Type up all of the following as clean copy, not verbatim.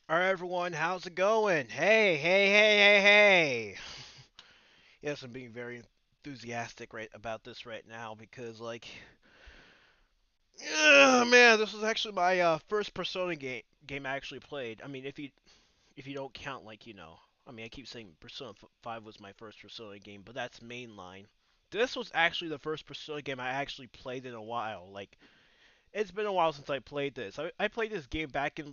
Alright, everyone, how's it going? Hey. Yes, I'm being very enthusiastic right about this right now because, man, this was actually my first Persona game I actually played. I mean, if you don't count, I mean, I keep saying Persona 5 was my first Persona game, but that's mainline. This was actually the first Persona game I actually played in a while. Like, it's been a while since I played this. I played this game back in,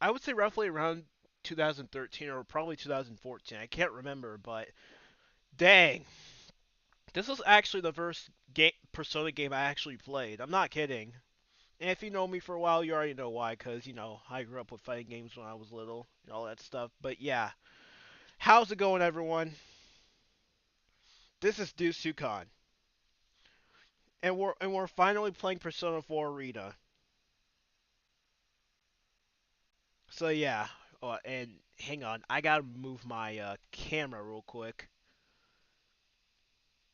I would say roughly around 2013 or probably 2014. I can't remember, but dang, this was actually the first Persona game I actually played. I'm not kidding. And if you know me for a while, you already know why, because, I grew up with fighting games when I was little and all that stuff. But yeah, how's it going, everyone? This is DEUCE2CON, and we're finally playing Persona 4 Arena. So yeah, and hang on, I gotta move my camera real quick.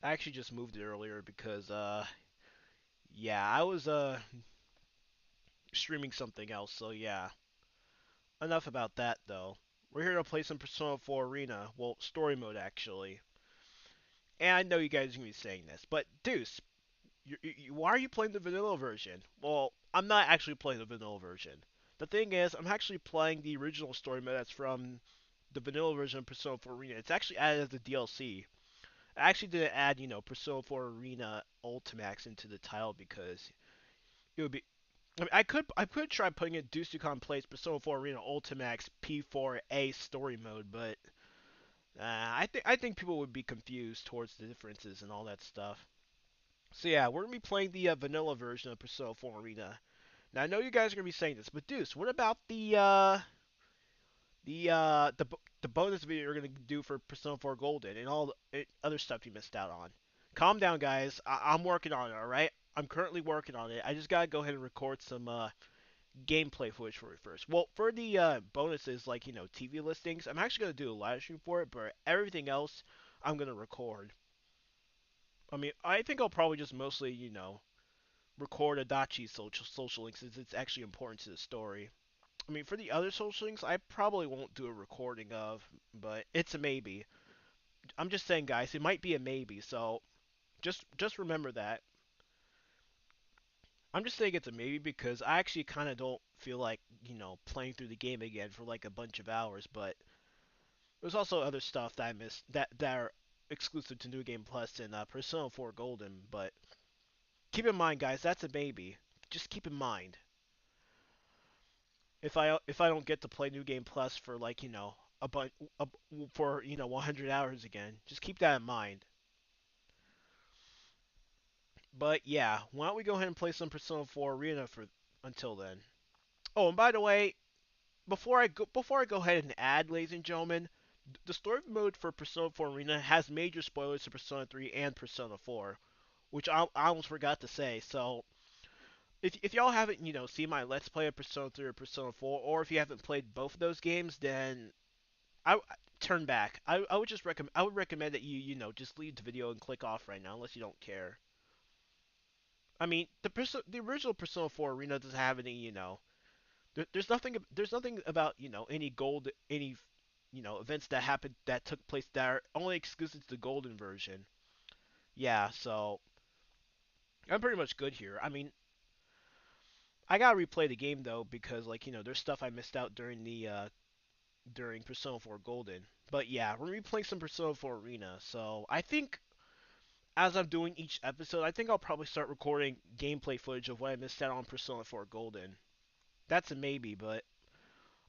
I actually just moved it earlier because yeah, I was streaming something else, so yeah. Enough about that though. We're here to play some Persona 4 Arena. Well, story mode actually. And I know you guys are gonna be saying this, but Deuce, why are you playing the vanilla version? Well, I'm not actually playing the vanilla version. The thing is, I'm actually playing the original story mode that's from the vanilla version of Persona 4 Arena. It's actually added as a DLC. I actually didn't add, Persona 4 Arena Ultimax into the title because it would be. I mean, I could try putting it DEUCE2CON plays Persona 4 Arena Ultimax P4A story mode, but I think people would be confused towards the differences and all that stuff. So yeah, we're gonna be playing the vanilla version of Persona 4 Arena. Now I know you guys are gonna be saying this, but Deuce, what about the bonus video you're gonna do for Persona 4 Golden and all the other stuff you missed out on? Calm down, guys. I'm working on it. All right. I'm currently working on it. I just gotta go ahead and record some gameplay footage for it first. Well, for the bonuses, like TV listings, I'm actually gonna do a live stream for it, but everything else, I'm gonna record. I mean, I think I'll probably just mostly, record Adachi's social links since it's actually important to the story. I mean, for the other social links, I probably won't do a recording of, but it's a maybe. I'm just saying, guys, it might be a maybe, so just remember that. I'm just saying it's a maybe because I actually kind of don't feel like, playing through the game again for like a bunch of hours, but there's also other stuff that I missed that are exclusive to New Game Plus and Persona 4 Golden, but keep in mind, guys, that's a maybe. Just keep in mind. If I don't get to play New Game Plus for like, a bunch for 100 hours again, just keep that in mind. But yeah, why don't we go ahead and play some Persona 4 Arena for until then? Oh, and by the way, before I go ahead and add, ladies and gentlemen, the story mode for Persona 4 Arena has major spoilers to Persona 3 and Persona 4, which I almost forgot to say. So if y'all haven't seen my Let's Play of Persona 3 or Persona 4, or if you haven't played both of those games, then I turn back. I would recommend that just leave the video and click off right now unless you don't care. I mean the original Persona 4 Arena doesn't have any there's nothing about any gold any events that happened that took place that are only exclusive to the golden version. Yeah, so I'm pretty much good here. I mean, I gotta replay the game though because there's stuff I missed out during Persona 4 Golden. But yeah, we're gonna be playing some Persona 4 Arena. So I think as I'm doing each episode, I think I'll probably start recording gameplay footage of what I missed out on Persona 4 Golden. That's a maybe, but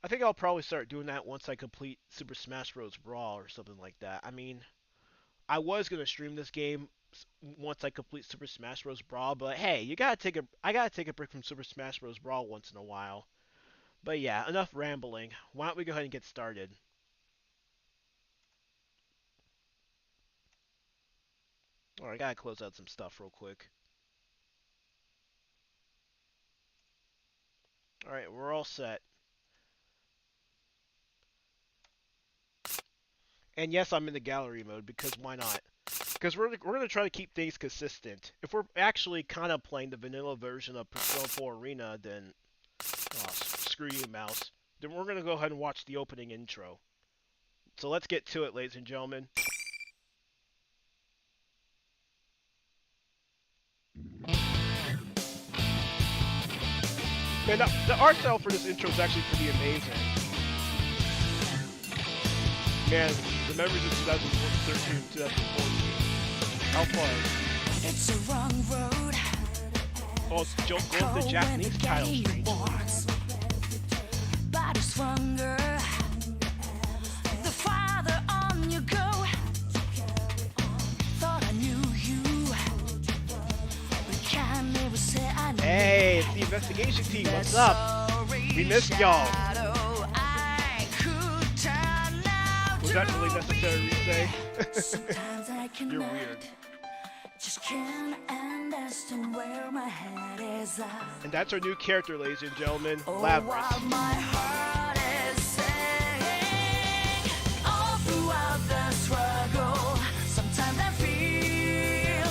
I think I'll probably start doing that once I complete Super Smash Bros. Brawl or something like that. I mean, I was gonna stream this game once I complete Super Smash Bros. Brawl, but hey, I gotta take a break from Super Smash Bros. Brawl once in a while. But yeah, enough rambling. Why don't we go ahead and get started? Alright, I gotta close out some stuff real quick. Alright, we're all set. And yes, I'm in the gallery mode because why not? Because we're gonna try to keep things consistent. If we're actually kind of playing the vanilla version of Persona 4 Arena, then screw you, mouse. then we're gonna go ahead and watch the opening intro. So let's get to it, ladies and gentlemen. Man, the art style for this intro is actually pretty amazing. Man, the memories of 2013 and 2014. How far? It's a wrong road. Oh, it's going to the Japanese title screen. Body stronger. The farther on you go. Thought I knew you. But can't never say I knew. Hey, it's the investigation team. What's up? We missed y'all. Was that really necessary to say? You're weird. Just can't understand where my head is at. And that's our new character, ladies and gentlemen, Oh, Labrys. while my heart is singing, all throughout the struggle, sometimes I feel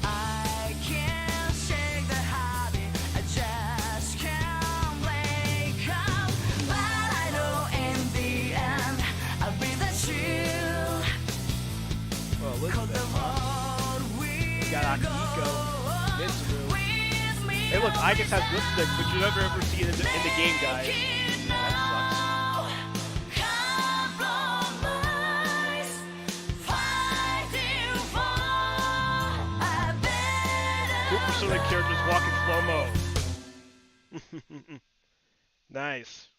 I can't shake the habit, I just can't wake up. But I know in the end, I'll be the chill. Oh, look at that. You got Akihiko, Mitsuru. Hey, look, I just have lipstick, but you never ever see it in the game, guys. That sucks. Two Persona characters walk in slow-mo. Nice.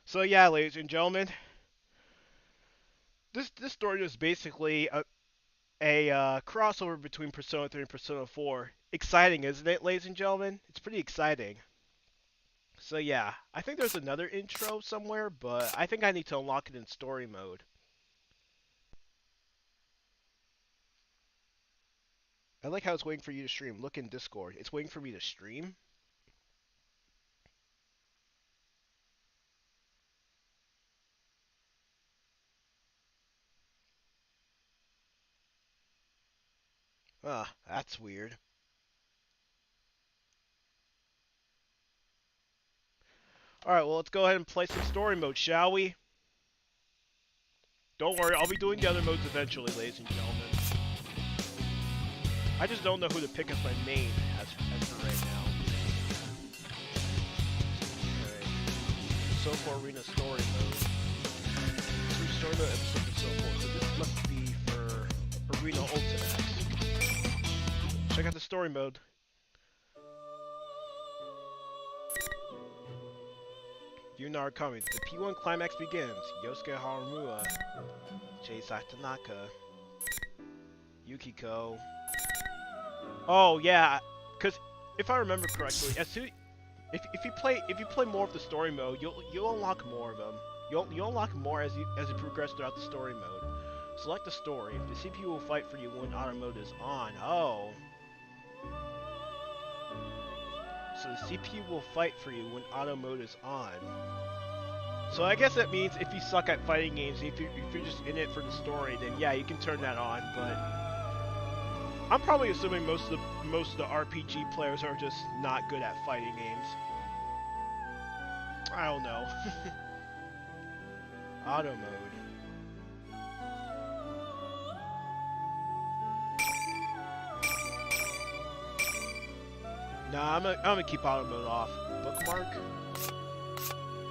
So yeah, ladies and gentlemen, this story is basically a crossover between Persona 3 and Persona 4. Exciting, isn't it, ladies and gentlemen? It's pretty exciting. So yeah, I think there's another intro somewhere, but I think I need to unlock it in story mode. I like how it's waiting for you to stream. Look in Discord. It's waiting for me to stream? Ah, that's weird. Alright, well, let's go ahead and play some story mode, shall we? Don't worry, I'll be doing the other modes eventually, ladies and gentlemen. I just don't know who to pick as my main as for right now. Okay. So far, Arena story mode. Story mode episode and so forth. So this must be for Arena Ultimax. Check out the story mode. You know are coming. The P1 climax begins. Yosuke Harumura, Chase Tanaka, Yukiko. Oh yeah, because if I remember correctly, if you play more of the story mode, you'll unlock more of them. You'll unlock more as you progress throughout the story mode. Select the story. The CPU will fight for you when auto mode is on. Oh. So the CPU will fight for you when auto mode is on. So I guess that means if you suck at fighting games, if you're just in it for the story, then yeah, you can turn that on. But I'm probably assuming most of the RPG players are just not good at fighting games. I don't know. Auto mode. Nah, I'm gonna keep auto mode off. Bookmark.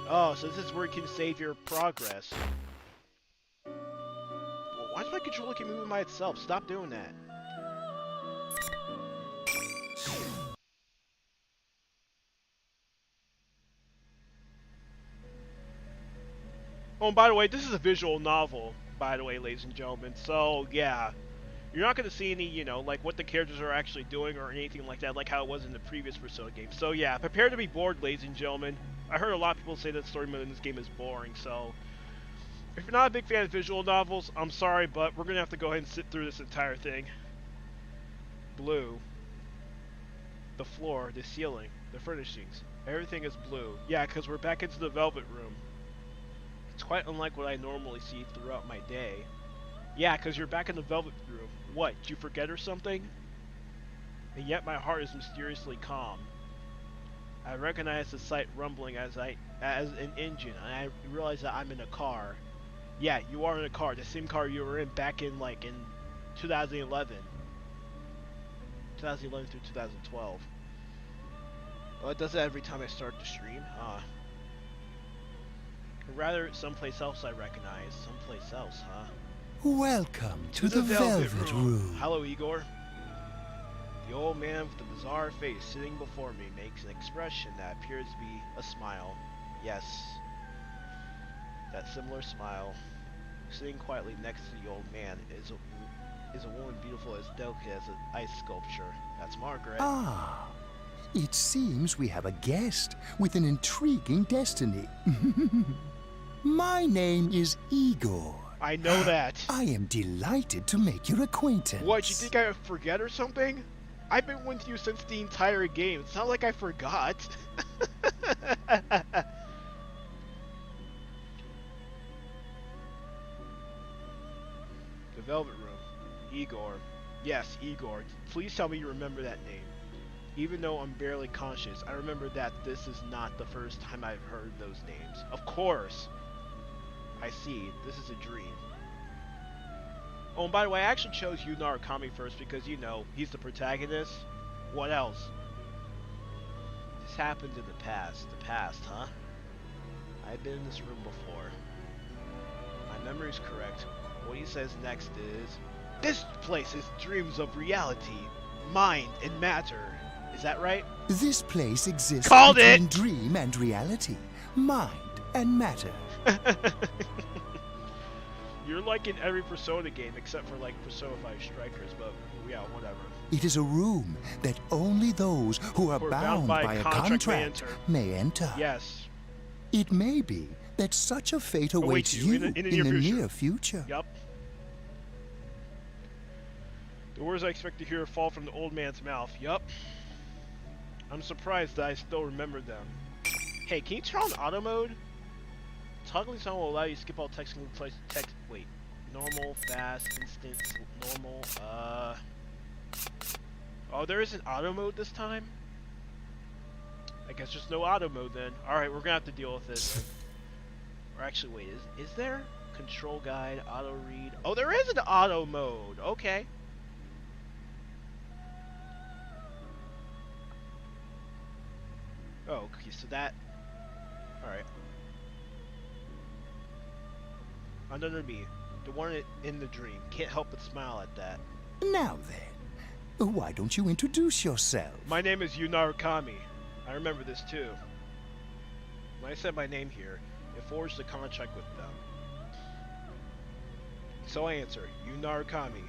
Oh, so this is where you can save your progress. Well, why does my controller keep moving by itself? Stop doing that. Oh, and by the way, this is a visual novel, by the way, ladies and gentlemen. So, yeah. You're not going to see any, you know, like what the characters are actually doing or anything like that, like how it was in the previous Persona game. So yeah, prepare to be bored, ladies and gentlemen. I heard a lot of people say that the story mode in this game is boring, so if you're not a big fan of visual novels, I'm sorry, but we're going to have to go ahead and sit through this entire thing. Blue. The floor, the ceiling, the furnishings. Everything is blue. Yeah, because we're back into the Velvet Room. It's quite unlike what I normally see throughout my day. Yeah, because you're back in the Velvet Room. What, did you forget or something? And yet my heart is mysteriously calm. I recognize the slight rumbling as an engine, and I realize that I'm in a car. Yeah, you are in a car, the same car you were in back in like in 2011, 2011 through 2012. Well, it does that every time I start the stream. Or rather, someplace else I recognize. Someplace else, huh? Welcome to the Velvet Room. Hello, Igor. The old man with the bizarre face sitting before me makes an expression that appears to be a smile. Yes, that similar smile. Sitting quietly next to the old man is a woman beautiful as delicate as an ice sculpture. That's Margaret. Ah, it seems we have a guest with an intriguing destiny. My name is Igor. I know that. I am delighted to make your acquaintance. What, you think I would forget or something? I've been with you since the entire game. It's not like I forgot. The Velvet Room. Igor. Yes, Igor. Please tell me you remember that name. Even though I'm barely conscious, I remember that this is not the first time I've heard those names. Of course! I see. This is a dream. Oh, and by the way, I actually chose Yu Narukami first because, you know, he's the protagonist. What else? This happened in the past. The past, huh? I've been in this room before. My memory's correct. What he says next is, this place is dreams of reality, mind and matter. Is that right? This place exists Called between it! dream and reality, mind and matter. You're like in every Persona game except for like Persona 5 Strikers, but yeah, whatever. It is a room that only those who are We're bound by a contract may enter. Yes. It may be that such a fate awaits you you in the near future. Yup. The words I expect to hear fall from the old man's mouth. Yup. I'm surprised that I still remember them. Hey, can you turn on auto mode? Toggling sound will allow you to skip all text and replace text. Wait. Normal, fast, instant, normal, Oh, there isn't auto mode this time? I guess there's no auto mode then. Alright, we're gonna have to deal with this. Or actually, wait, is there? Control guide, auto read. Oh, there is an auto mode. Okay. Oh, okay, so that... Alright. Under me, the one in the dream. Can't help but smile at that. Now then, why don't you introduce yourself? My name is Yu Narukami. I remember this too. When I said my name here, it forged a contract with them. So I answer, Yu Narukami.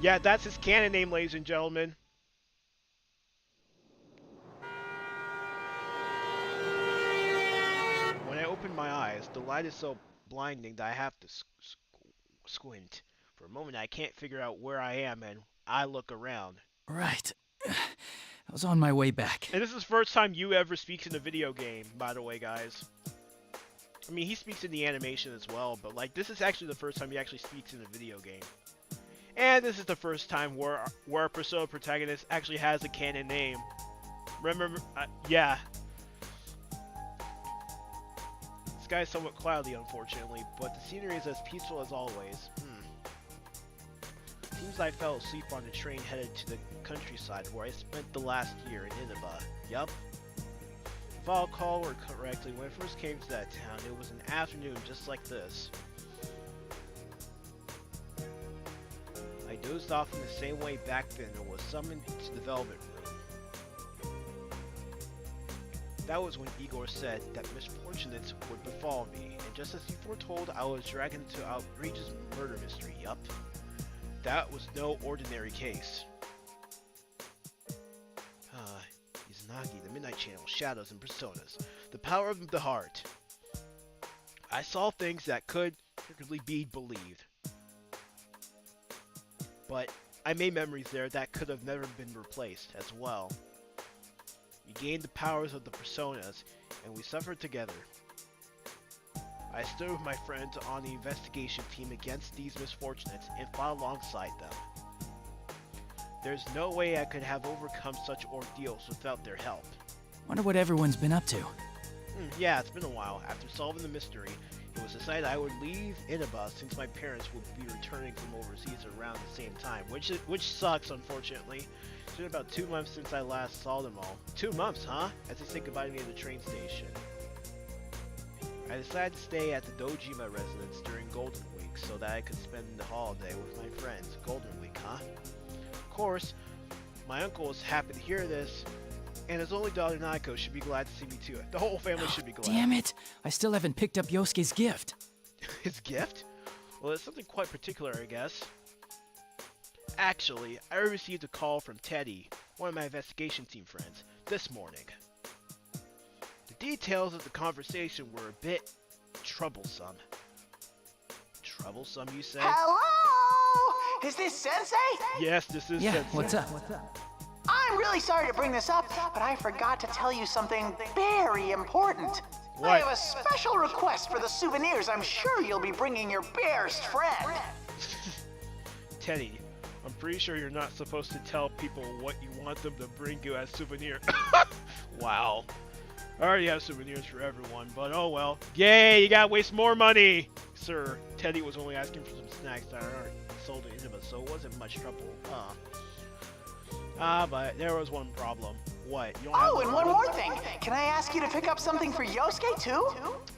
Yeah, that's his canon name, ladies and gentlemen. When I open my eyes, the light is so blinding that I have to squint. For a moment, I can't figure out where I am, and I look around. Right. I was on my way back. And this is the first time Yu ever speaks in a video game, by the way, guys. I mean, he speaks in the animation as well, but like, this is actually the first time he actually speaks in a video game. And this is the first time where our Persona protagonist actually has a canon name. Remember, yeah. The sky is somewhat cloudy, unfortunately, but the scenery is as peaceful as always. Seems I fell asleep on the train headed to the countryside where I spent the last year in Inaba. Yup. If I'll recall correctly, when I first came to that town, it was an afternoon just like this. I dozed off in the same way back then and was summoned to the Velvet Room. That was when Igor said that misfortunes would befall me, and just as he foretold, I was dragged into an outrageous murder mystery. Yup. That was no ordinary case. Izanagi, the Midnight Channel, Shadows and Personas. The power of the heart. I saw things that could really be believed. But I made memories there that could have never been replaced as well. We gained the powers of the Personas, and we suffered together. I stood with my friends on the investigation team against these misfortunates and fought alongside them. There's no way I could have overcome such ordeals without their help. Wonder what everyone's been up to. Yeah, it's been a while. After solving the mystery, it was decided I would leave Inaba since my parents would be returning from overseas around the same time, which sucks, unfortunately. It's been about 2 months since I last saw them all. 2 months, huh? As they said goodbye to me at the train station. I decided to stay at the Dojima residence during Golden Week so that I could spend the holiday with my friends. Golden Week, huh? Of course, my uncle was happy to hear this, and his only daughter Naiko should be glad to see me too. The whole family should be glad. Damn it! I still haven't picked up Yosuke's gift. His gift? Well, it's something quite particular, I guess. Actually, I received a call from Teddy, one of my investigation team friends, this morning. The details of the conversation were a bit troublesome. Troublesome, you say? Hello? Is this Sensei? Yes, this is Yeah, Sensei. what's up? I'm really sorry to bring this up, but I forgot to tell you something very important. What? I have a special request for the souvenirs I'm sure you'll be bringing your best friend. Teddy, I'm pretty sure you're not supposed to tell people what you want them to bring you as souvenir. Wow. I already have souvenirs for everyone, but oh well. Yay, you gotta waste more money! Sir, Teddy was only asking for some snacks that aren't sold in Inaba, so it wasn't much trouble. But there was one problem. What? You don't have Oh, and money? one more thing. Can I ask you to pick up something for Yosuke too?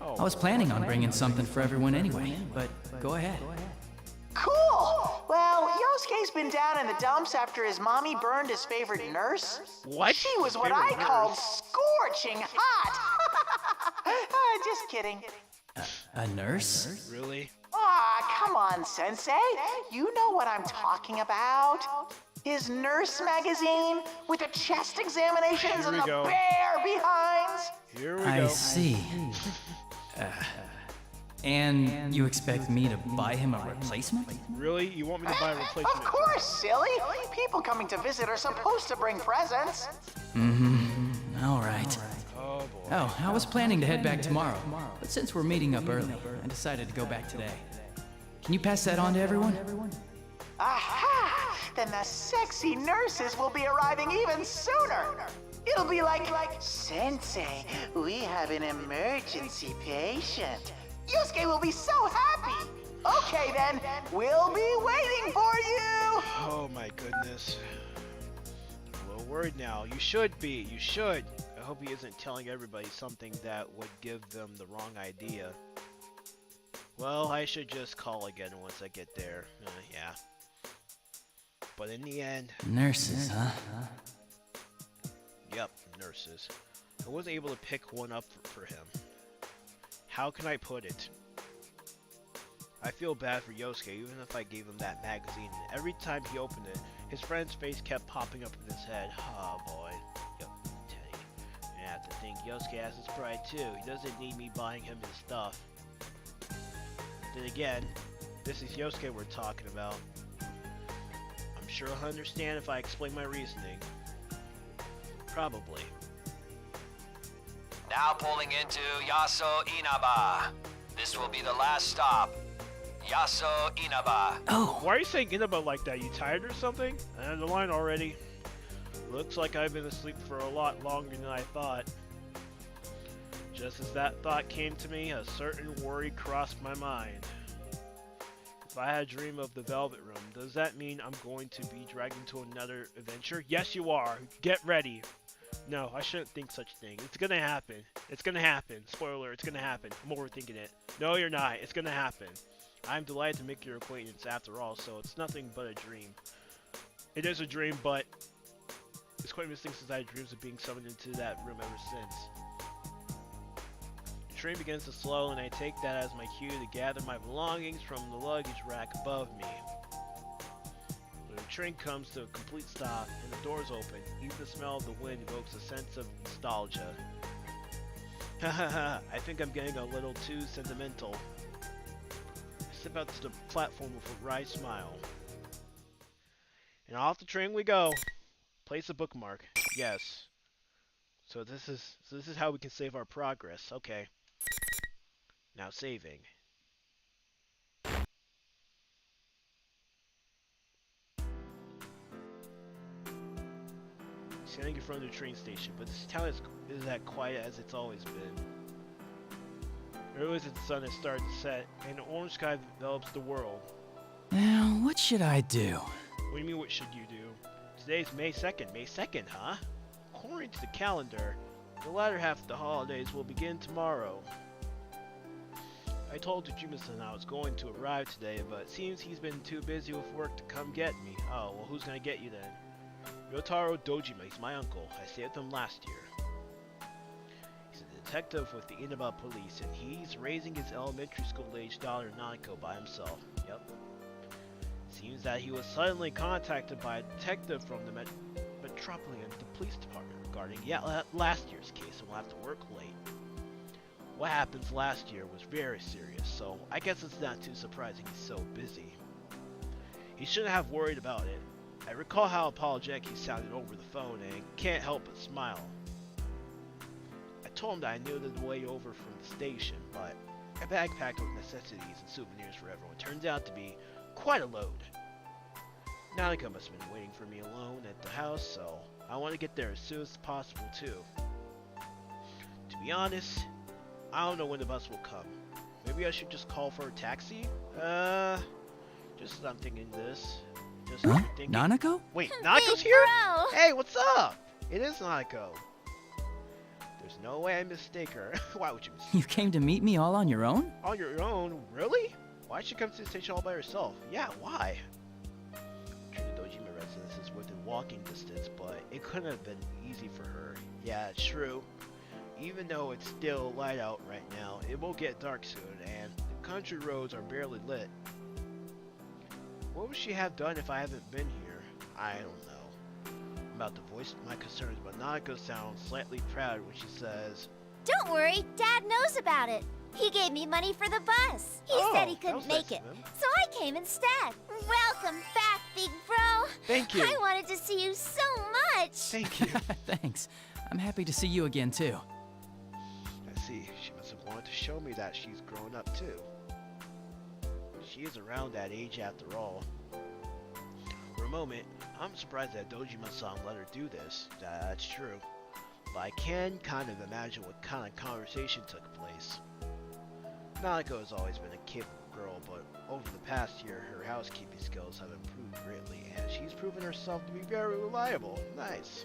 Oh, I was planning on bringing something for everyone anyway, but go ahead. Cool! Well, Yosuke's been down in the dumps after his mommy burned his favorite nurse. what? She was what Favorite I called nurse? scorching hot. Just kidding. A nurse? Really? Aw, come on, Sensei. You know what I'm talking about. His nurse magazine with the chest examinations Here and we the go. bare behinds. Here we I go. see. And you expect me to buy him a replacement? Really? You want me to buy a replacement? Of course, silly. People coming to visit are supposed to bring presents. All right. Oh boy. Oh, I was planning to head back tomorrow, but since we're meeting up early, I decided to go back today. Can you pass that on to everyone? Aha! Then the sexy nurses will be arriving even sooner. It'll be like, Sensei, we have an emergency patient. Yusuke will be so happy. Okay then, we'll be waiting for you. Oh my goodness. I'm a little worried now. You should be. You should. I hope he isn't telling everybody something that would give them the wrong idea. Well, I should just call again once I get there. Yeah. But in the end, Nurses, huh? yep, nurses. I wasn't able to pick one up for him. How can I put it? I feel bad for Yosuke, even if I gave him that magazine. Every time he opened it, his friend's face kept popping up in his head. Oh boy. Yep, Teddy. I have to think Yosuke has his pride too. He doesn't need me buying him his stuff. Then again, this is Yosuke we're talking about. I'm sure he'll understand if I explain my reasoning. Probably. Now pulling into Yaso Inaba. This will be the last stop. Yaso Inaba. Oh, Why are you saying Inaba like that? You tired or something? I had the line already. Looks like I've been asleep for a lot longer than I thought. Just as that thought came to me, a certain worry crossed my mind. If I had a dream of the Velvet Room, does that mean I'm going to be dragged into another adventure? Yes, you are. Get ready. No, I shouldn't think such a thing. It's gonna happen. It's gonna happen. Spoiler, it's gonna happen. I'm overthinking it. No, you're not. It's gonna happen. I'm delighted to make your acquaintance after all, so it's nothing but a dream. It is a dream, but it's quite missing since I had dreams of being summoned into that room ever since. The train begins to slow, and I take that as my cue to gather my belongings from the luggage rack above me. The train comes to a complete stop, and the doors open. Even the smell of the wind evokes a sense of nostalgia. Hahaha, I think I'm getting a little too sentimental. I step out to the platform with a wry smile. And off the train we go. Place a bookmark. Yes. So this is how we can save our progress. Okay. Now saving. standing in front of the train station, but this town is as quiet as it's always been. Early as the sun has started to set, and an orange sky envelops the world. Now, what should I do? What do you mean, what should you do? Today's May 2nd. May 2nd, huh? According to the calendar, the latter half of the holidays will begin tomorrow. I told Dojima-san I was going to arrive today, but it seems he's been too busy with work to come get me. Oh, well, who's gonna get you then? Ryotaro Dojima, he's my uncle. I stayed with him last year. He's a detective with the Inaba police, and he's raising his elementary school-aged daughter Nanako by himself. Yep. Seems that he was suddenly contacted by a detective from the Metropolitan Police Department regarding last year's case, and will have to work late. What happened last year was very serious, so I guess it's not too surprising he's so busy. He shouldn't have worried about it. I recall how apologetic he sounded over the phone, and can't help but smile. I told him that I knew the way over from the station, but a bag packed with necessities and souvenirs for everyone turns out to be quite a load. Nanako must have been waiting for me alone at the house, so I want to get there as soon as possible too. To be honest, I don't know when the bus will come. Maybe I should just call for a taxi? Just as I'm thinking this. Just Huh? thinking. Nanako? Wait, Big Nanako's here? bro. Hey, what's up? It is Nanako. There's no way I mistake her. Why would you mistake You came to meet me all on your own? on your own? Really? Why'd she come to the station all by herself? Yeah, why? The Dojima residence is within walking distance, but it couldn't have been easy for her. Yeah, it's true. Even though it's still light out right now, it will get dark soon, and the country roads are barely lit. What would she have done if I haven't been here? I don't know. I'm about to voice my concerns, but Nanako sounds slightly proud when she says, Don't worry, Dad knows about it. He gave me money for the bus. He Oh, said he that couldn't was make nice it, of him. so I came instead. Welcome back, big bro. Thank you. I wanted to see you so much. Thank you. Thanks. I'm happy to see you again, too. I see. She must have wanted to show me that she's grown up too. She is around that age after all. For a moment, I'm surprised that Dojima-san let her do this. That's true. But I can kind of imagine what kind of conversation took place. Nanako has always been a capable girl, but over the past year, her housekeeping skills have improved greatly, and she's proven herself to be very reliable. Nice.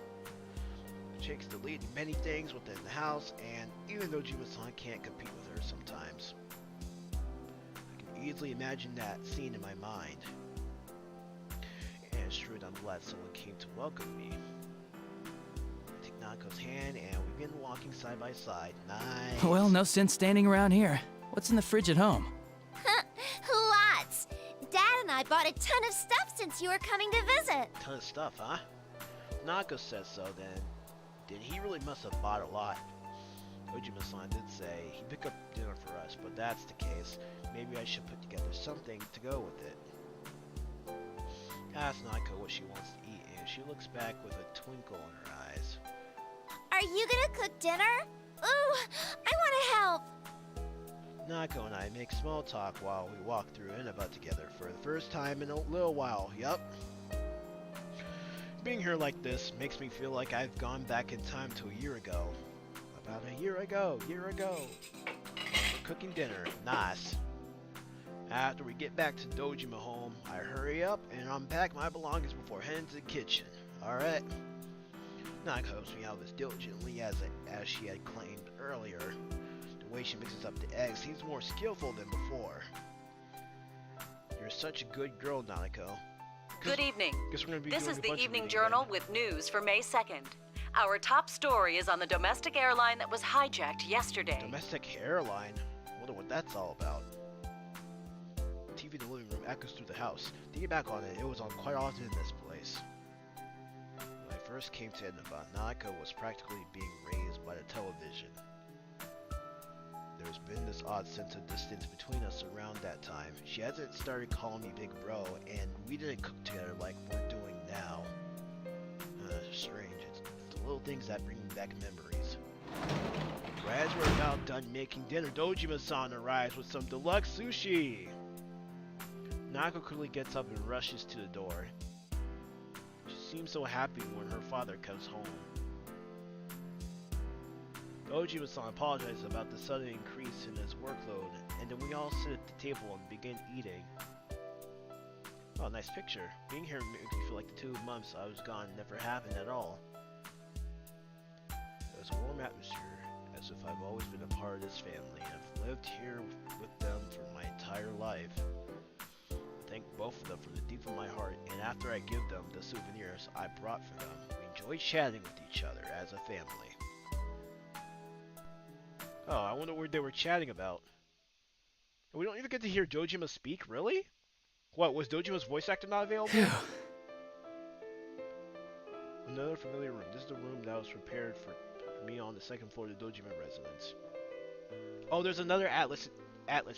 She takes the lead in many things within the house, and even though Jima-san can't compete with her sometimes, I can easily imagine that scene in my mind. And it's true that I'm glad someone came to welcome me. I take Nako's hand, and we begin walking side by side. Nice. Well, no sense standing around here. What's in the fridge at home? Lots. Dad and I bought a ton of stuff since you were coming to visit. Ton of stuff, huh? Nako says so, then he really must have bought a lot. Ojima-san did say he'd pick up dinner for us, but that's the case. Maybe I should put together something to go with it. I ask Nako what she wants to eat, and she looks back with a twinkle in her eyes. Are you gonna cook dinner? Ooh, I wanna help. Nako and I make small talk while we walk through Inaba together for the first time in a little while. Yup. Being here like this makes me feel like I've gone back in time to a year ago. About a year ago. We're cooking dinner. Nice. After we get back to Dojima home, I hurry up and unpack my belongings before heading to the kitchen. Alright. Nako helps me out as diligently as she had claimed earlier. The way she mixes up the eggs seems more skillful than before. You're such a good girl, Nanako. Good evening. Guess we're gonna be This doing is a the bunch of Evening reading Journal then. with news for May 2nd. Our top story is on the domestic airline that was hijacked yesterday. Domestic airline? Wonder what that's all about. TV in the living room echoes through the house. Thinking back on it, it was on quite often in this place. When I first came to Inaba, Nanako was practically being raised by the television. There's been this odd sense of distance between us around that time. She hasn't started calling me big bro, and we didn't cook together like we're doing now. Strange. It's the little things that bring me back memories. Right as we're about done making dinner, Dojima-san arrives with some deluxe sushi. Nako quickly gets up and rushes to the door. She seems so happy when her father comes home. Dojima-san apologizes about the sudden increase in his workload, and then we all sit at the table and begin eating. Oh, nice picture. Being here makes me feel like the 2 months I was gone never happened at all. There's a warm atmosphere, as if I've always been a part of this family, and I've lived here with them for my entire life. I thank both of them from the deep of my heart, and after I give them the souvenirs I brought for them, we enjoy chatting with each other as a family. Oh, I wonder what they were chatting about. We don't even get to hear Dojima speak, really? What, was Dojima's voice actor not available? Another familiar room. This is the room that was prepared for me on the 2nd floor of the Dojima residence. Oh, there's another Atlas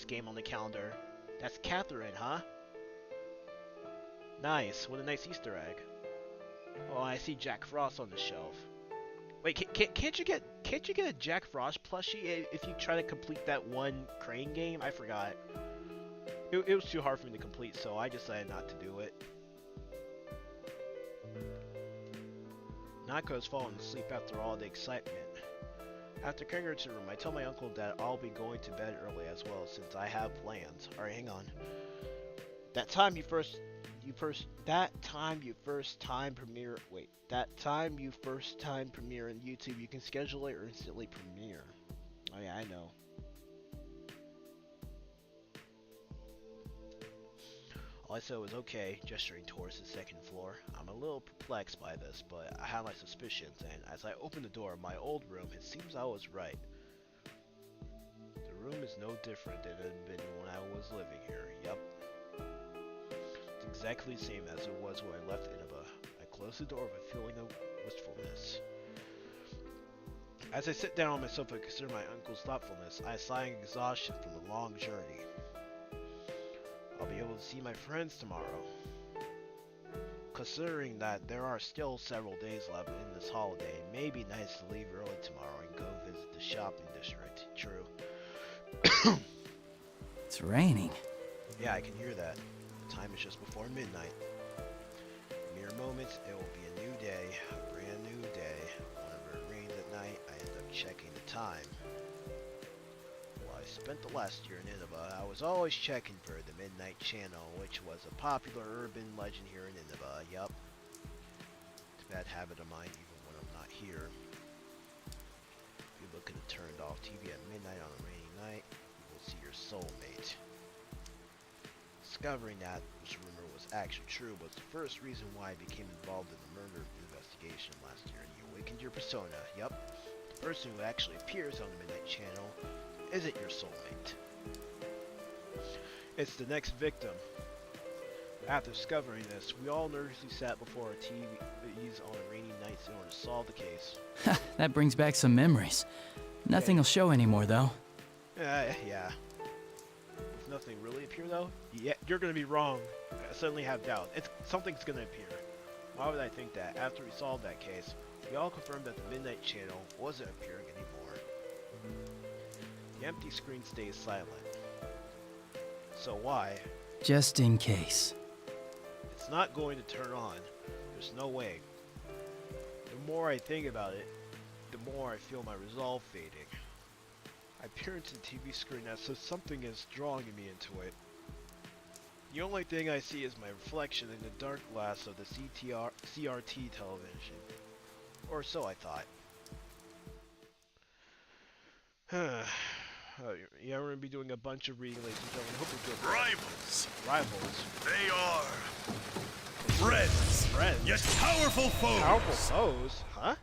game on the calendar. That's Catherine, huh? Nice. What a nice Easter egg. Oh, I see Jack Frost on the shelf. Wait, can't you get a Jack Frost plushie if you try to complete that one crane game? I forgot. It was too hard for me to complete, so I decided not to do it. Nako has fallen asleep after all the excitement. After carrying her to the room, I tell my uncle that I'll be going to bed early as well, since I have plans. Alright, hang on. That time you first time premiere in YouTube, you can schedule it or instantly premiere. Oh yeah, I know. All I said was okay, gesturing towards the 2nd floor. I'm a little perplexed by this, but I have my suspicions, and as I open the door of my old room, it seems I was right. The room is no different than it had been when I was living here. Yep. It's exactly the same as it was when I left Inaba. I closed the door with a feeling of wistfulness. As I sit down on my sofa and consider my uncle's thoughtfulness, I sigh in exhaustion from the long journey. I'll be able to see my friends tomorrow. Considering that there are still several days left in this holiday, it may be nice to leave early tomorrow and go visit the shopping district. True. It's raining. Yeah, I can hear that. The time is just before midnight. Mere moments, it will be a new day, a brand new day. Whenever it rains at night, I end up checking the time. While I spent the last year in Inaba, I was always checking for the Midnight Channel, which was a popular urban legend here in Inaba. Yup. It's a bad habit of mine even when I'm not here. People could have turned off TV at midnight on a rainy night, you will see your soulmate. Discovering that this rumor was actually true was the first reason why I became involved in the murder investigation last year, and you awakened your persona. Yup. The person who actually appears on the Midnight Channel isn't your soulmate. It's the next victim. After discovering this, we all nervously sat before our TVs on rainy nights in order to solve the case. That brings back some memories. Nothing will show anymore, though. Yeah. If nothing really appear, though, yeah, you're gonna be wrong. I suddenly have doubt. Something's gonna appear. Why would I think that? After we solved that case, we all confirmed that the Midnight Channel wasn't appearing anymore. The empty screen stays silent. So why? Just in case. It's not going to turn on. There's no way. The more I think about it, the more I feel my resolve fading. I peer into the TV screen as so something is drawing me into it. The only thing I see is my reflection in the dark glass of the CRT television. Or so I thought. Yeah, we're going to be doing a bunch of reading, ladies and gentlemen. Hope you're good. Rivals. They are friends. Yet powerful foes. Powerful foes? Huh?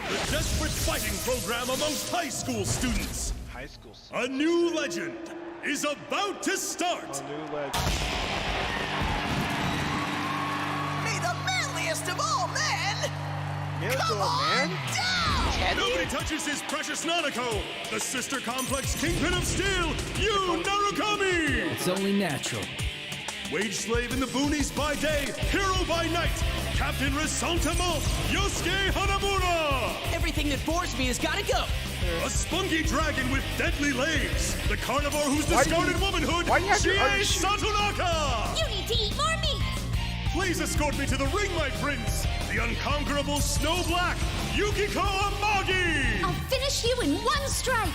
The desperate fighting program amongst high school students. High school students. A new legend is about to start. A new legend. May the manliest of all men Come on down! Nobody touches his precious Nanako, the sister complex kingpin of steel, Yu Narukami! It's only natural. Wage slave in the boonies by day, hero by night, Captain Resentiment, Yosuke Hanamura! Everything that bores me has gotta go! A spunky dragon with deadly legs, the carnivore who's discarded womanhood, Chie Satonaka! You need to eat more meat! Please escort me to the ring, my prince! The unconquerable Snow Black, Yukiko Amagi! I'll finish you in one strike!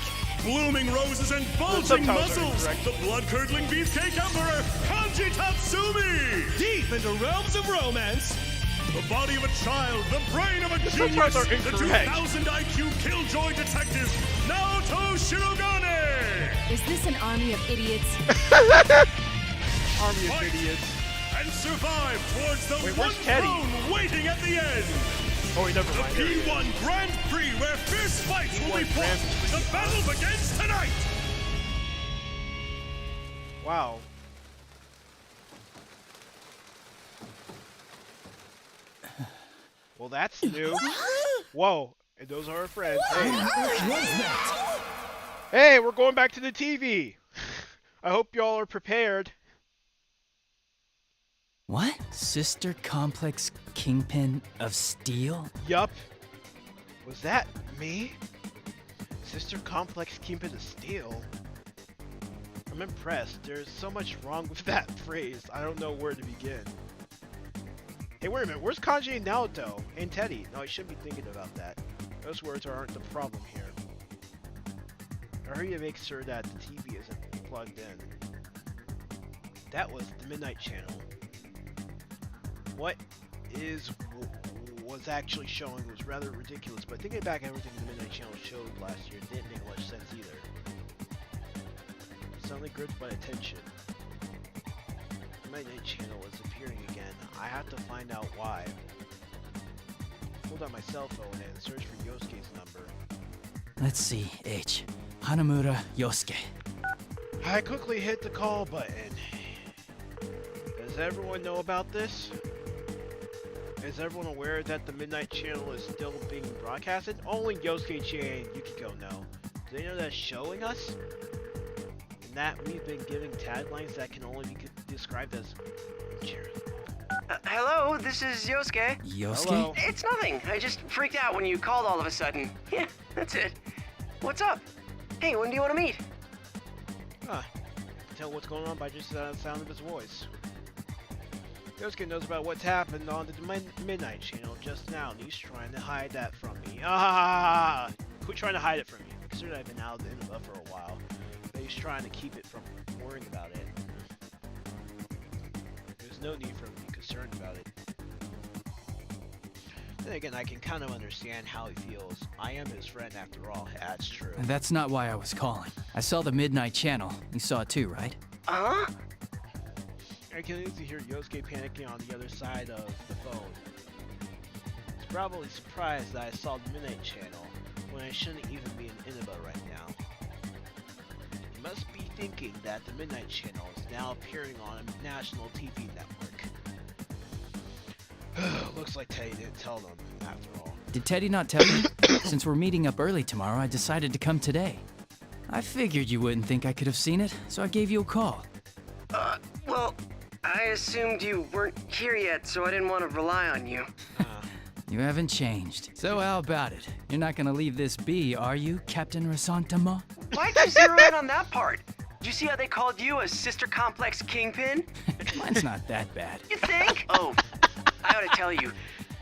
Blooming roses and bulging subtitles are muscles, incorrect. the blood-curdling beefcake emperor, Kanji Tatsumi! Deep into realms of romance. The body of a child, the brain of a genius, subtitles are the incorrect. 2000 IQ killjoy detective, Naoto Shirogane! Is this an army of idiots? Army of Fight idiots. and survive towards the Wait, one where's Teddy? throne waiting at the end! Oh, wait, never The mind. There he is. P1 Grand Prix where fierce fights will be P1 fought! Grand Prix. The battle begins tonight! Wow. Well, that's new. Whoa. And those are our friends. Hey. Hey, we're going back to the TV. I hope y'all are prepared. What? Sister Complex Kingpin of Steel? Yup. Was that me? Sister Complex Kingpin of Steel? I'm impressed. There's so much wrong with that phrase. I don't know where to begin. Hey, wait a minute. Where's Kanji and Naoto? And Teddy? No, I shouldn't be thinking about that. Those words aren't the problem here. I hurry to make sure that the TV isn't plugged in. That was the Midnight Channel. What was actually showing was rather ridiculous, but thinking back everything the Midnight Channel showed last year didn't make much sense either. Suddenly gripped by attention. The Midnight Channel is appearing again. I have to find out why. Pulled out my cell phone and searched for Yosuke's number. Let's see, H. Hanamura Yosuke. I quickly hit the call button. Does everyone know about this? Is everyone aware that the Midnight Channel is still being broadcasted? Only Yosuke-chan and Yukiko know. Do they know that's showing us? And that we've been giving taglines that can only be described as Hello, this is Yosuke. Yosuke? Hello. It's nothing. I just freaked out when you called all of a sudden. Yeah, that's it. What's up? Hey, when do you want to meet? Huh. Can tell what's going on by just the sound of his voice. Yosuke knows about what's happened on the Midnight Channel just now, and he's trying to hide that from me. Ah! Quit trying to hide it from me. Considering I've been out of the internet for a while, but he's trying to keep it from worrying about it. There's no need for him to be concerned about it. Then again, I can kind of understand how he feels. I am his friend after all. That's true. And that's not why I was calling. I saw the Midnight Channel. You saw it too, right? Huh? I can easily hear Yosuke panicking on the other side of the phone. He's probably surprised that I saw the Midnight Channel when I shouldn't even be in Inaba right now. He must be thinking that the Midnight Channel is now appearing on a national TV network. Looks like Teddy didn't tell them, after all. Did Teddy not tell you? Since we're meeting up early tomorrow, I decided to come today. I figured you wouldn't think I could have seen it, so I gave you a call. Well, I assumed you weren't here yet, so I didn't want to rely on you. You haven't changed. So how about it? You're not gonna leave this be, are you, Captain Rasantama? Why'd you zero in on that part? Did you see how they called you a Sister Complex Kingpin? Mine's not that bad. You think? Oh, I ought to tell you,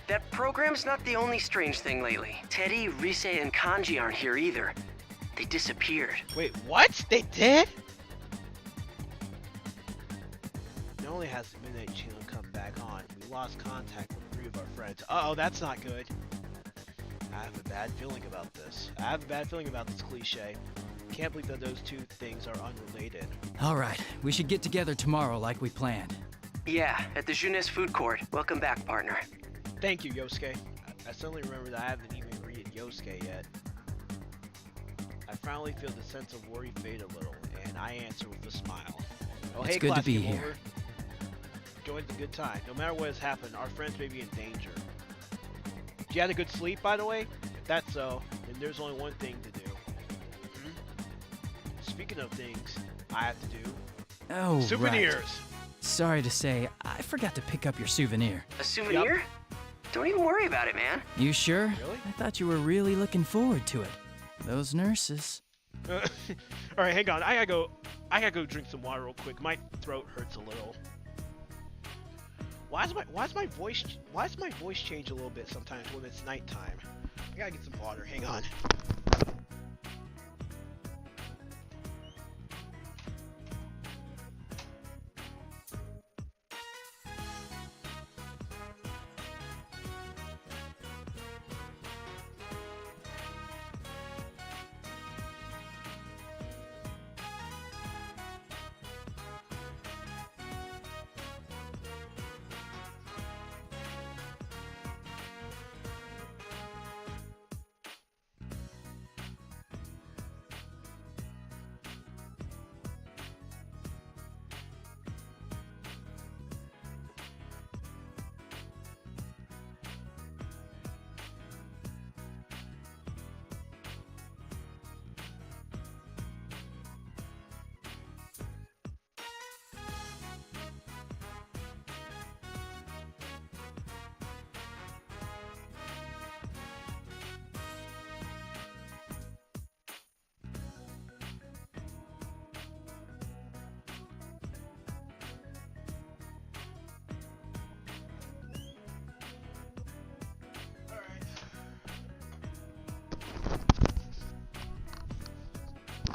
that program's not the only strange thing lately. Teddy, Rise, and Kanji aren't here either. They disappeared. Wait, what? They did? Not only has the Midnight Channel come back on, we lost contact with 3 of our friends. Uh-oh, that's not good. I have a bad feeling about this. I have a bad feeling about this cliche. Can't believe that those 2 things are unrelated. Alright, we should get together tomorrow like we planned. Yeah, at the Jeunesse food court. Welcome back, partner. Thank you, Yosuke. I suddenly remember that I haven't even greeted Yosuke yet. I finally feel the sense of worry fade a little, and I answer with a smile. Oh, It's hey, good to class, be game here. over. Enjoyed the good time. No matter what has happened, our friends may be in danger. Did you have a good sleep, by the way? If that's so, then there's only one thing to do. Speaking of things I have to do. Oh, Souvenirs! right. Sorry to say, I forgot to pick up your souvenir. A souvenir? Don't even worry about it, man. You sure? Really? I thought you were really looking forward to it. Those nurses. Alright, hang on. I gotta go drink some water real quick. My throat hurts a little. why does my voice change a little bit sometimes when it's nighttime? I gotta get some water. Hang on.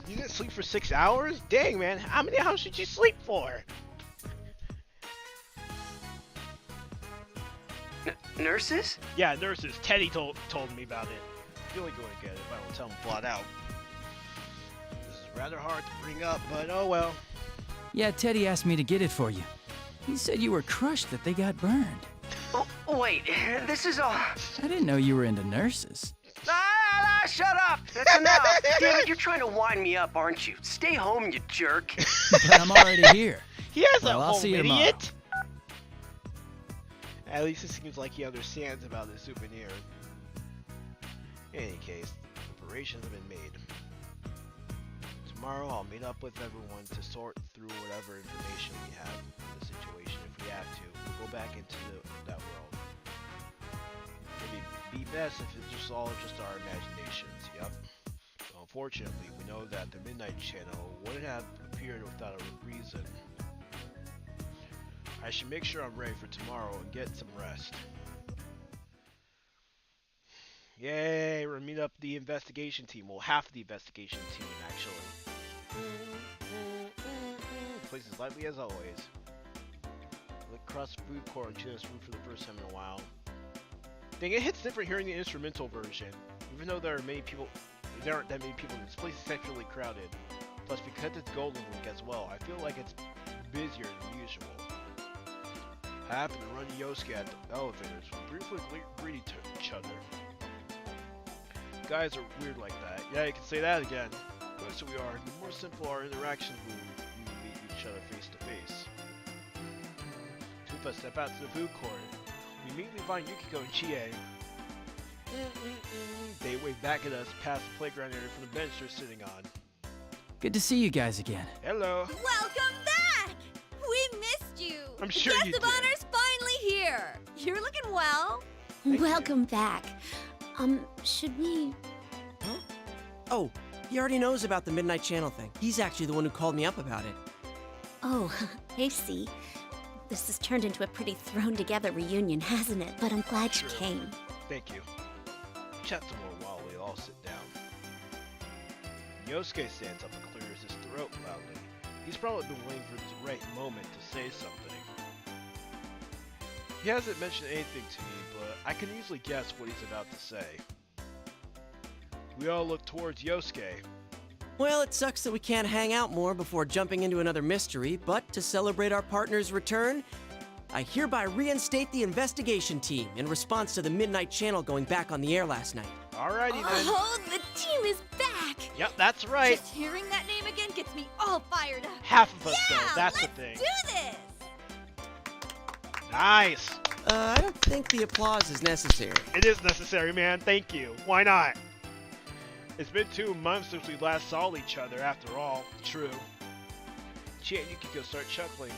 You didn't sleep for 6 hours? Dang, man. How many hours did you sleep for? Nurses? Yeah, nurses. Teddy told me about it. You're only going to get it if I don't tell him flat out. This is rather hard to bring up, but oh well. Yeah, Teddy asked me to get it for you. He said you were crushed that they got burned. Oh, wait, this is all... I didn't know you were into nurses. Shut up! That's enough! Damn it, you're trying to wind me up, aren't you? Stay home, you jerk. But I'm already here. He has well, a I'll home, see you idiot! At least it seems like he understands about the souvenir. In any case, preparations have been made. Tomorrow I'll meet up with everyone to sort through whatever information we have on the situation. If we have to, we'll go back into that world. It'd be best if it's just all just our imaginations, yep. So unfortunately, we know that the Midnight Channel wouldn't have appeared without a reason. I should make sure I'm ready for tomorrow and get some rest. Yay, we're gonna meet up the investigation team. Well, half the investigation team, actually. The place is lively as always. Look across the food court and chew this food for the first time in a while. Dang, it hits different hearing the instrumental version. Even though there aren't that many people, this place is centrally crowded. Plus, because it's Golden Week as well, I feel like it's busier than usual. I happened to run Yosuke at the elevators. We briefly greet each other. Guys are weird like that. Yeah, you can say that again. The closer we are, the more simple our interactions when we meet each other face to face. Two of us step out to the food court. We immediately find Yukiko and Chie. They wave back at us past the playground area from the bench they're sitting on. Good to see you guys again. Hello. Welcome back! We missed you! I'm sure the you guest did. of honor's finally here! You're looking well. Welcome back. Should we... Huh? Oh, he already knows about the Midnight Channel thing. He's actually the one who called me up about it. Oh, I see. This has turned into a pretty thrown-together reunion, hasn't it? But I'm glad you came. Thank you. Chat some more while we all sit down. Yosuke stands up and clears his throat loudly. He's probably been waiting for the right moment to say something. He hasn't mentioned anything to me, but I can easily guess what he's about to say. We all look towards Yosuke. Well, it sucks that we can't hang out more before jumping into another mystery, but to celebrate our partner's return, I hereby reinstate the investigation team in response to the Midnight Channel going back on the air last night. Alrighty then. Oh, the team is back! Yep, that's right. Just hearing that name again gets me all fired up. Half of us yeah, though, that's the let's thing. do this! Nice! I don't think the applause is necessary. It is necessary, man. Thank you. Why not? It's been 2 months since we last saw each other, after all. True. Chie and Yukiko start chuckling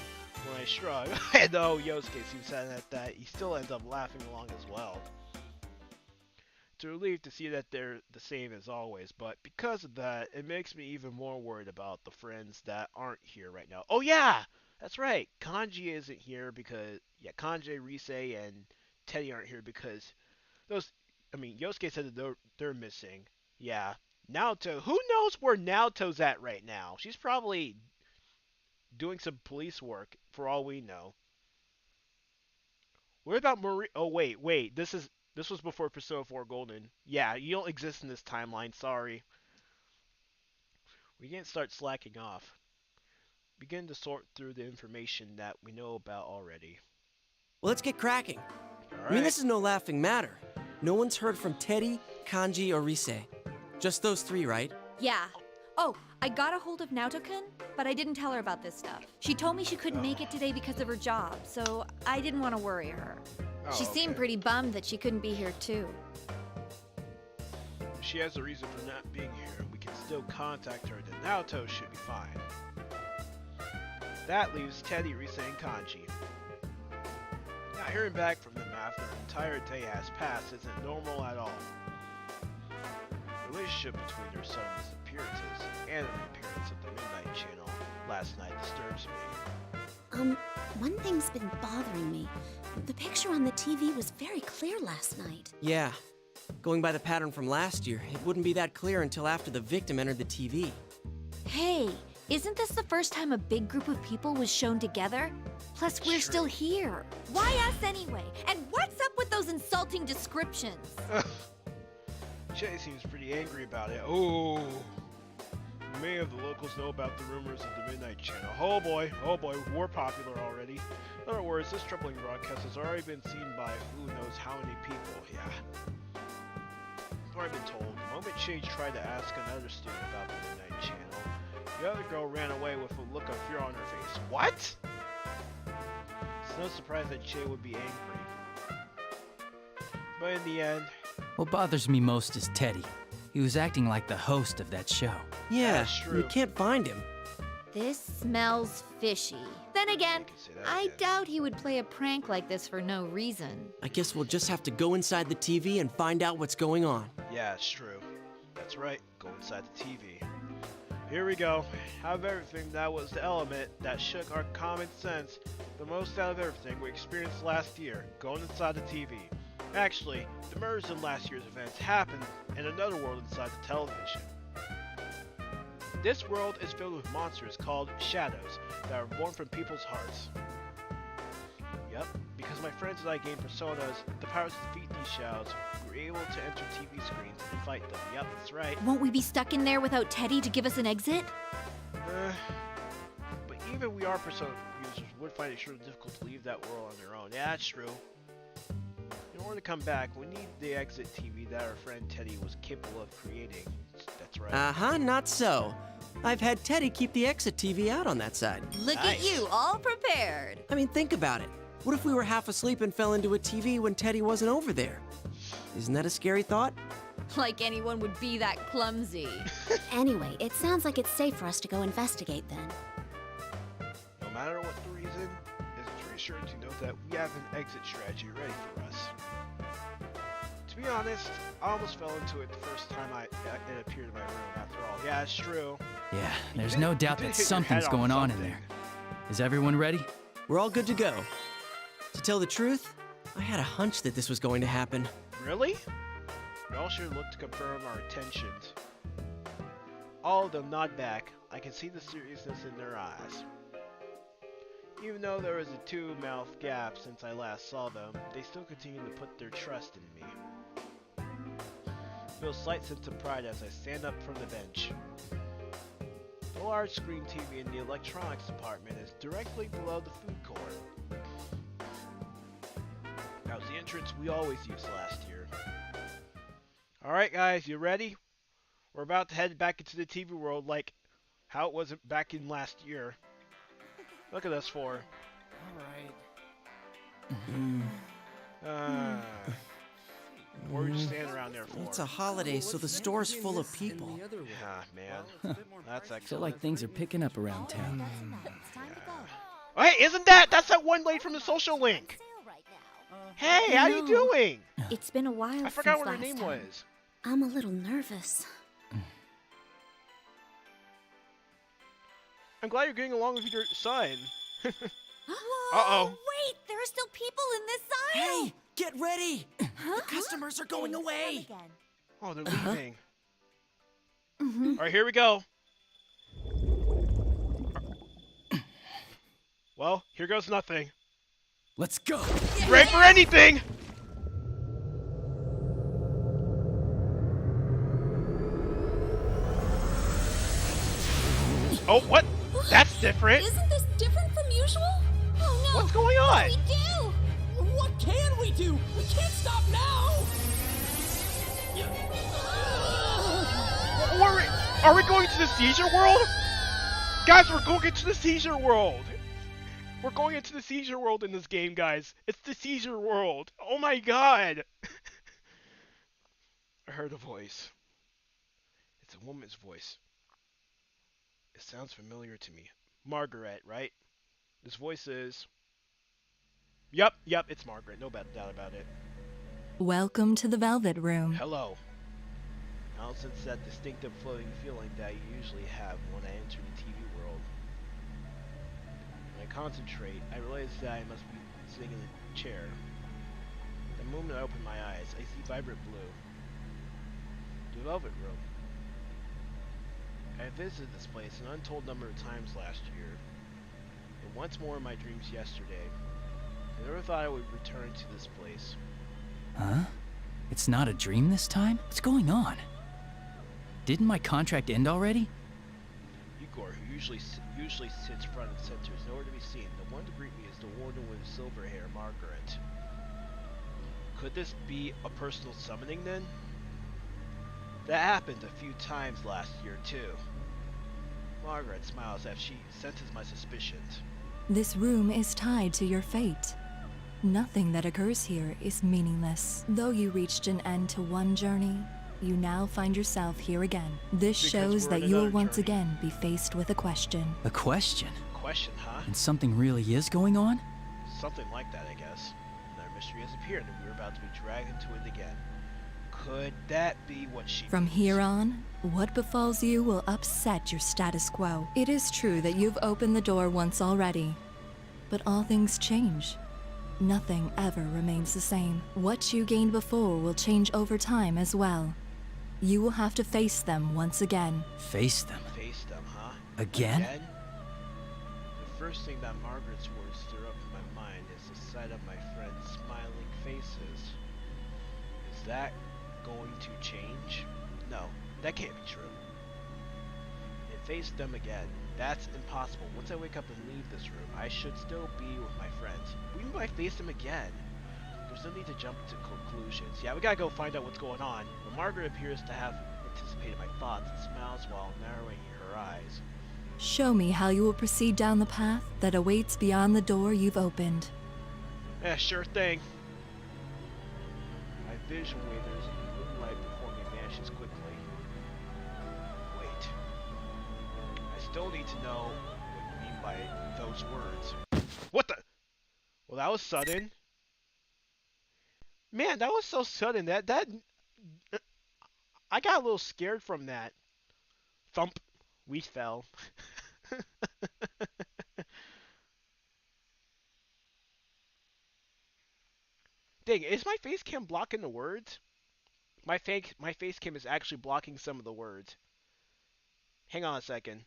when I shrug. And though Yosuke seems sad at that, he still ends up laughing along as well. It's a relief to see that they're the same as always, but because of that, it makes me even more worried about the friends that aren't here right now. Oh yeah! That's right. Kanji isn't here because yeah, Kanji, Rise, and Teddy aren't here because those. I mean, Yosuke said that they're missing. Yeah. Naoto. Who knows where Naoto's at right now? She's probably doing some police work for all we know. What about Marie? Oh wait. This was before Persona 4 Golden. Yeah, you don't exist in this timeline. Sorry. We can't start slacking off. Begin to sort through the information that we know about already. Well, let's get cracking. All I mean, right. this is no laughing matter. No one's heard from Teddy, Kanji, or Rise. Just those three, right? Yeah. Oh, I got a hold of Naoto-kun, but I didn't tell her about this stuff. She told me she couldn't make it today because of her job, so I didn't want to worry her. She seemed pretty bummed that she couldn't be here too. If she has a reason for not being here, we can still contact her, then Naoto should be fine. That leaves Teddy, Rise, and Kanji. Not hearing back from them after an entire day has passed isn't normal at all. The relationship between their son's appearances and the reappearance of the Midnight Channel last night disturbs me. One thing's been bothering me. The picture on the TV was very clear last night. Yeah. Going by the pattern from last year, it wouldn't be that clear until after the victim entered the TV. Hey, isn't this the first time a big group of people was shown together? Plus, we're still here. Why us anyway? And what's up with those insulting descriptions? Jay seems pretty angry about it. Oh, many of the locals know about the rumors of the Midnight Channel. Oh boy, we're popular already. In other words, this troubling broadcast has already been seen by who knows how many people. Yeah. I've already been told. The moment Shay tried to ask another student about the Midnight Channel, the other girl ran away with a look of fear on her face. What? It's no surprise that Shay would be angry. But in the end, What bothers me most is Teddy. He was acting like the host of that show. Yeah, That's true. we can't find him. This smells fishy. Then again, I doubt he would play a prank like this for no reason. I guess we'll just have to go inside the TV and find out what's going on. yeah, it's true. That's right, go inside the TV. Here we go. Out of everything, that was the element that shook our common sense the most out of everything we experienced last year, going inside the TV. Actually, the murders in last year's events happened in another world inside the television. This world is filled with monsters called shadows that are born from people's hearts. Yep, because my friends and I gained personas, the powers to defeat these shadows, we were able to enter TV screens and fight them. Yep, that's right. Won't we be stuck in there without Teddy to give us an exit? But even we are persona users would find it sure difficult to leave that world on their own. Yeah, that's true. In order to come back, we need the exit TV that our friend Teddy was capable of creating. That's right. Uh-huh, not so. I've had Teddy keep the exit TV out on that side. Look at you, all prepared. I mean, think about it. What if we were half asleep and fell into a TV when Teddy wasn't over there? Isn't that a scary thought? Like anyone would be that clumsy. Anyway, it sounds like it's safe for us to go investigate then. No matter what the reason, it's reassuring to know that we have an exit strategy ready for us. To be honest, I almost fell into it the first time it appeared in my room after all. Yeah, it's true. Yeah, there's did- no you doubt did that hit your head something's on going on in something. there. Is everyone ready? We're all good to go. To tell the truth, I had a hunch that this was going to happen. Really? We all should look to confirm our intentions. All of them nod back. I can see the seriousness in their eyes. Even though there was a two-mouth gap since I last saw them, they still continue to put their trust in me. I feel a slight sense of pride as I stand up from the bench. The large screen TV in the electronics department is directly below the food court. That was the entrance we always used last year. Alright guys, you ready? We're about to head back into the TV world like how it was back in last year. Look at us four. What were you just standing around there for? It's a holiday, so the store's full of people. Yeah, man. That's Feel excellent. like things are picking up around town. Hey, isn't that's that one lady from the social link? Hey, how you doing? It's been a while I forgot since what her last name time. was. I'm a little nervous. I'm glad you're getting along with your son. Uh-oh. Wait, there are still people in this aisle. Hey, get ready! The customers are going away! Oh, they're leaving. Alright, here we go. Well, here goes nothing. Let's go. Ready for anything! Oh, what? That's different. Isn't this different from usual? Oh no! What's going on? What do we do? What can we do? We can't stop now! Are we going to the seizure world? Guys, we're going into the seizure world. We're going into the seizure world in this game, guys. It's the seizure world. Oh my god. I heard a voice. It's a woman's voice. It sounds familiar to me. Margaret, right? This voice is... Yep, it's Margaret. No doubt about it. Welcome to the Velvet Room. Hello. I'll sense that distinctive floating feeling that you usually have when I enter the TV world. When I concentrate, I realize that I must be sitting in a chair. The moment I open my eyes, I see vibrant blue. The Velvet Room. I visited this place an untold number of times last year, and once more in my dreams yesterday. I never thought I would return to this place. Huh? It's not a dream this time? What's going on? Didn't my contract end already? Igor, who usually sits front and center, is nowhere to be seen. The one to greet me is the woman with silver hair, Margaret. Could this be a personal summoning then? That happened a few times last year too. Margaret smiles as she senses my suspicions. This room is tied to your fate. Nothing that occurs here is meaningless. Though you reached an end to one journey, you now find yourself here again. This shows that you will once again be faced with a question. A question? Question, huh? And something really is going on? Something like that, I guess. Another mystery has appeared and we're about to be dragged into it again. Could that be what she From means? here on, what befalls you will upset your status quo. It is true that you've opened the door once already, but all things change. Nothing ever remains the same. What you gained before will change over time as well. You will have to face them once again. Face them? Face them, huh? Again? The first thing that Margaret's words stir up in my mind is the sight of my friends' smiling faces. Is that going to change? No, that can't be true. And face them again. That's impossible. Once I wake up and leave this room, I should still be with my friends. We might face them again. There's no need to jump to conclusions. Yeah, we gotta go find out what's going on. But Margaret appears to have anticipated my thoughts and smiles while narrowing her eyes. Show me how you will proceed down the path that awaits beyond the door you've opened. Yeah, sure thing. My vision wavers and the blue light before me vanishes quickly. Wait. I still need to know what you mean by those words. What the? Well, that was sudden. Man, that was so sudden. I got a little scared from that. Thump. We fell. Dang, is my face cam blocking the words? My face cam is actually blocking some of the words. Hang on a second.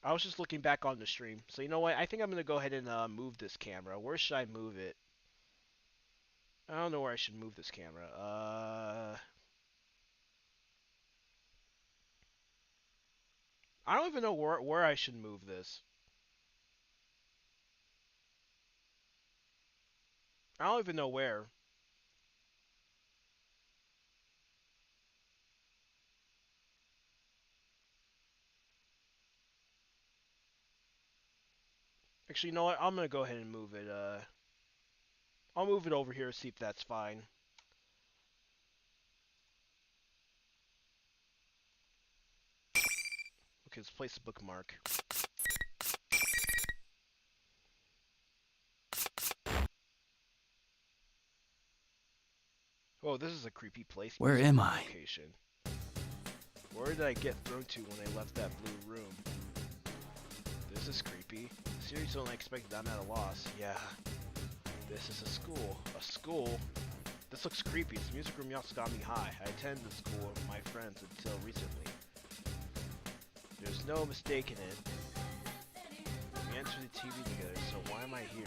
I was just looking back on the stream. So you know what? I think I'm going to go ahead and move this camera. Where should I move it? I don't know where I should move this camera. I don't even know where I should move this. I don't even know where. Actually, you know what? I'm going to go ahead and move it. I'll move it over here, see if that's fine. Okay, let's place a bookmark. Whoa, this is a creepy place. Where am I? Location. Where did I get thrown to when I left that blue room? This is creepy. Seriously, don't expect that I'm at a loss. Yeah. This is a school. A school? This looks creepy. This music room also got me high. I attended the school with my friends until recently. There's no mistaking it. We entered the TV together, so why am I here?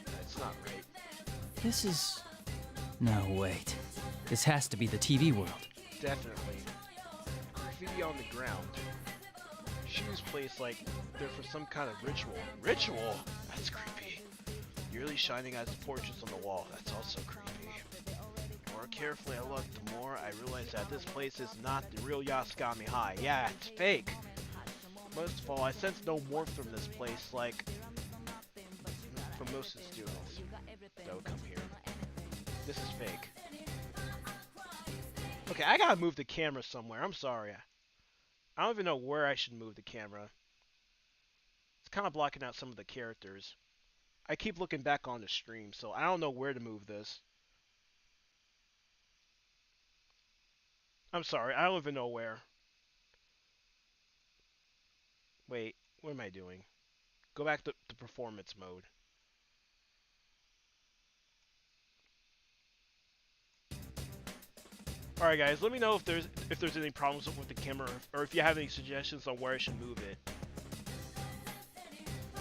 That's not right. This is... No, wait. This has to be the TV world. Definitely. Graffiti on the ground. Shoes placed like they're for some kind of ritual. Ritual? That's creepy. Yearly shining as portraits on the wall. That's also creepy. The more carefully I looked, the more I realized that this place is not the real Yasukami High. Yeah, it's fake. Most of all, I sense no warmth from this place, like from most of the students. Don't come here. This is fake. Okay, I gotta move the camera somewhere. I'm sorry. I don't even know where I should move the camera. It's kind of blocking out some of the characters. I keep looking back on the stream, so I don't know where to move this. I'm sorry, I don't even know where. Wait, what am I doing? Go back to performance mode. Alright guys, let me know if there's any problems with the camera, or if you have any suggestions on where I should move it.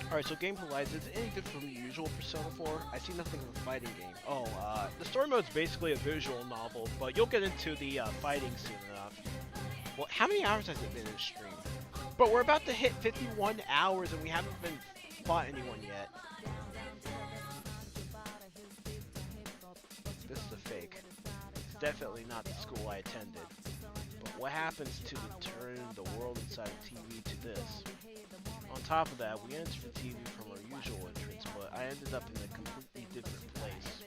Alright, so gameplay-wise, is it any different from the usual Persona 4? I see nothing of a fighting game. Oh, the story mode's basically a visual novel, but you'll get into the fighting soon enough. Well, how many hours has it been in stream? But we're about to hit 51 hours and we haven't been fought anyone yet. This is a fake. It's definitely not the school I attended. But what happens to turn the world inside of TV to this? On top of that, we entered the TV from our usual entrance, but I ended up in a completely different place.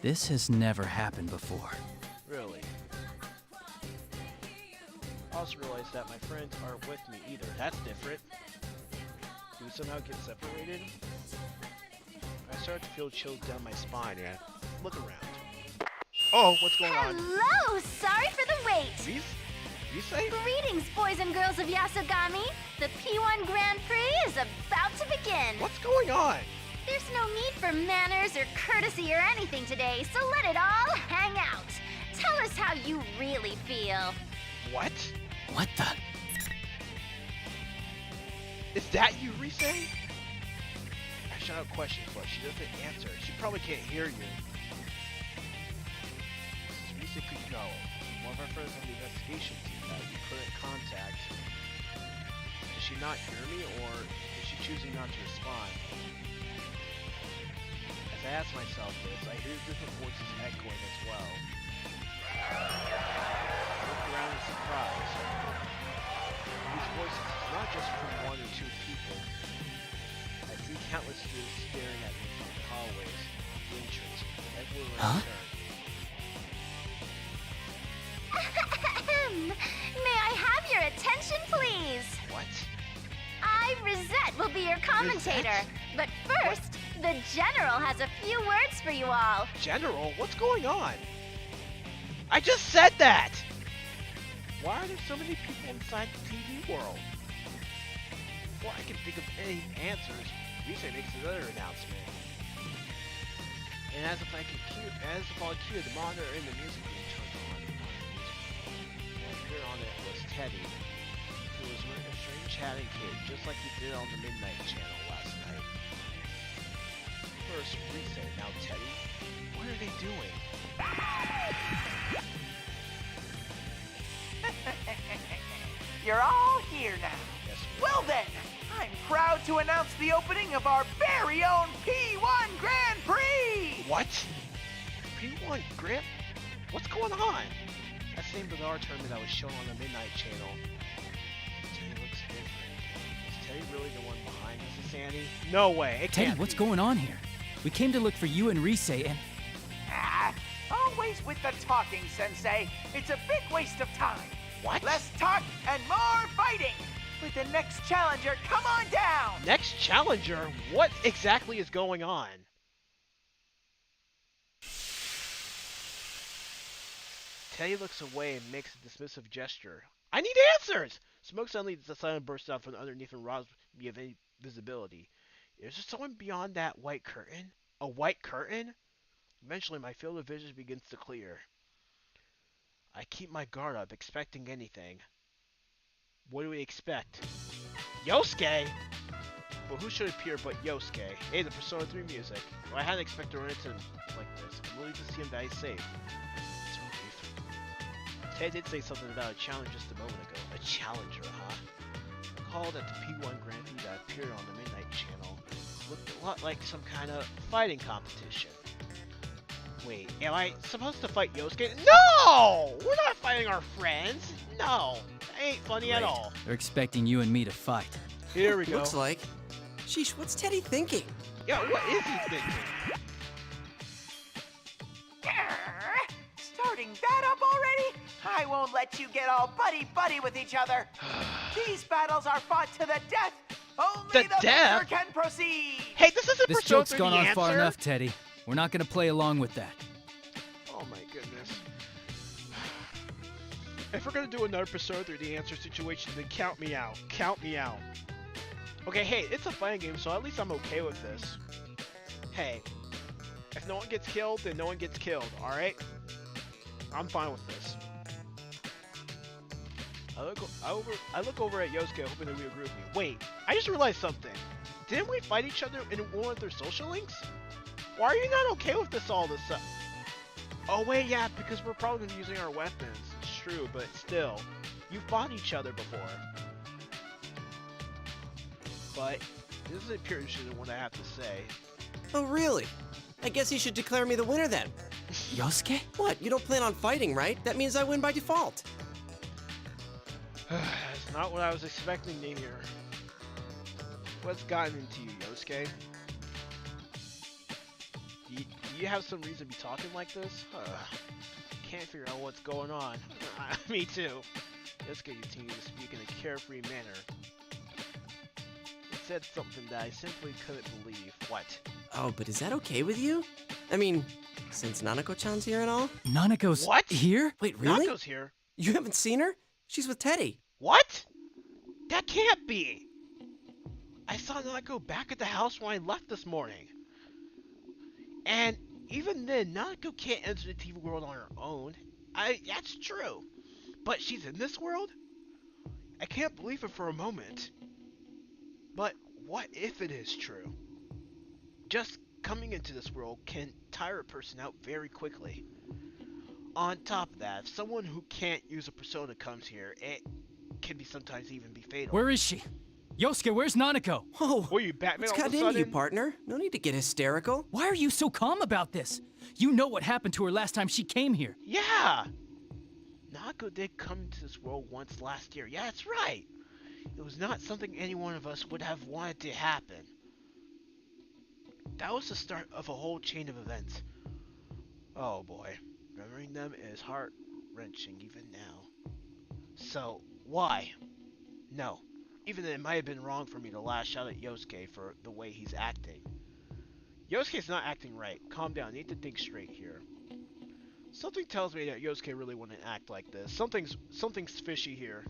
This has never happened before. Really? I also realized that my friends aren't with me either. That's different. Do we somehow get separated? I started to feel chills down my spine and look around. Oh, what's going on? Hello! Sorry for the wait! You say? Greetings, boys and girls of Yasogami! The P1 Grand Prix is about to begin! What's going on? There's no need for manners or courtesy or anything today, so let it all hang out! Tell us how you really feel! What? What the? Is that you, Rise? I shout out questions, but she doesn't answer. She probably can't hear you. This is Rise Kuno, one of our friends on the investigation team that we couldn't contact. Does she not hear me, or is she choosing not to respond? As I ask myself this, I hear different voices echoing as well. I look around in surprise. These voices is not just from one or two people. I see countless students staring at me from the hallways, the entrance, everywhere I turn. May I have your attention, please? What? I, Rosette, will be your commentator. Rosette? But first, the General has a few words for you all. General? What's going on? I just said that! Why are there so many people inside the TV world? Before I can think of any answers, Rise makes another announcement. And as if I cue, the monitor in the music room turned on. What appeared on it was Teddy, who was wearing a strange chatting kid, just like he did on the Midnight Channel last night. First Rise, now Teddy. What are they doing? You're all here now. Yes, Well then, I'm proud to announce the opening of our very own P1 Grand Prix! What? P1 Grand? What's going on? That same bizarre tournament that was shown on the Midnight Channel. Teddy looks different. Is Teddy really the one behind this, Sandy? No way, it Teddy, can't what's be. going on here? We came to look for you and Rise and... Always with the talking, Sensei. It's a big waste of time. What? Less talk and more fighting. With the next challenger, come on down. Next challenger? What exactly is going on? Teddy looks away and makes a dismissive gesture. I need answers! Smoke suddenly suddenly bursts out from underneath and robs me of any visibility. Is there someone beyond that white curtain? A white curtain? Eventually, my field of vision begins to clear. I keep my guard up, expecting anything. What do we expect? Yosuke! But who should appear but Yosuke? Hey, the Persona 3 music. Well, I hadn't expected to run into him like this. I'm relieved to see him die safe. It's a relief. Ted did say something about a challenge just a moment ago. A challenger, huh? I recall that the P1 Grand Prix that appeared on the Midnight Channel looked a lot like some kind of fighting competition. Wait, am I supposed to fight Yosuke? No! We're not fighting our friends! No! That ain't funny at all. They're expecting you and me to fight. Here we go. Looks like. Sheesh, what's Teddy thinking? Yeah, what is he thinking? Starting that up already? I won't let you get all buddy-buddy with each other. These battles are fought to the death. Only the death? victor can proceed. Hey, this isn't This Persona joke's 3 gone the on answer. far enough, Teddy. We're not gonna play along with that. Oh my goodness. If we're gonna do another Persona 3 the answer situation, then count me out. Count me out. Okay, hey, it's a fighting game, so at least I'm okay with this. Hey, if no one gets killed, then no one gets killed, alright? I'm fine with this. I look over at Yosuke hoping that we agree with me. Wait, I just realized something. Didn't we fight each other in one of their social links? Why are you not okay with this all of a sudden? Oh wait, yeah, because we're probably gonna be using our weapons. It's true, but still. You fought each other before. But this is a pure issue in what I have to say. Oh, really? I guess you should declare me the winner then. Yosuke? What? You don't plan on fighting, right? That means I win by default. That's not what I was expecting to hear. What's gotten into you, Yosuke? Do you have some reason to be talking like this? Can't figure out what's going on. Me too. Yosuke continued to speak in a carefree manner. It said something that I simply couldn't believe. What? Oh, but is that okay with you? I mean, since Nanako-chan's here and all? Nanako's here? Wait, really? Nanako's here? You haven't seen her? She's with Teddy. What? That can't be! I saw Nanako back at the house when I left this morning. And even then, Nanako can't enter the TV world on her own. That's true. But she's in this world? I can't believe it for a moment. But what if it is true? Just coming into this world can tire a person out very quickly. On top of that, if someone who can't use a persona comes here, it can be sometimes even be fatal. Where is she? Yosuke, where's Nanako? Whoa, Were you Batman what's all of gotten a into you, sudden? partner? No need to get hysterical. Why are you so calm about this? You know what happened to her last time she came here. Yeah! Nanako did come into this world once last year. Yeah, that's right. It was not something any one of us would have wanted to happen. That was the start of a whole chain of events. Oh boy. Remembering them is heart-wrenching even now. So, why? No. Even though it might have been wrong for me to lash out at Yosuke for the way he's acting. Yosuke's not acting right. Calm down. Need to think straight here. Something tells me that Yosuke really wouldn't act like this. Something's fishy here.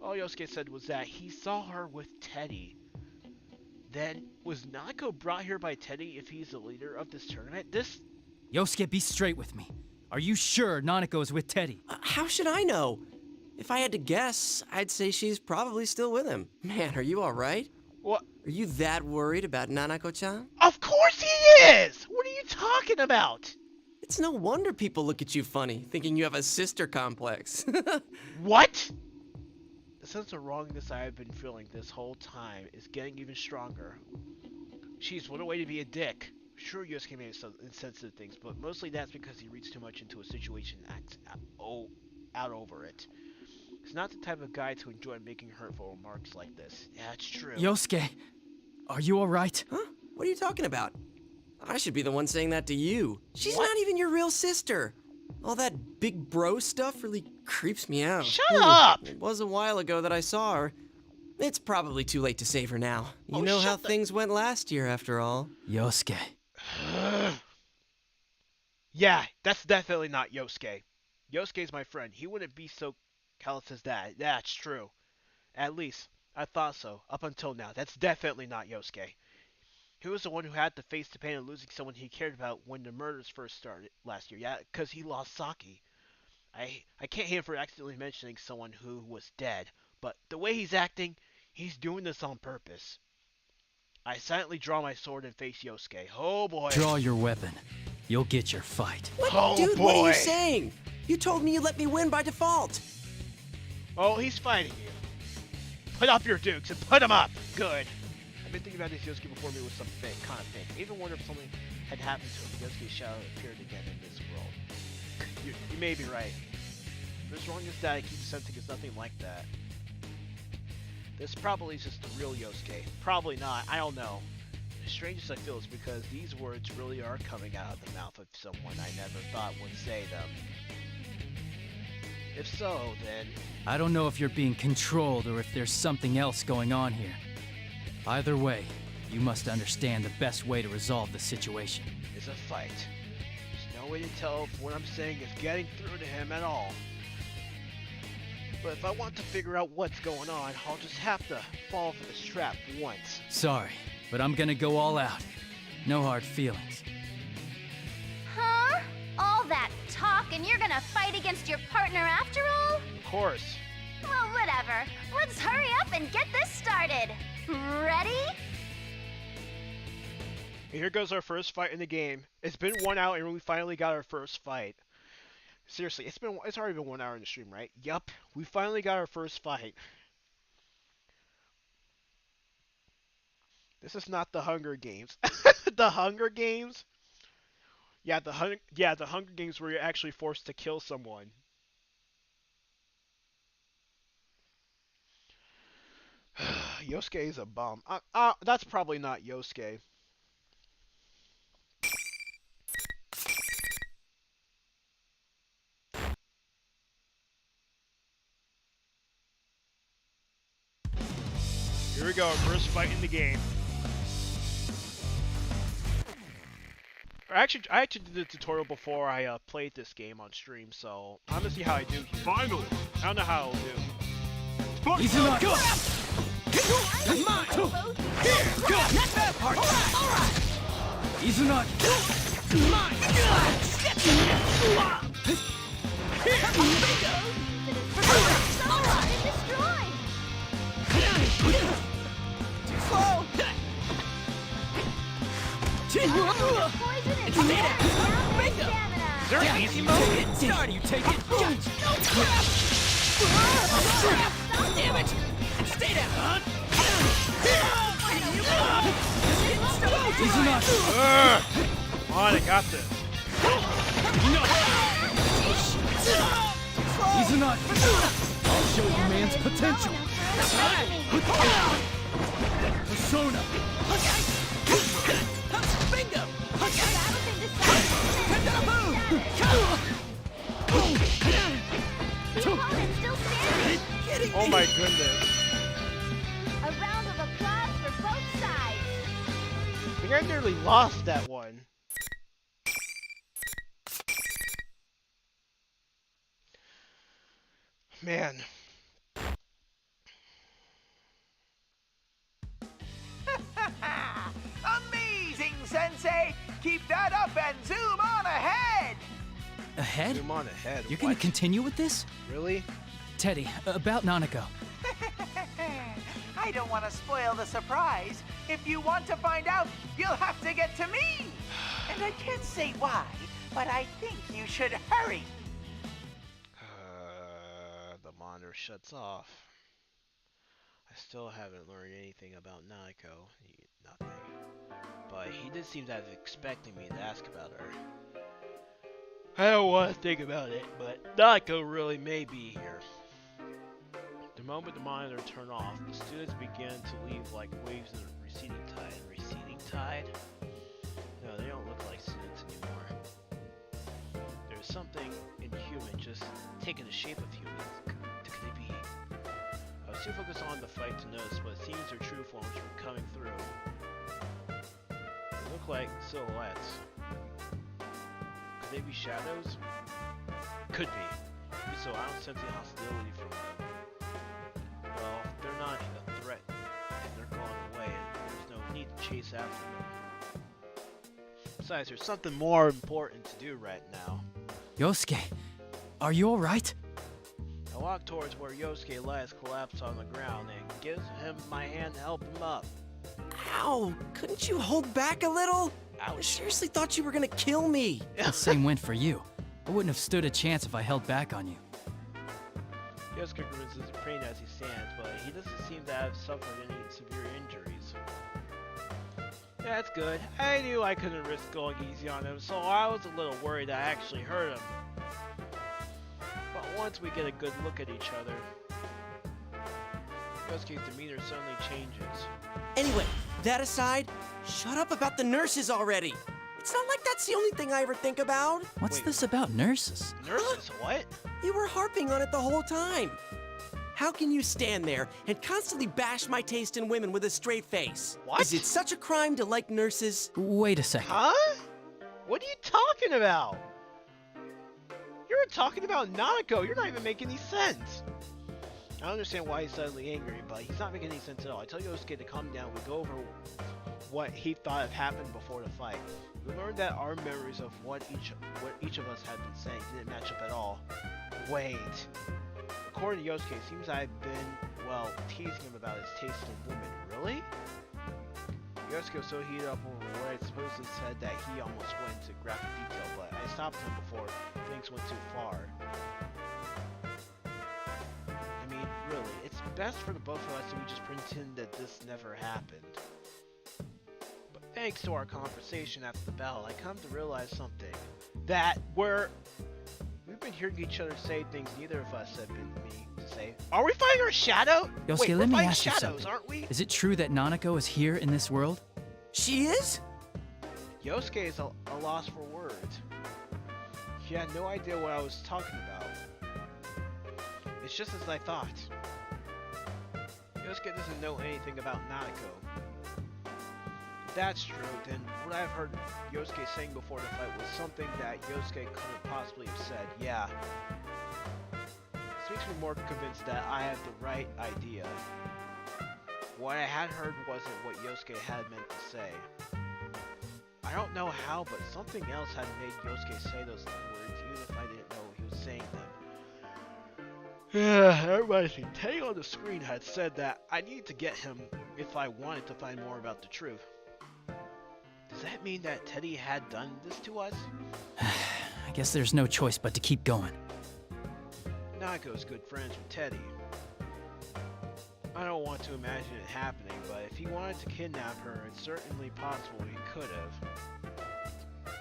All Yosuke said was that he saw her with Teddy. Then, was Nanako brought here by Teddy if he's the leader of this tournament? Yosuke, be straight with me. Are you sure Nanako is with Teddy? How should I know? If I had to guess, I'd say she's probably still with him. Man, are you alright? What? Are you that worried about Nanako-chan? Of course he is! What are you talking about? It's no wonder people look at you funny, thinking you have a sister complex. What? The sense of wrongness I have been feeling this whole time is getting even stronger. Jeez, what a way to be a dick. Sure, Yosuke may have some insensitive things, but mostly that's because he reads too much into a situation and acts out over it. He's not the type of guy to enjoy making hurtful remarks like this. Yeah, it's true. Yosuke, are you alright? Huh? What are you talking about? I should be the one saying that to you. She's not even your real sister. All that big bro stuff really creeps me out. Shut up! It was a while ago that I saw her. It's probably too late to save her now. You know how things went last year, after all. Yosuke. Yeah, that's definitely not Yosuke. Yosuke's my friend. He wouldn't be so callous as that. That's true. At least, I thought so, up until now. That's definitely not Yosuke. He was the one who had to face the pain of losing someone he cared about when the murders first started last year. Yeah, because he lost Saki. I can't hate him for accidentally mentioning someone who was dead, but the way he's acting, he's doing this on purpose. I silently draw my sword and face Yosuke. Oh boy. Draw your weapon. You'll get your fight. What? Oh Dude, boy. what are you saying? You told me you let me win by default. Oh, he's fighting you. Put up your dukes and put them up. Good. I've been thinking about this Yosuke before me was some fake, kind of fake. I even wonder if something had happened to him. Yosuke's shadow appeared again in this world. You may be right. What's wrong is that I keep sensing it's nothing like that. This probably is just the real Yosuke. Probably not. I don't know. The strangest I feel is because these words really are coming out of the mouth of someone I never thought would say them. If so, then... I don't know if you're being controlled or if there's something else going on here. Either way, you must understand the best way to resolve the situation. It's a fight. There's no way to tell if what I'm saying is getting through to him at all. But if I want to figure out what's going on, I'll just have to fall for this trap once. Sorry, but I'm gonna go all out. No hard feelings. Huh? All that talk and you're gonna fight against your partner after all? Of course. Well, whatever. Let's hurry up and get this started. Ready? Here goes our first fight in the game. It's been 1 hour and we finally got our first fight. Seriously, it's already been 1 hour in the stream, right? Yup, we finally got our first fight. This is not the Hunger Games. The Hunger Games? Yeah, the Hunger Games where you're actually forced to kill someone. Yosuke is a bum. That's probably not Yosuke. Here we go, first fight in the game. I actually did the tutorial before I played this game on stream, so I'm gonna see how I do here. Final. I don't know how I'll do. He's not good. Mine. Here, go. Not that part. All right. He's not Mine. Here, bingo. All right. Destroyed. Too slow. Poison and Bingo. Is there an easy mode? Start, you take it. Damn it. Stay down. He's not. Come on, I got this. He's not. I'll show you man's potential. Persona. Bingo. Oh my goodness. A round of applause for both sides. I think I nearly lost that one. Man. Amazing, Sensei! Keep that up and zoom on ahead! Ahead? Zoom on ahead. You're gonna continue with this? Really? Teddy, about Nanako. I don't want to spoil the surprise. If you want to find out, you'll have to get to me. And I can't say why, but I think you should hurry. The monitor shuts off. I still haven't learned anything about Nanako. Nothing. But he did seem to have expecting me to ask about her. I don't want to think about it, but Nanako really may be here. The moment the monitor turned off, the students began to leave like waves in a receding tide. A receding tide? No, they don't look like students anymore. There's something inhuman just taking the shape of humans. Could they be? I was too focused on the fight to notice, but it seems their true forms were coming through. They look like silhouettes. Could they be shadows? Could be. So I don't sense any hostility from them. Well, they're not a threat, and they're gone away, and there's no need to chase after them. Besides, there's something more important to do right now. Yosuke, are you alright? I walk towards where Yosuke lies collapsed on the ground and gives him my hand to help him up. Ow! Couldn't you hold back a little? I Ouch. seriously thought you were gonna kill me. The same went for you. I wouldn't have stood a chance if I held back on you. Yosuke grins in pain as he stands, but he doesn't seem to have suffered any severe injuries. Yeah, that's good. I knew I couldn't risk going easy on him, so I was a little worried I actually hurt him. But once we get a good look at each other, Yosuke's demeanor suddenly changes. Anyway, that aside, shut up about the nurses already. It's not like that's the only thing I ever think about. What's Wait. this about nurses? Nurses, what? You were harping on it the whole time. How can you stand there and constantly bash my taste in women with a straight face? What? Is it such a crime to like nurses? Wait a second. Huh? What are you talking about? You're talking about Nanako. You're not even making any sense. I understand why he's suddenly angry, but he's not making any sense at all. I tell Yosuke to calm down. We go over what he thought had happened before the fight. We learned that our memories of what each of us had been saying didn't match up at all. Wait. According to Yosuke, it seems I've been, well, teasing him about his taste in women. Really? Yosuke was so heated up over what I supposedly said that he almost went into graphic detail, but I stopped him before things went too far. I mean, really, it's best for the both of us that we just pretend that this never happened. But thanks to our conversation after the battle, I come to realize something. That we've been hearing each other say things neither of us have been meaning to say. Are we fighting our shadow? Yosuke, Wait, let we're me fighting ask you shadows, something. aren't we? Is it true that Nanako is here in this world? She is? Yosuke is a loss for words. He had no idea what I was talking about. It's just as I thought. Yosuke doesn't know anything about Nanako. If that's true, then what I've heard Yosuke saying before the fight was something that Yosuke couldn't possibly have said. Yeah. This makes me more convinced that I have the right idea. What I had heard wasn't what Yosuke had meant to say. I don't know how, but something else had made Yosuke say those words, even if I didn't know he was saying them. Yeah, everybody see. Teddy on the screen had said that I needed to get him if I wanted to find more about the truth. Does that mean that Teddy had done this to us? I guess there's no choice but to keep going. Nako's good friends with Teddy. I don't want to imagine it happening, but if he wanted to kidnap her, it's certainly possible he could have.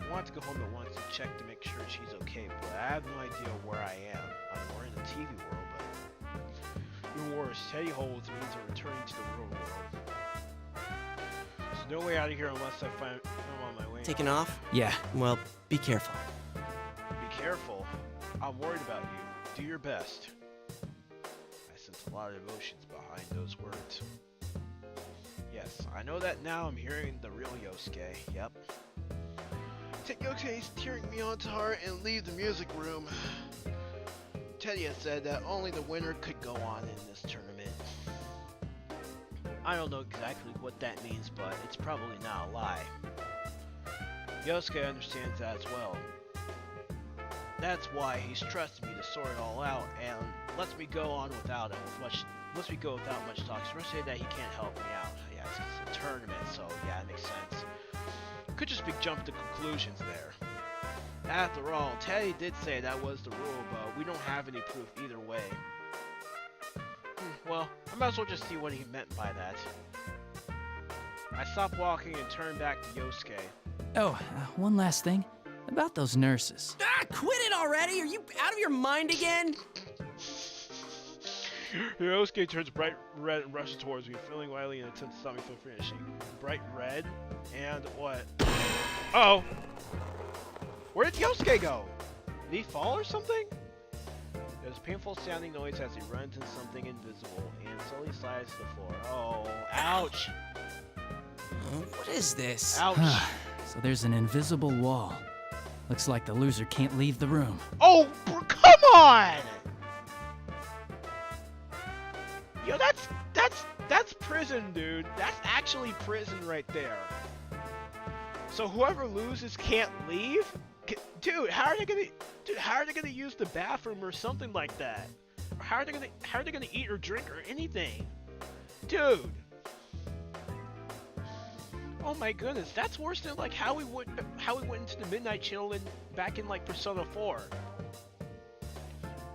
I want to go home at once and check to make sure she's okay, but I have no idea where I am. I mean, we're in the TV world, but even worse, Teddy holds means I'm returning to the real world. There's no way out of here unless I'm on my way. Taking off? Yeah. Well, be careful. Be careful. I'm worried about you. Do your best. I sense a lot of emotions behind those words. Yes, I know that now. I'm hearing the real Yosuke. Yep. Take Yosuke's tearing me onto heart and leave the music room. Teddy has said that only the winner could go on in this tournament. I don't know exactly what that means, but it's probably not a lie. Yosuke understands that as well. That's why he's trusted me to sort it all out and lets me go on without much talk. Especially that he can't help me out. Yeah, it's a tournament, so yeah, it makes sense. Could just be jump to conclusions there. After all, Teddy did say that was the rule, but we don't have any proof either way. Well, I might as well just see what he meant by that. I stopped walking and turned back to Yosuke. Oh, one last thing. About those nurses. Ah, quit it already! Are you out of your mind again? Yosuke turns bright red and rushes towards me, feeling wildly and attempts to stop me from finishing. Bright red? And what? Uh-oh! Where did Yosuke go? Did he fall or something? There's a painful sounding noise as he runs into something invisible and slowly slides to the floor. Oh, ouch! What is this? Ouch! So there's an invisible wall. Looks like the loser can't leave the room. Oh, come on! Yo, that's prison, dude. That's actually prison right there. So whoever loses can't leave? Dude, how are they gonna use the bathroom or something like that? Or how are they gonna eat or drink or anything? Dude. Oh my goodness, that's worse than like how we went into the Midnight Channel back in like Persona 4.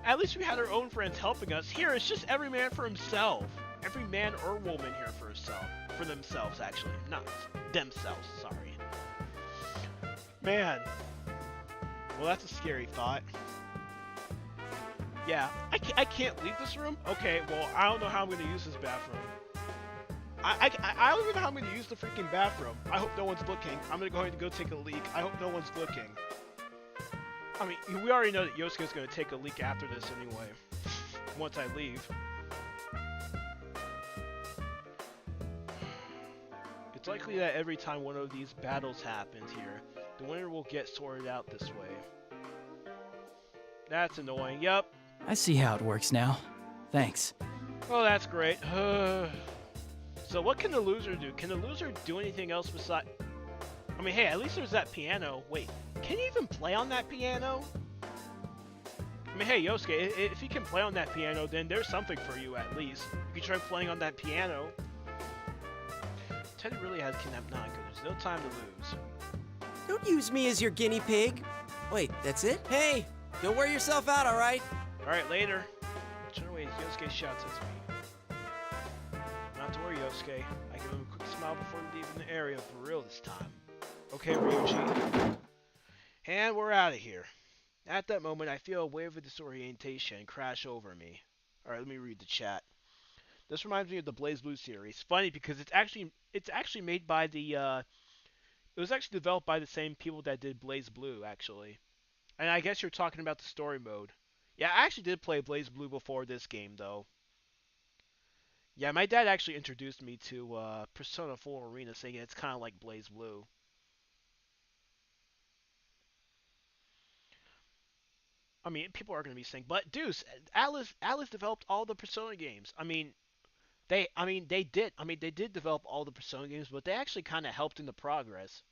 At least we had our own friends helping us. Here, it's just every man for himself. Every man or woman here for themselves actually, not themselves. Sorry. Man. Well, that's a scary thought. Yeah, I can't leave this room? Okay, well, I don't know how I'm going to use this bathroom. I don't even know how I'm going to use the freaking bathroom. I hope no one's looking. I'm going to go ahead and go take a leak. I hope no one's looking. I mean, we already know that Yosuke's going to take a leak after this anyway. Once I leave. It's likely that every time one of these battles happens here, the winner will get sorted out this way. That's annoying. Yup. I see how it works now. Thanks. Oh, that's great. So what can the loser do? Can the loser do anything else besides... I mean, hey, at least there's that piano. Wait, can you even play on that piano? I mean, hey, Yosuke, if you can play on that piano, then there's something for you at least. You can try playing on that piano. Teddy really has kidnapped Nanako. There's no time to lose. Don't use me as your guinea pig. Wait, that's it? Hey, don't wear yourself out, alright? Alright, later. Turn away as Yosuke shouts at me. Not to worry, Yosuke. I give him a quick smile before leaving the area for real this time. Okay, Ryuji. And we're out of here. At that moment, I feel a wave of disorientation crash over me. Alright, let me read the chat. This reminds me of the Blaze Blue series. Funny because it's actually made by the it was actually developed by the same people that did Blaze Blue actually. And I guess you're talking about the story mode. Yeah, I actually did play Blaze Blue before this game though. Yeah, my dad actually introduced me to Persona 4 Arena, saying it's kind of like Blaze Blue. I mean, people are going to be saying, but Deuce, Alice developed all the Persona games. They did develop all the Persona games, but they actually kind of helped in the progress.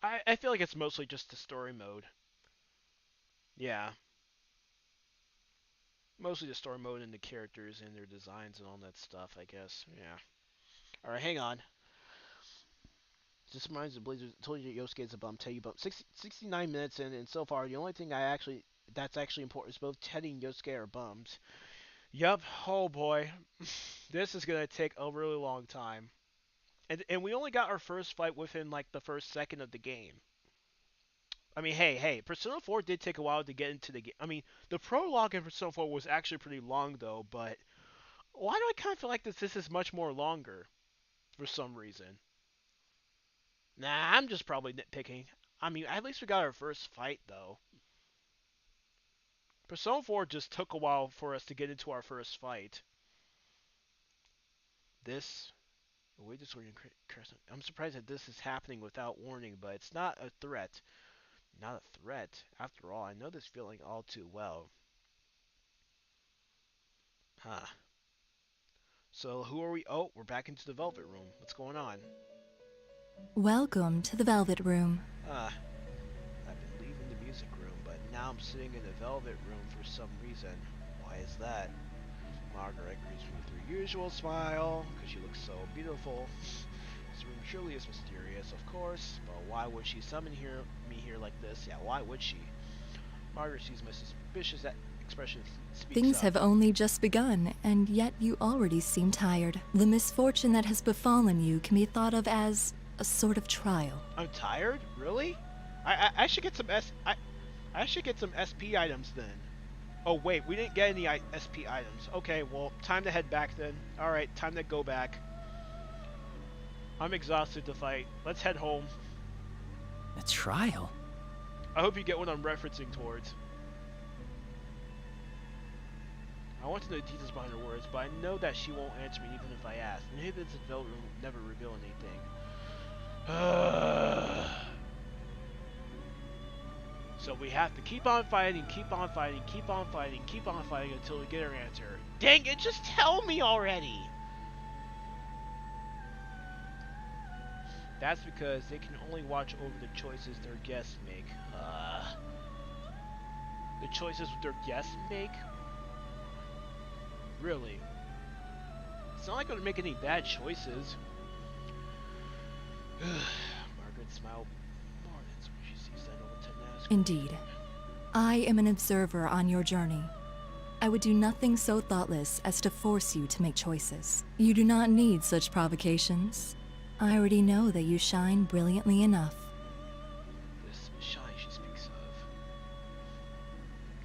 I feel like it's mostly just the story mode. Yeah. Mostly the story mode and the characters and their designs and all that stuff, I guess. Yeah. Alright, hang on. This reminds me of Blazer. Told you that Yosuke's a bum. Tell you bum. 69 minutes in, and so far, the only thing that's actually important is both Teddy and Yosuke are bums. Yup. Oh boy. This is gonna take a really long time. And we only got our first fight within like the first second of the game. I mean, hey, Persona 4 did take a while to get into the game. I mean, the prologue in Persona 4 was actually pretty long though, but why do I kind of feel like this is much more longer for some reason? Nah, I'm just probably nitpicking. I mean, at least we got our first fight though. Persona 4 just took a while for us to get into our first fight. I'm surprised that this is happening without warning, but it's not a threat. Not a threat. After all, I know this feeling all too well. Huh. So, who are we? Oh, we're back into the Velvet Room. What's going on? Welcome to the Velvet Room. I've been leaving the music room, but now I'm sitting in the Velvet Room for some reason. Why is that? Margaret greets me with her usual smile, because she looks so beautiful. This room surely is mysterious, of course, but why would she summon me here like this? Yeah, why would she? Margaret sees my suspicious expression. Things have only just begun, and yet you already seem tired. The misfortune that has befallen you can be thought of as a sort of trial. I'm tired? Really? I should get some I should get some SP items then. Oh wait, we didn't get any SP items. Okay, well, time to head back then. Alright, time to go back. I'm exhausted to fight. Let's head home. A trial? I hope you get what I'm referencing towards. I want to know the details behind her words, but I know that she won't answer me even if I ask. And maybe this development will never reveal anything. So we have to keep on fighting, keep on fighting, keep on fighting, keep on fighting until we get our answer. Dang it, just tell me already! That's because they can only watch over the choices their guests make. The choices their guests make? Really? It's not like I'm gonna make any bad choices. Margaret smiled more when she sees that old tenacity. Indeed. I am an observer on your journey. I would do nothing so thoughtless as to force you to make choices. You do not need such provocations. I already know that you shine brilliantly enough. This shine she speaks of.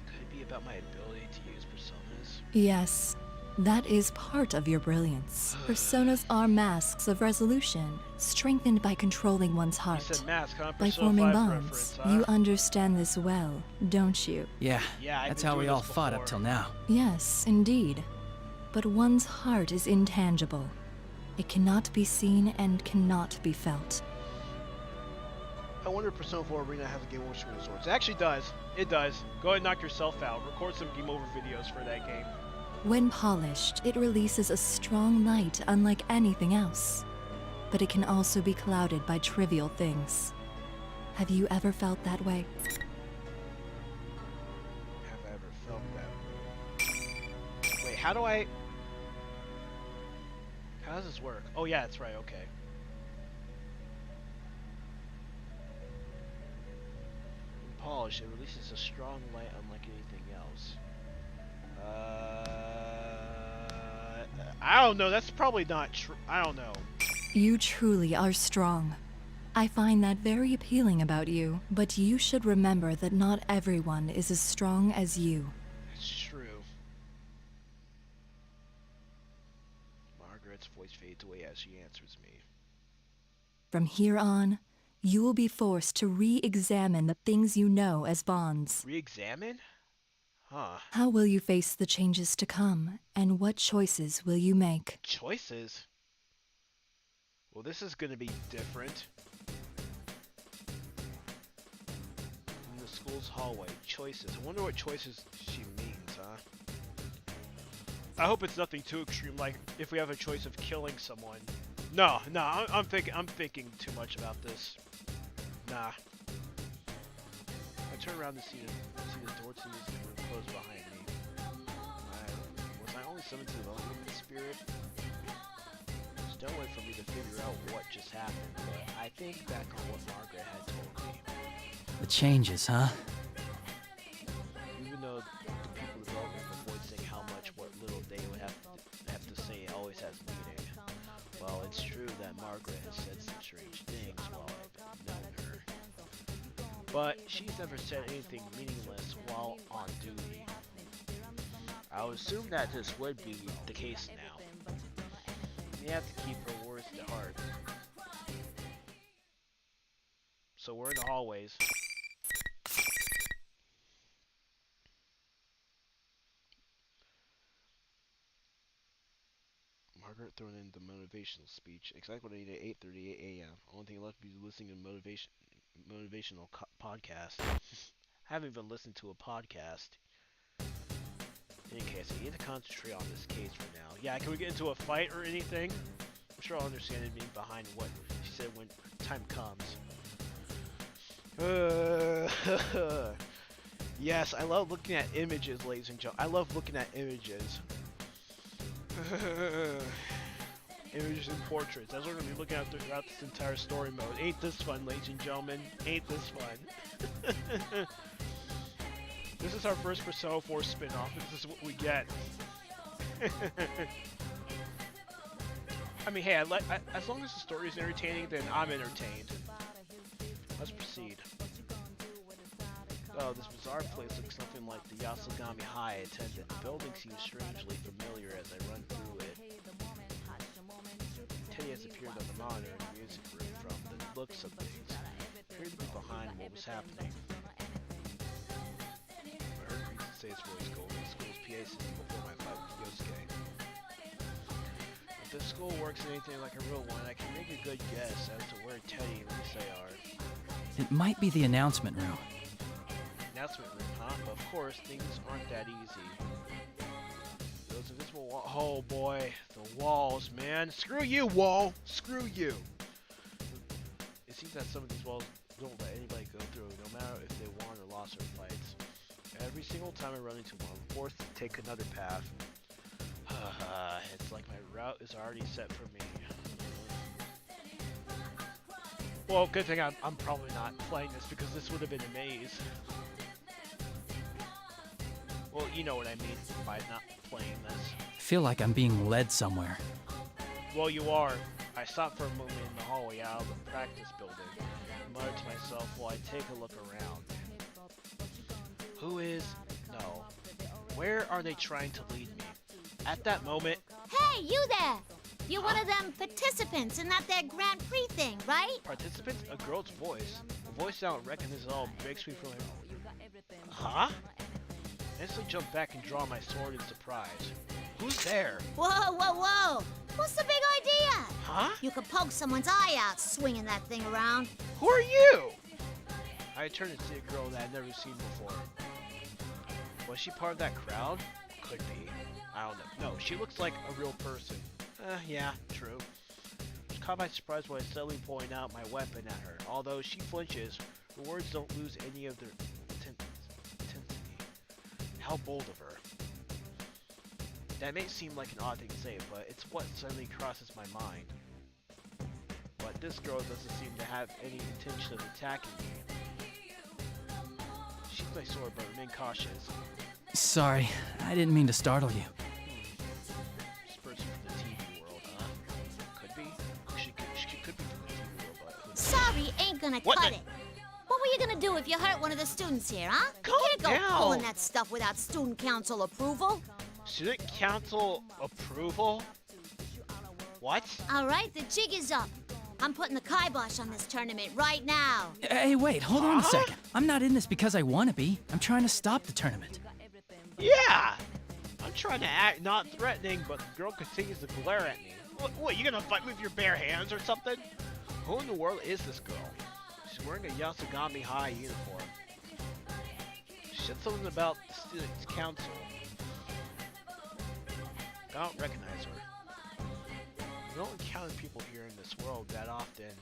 Could it be about my ability to use personas? Yes, that is part of your brilliance. Personas are masks of resolution, strengthened by controlling one's heart. You said mask, huh? By Persona forming 5 bonds, reference, huh? you understand this well, don't you? Yeah, I've that's been how we doing all this fought before. up till now. Yes, indeed. But one's heart is intangible. It cannot be seen and cannot be felt. I wonder if Persona 4 Arena has a game over screen resorts. It actually does. It does. Go ahead and knock yourself out. Record some game over videos for that game. When polished, it releases a strong light unlike anything else. But it can also be clouded by trivial things. Have you ever felt that way? Have I ever felt that? Wait, how does this work? Oh yeah, that's right, okay. When polished, it releases a strong light unlike anything else. I don't know, that's probably not true. I don't know. You truly are strong. I find that very appealing about you, but you should remember that not everyone is as strong as you. It's true. Margaret's voice fades away as she answers me. From here on, you will be forced to re-examine the things you know as bonds. Re-examine? Huh. How will you face the changes to come, and what choices will you make? Choices? Well, this is gonna be different. In the school's hallway, choices. I wonder what choices she means, huh? I hope it's nothing too extreme, like if we have a choice of killing someone. No, I'm thinking too much about this. Nah. I turn around to see the door to the music room close behind me. Was I only summoned to the element spirit? There's no way for me to figure out what just happened, but I think back on what Margaret had told me. The changes, huh? Even though the people developing avoid saying how much what little they would have to say always has meaning. Well, it's true that Margaret has said some strange things while I've known her. But she's never said anything meaningless while on duty. I would assume that this would be the case now. You have to keep her words to heart. So we're in the hallways. Margaret thrown in the motivational speech. Exactly what I need at 8:38 a.m. Only thing left to be listening to motivational podcast. I haven't even listened to a podcast. In any case, I need to concentrate on this case for now. Yeah, can we get into a fight or anything? I'm sure I'll understand it being behind what she said when time comes. Yes, I love looking at images, ladies and gentlemen. I love looking at images. Images and portraits. That's what we're going to be looking at throughout this entire story mode. Ain't this fun, ladies and gentlemen? Ain't this fun? This is our first Persona 4 spin-off. This is what we get. I mean, hey, as long as the story is entertaining, then I'm entertained. Let's proceed. Oh, this bizarre place looks nothing like the Yasogami High I attended. The building seems strangely familiar as I run through it. Teddy has appeared on the monitor in the music room. From the looks of things, appeared to be behind what was happening. I heard Reason say it's voice gold in the school's PA system before my fight with Yosuke. If the school works anything like a real one, I can make a good guess as to where Teddy and Lisa are. It might be the announcement room. Announcement room, huh? But of course, things aren't that easy. Those invisible walls. Oh boy, the walls, man. Screw you, wall! Screw you! It seems that some of these walls don't let anybody go through, no matter if they won or lost their fights. Every single time I run into one, I'm forced to take another path. It's like my route is already set for me. Well, good thing I'm probably not playing this because this would have been a maze. Well, you know what I mean by not playing this. I feel like I'm being led somewhere. Well, you are. I stopped for a moment in the hallway out of the practice building. I muttered to myself while I take a look around. Who is... No. Where are they trying to lead me? At that moment... Hey, you there! You're one of them participants in that there Grand Prix thing, right? Participants? A girl's voice. A voice I don't recognize at all breaks me from him. Huh? I instantly jump back and draw my sword in surprise. Who's there? Whoa, whoa, whoa! What's the big idea? Huh? You could poke someone's eye out swinging that thing around. Who are you? I turned to see a girl that I'd never seen before. Was she part of that crowd? Could be. I don't know. No, she looks like a real person. Yeah, true. I was caught by surprise when I suddenly point out my weapon at her. Although she flinches, her words don't lose any of their intensity. How bold of her. That may seem like an odd thing to say, but it's what suddenly crosses my mind. But this girl doesn't seem to have any intention of attacking me. She's my sword, but remain cautious. Sorry, I didn't mean to startle you. This person from the TV world, huh? Could be. She could be from the TV world, but who knows? Sorry, ain't gonna What cut the- it. What were you gonna do if you hurt one of the students here, huh? Calm you can't go down. pulling that stuff without student council approval. Student council approval? What? All right, the jig is up. I'm putting the kibosh on this tournament right now. Hey, wait, hold on a second. I'm not in this because I want to be. I'm trying to stop the tournament. Yeah! I'm trying to act not threatening, but the girl continues to glare at me. What, you gonna fight with your bare hands or something? Who in the world is this girl? She's wearing a Yasugami High uniform. She said something about the student's council. I don't recognize her. We don't encounter people here in this world that often.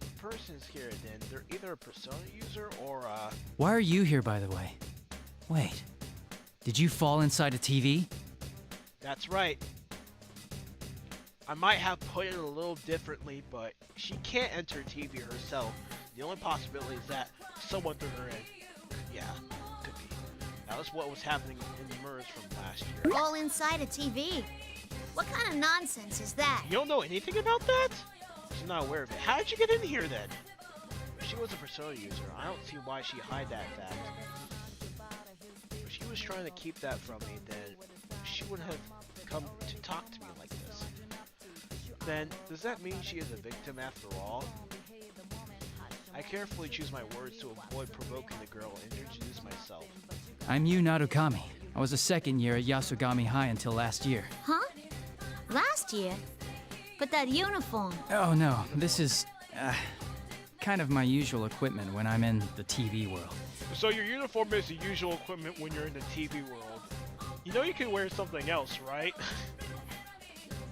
The person's here then, they're either a Persona user or Why are you here, by the way? Wait, did you fall inside a TV? That's right. I might have put it a little differently, but she can't enter TV herself. The only possibility is that someone threw her in. Yeah, could be. That was what was happening in the MERS from last year. All inside a TV. What kind of nonsense is that? You don't know anything about that? She's not aware of it. How did you get in here then? If she was a Persona user, I don't see why she'd hide that fact. If she was trying to keep that from me, then she wouldn't have come to talk to me like this. Then, does that mean she is a victim after all? I carefully choose my words to avoid provoking the girl and introduce myself. I'm Yu Narukami. I was a second year at Yasugami High until last year. Huh? Last year? But that uniform. Oh no, this is kind of my usual equipment when I'm in the TV world. So your uniform is the usual equipment when you're in the TV world. You know you can wear something else, right?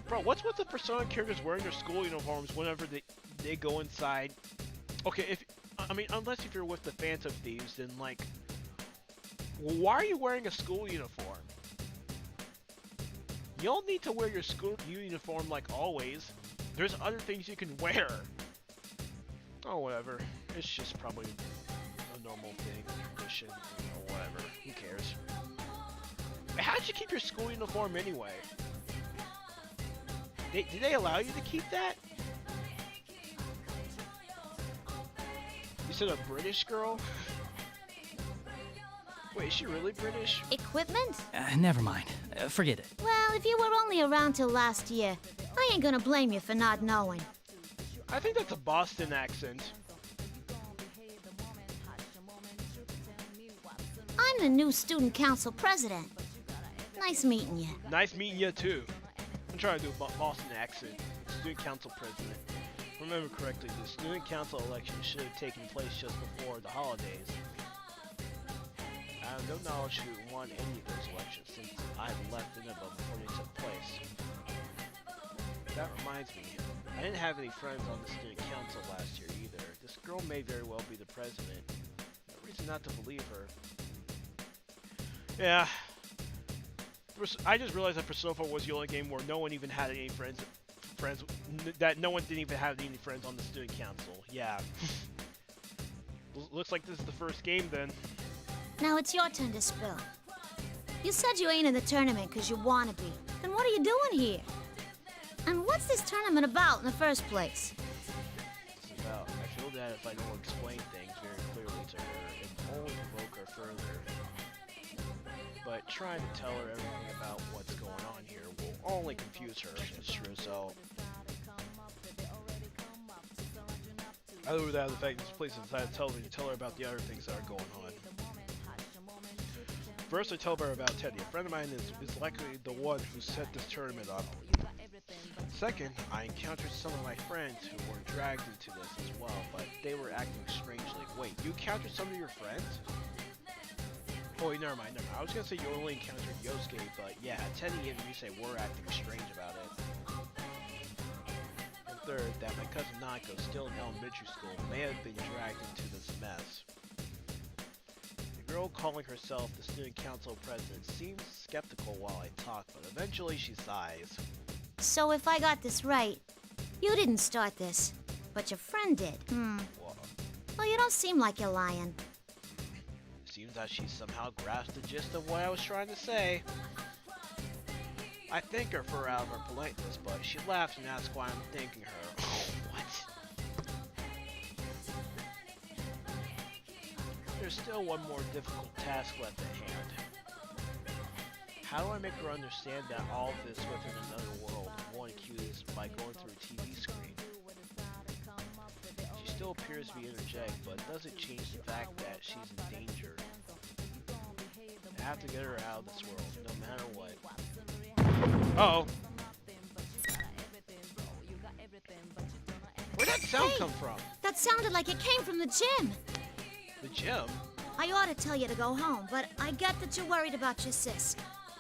Bro, what's with the Persona characters wearing their school uniforms whenever they go inside? Okay, unless if you're with the Phantom Thieves, then like, why are you wearing a school uniform? You don't need to wear your school uniform like always. There's other things you can wear. Oh, whatever. It's just probably a normal thing, tradition, whatever. Who cares? How did you keep your school uniform anyway? Did they allow you to keep that? You said a British girl? Wait, is she really British? Equipment? Never mind. Forget it. Well, if you were only around till last year, I ain't gonna blame you for not knowing. I think that's a Boston accent. I'm the new student council president. Nice meeting you. Nice meeting you too. I'm trying to do a Boston accent. Student council president. If I remember correctly, the student council election should have taken place just before the holidays. I have no knowledge who won any of those elections since I left Nineveh before they took place. That reminds me, I didn't have any friends on the student council last year either. This girl may very well be the president. No reason not to believe her. Yeah. I just realized that Persona 4 was the only game where no one even had any friends that no one didn't even have any friends on the student council. Yeah. Looks like this is the first game then. Now it's your turn to spill. You said you ain't in the tournament because you want to be. Then what are you doing here? And what's this tournament about in the first place? It's about, I feel that if I don't explain things very clearly to her, it will only provoke her further. But trying to tell her everything about what's going on here will only confuse her, it's true, so... Other than the fact this place decided to tell her about the other things that are going on. First, I tell her about Teddy. A friend of mine is likely the one who set this tournament up. Second, I encountered some of my friends who were dragged into this as well, but they were acting strangely. Wait, you encountered some of your friends? Oh wait, never mind. I was gonna say you only encountered Yosuke, but yeah, Teddy and Rise were acting strange about it. And third, that my cousin Nako, still in elementary school, may have been dragged into this mess. The girl calling herself the student council president seems skeptical while I talk, but eventually she sighs. So if I got this right, you didn't start this, but your friend did. Well, you don't seem like you're lying. Seems that she somehow grasped the gist of what I was trying to say. I thank her for out of her politeness, but she laughs and asks why I'm thanking her. What? There's still one more difficult task left at hand. How do I make her understand that all of this within another world won't accuse by going through a TV screen? She still appears to be energetic, but it doesn't change the fact that she's in danger. I have to get her out of this world, no matter what. Uh-oh. Where'd that sound come from? That sounded like it came from the gym. The gym? I ought to tell you to go home, but I get that you're worried about your sis.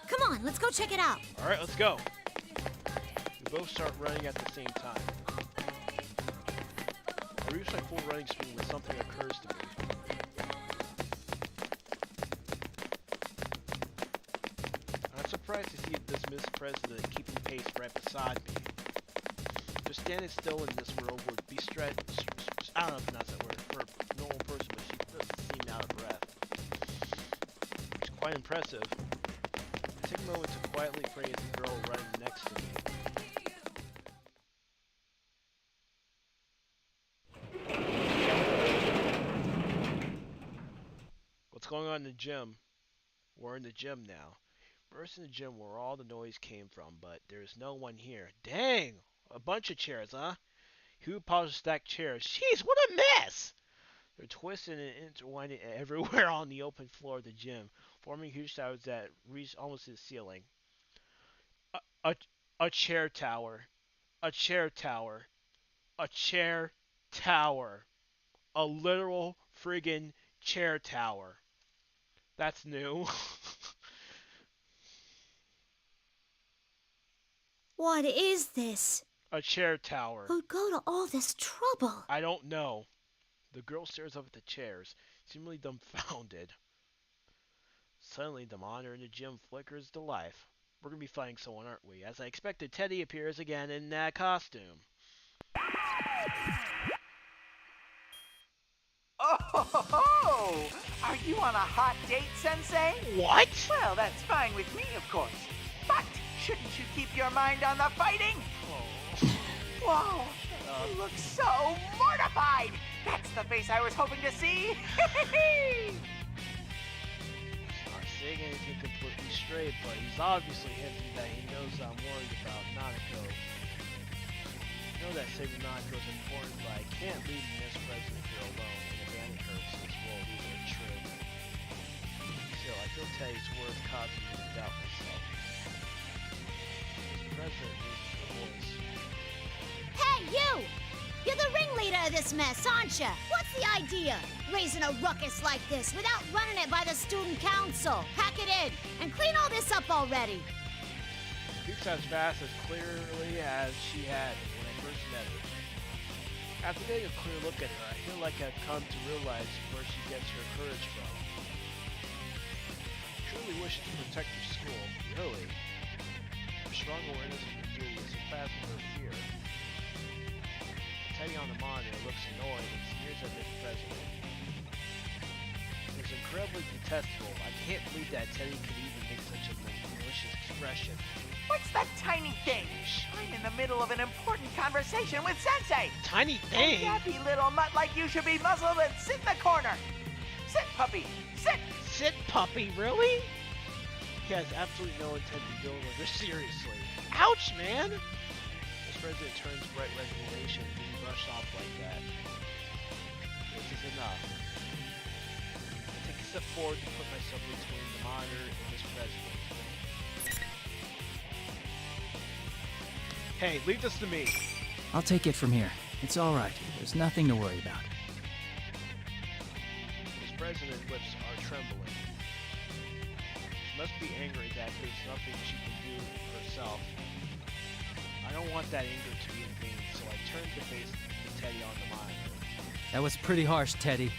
Come on, let's go check it out. Alright, let's go. We both start running at the same time. I reach my full running speed when something occurs to me. I'm surprised to see this Miss President keeping pace right beside me. Just standing still in this world would be I don't know if to pronounce that word for a normal person, but she doesn't seem out of breath. It's quite impressive. I take a moment to quietly praise the girl running next to me. What's going on in the gym? We're in the gym now. First in the gym where all the noise came from, but there's no one here. Dang! A bunch of chairs, huh? Huge piles of stacked chairs. Jeez, what a mess! They're twisted and intertwined everywhere on the open floor of the gym, forming huge towers that reach almost to the ceiling. A chair tower. A chair tower. A chair tower. A literal friggin' chair tower. That's new. What is this? A chair tower. Who'd go to all this trouble? I don't know. The girl stares up at the chairs, seemingly dumbfounded. Suddenly, the monitor in the gym flickers to life. We're gonna be fighting someone, aren't we? As I expected, Teddy appears again in that costume. Oh, are you on a hot date, Sensei? What? Well, that's fine with me, of course. But shouldn't you keep your mind on the fighting? Whoa, you look so mortified. That's the face I was hoping to see. Not saying anything completely straight, but he's obviously hinting that he knows I'm worried about Nanako. I know that saving Nanako is important, but I can't leave Miss President here alone and abandon her to this world either. True. Still, I feel Teddy's words causing me to doubt myself. President raises her voice. Hey, you! You're the ringleader of this mess, aren't you? What's the idea? Raising a ruckus like this without running it by the student council. Pack it in and clean all this up already. Speaks as fast as clearly as she had when I first met her. After getting a clear look at her, I feel like I've come to realize where she gets her courage from. Truly wishes to protect your school, really. Her strong awareness of her duty is surpassing her fear. Teddy on the monitor looks annoyed and sneers at Mr. President. It's incredibly detestable. I can't believe that Teddy could even make such a malicious expression. What's that tiny thing? I'm in the middle of an important conversation with Sensei. Tiny A thing? yappy little mutt like you should be muzzled and sit in the corner. Sit, puppy. Sit. Sit, puppy, really? He has absolutely no intent of dealing with her seriously. Ouch, man! This president turns bright resignation and being brushed off like that. This is enough. I take a step forward to put myself between the monitor and this president. Hey, leave this to me. I'll take it from here. It's all right. There's nothing to worry about. This president's lips are trembling. She must be angry that there's nothing she can do herself. I don't want that anger to be in vain, so I turn to face Teddy on the monitor. That was pretty harsh, Teddy.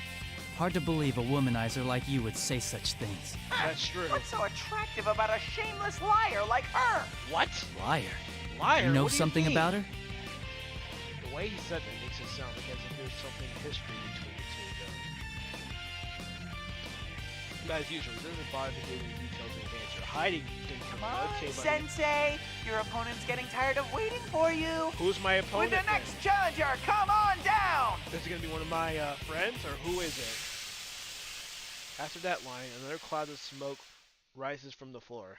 Hard to believe a womanizer like you would say such things. That's true. What's so attractive about a shameless liar like her? What? Liar. Liar? You know What do something mean? about her? The way he said that makes it sound like as if there's something in history between the two of them. As usual, it doesn't bother to give me details in advance. You're hiding things from Come me. on, Okay, buddy. Sensei. Your opponent's getting tired of waiting for you. Who's my opponent? With the next challenger, come on down. Is it going to be one of my friends, or who is it? After that line, another cloud of smoke rises from the floor.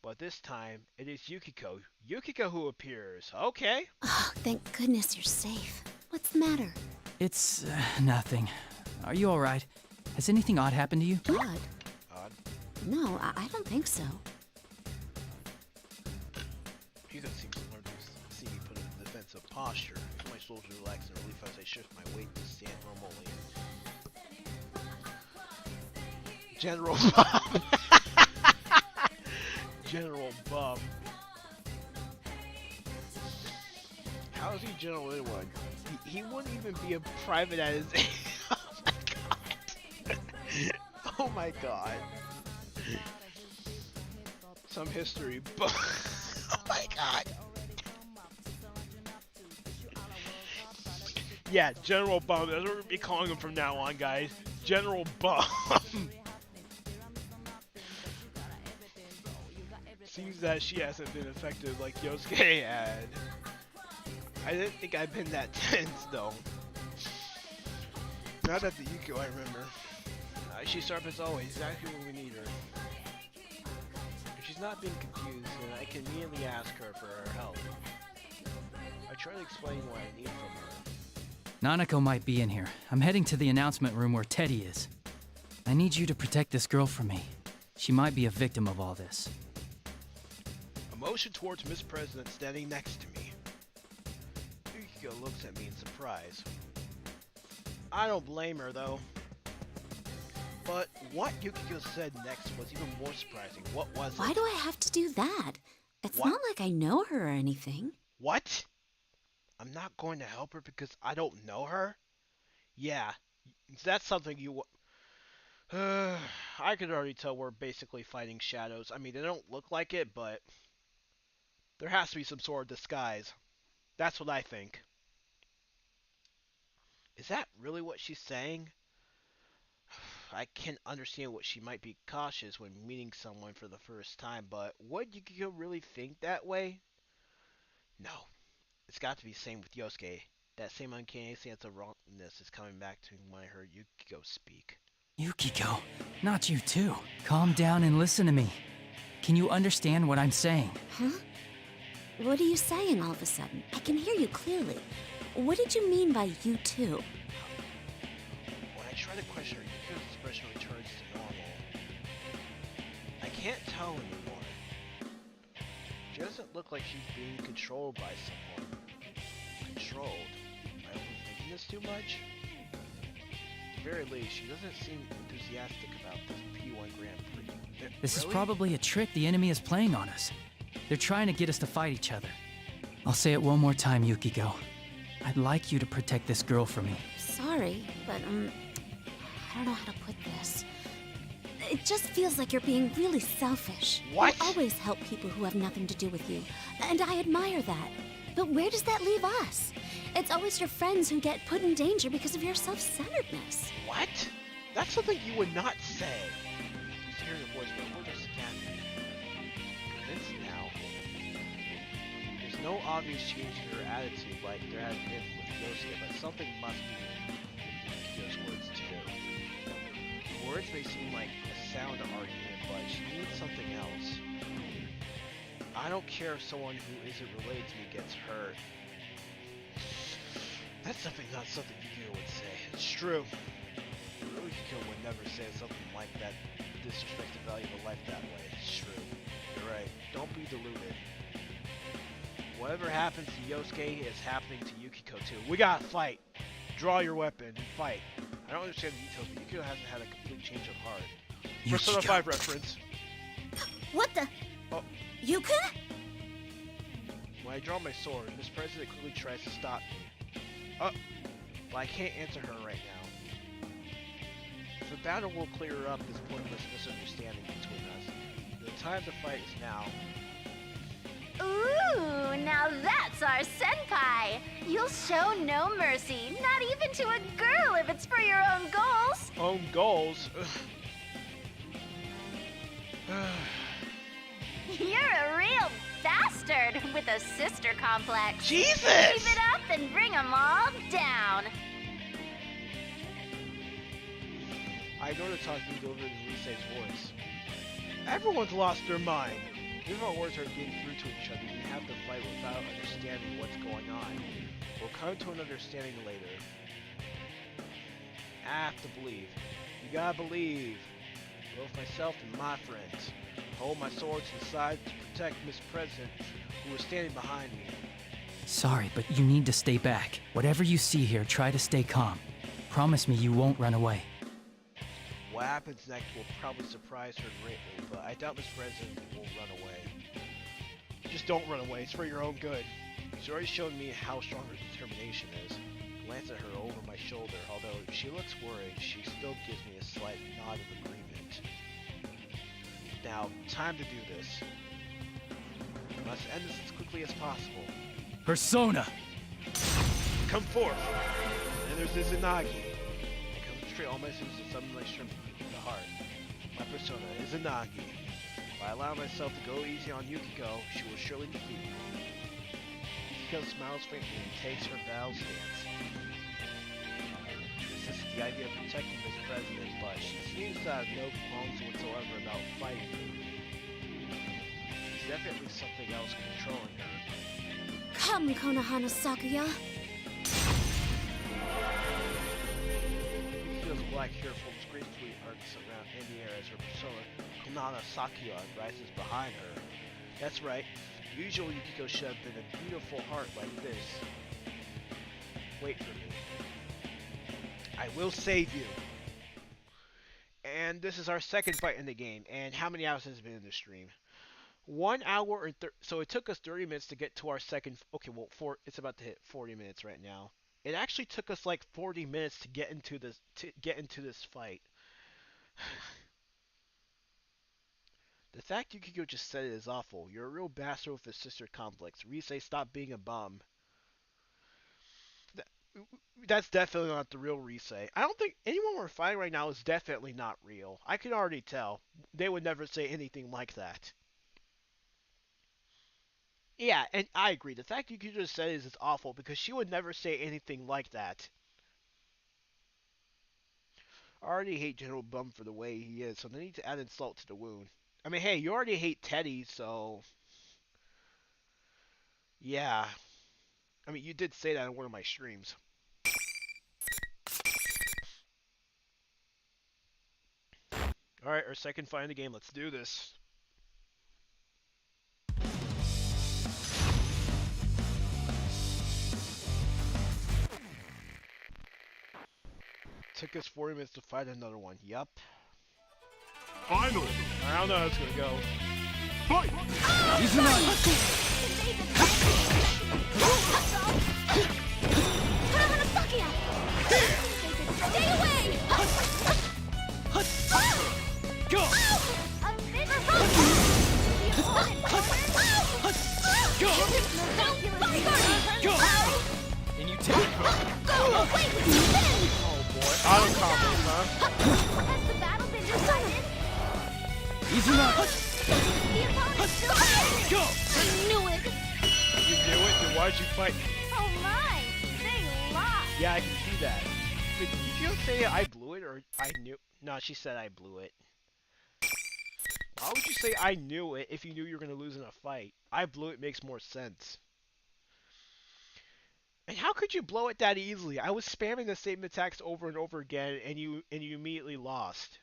But this time, it is Yukiko. Yukiko who appears. Okay. Oh, thank goodness you're safe. What's the matter? It's nothing. Are you all right? Has anything odd happened to you? Odd? Odd. No, I don't think so. Yukiko seems to learn to see me put in a defensive posture. My shoulders relax in relief as I shift my weight to stand normally. General Bum. General Bum. How is he General anyone? He wouldn't even be a private at his age. Oh my god. Some history, but oh my god. Yeah, General Bum. That's what we're gonna be calling him from now on, guys. General Bum. Seems that she hasn't been affected like Yosuke had. I didn't think I'd been that tense though. Not at the Yukiko, I remember. She's sharp as always, exactly when we need her. If she's not being confused, then I can immediately ask her for her help. I try to explain what I need from her. Nanako might be in here. I'm heading to the announcement room where Teddy is. I need you to protect this girl from me. She might be a victim of all this. A motion towards Miss President standing next to me. Yukiko looks at me in surprise. I don't blame her though. But what Yukiko said next was even more surprising. What was it? Why do I have to do that? It's What? not like I know her or anything. What? I'm not going to help her because I don't know her? Yeah, that's something you... I could already tell we're basically fighting shadows. I mean, they don't look like it, but... there has to be some sort of disguise. That's what I think. Is that really what she's saying? I can understand what she might be cautious when meeting someone for the first time, but would Yukiko really think that way? No. It's got to be the same with Yosuke. That same uncanny sense of wrongness is coming back to me when I heard Yukiko speak. Yukiko, not you too. Calm down and listen to me. Can you understand what I'm saying? Huh? What are you saying all of a sudden? I can hear you clearly. What did you mean by you too? When I try to question her, Yukiko's expression returns to normal. I can't tell anymore. She doesn't look like she's being controlled by someone. Controlled? Am I overthinking this too much? At the very least, she doesn't seem enthusiastic about this P1 Grand Prix. This is Really? probably a trick the enemy is playing on us. They're trying to get us to fight each other. I'll say it one more time, Yukiko. I'd like you to protect this girl for me. Sorry, but, I don't know how to put this. It just feels like you're being really selfish. What? You always help people who have nothing to do with you, and I admire that. But where does that leave us? It's always your friends who get put in danger because of your self-centeredness. What? That's something you would not say. Just hearing your voice, but we're just scanning. Convinced now. There's no obvious change in her attitude like there has been with Yosuke, but something must be in those words too. The words may seem like a sound argument, but she needs something else. I don't care if someone who isn't related to me gets hurt. That's not something Yukiko would say. It's true. Yukiko would never say something like that. Disrespect the value of a life that way. It's true. You're right. Don't be deluded. Whatever happens to Yosuke is happening to Yukiko too. We gotta fight. Draw your weapon and fight. I don't understand the details, but Yukiko hasn't had a complete change of heart. Persona 5 reference. What the? Oh. Yuka? When I draw my sword, Miss President quickly tries to stop me. But I can't answer her right now. If the battle will clear up this pointless misunderstanding between us, the time to fight is now. Ooh, now that's our senpai. You'll show no mercy, not even to a girl if it's for your own goals. Own goals? You're a real bastard with a sister complex. Jesus! Keep it up and bring 'em all down. I know to talk me over to Lisei's voice. Everyone's lost their mind. If our words are getting through to each other, we have to fight without understanding what's going on. We'll come to an understanding later. I have to believe. You gotta believe. Both myself and my friends. Hold my sword to the side to protect Miss President, who is standing behind me. Sorry, but you need to stay back. Whatever you see here, try to stay calm. Promise me you won't run away. What happens next will probably surprise her greatly, but I doubt Miss President will run away. Just don't run away, it's for your own good. She's already shown me how strong her determination is. Glance at her over my shoulder, although she looks worried, she still gives me a slight nod of agreement. Now, time to do this. We must end this as quickly as possible. Persona! Come forth! And there's Izanagi. I concentrate all my senses to summon my strength from the heart. My persona, Izanagi. If I allow myself to go easy on Yukiko, she will surely defeat me. Yukiko smiles faintly and takes her battle stance. She resists the idea of protecting Miss President, but she seems to have no qualms whatsoever about fighting me. There's definitely something else controlling her. Come, Konohana Sakuya. Yukiko's black hair forms gracefully arcs around in the air as her persona, Konohana Sakuya, rises behind her. That's right, the usual Yukiko should have been a beautiful heart like this. Wait for me. I will save you. And this is our second fight in the game. And how many hours has it been in the stream? 1 hour and so it took us 30 minutes to get to our second. Okay, well, it's about to hit 40 minutes right now. It actually took us like 40 minutes to get into this fight. The fact Yukiko just said it is awful. You're a real bastard with a sister complex. Risei, stop being a bum. That's definitely not the real Risei. I don't think anyone we're fighting right now is definitely not real. I can already tell. They would never say anything like that. Yeah, and I agree. The fact you just said is it's awful because she would never say anything like that. I already hate General Bum for the way he is, so they need to add insult to the wound. I mean, hey, you already hate Teddy, so... Yeah. I mean, you did say that in one of my streams. Alright, our second fight in the game. Let's do this. Took us 40 minutes to fight another one. Yup. Finally! I don't know how it's gonna go. Fight! Stay away! Go! Go! Go! And you take it. Oh boy, auto combos, huh? Has the battle been decided? Easy enough. The opponent's still there! Go! I knew it! You knew it, then why'd you fight me? Oh my! They lost! Yeah, I can see that. Did you say I blew it, or I knew? No, she said I blew it. Why would you say I knew it if you knew you were going to lose in a fight? I blew it makes more sense. And how could you blow it that easily? I was spamming the same attacks over and over again, and you immediately lost.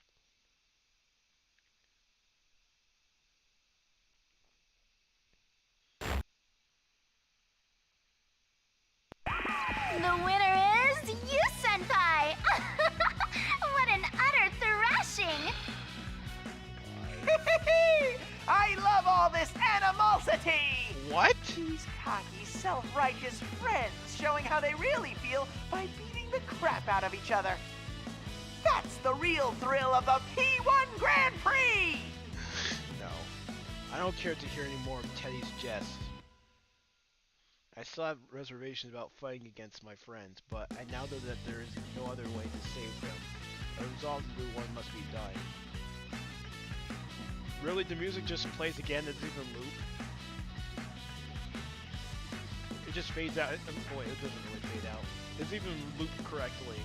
The winner is you, Senpai! What an utter thrashing! I love all this animosity! What? These cocky, self-righteous friends showing how they really feel by beating the crap out of each other. That's the real thrill of the P1 Grand Prix! No. I don't care to hear any more of Teddy's jests. I still have reservations about fighting against my friends, but I now know that there is no other way to save them. A resolvably one must be done. Really, the music just plays again, it doesn't even loop? It just fades out. Wait, it doesn't really fade out. It's even looped correctly.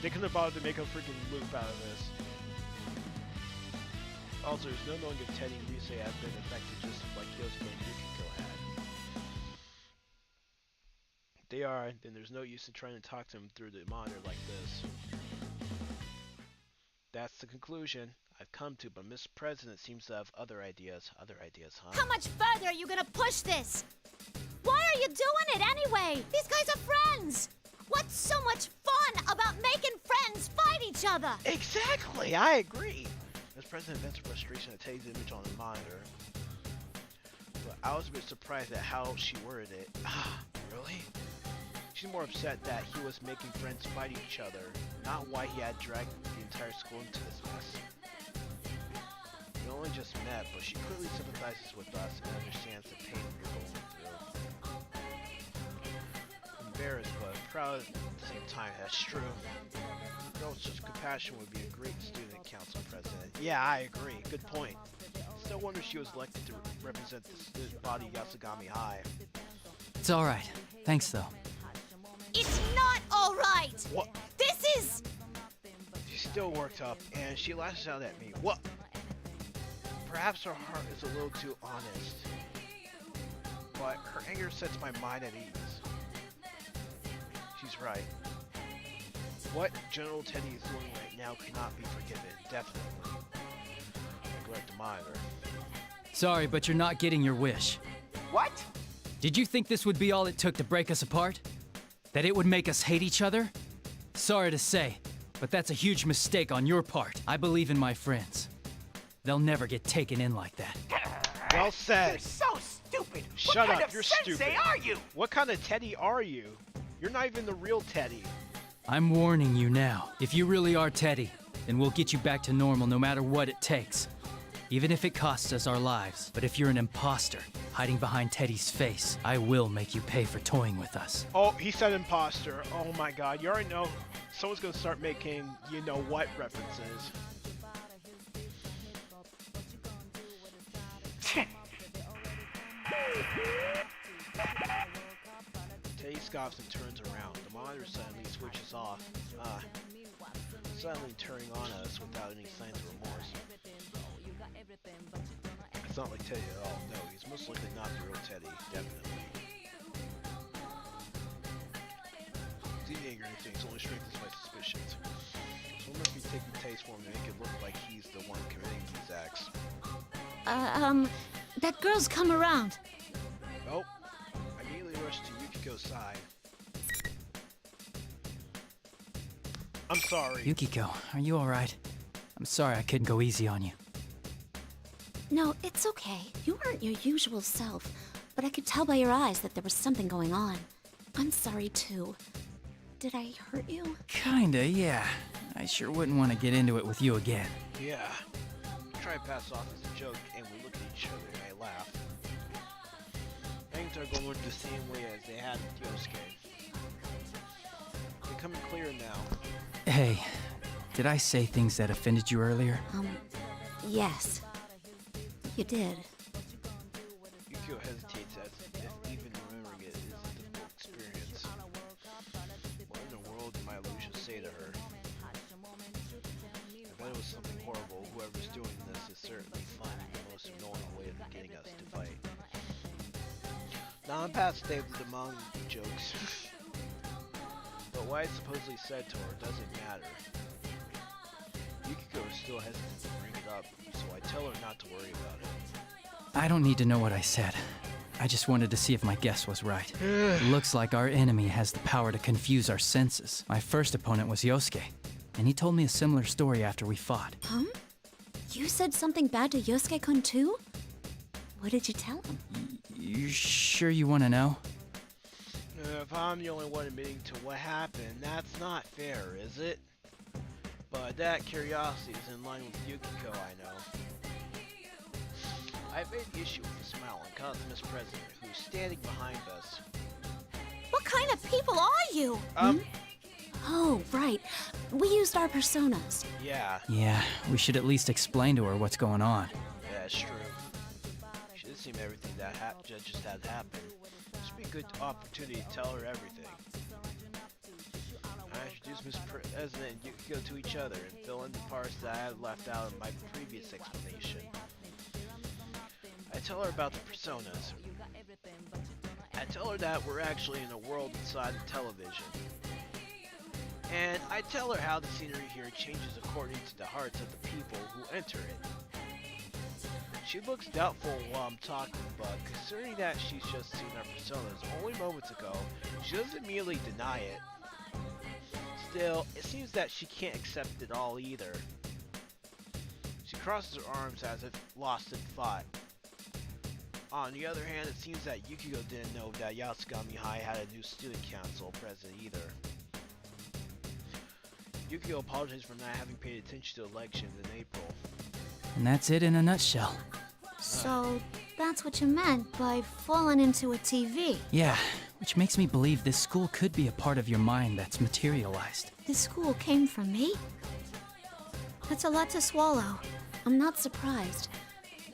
They couldn't have bothered to make a freaking loop out of this. Also, there's no knowing if Teddy and Rise have been affected just like Yosuke and Yukiko had. If they are, then there's no use in trying to talk to them through the monitor like this. That's the conclusion I've come to, but Miss President seems to have other ideas. Other ideas, huh? How much further are you gonna push this? Why are you doing it anyway? These guys are friends! What's so much fun about making friends fight each other? Exactly, I agree. Miss President vents frustration at Teddy's image on the monitor. But I was a bit surprised at how she worded it. Ah, really? She's more upset that he was making friends fight each other, not why he had dragged the entire school into this mess. We only just met, but she clearly sympathizes with us and understands the pain we're going through. Embarrassed, but proud at the same time, that's true. No such compassion would be a great student council president. Yeah, I agree. Good point. It's no wonder she was elected to represent the student body Yasugami High. It's alright. Thanks, though. It's not alright! What? This is... She's still worked up, and she lashes out at me. What? Perhaps her heart is a little too honest. But her anger sets my mind at ease. She's right. What General Teddy is doing right now cannot be forgiven, definitely. Neglect to monitor. Sorry, but you're not getting your wish. What? Did you think this would be all it took to break us apart? That it would make us hate each other? Sorry to say, but that's a huge mistake on your part. I believe in my friends. They'll never get taken in like that. Well said. You're so stupid. Shut what kind up, of you're sensei stupid. are you? What kind of Teddy are you? You're not even the real Teddy. I'm warning you now. If you really are Teddy, then we'll get you back to normal no matter what it takes. Even if it costs us our lives. But if you're an imposter, hiding behind Teddy's face, I will make you pay for toying with us. Oh, he said imposter. Oh my god, you already know. Someone's gonna start making you-know-what references. Teddy scoffs and turns around. The monitor suddenly switches off. Suddenly turning on us without any signs of remorse. It's not like Teddy at all. No, he's most likely not the real Teddy. Definitely. He's eating or anything, so only strengthens my suspicions. Someone must be taking Teddy's form to make it look like he's the one committing these acts. That girl's come around. Nope. I immediately rushed to Yukiko's side. I'm sorry. Yukiko, are you alright? I'm sorry I couldn't go easy on you. No, it's okay. You weren't your usual self, but I could tell by your eyes that there was something going on. I'm sorry too. Did I hurt you? Kinda, yeah. I sure wouldn't want to get into it with you again. Yeah. Try to pass off as a joke, and we look at each other and I laugh. Things are going the same way as they had with Yosuke. Becoming clear now. Hey, did I say things that offended you earlier? Yes. You did. Yukio hesitates as if even remembering it is a difficult experience. What in the world did my illusion say to her? I bet it was something horrible. Whoever's doing this is certainly finding the most annoying way of getting us to fight. Now I'm past the among jokes. But what I supposedly said to her doesn't matter. Yukiko is still hesitant to bring it up, so I tell her not to worry about it. I don't need to know what I said. I just wanted to see if my guess was right. Looks like our enemy has the power to confuse our senses. My first opponent was Yosuke, and he told me a similar story after we fought. You said something bad to Yosuke-kun too? What did you tell him? You sure you want to know? If I'm the only one admitting to what happened, that's not fair, is it? But that curiosity is in line with Yukiko, I know. I made issue with a smile and caught Miss President, who's standing behind us. What kind of people are you? Oh, right. We used our personas. Yeah. Yeah, we should at least explain to her what's going on. Yeah, it's true. She didn't seem everything that just had happened. This would be a good opportunity to tell her everything. I introduced Miss President and Yukiko to each other and fill in the parts that I had left out in my previous explanation. I tell her about the personas. I tell her that we're actually in a world inside of television. And I tell her how the scenery here changes according to the hearts of the people who enter it. She looks doubtful while I'm talking, but considering that she's just seen our personas only moments ago, she doesn't immediately deny it. Still, it seems that she can't accept it all either. She crosses her arms as if lost in thought. On the other hand, it seems that Yukiko didn't know that Yatsugami High had a new student council president either. Yukiko apologized for not having paid attention to elections in April. And that's it in a nutshell. So, that's what you meant by falling into a TV. Yeah, which makes me believe this school could be a part of your mind that's materialized. This school came from me? That's a lot to swallow. I'm not surprised.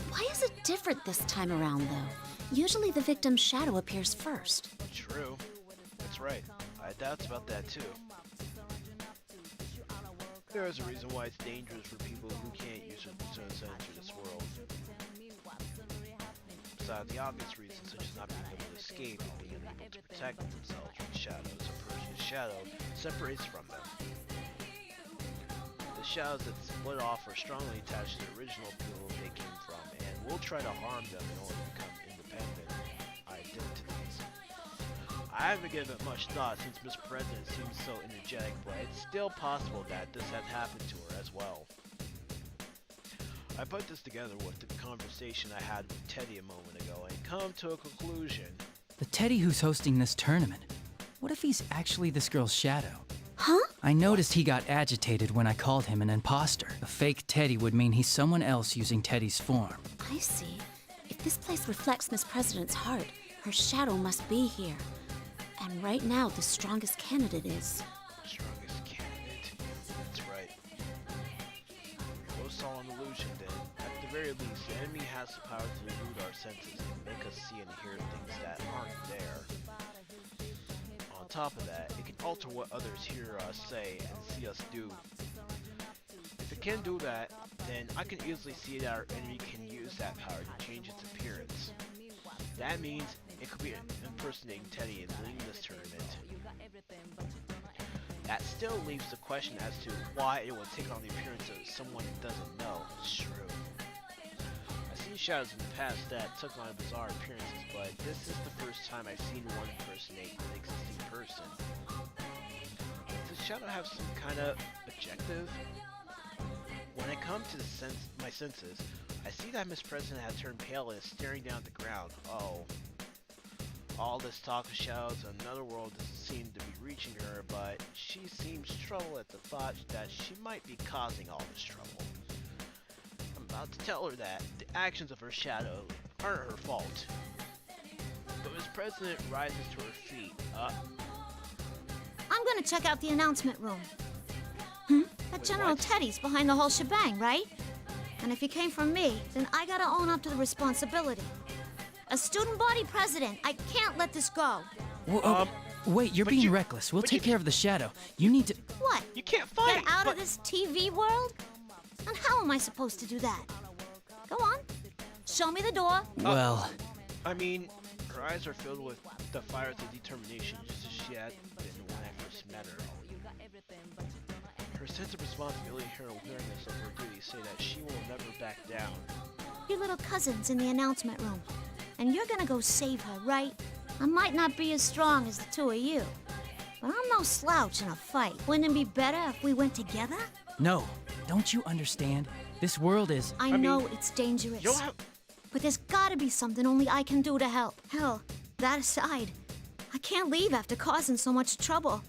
Why is it different this time around, though? Usually the victim's shadow appears first. True. That's right. I had doubts about that too. There is a reason why it's dangerous for people who can't use their personas to enter this world. Besides the obvious reasons, such as not being able to escape and being unable to protect themselves from shadows, a person's shadow separates from them. The shadows that split off are strongly attached to the original people they came from, and will try to harm them in order to become independent identities. I haven't given it much thought since Miss President seems so energetic, but it's still possible that this has happened to her as well. I put this together with the conversation I had with Teddy a moment ago and come to a conclusion. The Teddy who's hosting this tournament. What if he's actually this girl's shadow? Huh? I noticed he got agitated when I called him an imposter. A fake Teddy would mean he's someone else using Teddy's form. I see. If this place reflects Miss President's heart, her shadow must be here. And right now, the strongest candidate is... Strongest candidate? That's right. No solemn illusion then. At the very least, the enemy has the power to elude our senses and make us see and hear things that aren't there. On top of that, it can alter what others hear us say and see us do. If it can do that, then I can easily see that our enemy can use that power to change its appearance. That means it could be impersonating Teddy and winning this tournament. That still leaves the question as to why it would take on the appearance of someone it doesn't know. It's true. I've seen shadows in the past that took on bizarre appearances, but this is the first time I've seen one impersonate an existing person. If the Shadow have some kind of objective? When I come to my senses, I see that Miss President has turned pale and is staring down at the ground. Oh. All this talk of Shadow's another world doesn't seem to be reaching her, but she seems troubled at the thought that she might be causing all this trouble. I'm about to tell her that the actions of her shadow aren't her fault. But Miss President rises to her feet. I'm gonna check out the announcement room. That Wait, General what? Teddy's behind the whole shebang, right? And if you came from me, then I gotta own up to the responsibility. As student body president, I can't let this go. Wait, you're being reckless. We'll take care of the shadow. You need to... What? You can't fight! Get out of this TV world? And how am I supposed to do that? Go on. Show me the door. Well... I mean, her eyes are filled with the fire of determination, just as she had been when I first met her. Her sense of responsibility and her awareness of her duties say that she will never back down. Your little cousin's in the announcement room. And you're gonna go save her, right? I might not be as strong as the two of you, but I'm no slouch in a fight. Wouldn't it be better if we went together? No, don't you understand? This world is... I know it's dangerous. But there's gotta be something only I can do to help. Hell, that aside, I can't leave after causing so much trouble.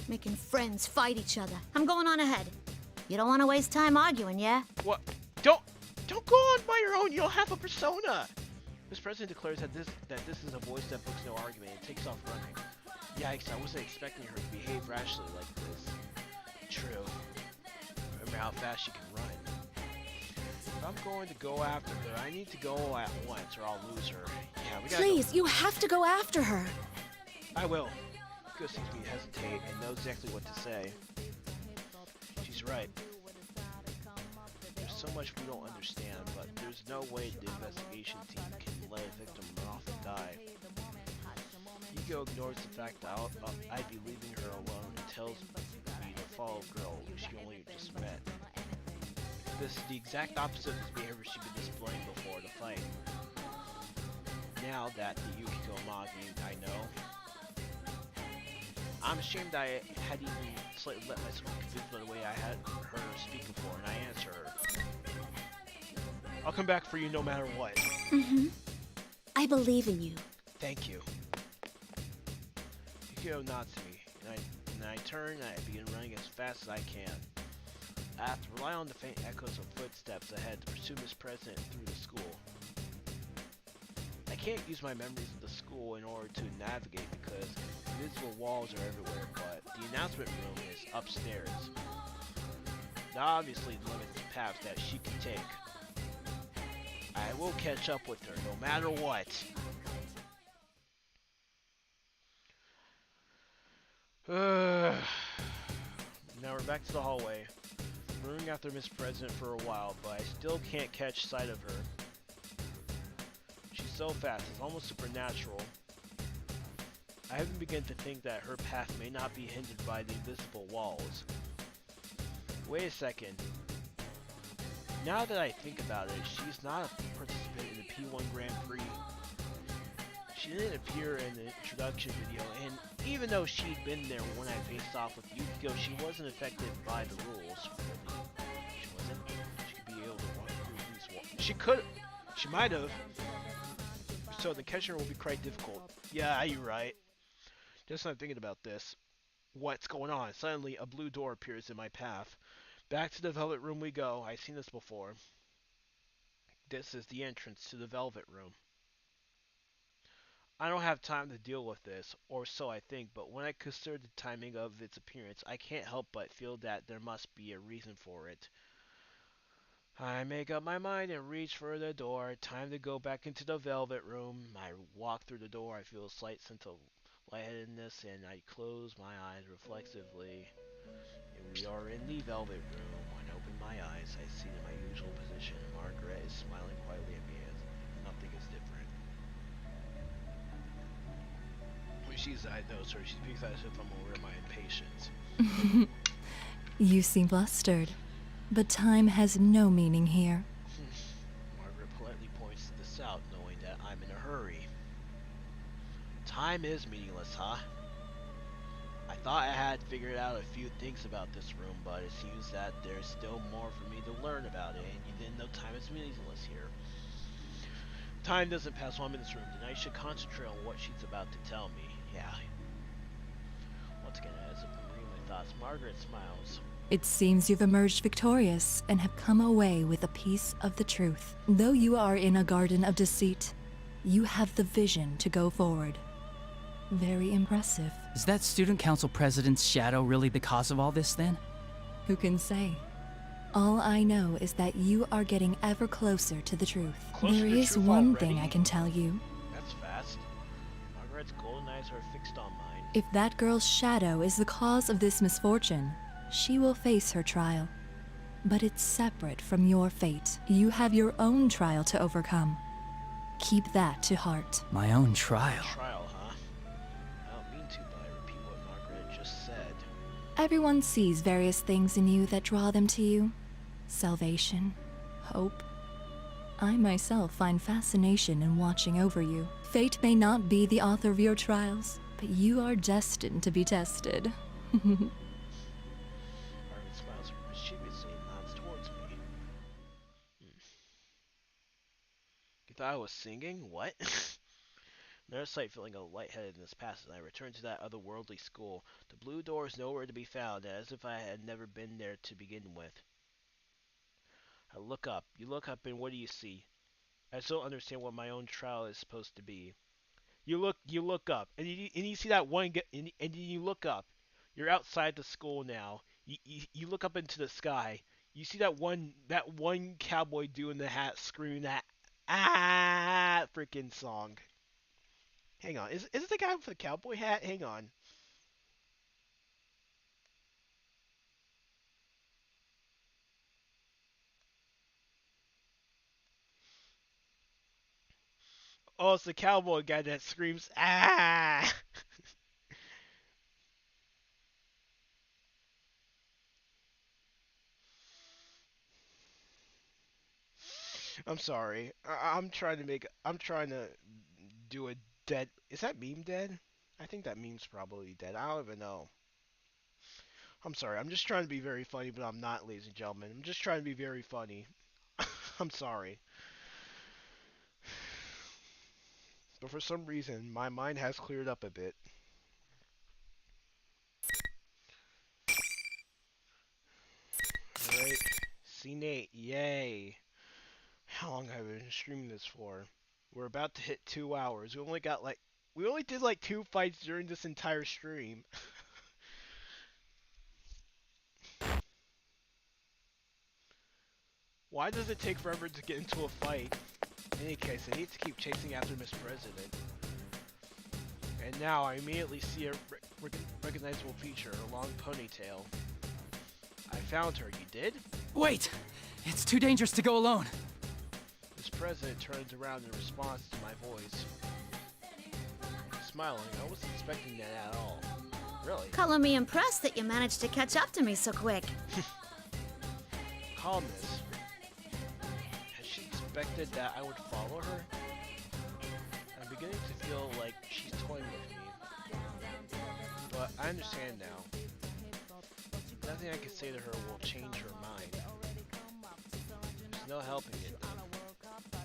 Making friends fight each other. I'm going on ahead. You don't want to waste time arguing, yeah? What? Don't go on by your own. You don't have a persona. Miss President declares that this is a voice that books no argument and takes off running. Yikes! I wasn't expecting her to behave rashly like this. True. Remember how fast she can run. If I'm going to go after her, I need to go at once, or I'll lose her. Yeah, we gotta Please, you have to go after her. I will. Ghost seems me hesitate and knows exactly what to say. She's right. There's so much we don't understand, but there's no way the investigation team can let a victim run off and die. Ego ignores the fact that I'd be leaving her alone and tells me to follow a girl she only just met. This is the exact opposite of the behavior she'd been displaying before the fight. Now that the Yukiko Magi I know, I'm ashamed I had even slightly let myself be confused by the way I had heard her speak before, and I answer her. I'll come back for you no matter what. I believe in you. Thank you. Yukiko nods to me, and I turn and I begin running as fast as I can. I have to rely on the faint echoes of footsteps ahead to pursue Miss President through the school. I can't use my memories of the school in order to navigate because invisible walls are everywhere, but the announcement room is upstairs. That obviously limits the paths that she can take. I will catch up with her no matter what. Now we're back to the hallway. Running after Miss President for a while, but I still can't catch sight of her. She's so fast, it's almost supernatural. I even begin to think that her path may not be hindered by the invisible walls. Wait a second. Now that I think about it, she's not a participant in the P1 Grand Prix. She didn't appear in the introduction video, and even though she'd been there when I faced off with Yukiko, she wasn't affected by the rules. She wasn't. She could be able to walk through these walls. She could. She might have. So the catching her will be quite difficult. Yeah, you're right. Just not thinking about this. What's going on? Suddenly, a blue door appears in my path. Back to the Velvet Room we go. I've seen this before. This is the entrance to the Velvet Room. I don't have time to deal with this, or so I think, but when I consider the timing of its appearance, I can't help but feel that there must be a reason for it. I make up my mind and reach for the door. Time to go back into the Velvet Room. I walk through the door. I feel a slight sense of lightheadedness, and I close my eyes reflexively. And we are in the Velvet Room. When I open my eyes, I see in my usual position. Margaret is smiling quietly at me as nothing is different. When she's I notice her, she speaks as if I'm aware of my impatience. You seem flustered, but time has no meaning here. Margaret politely points this out, knowing that I'm in a hurry. Time is meaningless, huh? I thought I had figured out a few things about this room, but it seems that there's still more for me to learn about it, and you didn't know time is meaningless here. Time doesn't pass while I'm in this room, and I should concentrate on what she's about to tell me. Yeah. Once again, as if I'm reading my thoughts, Margaret smiles. It seems you've emerged victorious and have come away with a piece of the truth. Though you are in a garden of deceit, you have the vision to go forward. Very impressive. Is that student council president's shadow really the cause of all this then? Who can say? All I know is that you are getting ever closer to the truth. There is one thing I can tell you. That's fast. Margaret's golden eyes are fixed on mine. If that girl's shadow is the cause of this misfortune, she will face her trial. But it's separate from your fate. You have your own trial to overcome. Keep that to heart. My own trial? Trial, huh? I don't mean to, but I repeat what Margaret just said. Everyone sees various things in you that draw them to you. Salvation, hope. I myself find fascination in watching over you. Fate may not be the author of your trials, but you are destined to be tested. Margaret smiles mischievously and nods towards me. You thought I was singing? What? Another sight feeling a little lightheadedness passes, and I return to that otherworldly school. The blue door is nowhere to be found, as if I had never been there to begin with. I look up. You look up, and what do you see? I still don't understand what my own trial is supposed to be. You look up, and you see that one, and you look up. You're outside the school now. You look up into the sky. You see that one cowboy doing the hat, screaming that freaking song. Hang on, is it the guy with the cowboy hat? Hang on. Oh, it's the cowboy guy that screams, ah! I'm sorry. I'm trying to do a dead. Is that meme dead? I think that meme's probably dead. I don't even know. I'm sorry. I'm just trying to be very funny, but I'm not, ladies and gentlemen. I'm just trying to be very funny. I'm sorry. But for some reason, my mind has cleared up a bit. Alright. Scene 8. Yay. How long have I been streaming this for? We're about to hit 2 hours. We only did like 2 fights during this entire stream. Why does it take forever to get into a fight? In any case, I need to keep chasing after Miss President. And now I immediately see a recognizable feature, a long ponytail. I found her. You did? Wait! It's too dangerous to go alone. Miss President turns around in response to my voice. Smiling, I wasn't expecting that at all. Really? Color me impressed that you managed to catch up to me so quick. Calmness. Has she expected that I would follow her? I'm beginning to feel like she's toying with me. But I understand now. Nothing I can say to her will change her mind. There's no helping it.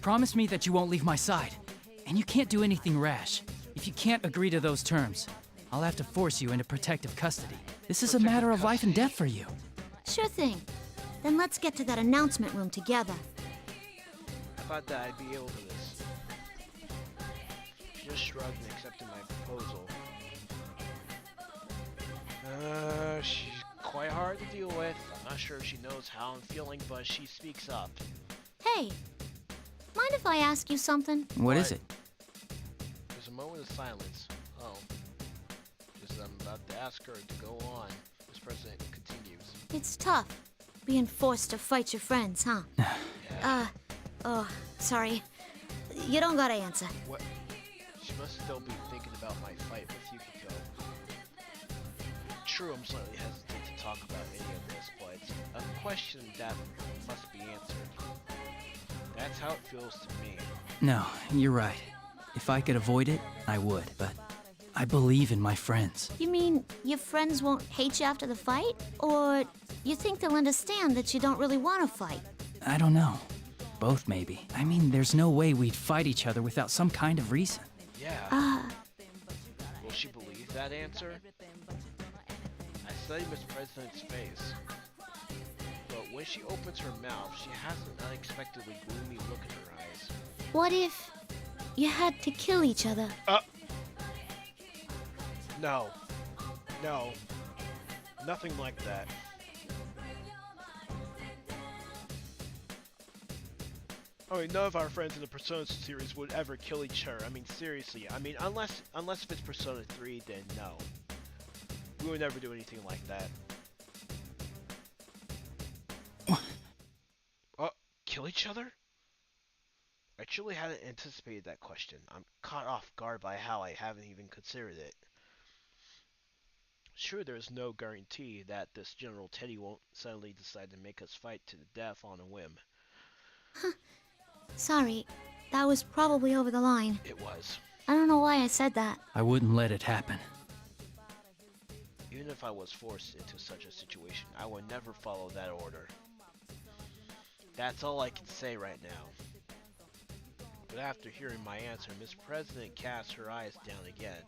Promise me that you won't leave my side. And you can't do anything rash. If you can't agree to those terms, I'll have to force you into protective custody. This is a matter of life and death for you. Sure thing. Then let's get to that announcement room together. I thought that I'd be able to this. She just shrugged and accepted my proposal. She's quite hard to deal with. I'm not sure if she knows how I'm feeling, but she speaks up. Hey, mind if I ask you something? What is it? There's a moment of silence. Oh. Just as I'm about to ask her to go on, Miss President continues. It's tough, being forced to fight your friends, huh? Oh, sorry. You don't gotta answer. What? She must still be thinking about my fight with Yukiko. True, I'm slightly hesitant to talk about any of this, but it's a question that must be answered. That's how it feels to me. No, you're right. If I could avoid it, I would, but I believe in my friends. You mean your friends won't hate you after the fight? Or you think they'll understand that you don't really want to fight? I don't know. Both, maybe. I mean, there's no way we'd fight each other without some kind of reason. Yeah. Will she believe that answer? I study Miss President's face. But when she opens her mouth, she has an unexpectedly gloomy look in her eyes. What if you had to kill each other? No. No. Nothing like that. I mean, none of our friends in the Persona series would ever kill each other. I mean, seriously. I mean, unless if it's Persona 3, then no. We would never do anything like that. Kill each other? I truly hadn't anticipated that question. I'm caught off guard by how I haven't even considered it. Sure, there's no guarantee that this General Teddy won't suddenly decide to make us fight to the death on a whim. Sorry, that was probably over the line. It was. I don't know why I said that. I wouldn't let it happen. Even if I was forced into such a situation, I would never follow that order. That's all I can say right now. But after hearing my answer, Miss President cast her eyes down again.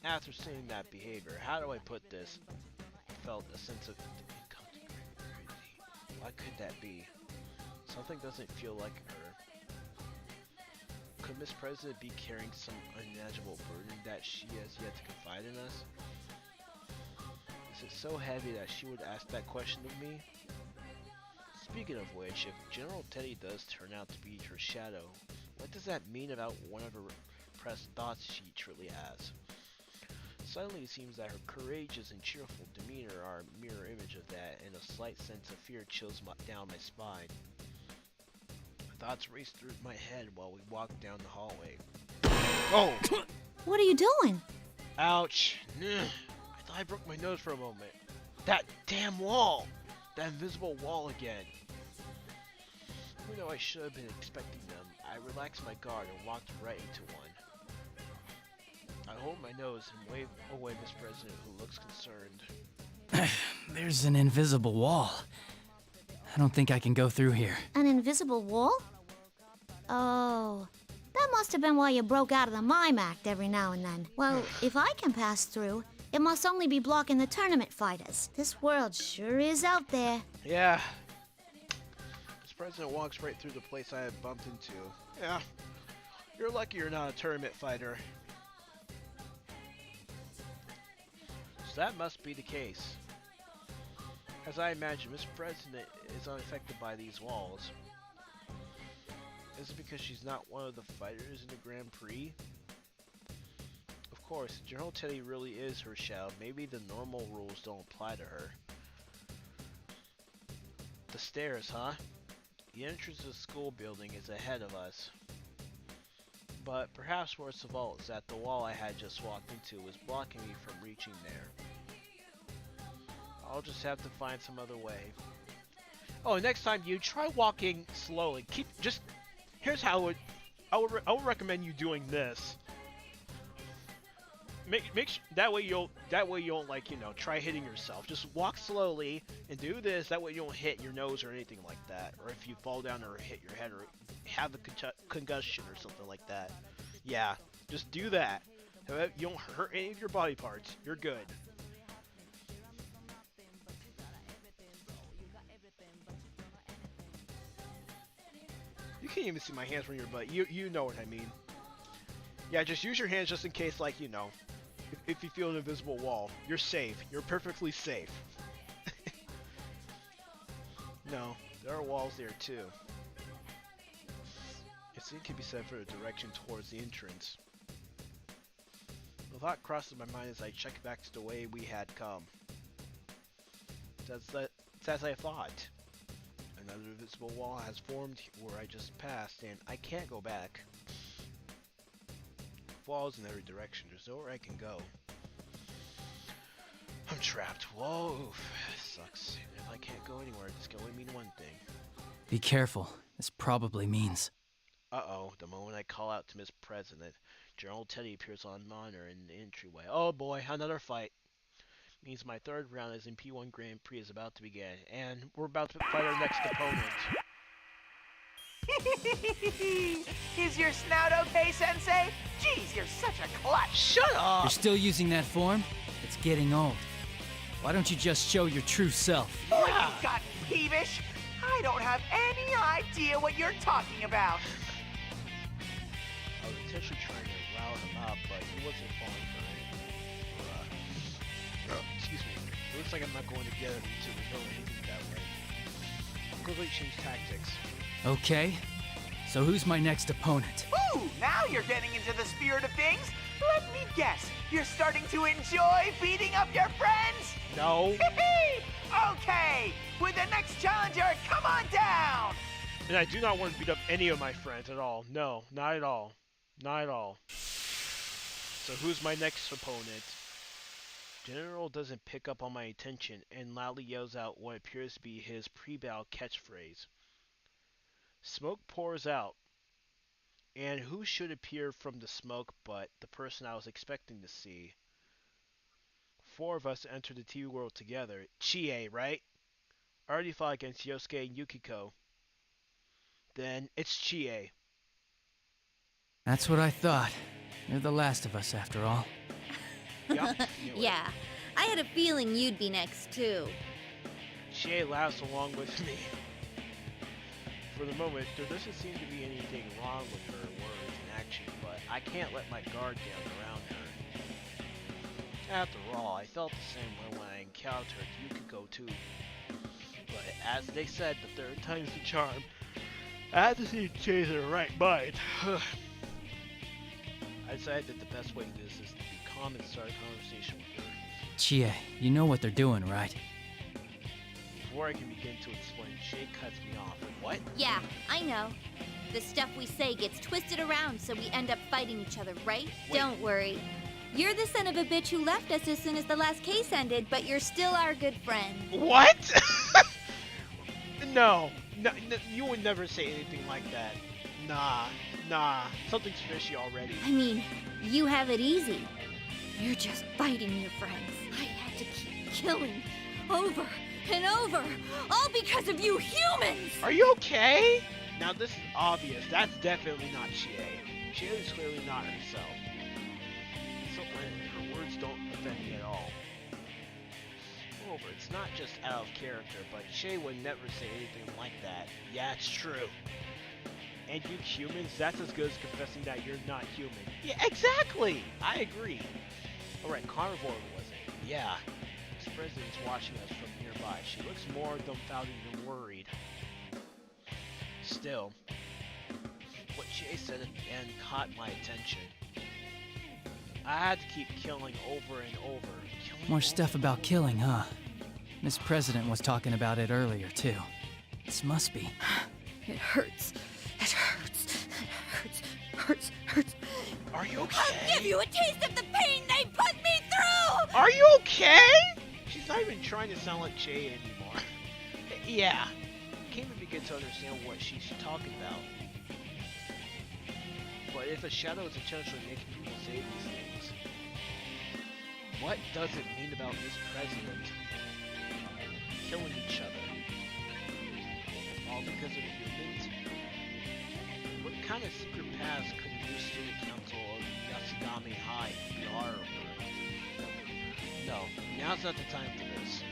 After seeing that behavior, how do I put this? Felt a sense of incontinence. Why could that be? Something doesn't feel like her. Could Miss President be carrying some unimaginable burden that she has yet to confide in us? Is it so heavy that she would ask that question of me? Speaking of which, if General Teddy does turn out to be her shadow, what does that mean about one of her repressed thoughts she truly has? Suddenly it seems that her courageous and cheerful demeanor are a mirror image of that, and a slight sense of fear chills down my spine. Thoughts race through my head while we walk down the hallway. Oh! What are you doing? Ouch! I thought I broke my nose for a moment. That damn wall! That invisible wall again. Even though I should have been expecting them, I relaxed my guard and walked right into one. I hold my nose and wave away Miss President, who looks concerned. There's an invisible wall. I don't think I can go through here. An invisible wall? Oh, that must have been why you broke out of the mime act every now and then. Well, if I can pass through, it must only be blocking the tournament fighters. This world sure is out there. Yeah. This president walks right through the place I had bumped into. Yeah. You're lucky you're not a tournament fighter. So that must be the case. As I imagine, Miss President is unaffected by these walls. Is it because she's not one of the fighters in the Grand Prix? Of course, General Teddy really is her shadow. Maybe the normal rules don't apply to her. The stairs, huh? The entrance to the school building is ahead of us. But perhaps worst of all is that the wall I had just walked into was blocking me from reaching there. I'll just have to find some other way. Oh, next time you try walking slowly. Here's how I would recommend you doing this. That way you don't like, try hitting yourself. Just walk slowly and do this. That way you don't hit your nose or anything like that. Or if you fall down or hit your head or have a concussion or something like that. Yeah, just do that. You don't hurt any of your body parts. You're good. You can't even see my hands from your butt. You know what I mean. Yeah, just use your hands just in case, like, if you feel an invisible wall. You're safe. You're perfectly safe. No, there are walls there too. The same can be said for the direction towards the entrance. The thought crosses my mind as I check back to the way we had come. It's as I thought. Another invisible wall has formed where I just passed, and I can't go back. Walls in every direction. There's nowhere I can go. I'm trapped. Whoa, this sucks. If I can't go anywhere, this can only mean one thing. Be careful. This probably means... Uh-oh, the moment I call out to Miss President. General Teddy appears on monitor in the entryway. Oh boy, another fight. Means my third round as in P1 Grand Prix is about to begin, and we're about to fight our next opponent. Is your snout okay, Sensei? Jeez, you're such a klutz. Shut up! You're still using that form? It's getting old. Why don't you just show your true self? What, you've gotten peevish? I don't have any idea what you're talking about. I was intentionally trying to rile him up, but he wasn't falling for it. Excuse me. It looks like I'm not going to get him to reveal anything that way. I'll quickly change tactics. Okay. So who's my next opponent? Ooh, now you're getting into the spirit of things. Let me guess, you're starting to enjoy beating up your friends? No. Okay, with the next challenger, come on down. And I do not want to beat up any of my friends at all. No, not at all. Not at all. So who's my next opponent? General doesn't pick up on my attention and loudly yells out what appears to be his pre-battle catchphrase. Smoke pours out. And who should appear from the smoke but the person I was expecting to see? Four of us enter the TV world together. Chie, right? I already fought against Yosuke and Yukiko. Then it's Chie. That's what I thought. You're the last of us, after all. Yup. Yeah, I had a feeling you'd be next, too. Chie laughs along with me. For the moment, there doesn't seem to be anything wrong with her words and action, but I can't let my guard down around her. After all, I felt the same way when I encountered Yukiko too. But as they said, the third time's the charm. I had to see Chie's in the right mind. I decided that the best way to do this is to be calm and start a conversation with her. Chie, you know what they're doing, right? Before I can begin to explain, Chie cuts me off. What? Yeah, I know. The stuff we say gets twisted around so we end up fighting each other, right? Wait. Don't worry. You're the son of a bitch who left us as soon as the last case ended, but you're still our good friend. What? No, you would never say anything like that. Nah, something's fishy already. I mean, you have it easy. You're just fighting your friends. I had to keep killing over and over, all because of you humans! Are you okay? Now this is obvious. That's definitely not Chie. Chie is clearly not herself. So her words don't offend me at all. Moreover, it's not just out of character, but Chie would never say anything like that. Yeah, it's true. And you humans, that's as good as confessing that you're not human. Yeah, exactly! I agree. Alright, Carnivore was it? Yeah. This president's watching us from nearby. She looks more dumbfounded than worried. Still, what Chie said at the end caught my attention. I had to keep killing over and over. More stuff about killing, huh? Miss President was talking about it earlier, too. This must be. It hurts. It hurts. It hurts. Hurts. Hurts. Are you okay? I'll give you a taste of the pain they put me through! Are you okay? She's not even trying to sound like Chie anymore. Yeah. I can't even begin to understand what she's talking about. But if a shadow is intentionally making people say these things, what does it mean about this president killing each other? All because of humans? What kind of secret paths could the new student council of Yasugami High PR over? No, now's not the time for this.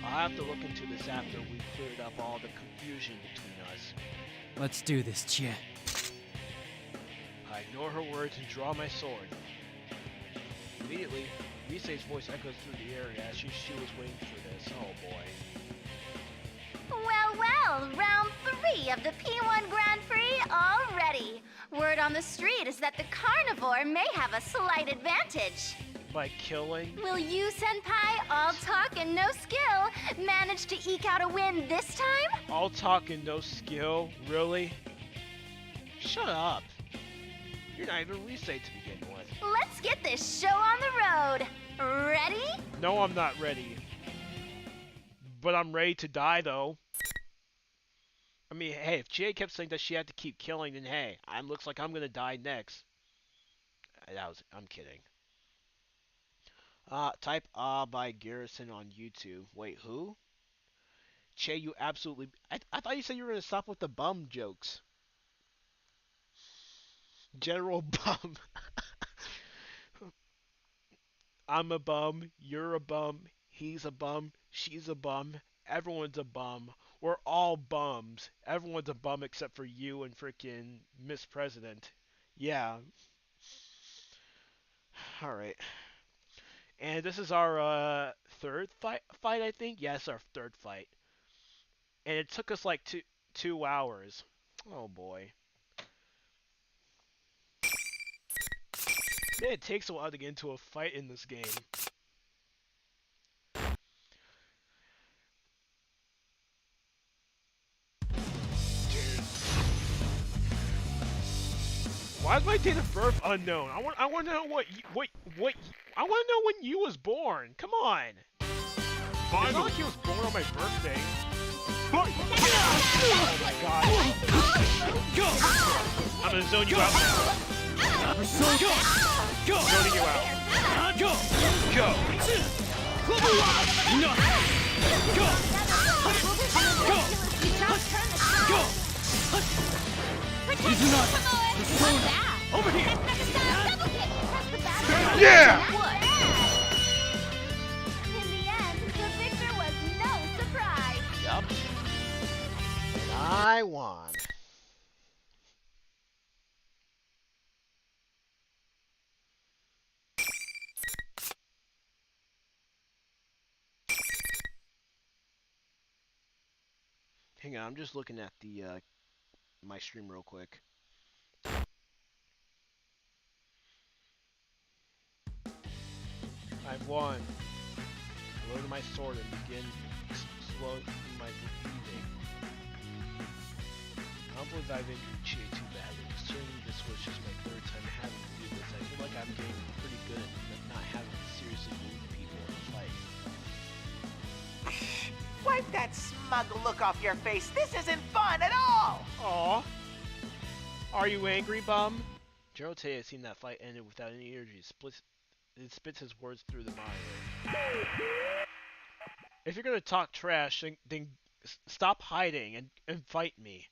I'll have to look into this after we've cleared up all the confusion between us. Let's do this, Chie. I ignore her words and draw my sword. Immediately, Risei's voice echoes through the area as she was waiting for this. Oh boy. Well, round 3 of the P1 Grand Prix already. Word on the street is that the carnivore may have a slight advantage. By killing? Will you, Senpai, all talk and no skill, manage to eke out a win this time? All talk and no skill? Really? Shut up. You're not even Risei to begin with. Let's get this show on the road. Ready? No, I'm not ready. But I'm ready to die, though. I mean, hey, if Chie kept saying that she had to keep killing, then hey, it looks like I'm gonna die next. I'm kidding. Type by Garrison on YouTube. Wait, who? Che, you absolutely. I thought you said you were gonna stop with the bum jokes. General bum. I'm a bum. You're a bum. He's a bum. She's a bum. Everyone's a bum. We're all bums. Everyone's a bum except for you and freaking Miss President. Yeah. All right. And this is our third fight, I think. Yes, our third fight. And it took us like 2 hours. Oh boy. Man, it takes a while to get into a fight in this game. Why is my date of birth unknown? I want to know what I want to know when you was born. Come on. It's not like he was born on my birthday. Oh my god. Go! I'm gonna zone you out now. Go! Zoning you out. Go! Go! No! Go! Go! Go! Over here! Yeah! In the end, the victor was no surprise. Yup. And I won. Hang on, I'm just looking at the my stream real quick. I've won. I load my sword and begin slowing my breathing. I don't believe I've injured Chie too badly. Considering this was just my third time having to do this, I feel like I'm getting pretty good at not having to seriously wound people in a fight. Wipe that smug look off your face. This isn't fun at all. Aw. Are you angry, bum? General Tay has seen that fight ended without any energy. It spits his words through the monitor. If you're gonna talk trash, then stop hiding and fight me.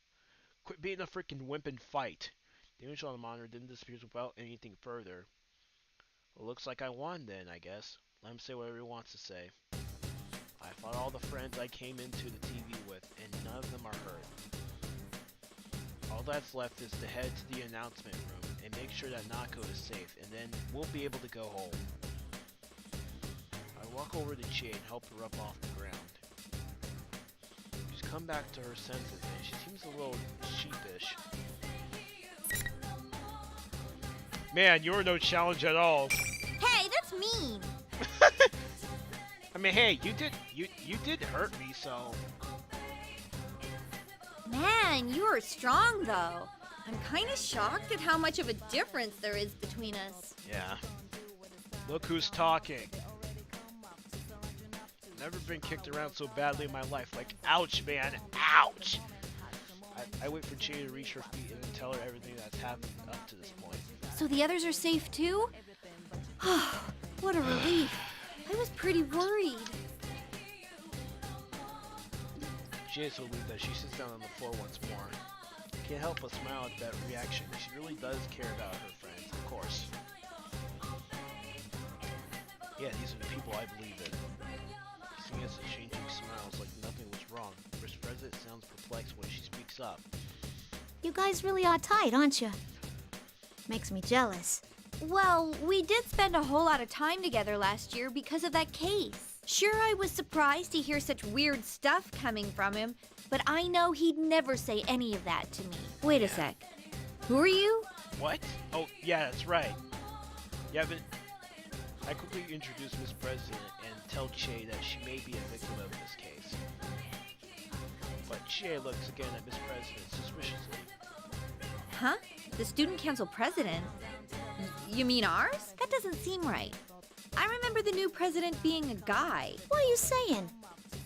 Quit being a freaking wimp and fight. The image on the monitor then disappears without anything further. Well, looks like I won then, I guess. Let him say whatever he wants to say. I fought all the friends I came into the TV with, and none of them are hurt. All that's left is to head to the announcement room and make sure that Nako is safe, and then we'll be able to go home. I walk over to Chie and help her up off the ground. She's come back to her senses, and she seems a little sheepish. Man, you're no challenge at all. Hey, that's mean. I mean, hey, you did hurt me, so. Man, you are strong, though. I'm kind of shocked at how much of a difference there is between us. Yeah. Look who's talking. Never been kicked around so badly in my life. Like, ouch, man. Ouch! I wait for Chie to reach her feet and then tell her everything that's happened up to this point. So the others are safe, too? What a relief. I was pretty worried. Chie is so relieved that she sits down on the floor once more. Can't help but smile at that reaction. She really does care about her friends, of course. Yeah, these are the people I believe in. Seeing as the changing smiles like nothing was wrong. Miss President sounds perplexed when she speaks up. You guys really are tight, aren't you? Makes me jealous. Well, we did spend a whole lot of time together last year because of that case. Sure, I was surprised to hear such weird stuff coming from him, but I know he'd never say any of that to me. Wait a sec. Who are you? What? Oh, yeah, that's right. Yeah, but I quickly introduced Miss President and tell Chie that she may be a victim of this case. But Chie looks again at Miss President suspiciously. Huh? The student council president? You mean ours? That doesn't seem right. I remember the new president being a guy. What are you saying?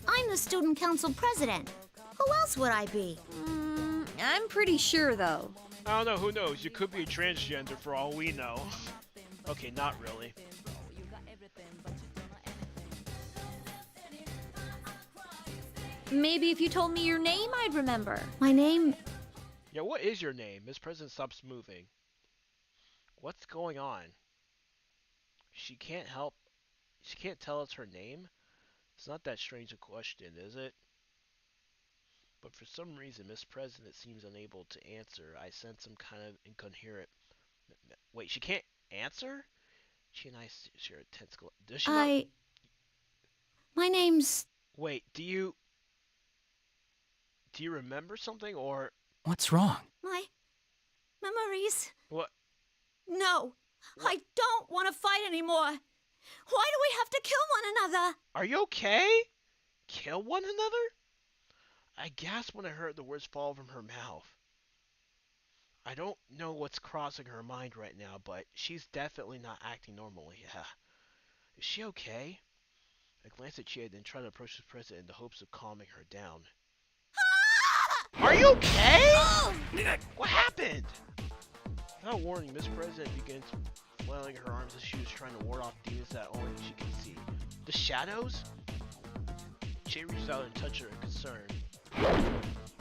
I'm the student council president. Who else would I be? I'm pretty sure, though. I don't know, who knows? You could be a transgender for all we know. Okay, not really. Maybe if you told me your name, I'd remember. My name... Yeah, what is your name? Miss President stops moving. What's going on? She can't help. She can't tell us her name? It's not that strange a question, is it? But for some reason, Miss President seems unable to answer. I sense some kind of incoherent... Wait, she can't answer? She and I share a tense... Does she not... My name's... Wait, do you remember something, or... What's wrong? My memories. What? No, What? I don't want to fight anymore. Why do we have to kill one another? Are you okay? Kill one another? I gasped when I heard the words fall from her mouth. I don't know what's crossing her mind right now, but she's definitely not acting normally. Yeah. Is she okay? I glanced at Chia, then tried to approach the president in the hopes of calming her down. Are you okay? What happened? Without warning, Miss President began flailing her arms as she was trying to ward off demons that only she could see. The shadows? Che reached out and touched her in concern.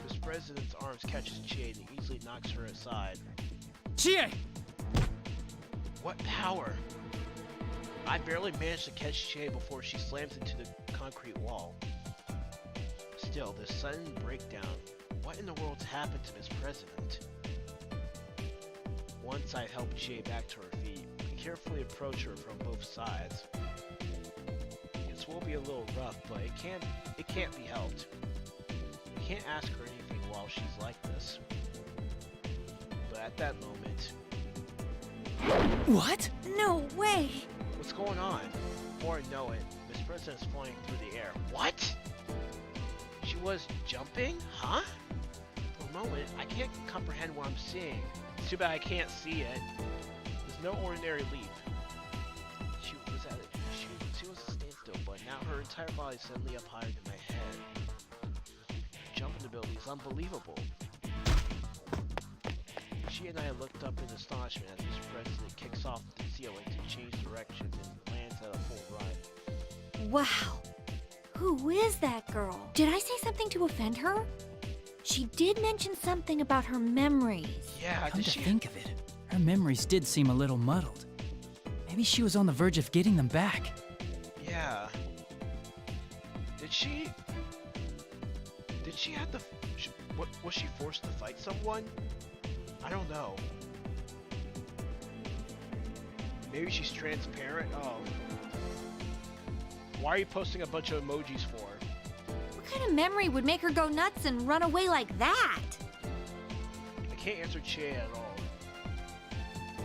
Miss President's arms catches Che and easily knocks her aside. Chie! What power? I barely managed to catch Che before she slams into the concrete wall. Still, this sudden breakdown. What in the world's happened to Miss President? Once I helped Che back to her feet, I carefully approach her from both sides. This will be a little rough, but it can't be helped. I can't ask her anything while she's like this. But at that moment... What? No way! What's going on? Before I know it, Miss President's flying through the air. What? She was jumping? Huh? For a moment, I can't comprehend what I'm seeing. It's too bad I can't see it. There's no ordinary leap. She was a standstill, but now her entire body is suddenly up higher than my head. Jumping ability is unbelievable. She and I looked up in astonishment as Miss President kicks off the ceiling to change direction and lands at a full run. Wow. Who is that girl? Did I say something to offend her? She did mention something about her memories. Yeah, Come to think of it, her memories did seem a little muddled. Maybe she was on the verge of getting them back. Yeah. Did she have to... Was she forced to fight someone? I don't know. Maybe she's transparent? Oh. Why are you posting a bunch of emojis for? What kind of memory would make her go nuts and run away like that? I can't answer Che at all.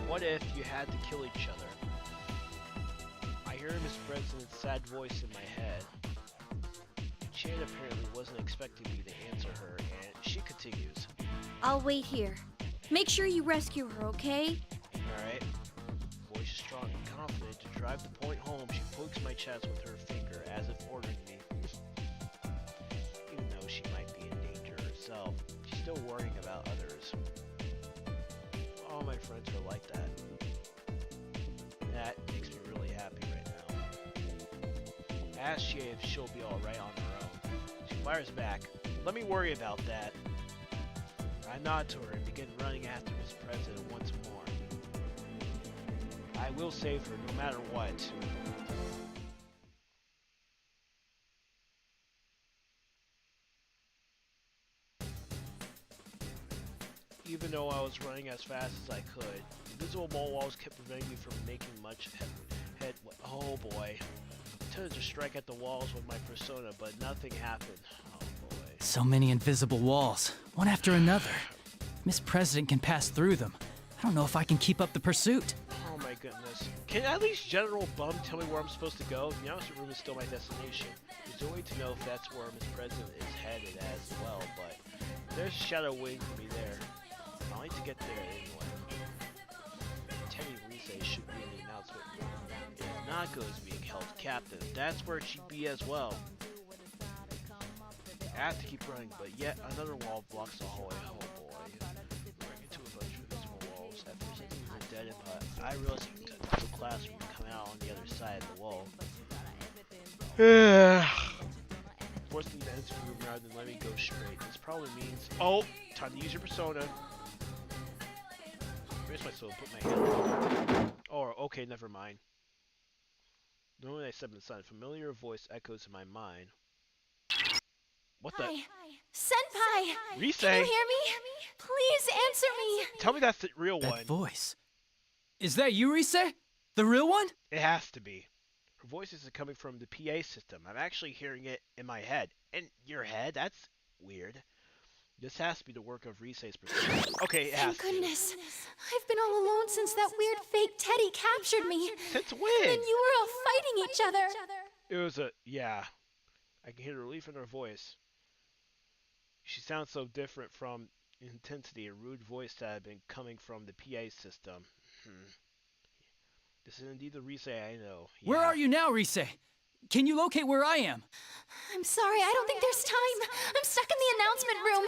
What if you had to kill each other? I hear Miss President's sad voice in my head. Che apparently wasn't expecting me to answer her, and she continues. I'll wait here. Make sure you rescue her, okay? Alright. Voice is strong and confident. To drive the point home, she pokes my chest with her finger as if ordering me. Even though she might be in danger herself, she's still worrying about others. All my friends are like that. That makes me really happy right now. Ask Che if she'll be alright on her own. She fires back. Let me worry about that. I nod to her and begin running after Miss President once more. I will save her no matter what. Even though I was running as fast as I could, invisible mole walls kept preventing me from making much head. Oh boy. I attempted to strike at the walls with my persona, but nothing happened. Oh boy. So many invisible walls, one after another. Miss President can pass through them. I don't know if I can keep up the pursuit. Oh my goodness. Can at least General Bum tell me where I'm supposed to go? The opposite room is still my destination. There's no way to know if that's where Miss President is headed as well, but there's a shadow waiting for me there. I'll need to get there anyway. Teddy Rise should be in the announcement room. If Nako is being held captive, that's where it should be as well. I have to keep running, but yet another wall blocks the hallway. Oh boy. Running into a bunch of invisible walls. At first I think these are dead, but I realized you can cut to the classroom and come out on the other side of the wall. Forced me to enter the room rather than let me go straight. This probably means... Oh! Time to use your persona. Raise my soul, put my hand... Oh, okay, never mind. Normally I step inside. A familiar voice echoes in my mind. What the? Hi. Senpai! Rise! Can you hear me? Please answer me! Tell me that's the real That one. voice. Is that you, Rise? The real one? It has to be. Her voice isn't coming from the PA system. I'm actually hearing it in my head. In your head? That's weird. This has to be the work of Rise's persona. Okay, it has Thank goodness. I've been all alone since that weird fake Teddy captured me. Since when? And you were all fighting each other. It was a... Yeah. I can hear the relief in her voice. She sounds so different from intensity, a rude voice that had been coming from the PA system. This is indeed the Rise I know. Yeah. Where are you now, Rise? Can you locate where I am? I'm sorry, I don't think there's time. I'm stuck in the announcement room.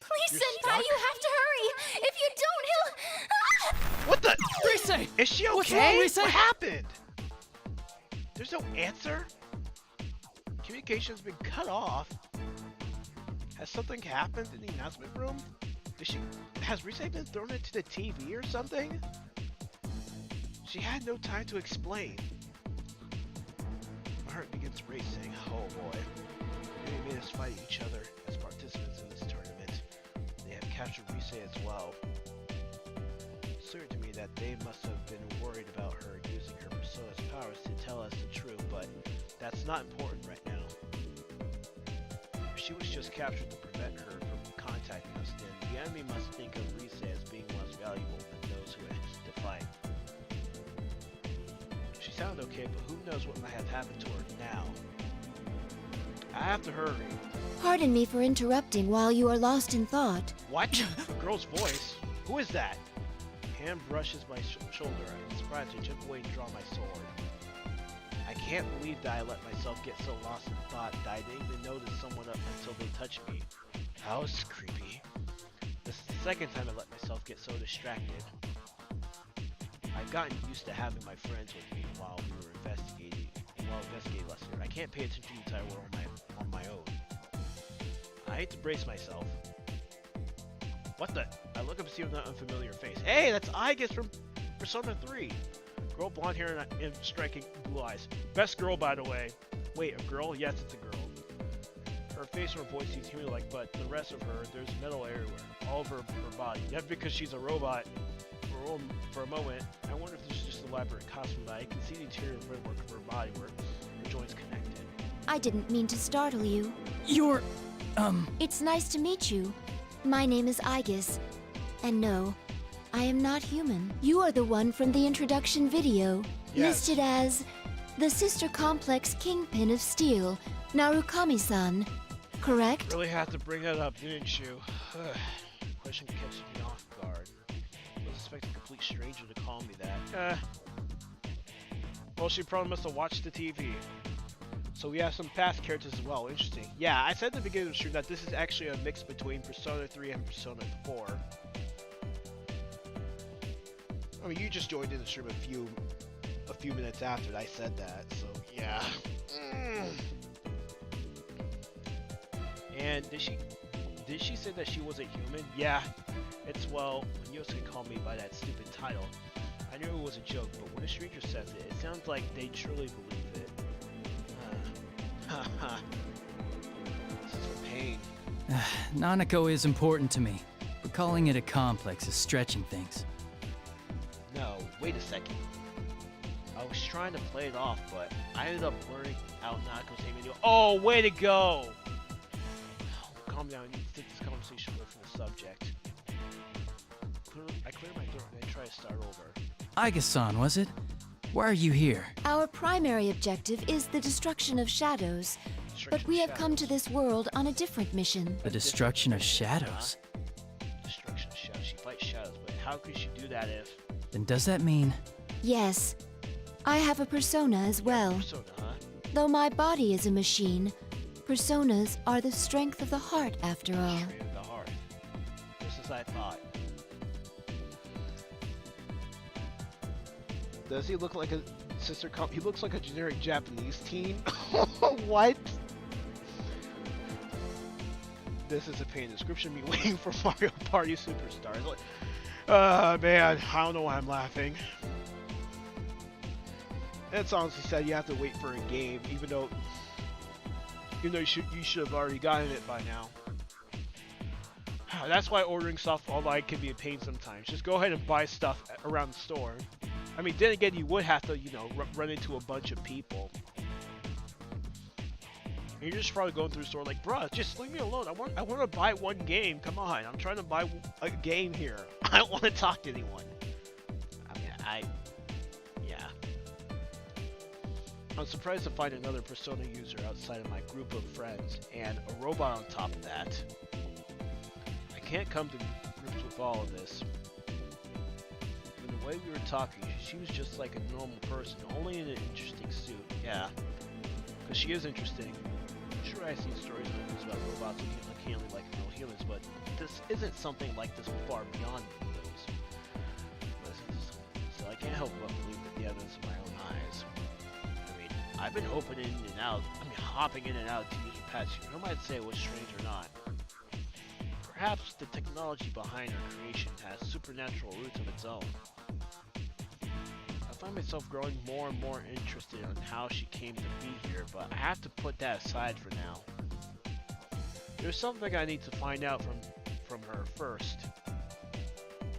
Please, You're Senpai, stuck? you have to hurry. If you don't, he'll... What the? Rise! Is she okay? What's wrong, Rise? What happened? There's no answer? Communication's been cut off. Has something happened in the announcement room? Has Rise been thrown into the TV or something? She had no time to explain. My heart begins racing. Oh boy. They made us fight each other as participants in this tournament. They have captured Rise as well. It's clear to me that they must have been worried about her using her persona's powers to tell us the truth, but that's not important right now. If she was just captured to prevent her from contacting us, then the enemy must think of Rise as being less valuable than those who had to fight. She sounded okay, but who knows what might have happened to her now. I have to hurry. Pardon me for interrupting while you are lost in thought. What? A girl's voice? Who is that? Hand brushes my shoulder. I'm surprised I jump away and draw my sword. I can't believe that I let myself get so lost in thought that I didn't even notice someone up until they touched me. That was creepy. This is the second time I let myself get so distracted. I've gotten used to having my friends with me while we were investigating last year. I can't pay attention to the entire world on my own. I hate to brace myself. What the? I look up and see an unfamiliar face. Hey, that's Aigis from Persona 3. Girl, blonde hair and striking blue eyes. Best girl, by the way. Wait, a girl? Yes, it's a girl. Her face and her voice seems human-like, but the rest of her, there's metal everywhere, all over her body. That's because she's a robot. For a moment, I wonder if this is just an elaborate costume, but I can see the interior framework of her body where her joints connected. I didn't mean to startle you. You're, It's nice to meet you. My name is Aigis. And no, I am not human. You are the one from the introduction video, Yes. listed as the Sister Complex Kingpin of Steel, Narukami-san. Correct? Really had to bring that up, didn't you? Question catches me off guard. I was expecting a complete stranger to call me that. Well, she probably must have watched the TV. So we have some past characters as well. Interesting. Yeah, I said at the beginning of the stream that this is actually a mix between Persona 3 and Persona 4. I mean, you just joined in the stream a few minutes after I said that, so yeah. And did she say that she wasn't human? Yeah. It's, well, when Yosuke called me by that stupid title, I knew it was a joke, but when a stranger says it, it sounds like they truly believe it. Haha. This is for pain. Nanako is important to me, but calling it a complex is stretching things. No, wait a second. I was trying to play it off, but I ended up blurring out Nako's name anyway. Oh, way to go! Calm down, I need to take this conversation away from the subject. I clear my throat and I try to start over. Aigis-san, was it? Why are you here? Our primary objective is the destruction of shadows, but we have come to this world on a different mission. The destruction of shadows? Destruction of shadows. She fights shadows, but how could she do that if... Then does that mean... Yes, I have a persona as well. Persona, huh? Though my body is a machine, personas are the strength of the heart after all. Straight of the heart. Just as I thought. Does he look like a sister comp? He looks like a generic Japanese teen. What? This is a pain description. Me waiting for Mario Party Superstars. Man, I don't know why I'm laughing. It's honestly said you have to wait for a game, even though you should have already gotten it by now. That's why ordering stuff online can be a pain sometimes. Just go ahead and buy stuff around the store. I mean, then again, you would have to, run into a bunch of people. And you're just probably going through the store like, bruh, just leave me alone. I want to buy one game. Come on, I'm trying to buy a game here. I don't want to talk to anyone. I mean, yeah. I'm surprised to find another Persona user outside of my group of friends, and a robot on top of that. I can't come to grips with all of this. From the way we were talking, she was just like a normal person, only in an interesting suit. Yeah, because she is interesting. Sure, I've seen stories in the news about robots who can uncanny like real humans, but this isn't something like this far beyond those. So I can't help but believe that the evidence of my own eyes. I mean, I've been hopping in and out to use her pets here. Who might say it was strange or not? Perhaps the technology behind her creation has supernatural roots of its own. I find myself growing more and more interested in how she came to be here, but I have to put that aside for now. There's something I need to find out from her first.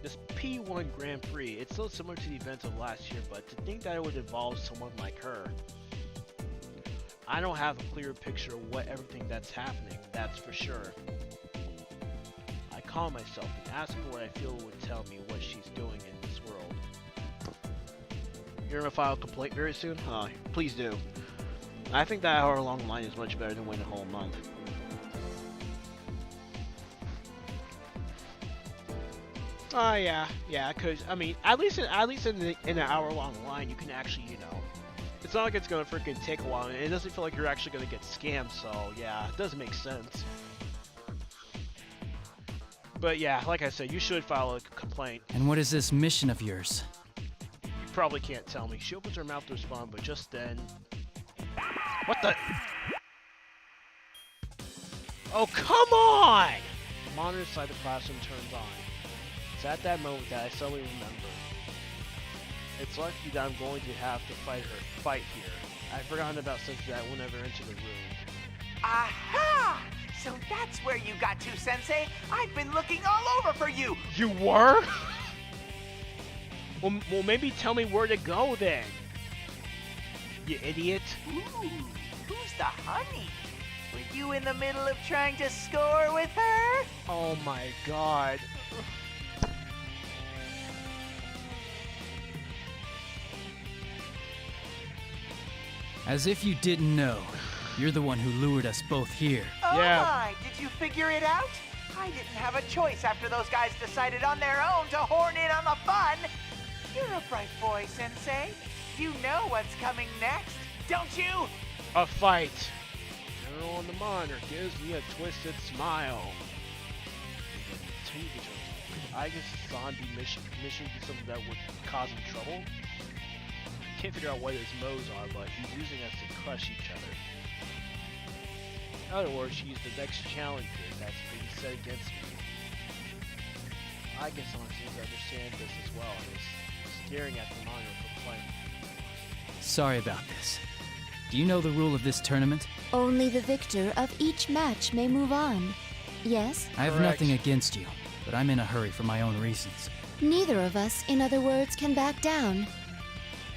This P1 Grand Prix, it's so similar to the events of last year, but to think that it would involve someone like her. I don't have a clear picture of what everything that's happening, that's for sure. I calm myself and ask her what I feel would tell me what she's doing in this world. You're gonna file a complaint very soon? Please do. I think that hour-long line is much better than waiting a whole month. Yeah, cause I mean, at least in an hour-long line, you can actually, it's not like it's gonna freaking take a while, and it doesn't feel like you're actually gonna get scammed. So yeah, it does make sense. But yeah, like I said, you should file a complaint. And what is this mission of yours? You probably can't tell me. She opens her mouth to respond, but just then... What the... Oh, come on! The monitor inside the classroom turns on. It's at that moment that I suddenly remember. It's lucky that I'm going to have to fight here. I've forgotten about something that will never enter the room. Aha! So that's where you got to, Sensei. I've been looking all over for you. You were? Well, maybe tell me where to go then. You idiot. Ooh, who's the honey? Were you in the middle of trying to score with her? Oh my god. As if you didn't know. You're the one who lured us both here. Oh my, did you figure it out? I didn't have a choice after those guys decided on their own to horn in on the fun. You're a bright boy, Sensei. You know what's coming next, don't you? A fight. Girl on the monitor gives me a twisted smile. I guess zombie mission be something that would cause him trouble? Can't figure out what his modes are, but he's using us to crush each other. In other words, she's the next challenger that's being set against me. I guess someone seems to understand this as well, and is staring at the monitor complaining. Sorry about this. Do you know the rule of this tournament? Only the victor of each match may move on. Yes? I have nothing against you, but I'm in a hurry for my own reasons. Neither of us, in other words, can back down.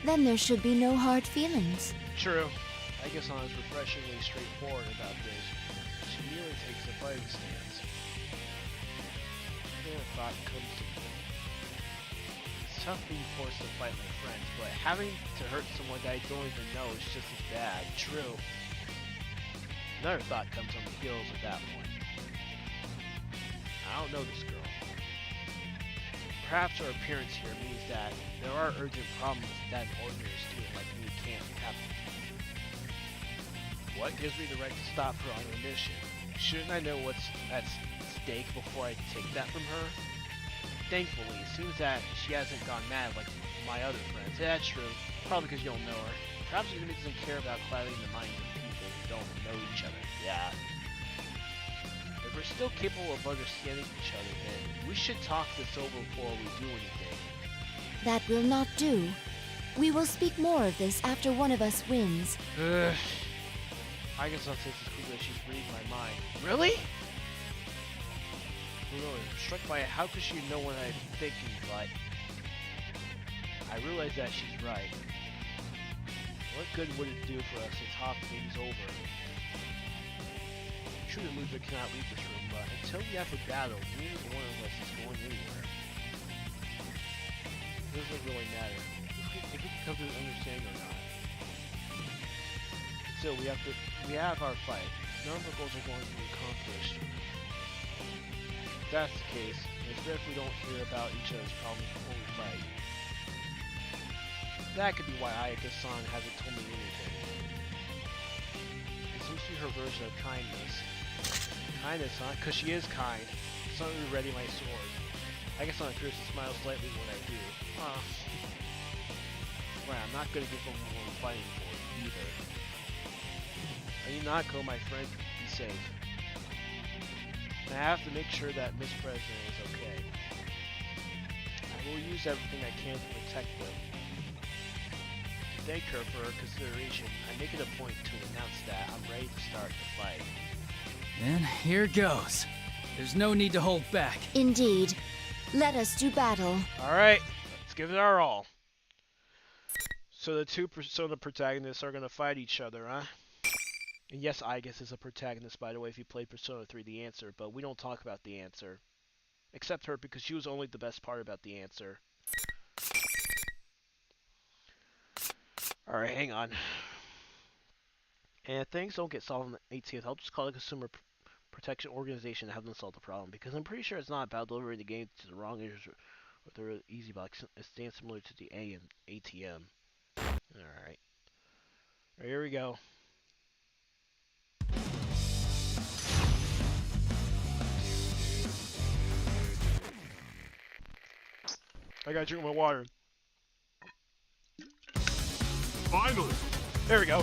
Then there should be no hard feelings. True. I guess Anna's refreshingly straightforward about this. She merely takes a fighting stance. Then a thought comes to me. It's tough being forced to fight my friends, but having to hurt someone that I don't even know is just as bad. True. Another thought comes on the heels of that one. I don't know this girl. Perhaps her appearance here means that there are urgent problems that an ordinary student like me can't tackle. What gives me the right to stop her on her mission? Shouldn't I know what's at stake before I take that from her? Thankfully, it seems that she hasn't gone mad like my other friends. Yeah, that's true. Probably because you don't know her. Perhaps the enemy doesn't care about clouding the minds of people who don't know each other. Yeah. If we're still capable of understanding each other, then we should talk this over before we do anything. That will not do. We will speak more of this after one of us wins. I guess I'll say it's cool that she's reading my mind. Really? Really, I'm struck by it. How could she know what I'm thinking, but I realize that she's right. What good would it do for us to talk things over? True, the loser cannot leave this room, but until we have a battle, neither one of us is going anywhere. It doesn't really matter if we can come to an understanding or not. Still, we have our fight. None of our goals are going to be accomplished. If that's the case, it's better if we don't hear about each other's problems before we fight. That could be why Ayaka-san hasn't told me anything. It seems to be her version of kindness. Kindness, huh? Because she is kind. It's not really ready my sword. Ayaka-san appears to smile slightly when I do. Right, I'm not going to give up what I'm fighting for, either. I need not go, my friend. Be safe. And I have to make sure that Miss President is okay. I will use everything I can to protect them. To thank her for her consideration, I make it a point to announce that I'm ready to start the fight. Then here goes. There's no need to hold back. Indeed. Let us do battle. Alright, let's give it our all. So the two Persona protagonists are going to fight each other, huh? And yes, I guess is a protagonist, by the way, if you played Persona 3, the answer, but we don't talk about the answer. Except her, because she was only the best part about the answer. Alright, hang on. And if things don't get solved on the 18th, I'll just call the Consumer Protection Organization and have them solve the problem, because I'm pretty sure it's not about delivering the game to the wrong users with the easy box. It stands similar to the A and ATM. Alright. Here we go. I gotta drink my water. Finally! There we go.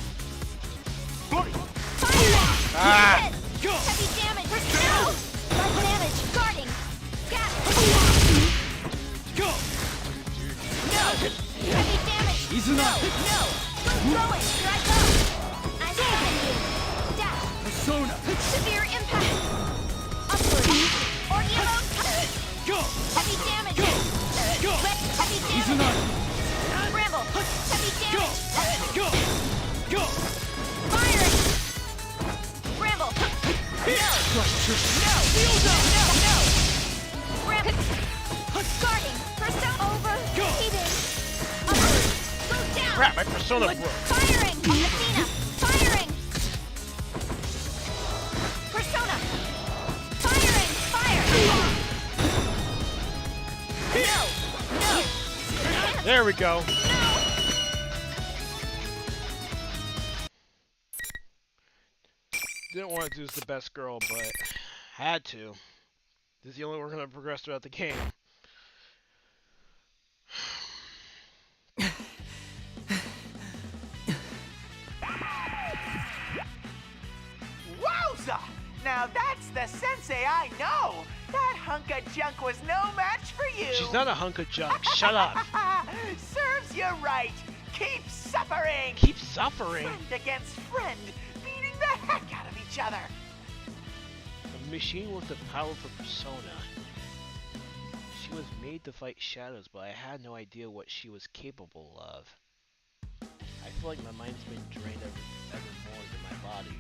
Fight! Ah! Go! Heavy damage! No! Light damage! Guarding! Got it! Go! No! Heavy damage! Izuna! No! Throw it! Here I go! I'm saving you! Dash! Persona! Severe impact! Upward! Oreo! Go! Heavy damage! Go! Go! Heavy damage! Izuna! Bramble! Heavy Go! damage! Go! Go! Firing! Bramble! No! No! Bramble! Guarding! Persona! Over! Go! Heating! Upward! Go down! Crap, my Persona broke. Firing! Athena! Firing! Persona! Firing! Fire! No! No! There we go. Didn't want to do the best girl, but had to. This is the only way we're going to progress throughout the game. Wowza! Now that's the sensei I know! That hunk of junk was no match for you! She's not a hunk of junk. Shut up. Serves you right! Keep suffering! Keep suffering. Friend against friend, beating the heck out of each other! A machine with the power of a persona. She was made to fight shadows, but I had no idea what she was capable of. I feel like my mind's been drained ever more than my body.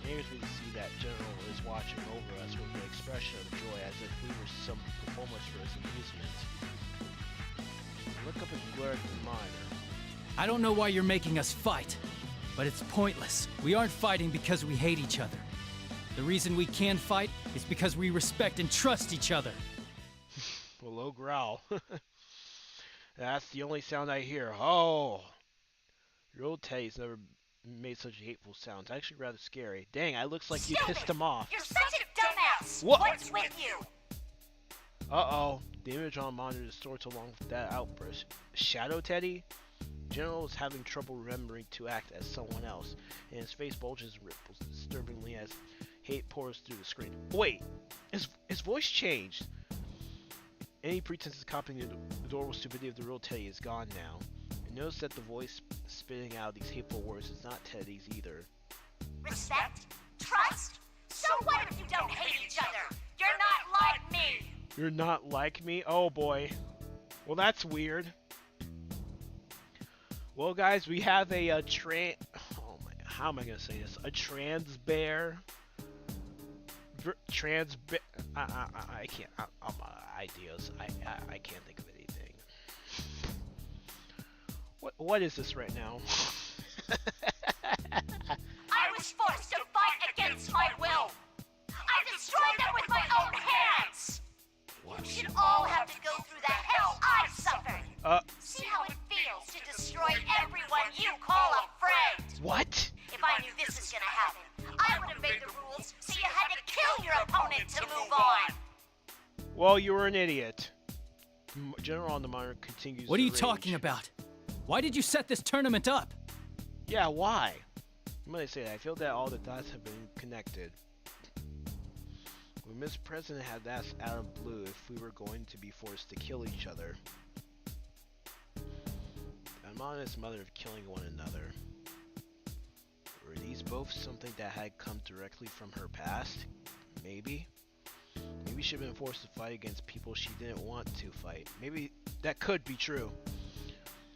It angers me to see that General is watching over us with an expression of joy as if we were some performers for his amusement. Look up and glare at the monitor. I don't know why you're making us fight, but it's pointless. We aren't fighting because we hate each other. The reason we can fight is because we respect and trust each other. A low growl. That's the only sound I hear. Oh! Your old Teddy's never made such hateful sounds. Actually rather scary. Dang, it looks like you pissed him off. You're such a dumbass! What? What's with you? Uh-oh. The image on the monitor distorts along with that outburst. Shadow Teddy? General is having trouble remembering to act as someone else, and his face bulges and ripples disturbingly as hate pours through the screen. Wait! His voice changed! Any pretense of copying the adorable stupidity of the real Teddy is gone now. And notice that the voice spitting out these hateful words is not Teddy's either. Respect? Trust? So what if you don't hate each other? You're not like me! You're not like me? Oh boy. Well, that's weird. Well, guys, we have a oh my, how am I gonna say this? A trans bear. I can't. I'm ideas. I can't think of anything. What is this right now? I was forced to fight against my will! I destroyed them with my own hands! You should all have to go through the hell I suffered! See how it feels to destroy everyone you call a friend! What? If I knew this was gonna happen, I would have made the rules so you had to kill your opponent to move on! Well, you were an idiot. General on the monitor continues. What are you talking about? Why did you set this tournament up? Yeah, why? I'm gonna say that. I feel that all the dots have been connected. When Mr. President had asked out of blue if we were going to be forced to kill each other. I'm on his mother of killing one another. Were these both something that had come directly from her past? Maybe. Maybe she'd been forced to fight against people she didn't want to fight. Maybe that could be true.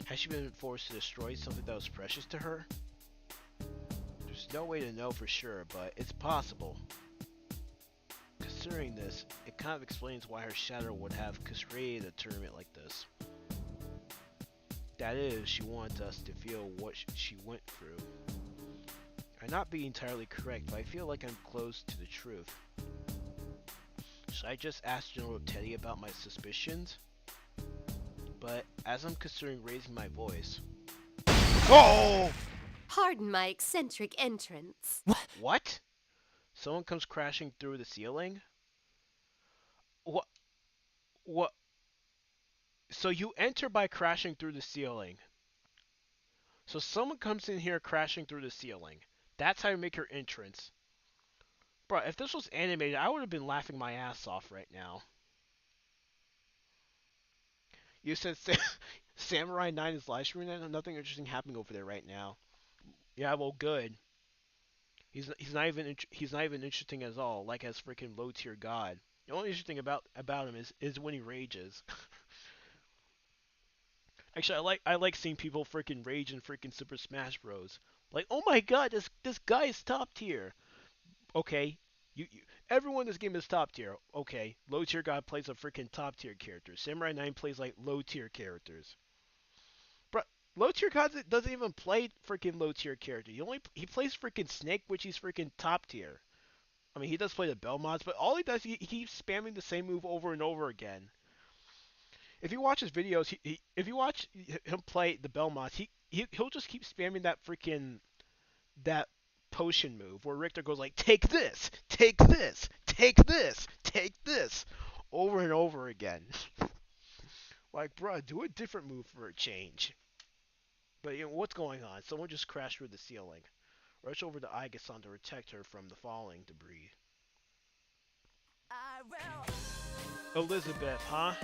Has she been forced to destroy something that was precious to her? There's no way to know for sure, but it's possible. Considering this, it kind of explains why her shadow would have created a tournament like this. That is, she wanted us to feel what she went through. I'm not being entirely correct, but I feel like I'm close to the truth. Should I just ask General Teddy about my suspicions? But as I'm considering raising my voice... Oh! Pardon my eccentric entrance. What? Someone comes crashing through the ceiling? What? So you enter by crashing through the ceiling. So someone comes in here crashing through the ceiling. That's how you make your entrance. Bro, if this was animated, I would have been laughing my ass off right now. You said Samurai 9 is live streaming and nothing interesting happening over there right now. Yeah, well, good. He's not even interesting at all, like as freaking low tier god. The only interesting about him is when he rages. Actually, I like seeing people freaking rage in freaking Super Smash Bros. Like, oh my god, this guy is top tier. Okay, you everyone in this game is top tier. Okay, low tier god plays a freaking top tier character. Samurai 9 plays like low tier characters. But low tier god doesn't even play freaking low tier character. He plays freaking Snake, which he's freaking top tier. I mean, he does play the Bell mods, but all he does, he keeps spamming the same move over and over again. If you watch his videos, if you watch him play the Bell mods, he'll just keep spamming that potion move where Richter goes like, take this, take this, take this, take this, over and over again. Like, bruh, do a different move for a change. But you know what's going on? Someone just crashed through the ceiling. Rush over to Aigasan to protect her from the falling debris. Elizabeth, huh?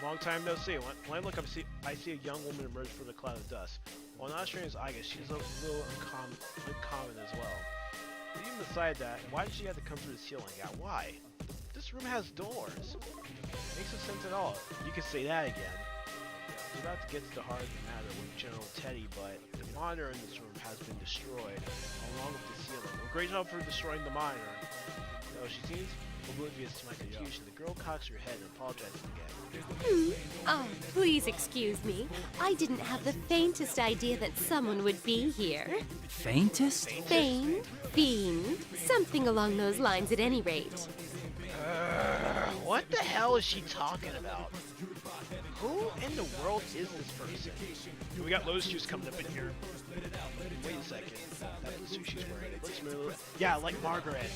Long time no see. When I look up, I see a young woman emerge from the cloud of dust. While not as strange as Aiga, she's a little uncommon as well. But even beside that, why did she have to come through the ceiling? Yeah, why? This room has doors. Makes no sense at all. You can say that again. We're about to get to the heart of the matter with General Teddy, but the monitor in this room has been destroyed, along with the ceiling. Well, great job for destroying the monitor. No, she seems oblivious to my confusion. The girl cocks her head and apologizes again. Oh, please excuse me. I didn't have the faintest idea that someone would be here. Faintest? Fiend, something along those lines at any rate. What the hell is she talking about? Who in the world is this person? We got Lotus Juice coming up in here. Wait a second. That jumpsuit she's wearing. It looks really, yeah, like Margaret.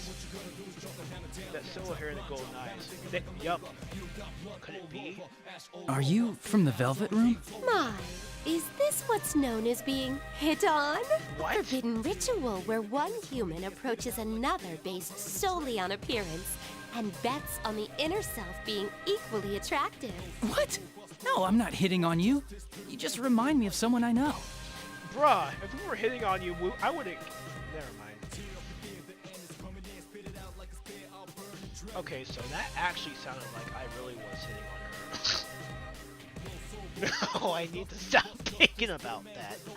That silver hair and the golden eyes. Yup. Could it be? Are you from the Velvet Room? My, is this what's known as being hit on? What? A forbidden ritual where one human approaches another based solely on appearance and bets on the inner self being equally attractive. What? No, I'm not hitting on you. You just remind me of someone I know. Bruh, if we were hitting on you, I wouldn't. Never mind. Okay, so that actually sounded like I really was hitting on her. No, I need to stop thinking about that. In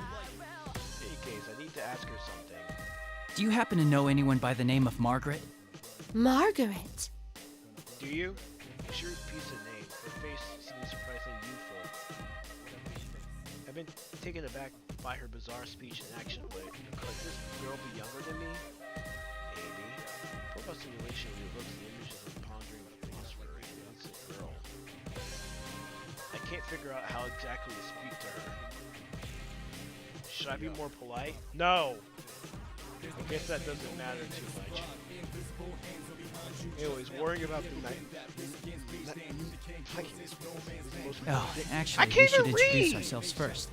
any case, I need to ask her something. Do you happen to know anyone by the name of Margaret? Margaret. Do you? Sure piece of name. Her face seems surprisingly youthful. I've been taken aback by her bizarre speech and action, but could this girl be younger than me? Maybe. Profile simulation revokes the images of pondering face for an innocent girl. I can't figure out how exactly to speak to her. Should I be more polite? No! I guess that doesn't matter too much. Anyways, worrying about the night. Oh, actually, we should introduce ourselves first.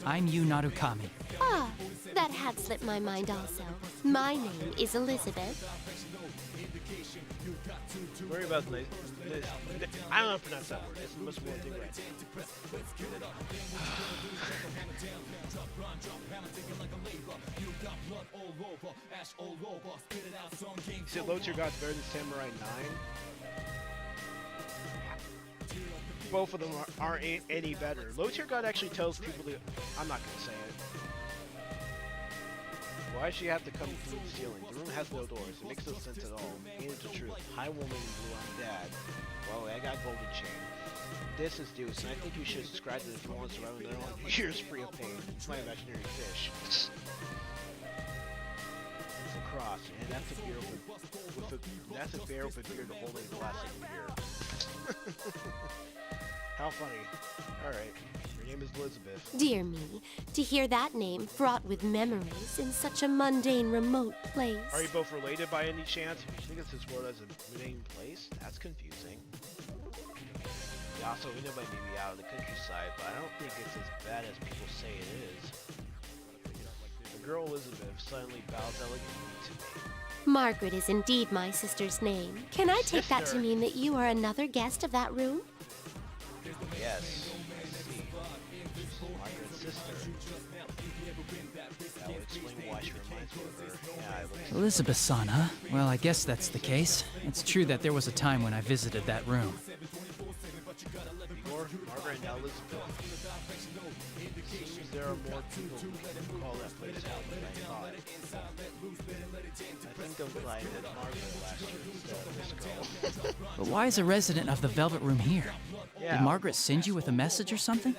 I'm Yu Narukami. Ah, that had slipped my mind also. My name is Elizabeth. Worry about the I don't know how to pronounce that word. It's much more thing right. You said Low Tier God's better than Samurai 9? Both of them aren't any better. Low Tier God actually tells people to... I'm not going to say it. Why does she have to come through the ceiling? The room has no doors. It makes no sense at all. Ain't it the truth? Hi woman, blue, I'm dad. Well, I got golden chain. This is Deuce, and I think you should subscribe to the if you want to survive another 100 years free of pain. It's my imaginary fish. It's a cross, and that's a bear with a beard holding a glass of beer. How funny. Alright. Your name is Elizabeth. Dear me, to hear that name fraught with memories in such a mundane, remote place. Are you both related by any chance? You think it's this world as a named place? That's confusing. Also, we know might be out of the countryside, but I don't think it's as bad as people say it is. The girl Elizabeth suddenly bows elegantly to me. Margaret is indeed my sister's name. Can I take that to mean that you are another guest of that room? Yes, I see. She's Margaret's sister. That would explain why she reminds me of her. Yeah, Elizabeth-san, huh? Well, I guess that's the case. It's true that there was a time when I visited that room. Igor, Margaret, and Elizabeth. It seems there are more people who can call that place out than I thought. I think I'm glad that Margaret last year instead of this girl. But why is a resident of the Velvet Room here? Yeah. Did Margaret send you with a message or something?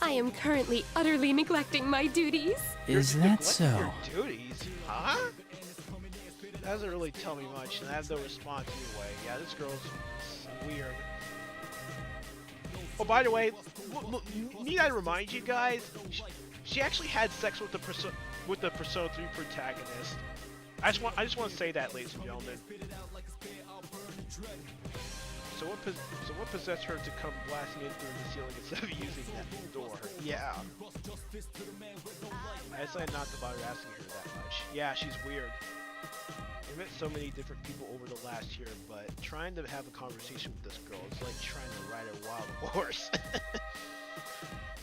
I am currently utterly neglecting my duties. Is that so? Your duties? Huh? That doesn't really tell me much, and I have no response anyway. Yeah, this girl's weird. Oh, by the way, need I remind you guys? She actually had sex with the Persona 3 protagonist. I just want to say that, ladies and gentlemen. So what possessed her to come blasting in through the ceiling instead of using that door? Yeah. I decided not to bother asking her that much. Yeah, she's weird. I met so many different people over the last year, but trying to have a conversation with this girl is like trying to ride a wild horse.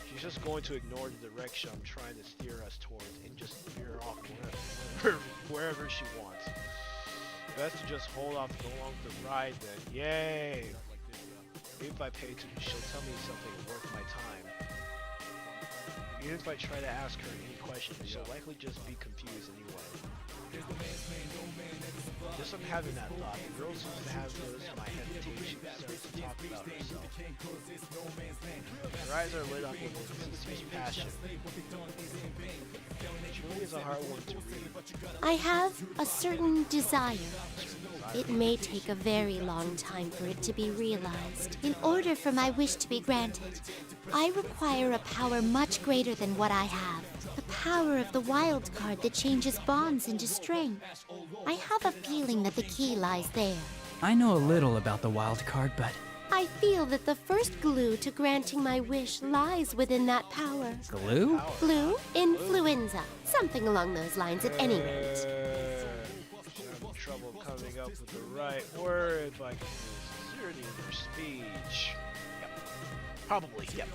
She's just going to ignore the direction I'm trying to steer us towards and just veer off wherever she wants. Best to just hold off and go along with the ride then. Yay! Maybe if I pay attention, she'll tell me something worth my time. Even if I try to ask her any questions, she'll likely just be confused anyway. Just from having that thought, the girl seems to have noticed my hesitation and starts to talk about herself. Her eyes are lit up with sincere passion. She really is a hard one to read. I have a certain desire. It may take a very long time for it to be realized. In order for my wish to be granted, I require a power much greater than what I have. The power of the wild card that changes bonds into strength. I have a feeling that the key lies there. I know a little about the wild card, but I feel that the first glue to granting my wish lies within that power. glue? Glue? Influenza. Something along those lines at any rate. Having trouble coming up with the right word, but I can use sincerity in her speech. Yep. Probably, yep.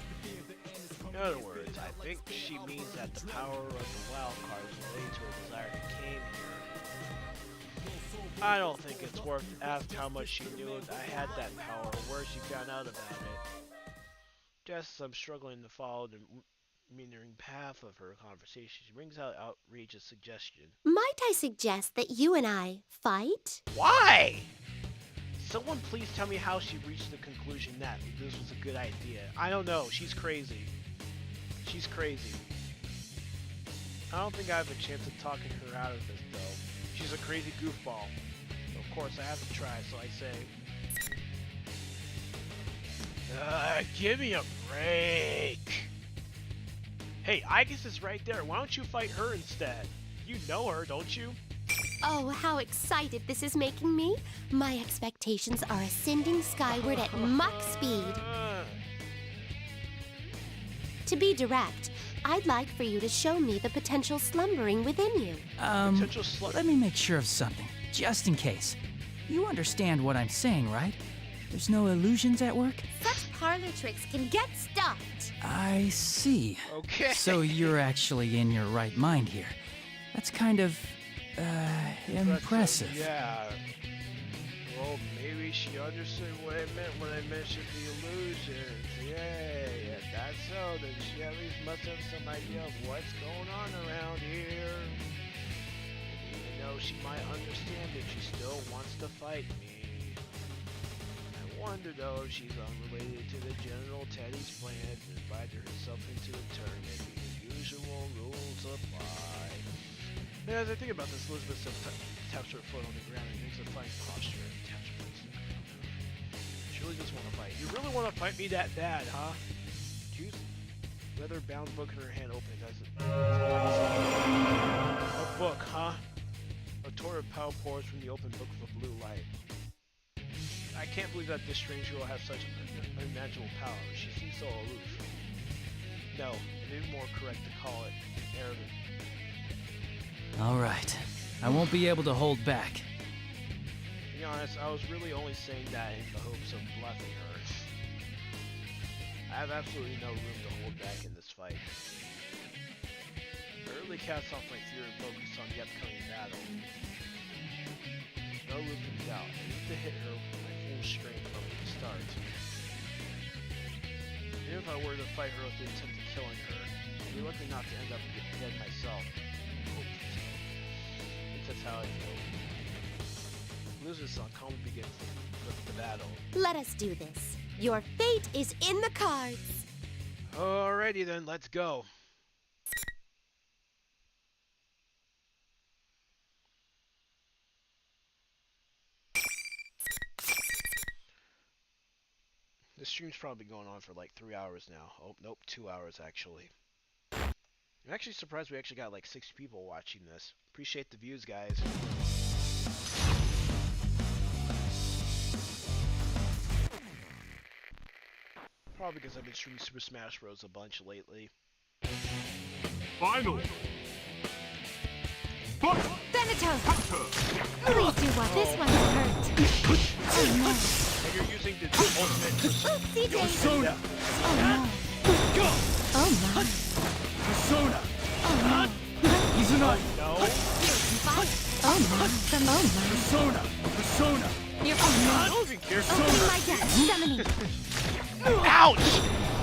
In other words, I think she means that the power of the wild card is related to her desire to came here. I don't think it's worth to ask how much she knew I had that power or where she found out about it. Just as I'm struggling to follow the meandering path of her conversation, she brings out an outrageous suggestion. Might I suggest that you and I fight? Why? Someone please tell me how she reached the conclusion that this was a good idea. I don't know. She's crazy. She's crazy. I don't think I have a chance of talking her out of this, though. She's a crazy goofball. So of course, I have to try, so I say... give me a break! Hey, Igus is right there. Why don't you fight her instead? You know her, don't you? Oh, how excited this is making me. My expectations are ascending skyward at Mach speed. To be direct, I'd like for you to show me the potential slumbering within you. Let me make sure of something, just in case. You understand what I'm saying, right? There's no illusions at work? Such parlor tricks can get stuffed. I see. Okay. So you're actually in your right mind here. That's kind of, impressive. Yeah. Well, maybe she understood what I meant when I mentioned the illusions. Yeah, that's so. Then she at least must have some idea of what's going on around here. Even though she might understand it, she still wants to fight me. I wonder though if she's unrelated to the General Teddy's plans and invited herself into the tournament. The usual rules apply. Yeah, as I think about this, Elizabeth taps her foot on the ground and makes a fine posture and taps her foot. She really just want to fight. You really want to fight me that bad, huh? Juice leather-bound book in her hand opens as a book, huh? A torrent of power pours from the open book with a blue light. I can't believe that this strange girl has such unimaginable power. She seems so aloof. No, it is more correct to call it arrogant. All right. I won't be able to hold back. To be honest, I was really only saying that in the hopes of bluffing her. I have absolutely no room to hold back in this fight. I really cast off my fear and focus on the upcoming battle. No room for doubt. I need to hit her with my full strength from the start. Even if I were to fight her with the intent of killing her, I'd be lucky not to end up dead myself. That's how I feel. Losing song calmly begins the battle. Let us do this. Your fate is in the cards. Alrighty then, let's go. This stream's probably going on for like 3 hours now. Oh, nope, 2 hours actually. I'm actually surprised we actually got like 6 people watching this. Appreciate the views, guys. Probably because I've been streaming Super Smash Bros. A bunch lately. Final. Veneto! Please do what? This one hurt. Oh no. And you're using the ultimate Oopsie daisy. Persona. Oh no. Go. Oh my. Persona. Oh no. He's not. No. Oh my. Oh my. Persona. Persona. You're oh no. Don't be careful. Open my death. Summoning. Ouch!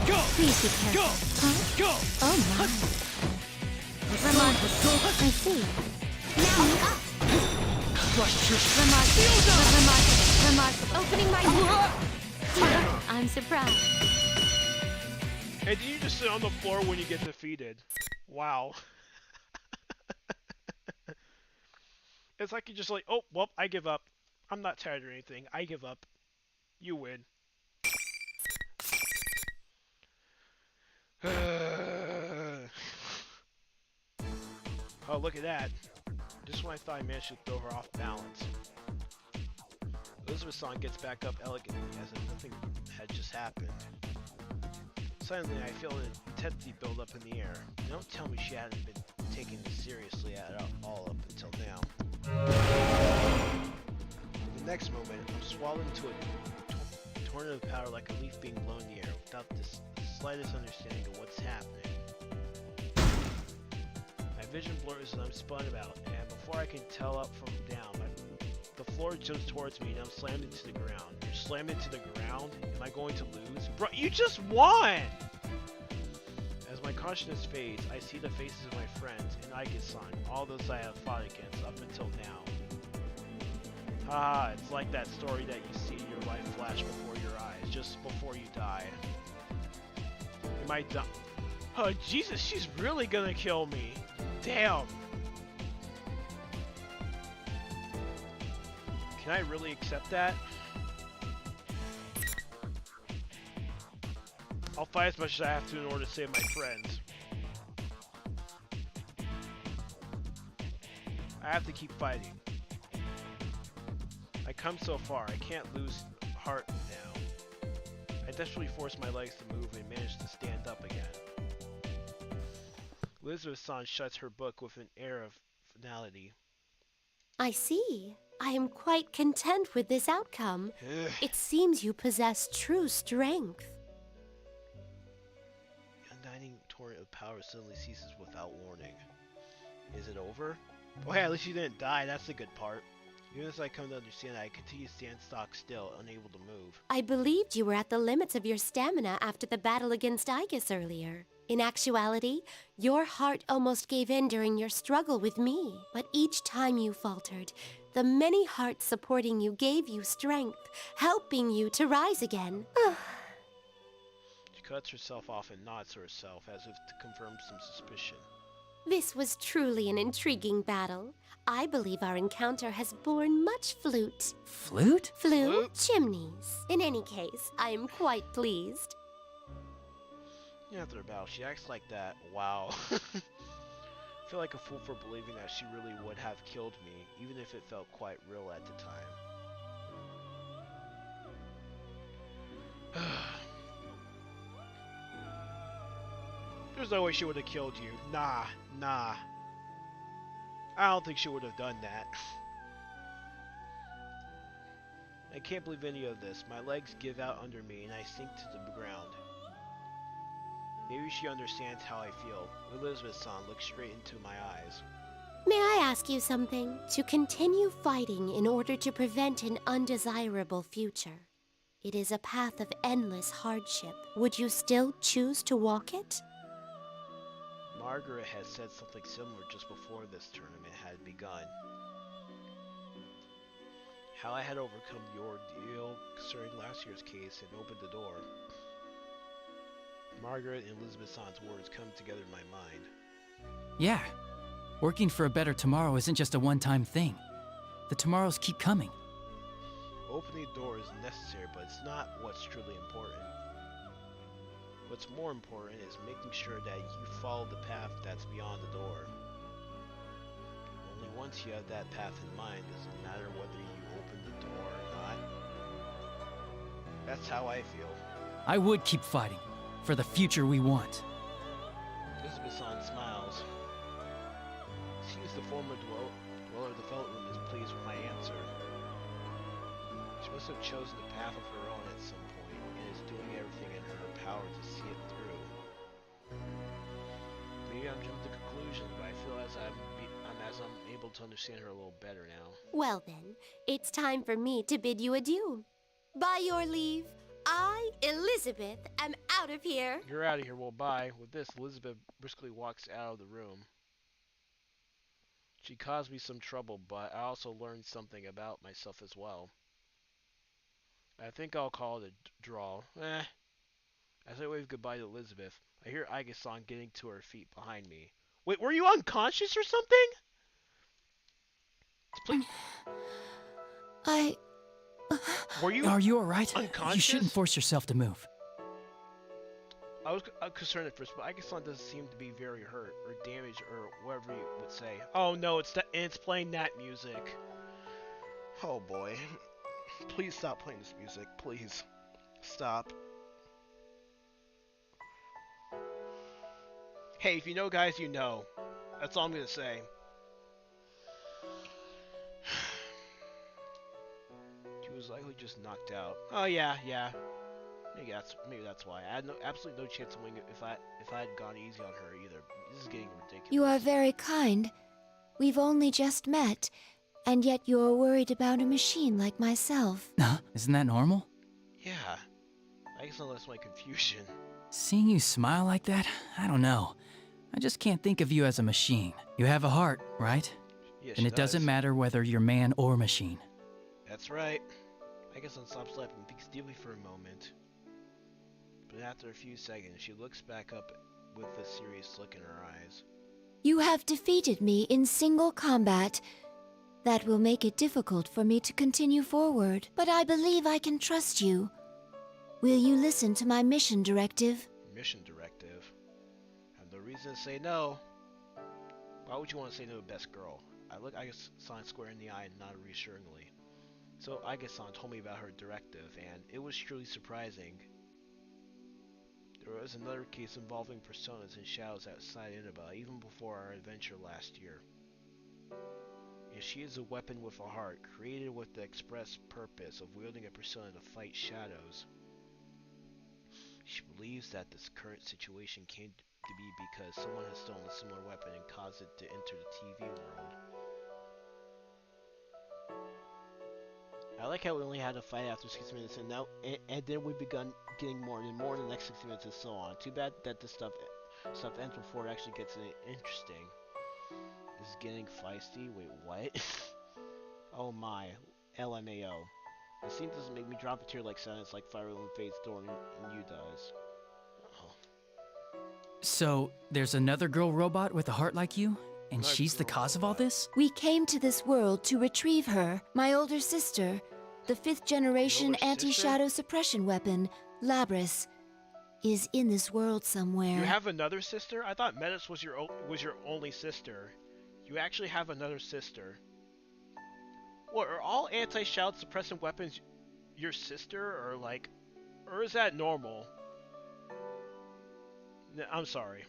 Go. Please be careful. Go. Huh? Go. Oh my. Ramon. I see. Now up. Remark. Opening my I'm surprised. Hey, do you just sit on the floor when you get defeated? Wow. It's like you're just like, oh, well, I give up. I'm not tired or anything. I give up. You win. Oh, look at that. Just when I thought I managed to throw her off balance. Elizabeth-san gets back up elegantly as if nothing had just happened. Suddenly, I feel an intensity build up in the air. Don't tell me she hadn't been taking this seriously at all up until now. The next moment, I'm swallowed into a tornado of power like a leaf being blown in the air without the slightest understanding of what's happening. My vision blurs as I'm spun about, and before I can tell up from down, the floor jumps towards me and I'm slammed into the ground. You're slammed into the ground? Am I going to lose? Bro, you just won! As my consciousness fades, I see the faces of my friends and Ike-san, all those I have fought against up until now. Ah, it's like that story that you see your life flash before your eyes, just before you die. Am I done? Oh, Jesus, she's really gonna kill me. Damn. Can I really accept that? I'll fight as much as I have to in order to save my friends. I have to keep fighting. I come so far, I can't lose heart now. I desperately force my legs to move and manage to stand up again. Elizabeth-san shuts her book with an air of finality. I see. I am quite content with this outcome. It seems you possess true strength. The undying torrent of power suddenly ceases without warning. Is it over? Oh hey, at least you didn't die, that's the good part. Even as I come to understand that, I continue to stand stock still, unable to move. I believed you were at the limits of your stamina after the battle against Igus earlier. In actuality, your heart almost gave in during your struggle with me. But each time you faltered, the many hearts supporting you gave you strength, helping you to rise again. She cuts herself off and nods to herself as if to confirm some suspicion. This was truly an intriguing battle. I believe our encounter has borne much flute. Flute? Flute? Chimneys. In any case, I am quite pleased. After the battle, she acts like that. Wow. I feel like a fool for believing that she really would have killed me, even if it felt quite real at the time. There's no way she would have killed you. Nah. I don't think she would have done that. I can't believe any of this. My legs give out under me and I sink to the ground. Maybe she understands how I feel. Elizabeth-san looks straight into my eyes. May I ask you something? To continue fighting in order to prevent an undesirable future. It is a path of endless hardship. Would you still choose to walk it? Margaret had said something similar just before this tournament had begun. How I had overcome the ordeal concerning last year's case and opened the door. Margaret and Elizabeth-san's words come together in my mind. Yeah. Working for a better tomorrow isn't just a one-time thing. The tomorrows keep coming. Opening the door is necessary, but it's not what's truly important. What's more important is making sure that you follow the path that's beyond the door. Only once you have that path in mind does it matter whether you open the door or not. That's how I feel. I would keep fighting. For the future we want. Elizabeth-san smiles. Seems the former dweller of the felt room is pleased with my answer. She must have chosen the path of her own at some point, and is doing everything in her power to see it through. Maybe I'm jumping to conclusions, but I feel as I'm able to understand her a little better now. Well then, it's time for me to bid you adieu. By your leave, I, Elizabeth, am out of here. You're out of here. Well, bye. With this, Elizabeth briskly walks out of the room. She caused me some trouble, but I also learned something about myself as well. I think I'll call it a draw. As I wave goodbye to Elizabeth, I hear Ige-san getting to her feet behind me. Wait, were you unconscious or something? Please. Are you alright? Unconscious? You shouldn't force yourself to move. I was concerned at first, but Aikasan doesn't seem to be very hurt or damaged or whatever you would say. Oh no, it's playing that music. Oh boy. Please stop playing this music. Please. Stop. Hey, if you know guys, you know. That's all I'm gonna say. She was likely just knocked out. Oh yeah. Maybe that's why. I had absolutely no chance of winning it if I had gone easy on her either. This is getting ridiculous. You are very kind. We've only just met, and yet you're worried about a machine like myself. Isn't that normal? Yeah. I guess that's my confusion. Seeing you smile like that, I don't know. I just can't think of you as a machine. You have a heart, right? Yes, and it doesn't matter whether you're man or machine. That's right. I guess I'll stop slapping and thinks deeply for a moment. But after a few seconds, she looks back up with a serious look in her eyes. You have defeated me in single combat. That will make it difficult for me to continue forward, but I believe I can trust you. Will you listen to my mission directive? Mission directive? I have no reason to say no. Why would you want to say no to best girl? I look Aika-san square in the eye and nodded reassuringly. So Aika-san told me about her directive, and it was truly surprising. There was another case involving personas and shadows outside Inaba, even before our adventure last year. And she is a weapon with a heart, created with the express purpose of wielding a persona to fight shadows. She believes that this current situation came to be because someone has stolen a similar weapon and caused it to enter the TV world. I like how we only had to fight after 60 minutes, and then we begun getting more and more in the next 60 minutes and so on. Too bad that this stuff ends before it actually gets interesting. This is getting feisty. Wait, what? Oh my, LMAO. The scene doesn't make me drop a tear like silence like Fire Emblem Fate's door and you does. Oh. So, there's another girl robot with a heart like you? And she's the cause of all this? We came to this world to retrieve her, my older sister, the 5th generation anti-shadow suppression weapon, Labris, is in this world somewhere. You have another sister? I thought Metis was your only sister. You actually have another sister. What, are all anti-shadow suppressant weapons your sister, or is that normal? I'm sorry.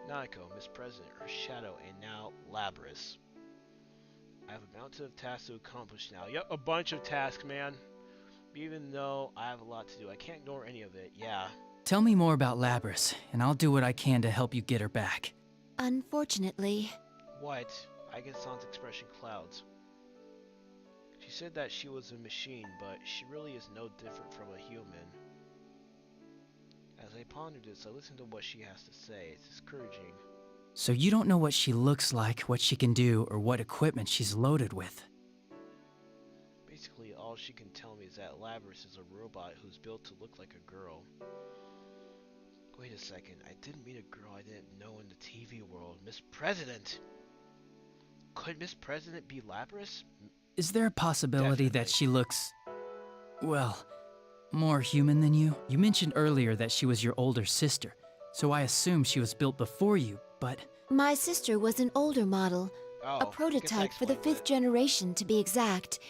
Nanako, Miss President, her shadow, and now Labris. I have a mountain of tasks to accomplish now. Yep, a bunch of tasks, man. Even though I have a lot to do, I can't ignore any of it, yeah. Tell me more about Labris, and I'll do what I can to help you get her back. Unfortunately. What? Aika-san's expression clouds. She said that she was a machine, but she really is no different from a human. As I pondered this, I listened to what she has to say. It's discouraging. So you don't know what she looks like, what she can do, or what equipment she's loaded with? Basically, all she can tell me is that Labris is a robot who's built to look like a girl. Wait a second, I didn't mean a girl I didn't know in the TV world. Miss President! Could Miss President be Labris? Is there a possibility that she looks... well... more human than you? You mentioned earlier that she was your older sister, so I assume she was built before you, but... My sister was an older model, a prototype for the 5th generation to be exact.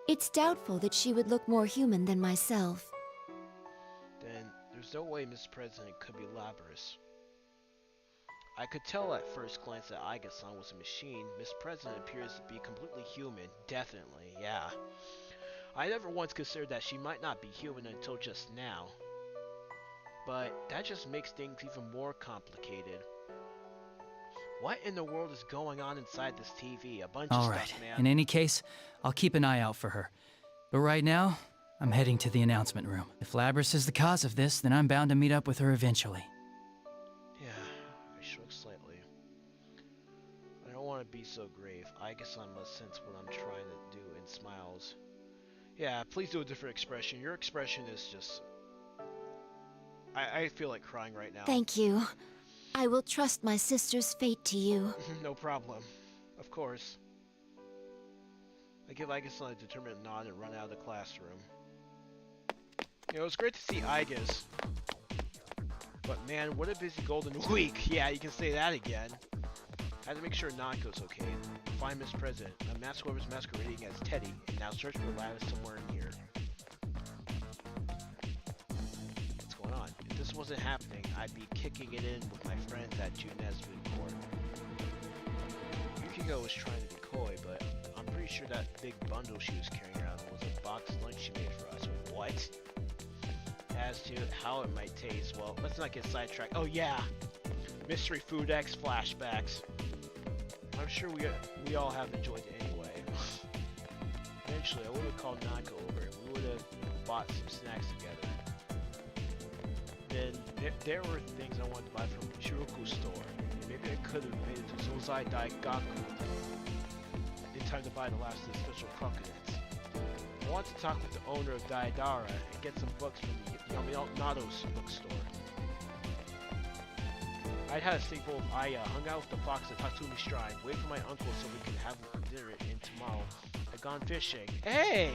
It's doubtful that she would look more human than myself. Then there's no way Miss President could be Labris. I could tell at first glance that Aika-san was a machine. Miss President appears to be completely human, definitely, yeah. I never once considered that she might not be human until just now. But that just makes things even more complicated. What in the world is going on inside this TV? A bunch of stuff, man. In any case, I'll keep an eye out for her. But right now, I'm heading to the announcement room. If Labris is the cause of this, then I'm bound to meet up with her eventually. Yeah, I shrugged slightly. I don't want to be so grave. Aika-san must sense what I'm trying to do and smiles. Yeah, please do a different expression. Your expression is just... I feel like crying right now. Thank you. I will trust my sister's fate to you. No problem. Of course. I give Aika-san a determined nod and run out of the classroom. It was great to see Aegis. But man, what a busy golden week. Yeah, you can say that again. I had to make sure Nako's okay. Find Miss President. A mask lover's masquerading as Teddy, and now search for Lattice somewhere near. What's going on? If this wasn't happening, I'd be kicking it in with my friends at Junes Food Court. Yukiko was trying to be coy, but I'm pretty sure that big bundle she was carrying around was a box lunch she made for us. Wait, what? As to how it might taste, well, let's not get sidetracked. Oh yeah! Mystery Food X flashbacks. I'm sure we all have enjoyed it anyway. Eventually, I would have called Nako over and we would have bought some snacks together. Then there were things I wanted to buy from Chiroku's store. Maybe I could have made it to Sozai Daigaku in time to buy the last of the special crocodiles. I wanted to talk with the owner of Daidara and get some books from the Yamanado's bookstore. I had a staple of Aya, hung out with the fox at Tatsumi Shrine, waited for my uncle so we could have dinner, and tomorrow I'd gone fishing. Hey!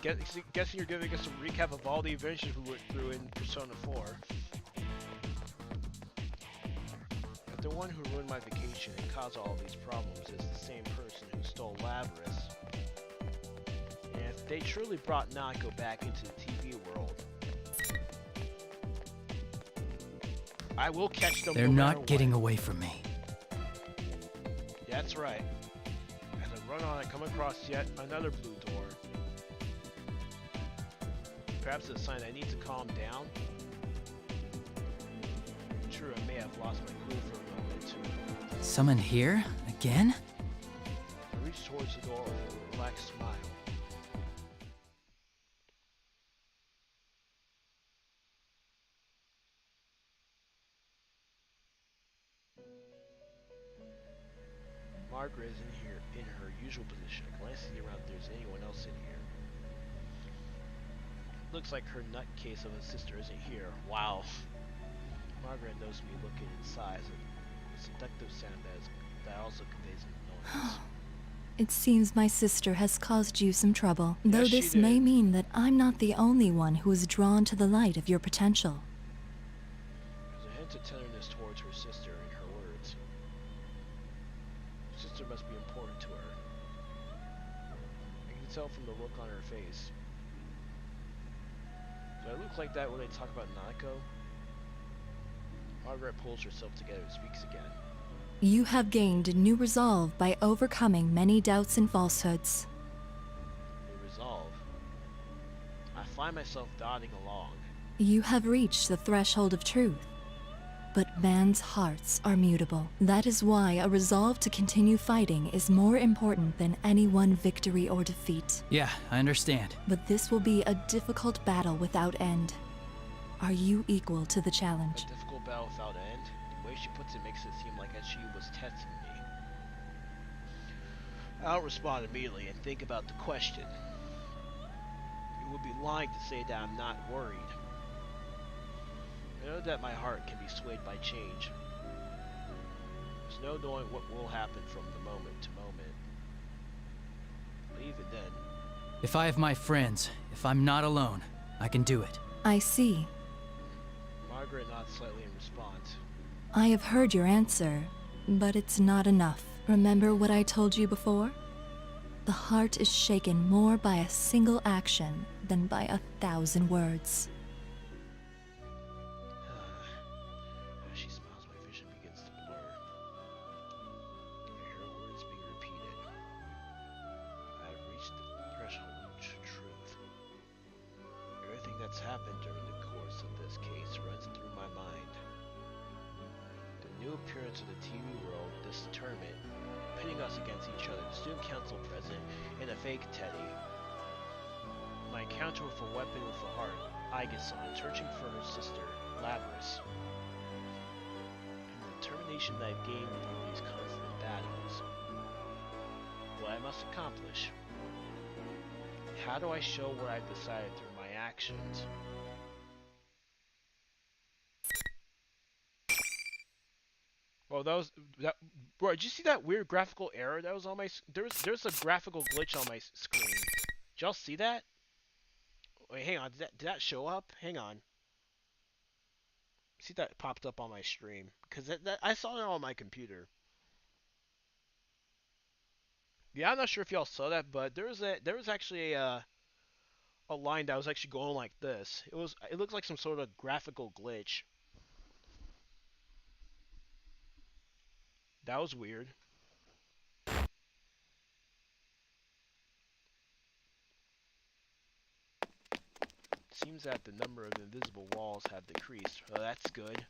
Guessing you're giving us a recap of all the adventures we went through in Persona 4. But the one who ruined my vacation and caused all these problems is the same person who stole Labrys. And if they truly brought Nako back into the TV world, I will catch them. They're not getting away from me. That's right. As I run on, I come across yet another blue door. Perhaps a sign I need to calm down. True, I may have lost my cool for a moment too. Someone here? Again? I reach towards the door with a relaxed smile. Margaret is in here in her usual position. I glance around if there's anyone else in here. Looks like her nutcase of a sister isn't here. Wow. Margaret knows me looking inside. A seductive sound that also conveys annoyance. It seems my sister has caused you some trouble, though Yes, this she may did. mean that I'm not the only one who is drawn to the light of your potential. There's a hint of tenderness towards her sister in her words. Her sister must be important to her. I can tell from the look on her face. Do I look like that when I talk about Nanako? Margaret pulls herself together and speaks again. You have gained new resolve by overcoming many doubts and falsehoods. New resolve. I find myself nodding along. You have reached the threshold of truth. But man's hearts are mutable. That is why a resolve to continue fighting is more important than any one victory or defeat. Yeah, I understand. But this will be a difficult battle without end. Are you equal to the challenge? A difficult battle without end? The way she puts it makes it seem like as she was testing me. I don't respond immediately and think about the question. It would be lying to say that I'm not worried. I know that my heart can be swayed by change. There's no knowing what will happen from the moment to moment. But even then... If I have my friends, if I'm not alone, I can do it. I see. Margaret nods slightly in response. I have heard your answer, but it's not enough. Remember what I told you before? The heart is shaken more by a single action than by 1,000 words. As she smiles, my vision begins to blur. I hear words being repeated. I have reached the threshold of truth. Everything that's happened during the course of this case runs through my mind. The new appearance of the TV world, this tournament, pitting us against each other, the student council president, and a fake Teddy. My encounter with a weapon with a heart, Aigison, searching for her sister, Labrys. And the determination that I've gained through these constant battles. What I must accomplish. How do I show what I've decided through my actions? Well, that. Bro, did you see that weird graphical error that was on my? There's a graphical glitch on my screen. Did y'all see that? Wait, hang on. Did that show up? Hang on. See if that popped up on my stream. Because I saw it on my computer. Yeah, I'm not sure if y'all saw that, but there was actually a line that was actually going like this. It looked like some sort of graphical glitch. That was weird. Seems that the number of invisible walls have decreased. Oh, that's good.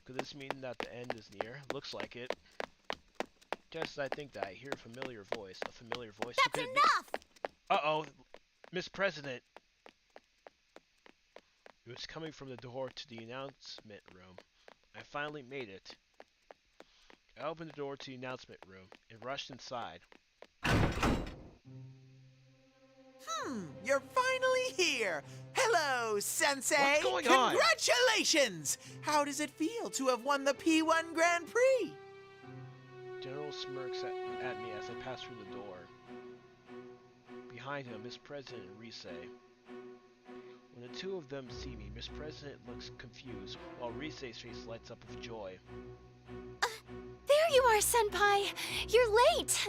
Could this mean that the end is near? Looks like it. Just as I think that, I hear a familiar voice. A familiar voice. That's enough! Uh-oh. Miss President. It was coming from the door to the announcement room. I finally made it. I opened the door to the announcement room and rushed inside. You're finally here. Hello, Sensei. What's going on? Congratulations! How does it feel to have won the P1 Grand Prix? General smirks at me as I pass through the door. Behind him, Miss President and Rise. When the two of them see me, Miss President looks confused, while Rise's face lights up with joy. There you are, Senpai! You're late!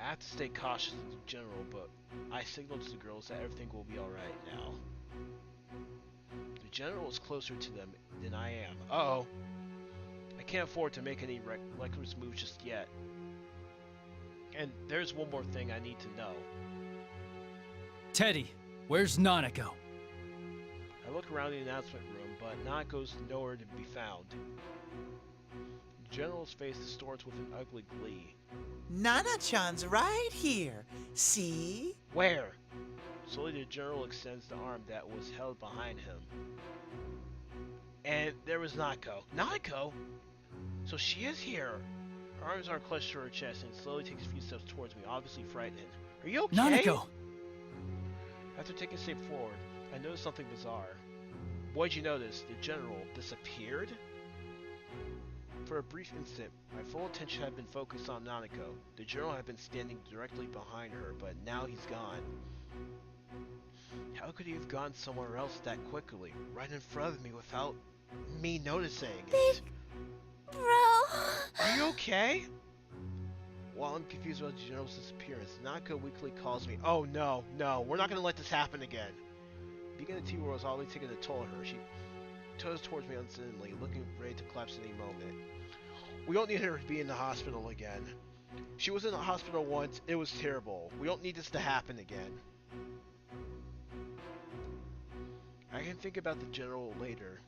I have to stay cautious in general, but I signaled to the girls that everything will be alright now. The general is closer to them than I am. Uh-oh. I can't afford to make any reckless moves just yet. And there's one more thing I need to know. Teddy, where's Nanako? I look around the announcement room, but Nanako's nowhere to be found. The general's face distorts with an ugly glee. Nana-chan's right here. See? Where? Slowly the general extends the arm that was held behind him. And there was Nanako. Nanako? So she is here. Her arms are clutched to her chest and slowly takes a few steps towards me, obviously frightened. Are you okay? Nanako! After taking a step forward, I noticed something bizarre. What'd you notice? The general disappeared? For a brief instant, my full attention had been focused on Nanako. The general had been standing directly behind her, but now he's gone. How could he have gone somewhere else that quickly, right in front of me without me noticing it? Bro! Are you okay? While I'm confused about the general's disappearance, Nanako weakly calls me. Oh no, we're not gonna let this happen again. Being in the T-World was already taking a toll on her. She turns towards me uncertainly, looking ready to collapse at any moment. We don't need her to be in the hospital again. She was in the hospital once, it was terrible. We don't need this to happen again. I can think about the general later.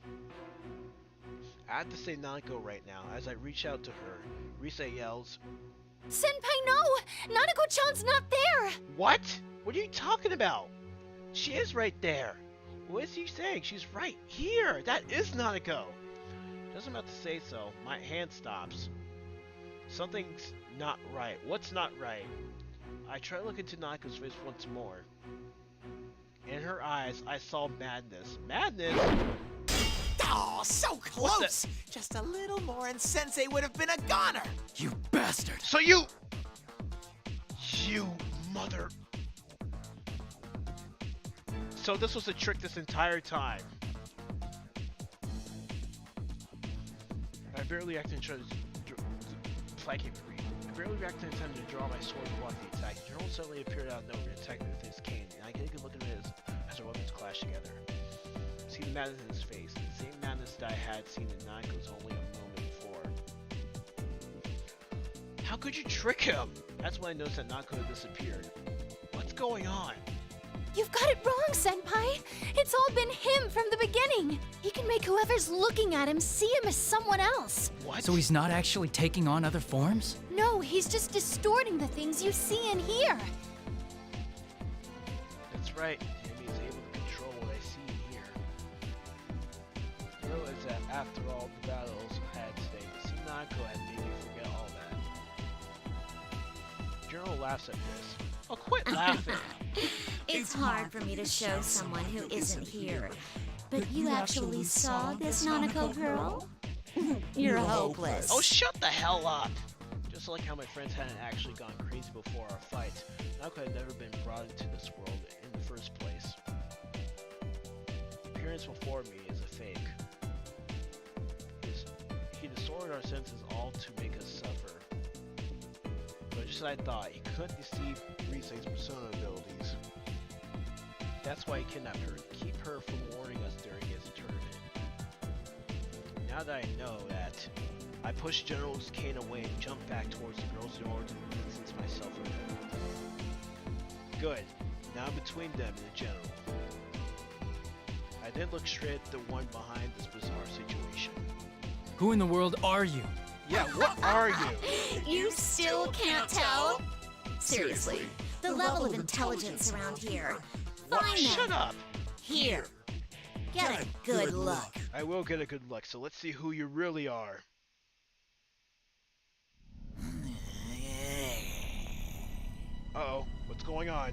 I have to say Nanako right now. As I reach out to her, Rise yells, Senpai, no! Nanako-chan's not there! What? What are you talking about? She is right there. What is he saying? She's right here. That is Nanako. Just about to say so, my hand stops. Something's not right. What's not right? I try to look into Nanako's face once more. In her eyes, I saw madness. Madness? Oh, so close! Just a little more and Sensei would have been a goner! You bastard! So you mother... So this was a trick this entire time. I barely reacted and tried to flank him. I barely reacted in time to draw my sword to block the attack. The general suddenly appeared out of nowhere and attacked me with his cane, and I get a good look at him as our weapons clash together. See the madness in his face, the same madness that I had seen in Nanako's only a moment before. How could you trick him? That's when I noticed that Nanako had disappeared. What's going on? You've got it wrong, Senpai! It's all been him from the beginning! He can make whoever's looking at him see him as someone else! What? So he's not actually taking on other forms? No, he's just distorting the things you see and hear! That's right. Tammy is able to control what I see and hear. I realized that after all the battles I had today, seeing Nanako had made me forget all that. General laughs at this. Oh, quit laughing! It's hard for me to show someone who isn't here. But you actually saw this Nanako girl? You're hopeless. Oh, shut the hell up! Just like how my friends hadn't actually gone crazy before our fight, Naoko had never been brought into this world in the first place. The appearance before me is a fake. He distorted our senses all to make us suffer. But just as I thought, he couldn't deceive Rise's persona abilities. That's why he kidnapped her, to keep her from warning us during his tournament. Now that I know that, I pushed General Kane away and jumped back towards the girls in order to distance myself from them. Good. Now I'm between them and the General. I then looked straight at the one behind this bizarre situation. Who in the world are you? Yeah, what are you? You still can't tell? Seriously, the level of intelligence around here. Find them. Shut up! Here. Get a good look. I will get a good look, so let's see who you really are. Uh-oh, what's going on?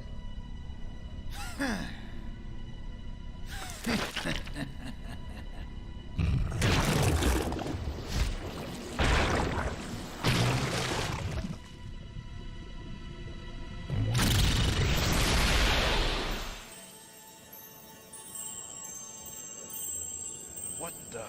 What the...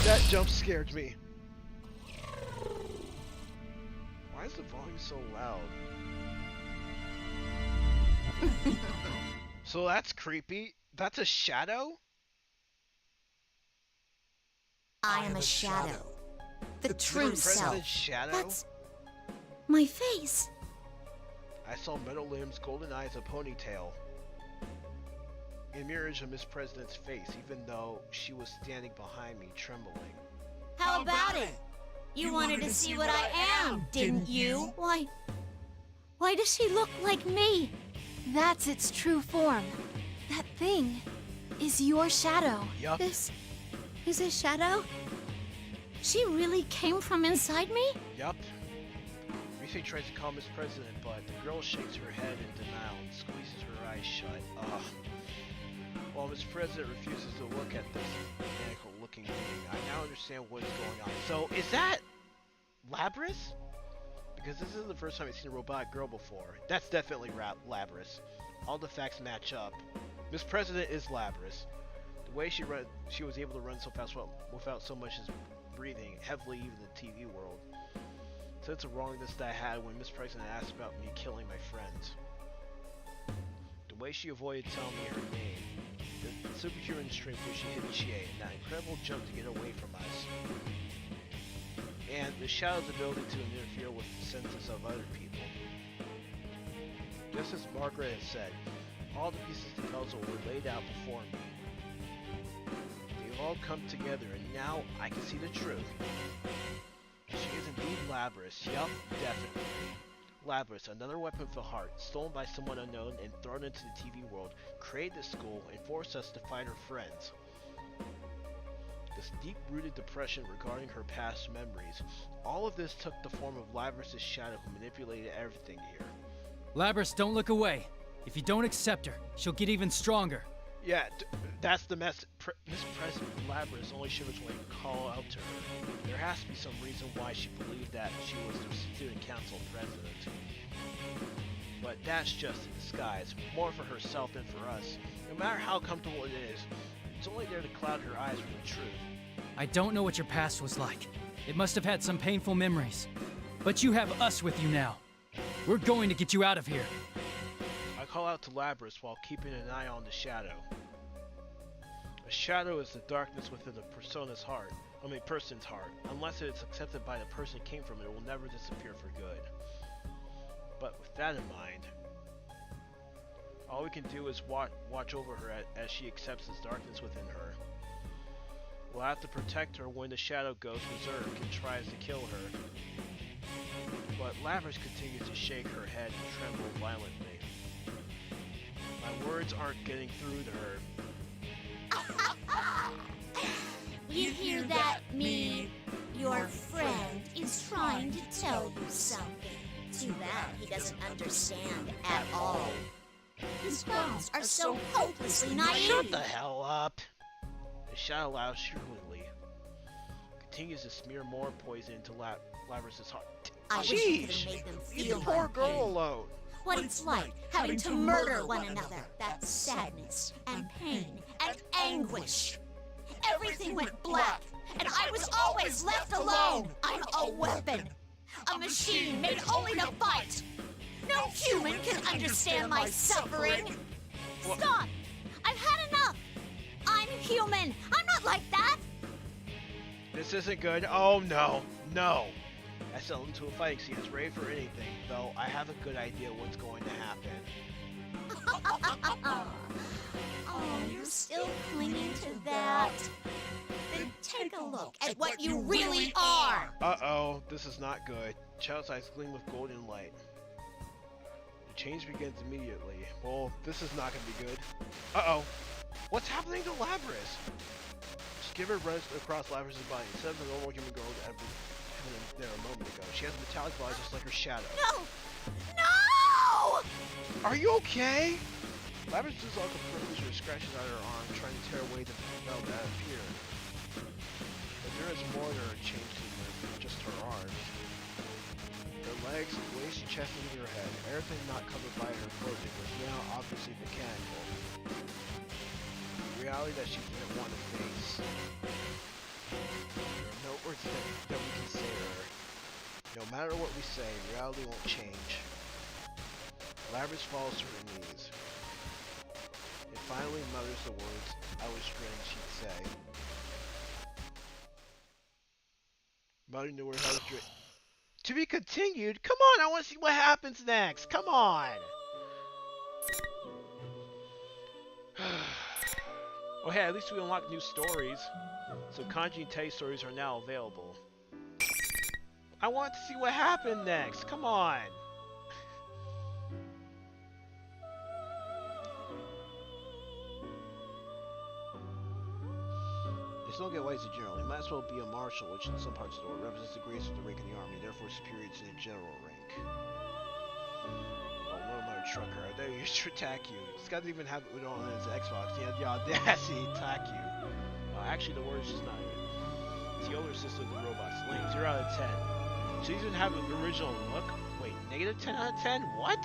That jump scared me. Why is the volume so loud? So that's creepy. That's a shadow? I am a shadow. The true self. Shadow? That's my face. I saw metal limbs, golden eyes, a ponytail. A mirror image of Miss President's face, even though she was standing behind me, trembling. How about it? You wanted to see what I am, didn't you? Why does she look like me? That's its true form. That thing is your shadow. Yup. This is a shadow? She really came from inside me? Yup. Rise tries to call Miss President, but the girl shakes her head in denial and squeezes her eyes shut. Ugh. While Miss President refuses to look at this maniacal-looking being, I now understand what is going on. So, is that Labris? Because this is the first time I've seen a robotic girl before. That's definitely Labris. All the facts match up. Miss President is Labris. The way she was able to run so fast without so much as breathing heavily even in the TV world. Sense of wrongness that I had when Miss President asked about me killing my friends. The way she avoided telling me her name. The superhuman strength which she initiated, and that incredible jump to get away from us. And the Shadow's ability to interfere with the senses of other people. Just as Margaret had said, all the pieces of the puzzle were laid out before me. They've all come together, and now I can see the truth. She is indeed Labris. Yup, definitely. Labris, another weapon for the heart, stolen by someone unknown and thrown into the TV world, created this school and forced us to fight her friends. This deep-rooted depression regarding her past memories, all of this took the form of Labris' shadow who manipulated everything here. Labris, don't look away. If you don't accept her, she'll get even stronger. Yeah, that's the mess. Miss President Labris only shivers when you call out to her. There has to be some reason why she believed that she was the student council president. But that's just a disguise, more for herself than for us. No matter how comfortable it is, it's only there to cloud her eyes from the truth. I don't know what your past was like. It must have had some painful memories. But you have us with you now. We're going to get you out of here. I call out to Labris while keeping an eye on the shadow. A shadow is the darkness within the person's heart. Unless it is accepted by the person it came from, it will never disappear for good. But with that in mind, all we can do is watch over her as she accepts this darkness within her. We'll have to protect her when the shadow goes berserk and tries to kill her. But Labris continues to shake her head and tremble violently. My words aren't getting through to her. You hear that, he doesn't understand at all. His bones are so hopelessly naive. Shut the hell up! They shout aloud shrilly. Continues to smear more poison into Labrys's heart. I wish you could have made them Leave feel the poor my girl pain. alone. What it's like having to murder one another. That sadness and pain and anguish. Everything went black, and I was always left alone. I'm a weapon. A machine made only to fight. No human can understand my suffering. Stop! I've had enough. I'm human. I'm not like that. This isn't good. Oh no, no. I settled into a fighting scene. It's ready for anything, though I have a good idea what's going to happen. Oh, you're still clinging to that. Then take a look at what you really are. Uh-oh, this is not good. Child's eyes gleam with golden light. The change begins immediately. Well, this is not going to be good. Uh-oh. What's happening to Labrys? Skiver runs across Labrys's body. Instead of the normal human girl that had been there a moment ago, she has a metallic body just like her shadow. No! No! Are you okay? Labrys does all the privilege or scratches at her arm, trying to tear away the veil that appeared. But there is more to her change than just her arms. Her legs, waist, chest, and her head, everything not covered by her clothing, was now obviously mechanical. The reality that she didn't want to face. There are no words that we can say to her. No matter what we say, reality won't change. Labrys falls to her knees. It finally mutters the words I was dreading she'd say. Muttering the words I was dreading. To be continued? Come on, I want to see what happens next. Come on. Oh hey, at least we unlocked new stories. So Kanji and Tei stories are now available. I want to see what happened next. Come on. Just don't get wise to general. He might as well be a marshal, which in some parts of the world represents the greatest of the rank in the army, therefore superior to the general rank. Oh, what another trucker. I dare you to attack you. This guy doesn't even have Udo on his Xbox. He had the audacity to attack you. Actually, the word's just not good. It's the older sister of the robots. Lame, 0 out of 10. She doesn't have an original look? Wait, negative 10 out of 10? What?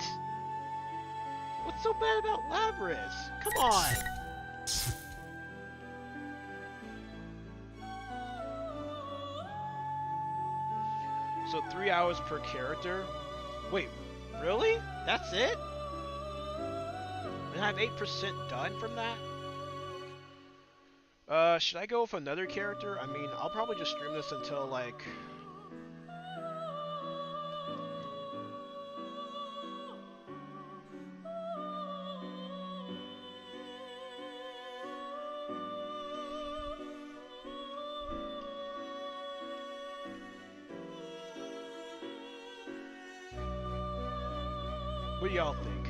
What's so bad about Labrys? Come on! So 3 hours per character? Wait, really? That's it? And I have 8% done from that? Should I go with another character? I mean, I'll probably just stream this until, like... What do y'all think?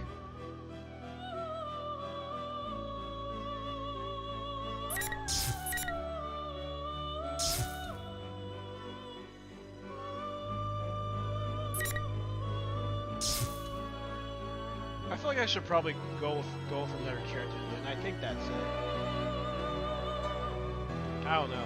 I feel like I should probably go with another character, and I think that's it. I don't know.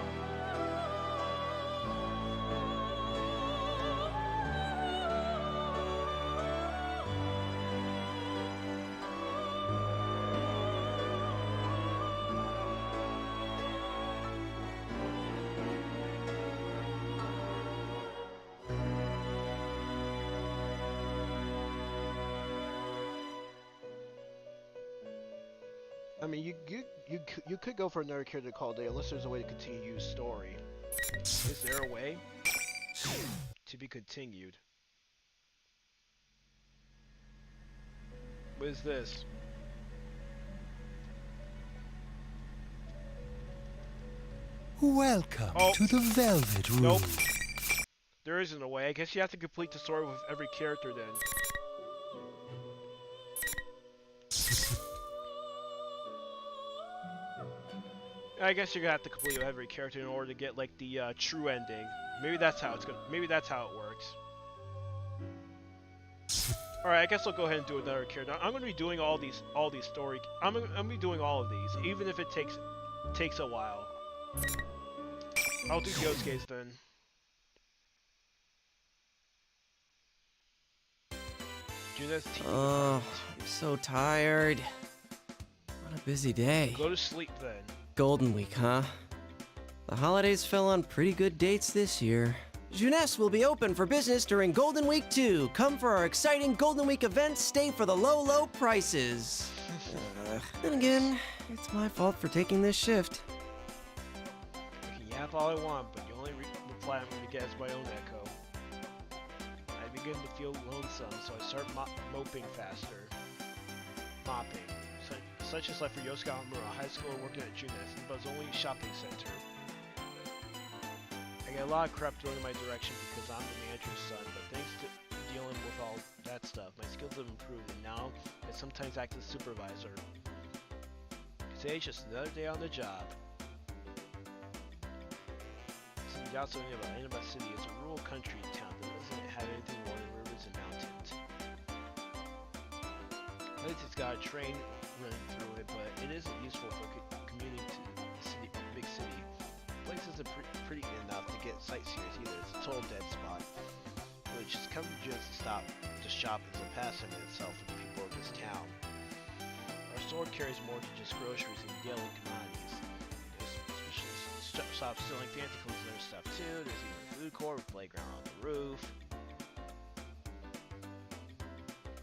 I mean, you could go for another character called Day, unless there's a way to continue Yu's story. Is there a way? To be continued. What is this? Welcome to the Velvet Room. Nope. There isn't a way. I guess you have to complete the story with every character then. I guess you're gonna have to complete with every character in order to get like the true ending. Maybe that's how it's gonna. Maybe that's how it works. All right, I guess I'll go ahead and do another character. I'm going to be doing all these story. I'm gonna be doing all of these, even if it takes a while. I'll do Yosuke's then. Junes TV. Oh, I'm so tired. What a busy day. Go to sleep then. Golden Week, huh? The holidays fell on pretty good dates this year. Jeunesse will be open for business during Golden Week 2. Come for our exciting Golden Week events, stay for the low, low prices. Then again, it's my fault for taking this shift. I can yap all I want, but the only reply I'm going to get is my own echo. I begin to feel lonesome, so I start moping faster. Mopping. Such is life for Yosuke Hamura, high school working at Jeunesse, but only shopping center. I get a lot of crap thrown in my direction because I'm the manager's son, but thanks to dealing with all that stuff, my skills have improved, and now I sometimes act as supervisor. Today's just another day on the job. Inaba City is a rural country town that doesn't have anything more than rivers and mountains. At least it's got a train running through it, but it isn't useful for commuting to the big city. The place isn't pretty enough to get sightseers either. It's a total dead spot. Which is come just to stop to shop is a pastime in itself for the people of this town. Our store carries more than just groceries and daily commodities. There's shops selling fancy clothes and other stuff too. There's even a food court with a playground on the roof.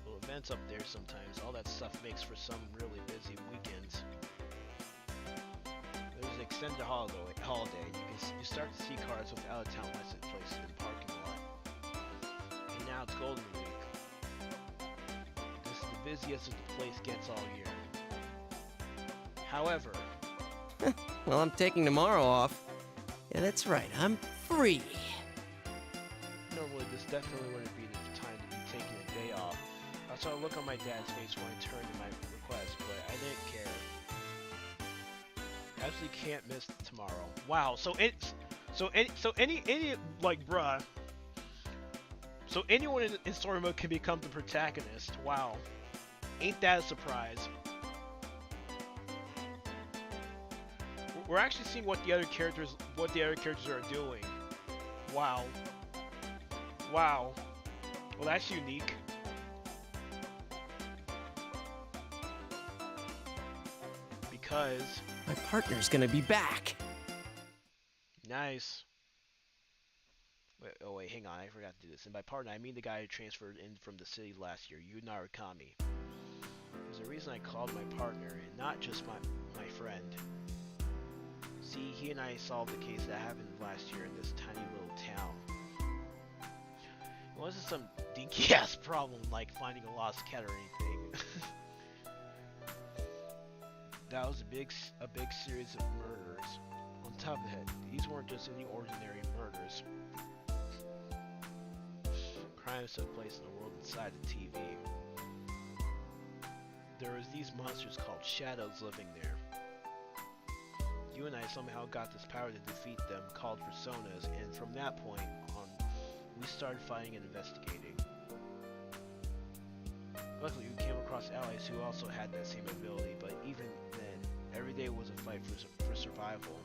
Little events up there sometimes. All that stuff makes for some really busy weekends. There's an extended holiday. You start to see cars with out-of-town license plates in the parking lot. And now it's Golden Week. This is the busiest that the place gets all year. However... Well, I'm taking tomorrow off. Yeah, that's right, I'm free. Normally, this definitely wouldn't be the time to be taking a day off. I saw a look on my dad's face when I turned in my request, but I didn't care. Absolutely can't miss tomorrow. Wow, so any like bruh. So anyone in story mode can become the protagonist. Wow, ain't that a surprise? We're actually seeing what the other characters are doing. Wow. Wow. Well, that's unique. Because my partner's gonna be back. Nice. Wait, hang on, I forgot to do this. And by partner, I mean the guy who transferred in from the city last year, Yu Narukami. There's a reason I called my partner, and not just my friend. See, he and I solved the case that happened last year in this tiny little town. It wasn't some dinky-ass problem like finding a lost cat or anything. That was a big series of murders. On top of that, these weren't just any ordinary murders. Crimes took place in the world inside the TV. There was these monsters called shadows living there. You and I somehow got this power to defeat them, called personas, and from that point on, we started fighting and investigating. Luckily, we came across allies who also had that same ability, but even then, every day was a fight for survival.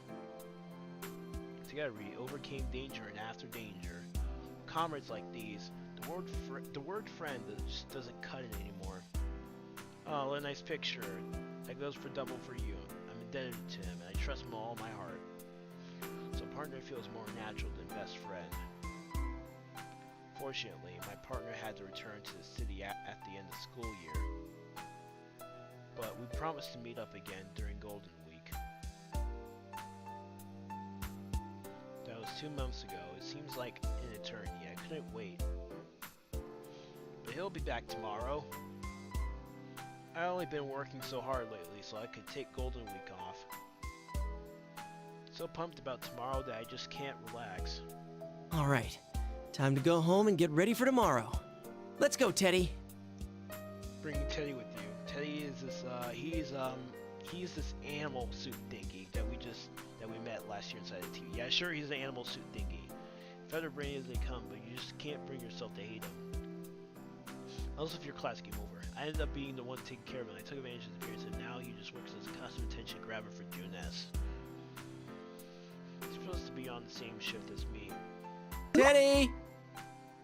Together, we overcame danger and after danger. Comrades like these, the word friend just doesn't cut it anymore. Oh, a nice picture. That goes for double for you. I'm indebted to him, and I trust him with all my heart. So partner feels more natural than best friend. Fortunately, my partner had to return to the city at the end of school year. But we promised to meet up again during Golden Week. That was 2 months ago. It seems like an eternity. I couldn't wait. But he'll be back tomorrow. I've only been working so hard lately, so I could take Golden Week off. So pumped about tomorrow that I just can't relax. Alright, time to go home and get ready for tomorrow. Let's go, Teddy. Bringing Teddy with you. Teddy is this, he's this animal suit thingy that we met last year inside the TV. Yeah, sure, he's an animal suit thingy. Feather brain as they come, but you just can't bring yourself to hate him. Also, if your class came over, I ended up being the one taking care of him. I took advantage of his appearance, and now he just works as a constant attention grabber for Junes. He's supposed to be on the same shift as me. Teddy!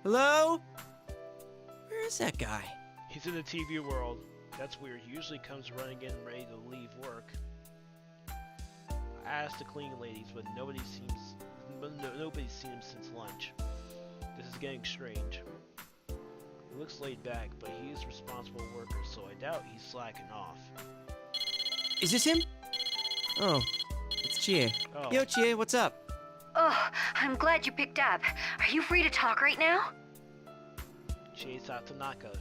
Hello? Where is that guy? He's in the TV world. That's weird. He usually comes running in ready to leave work. I asked the cleaning ladies, but nobody's seen him since lunch. This is getting strange. He looks laid back, but he is a responsible worker, so I doubt he's slacking off. Is this him? Oh, it's Chie. Oh. Yo, Chie, what's up? Oh, I'm glad you picked up. Are you free to talk right now? Chie Satonaka.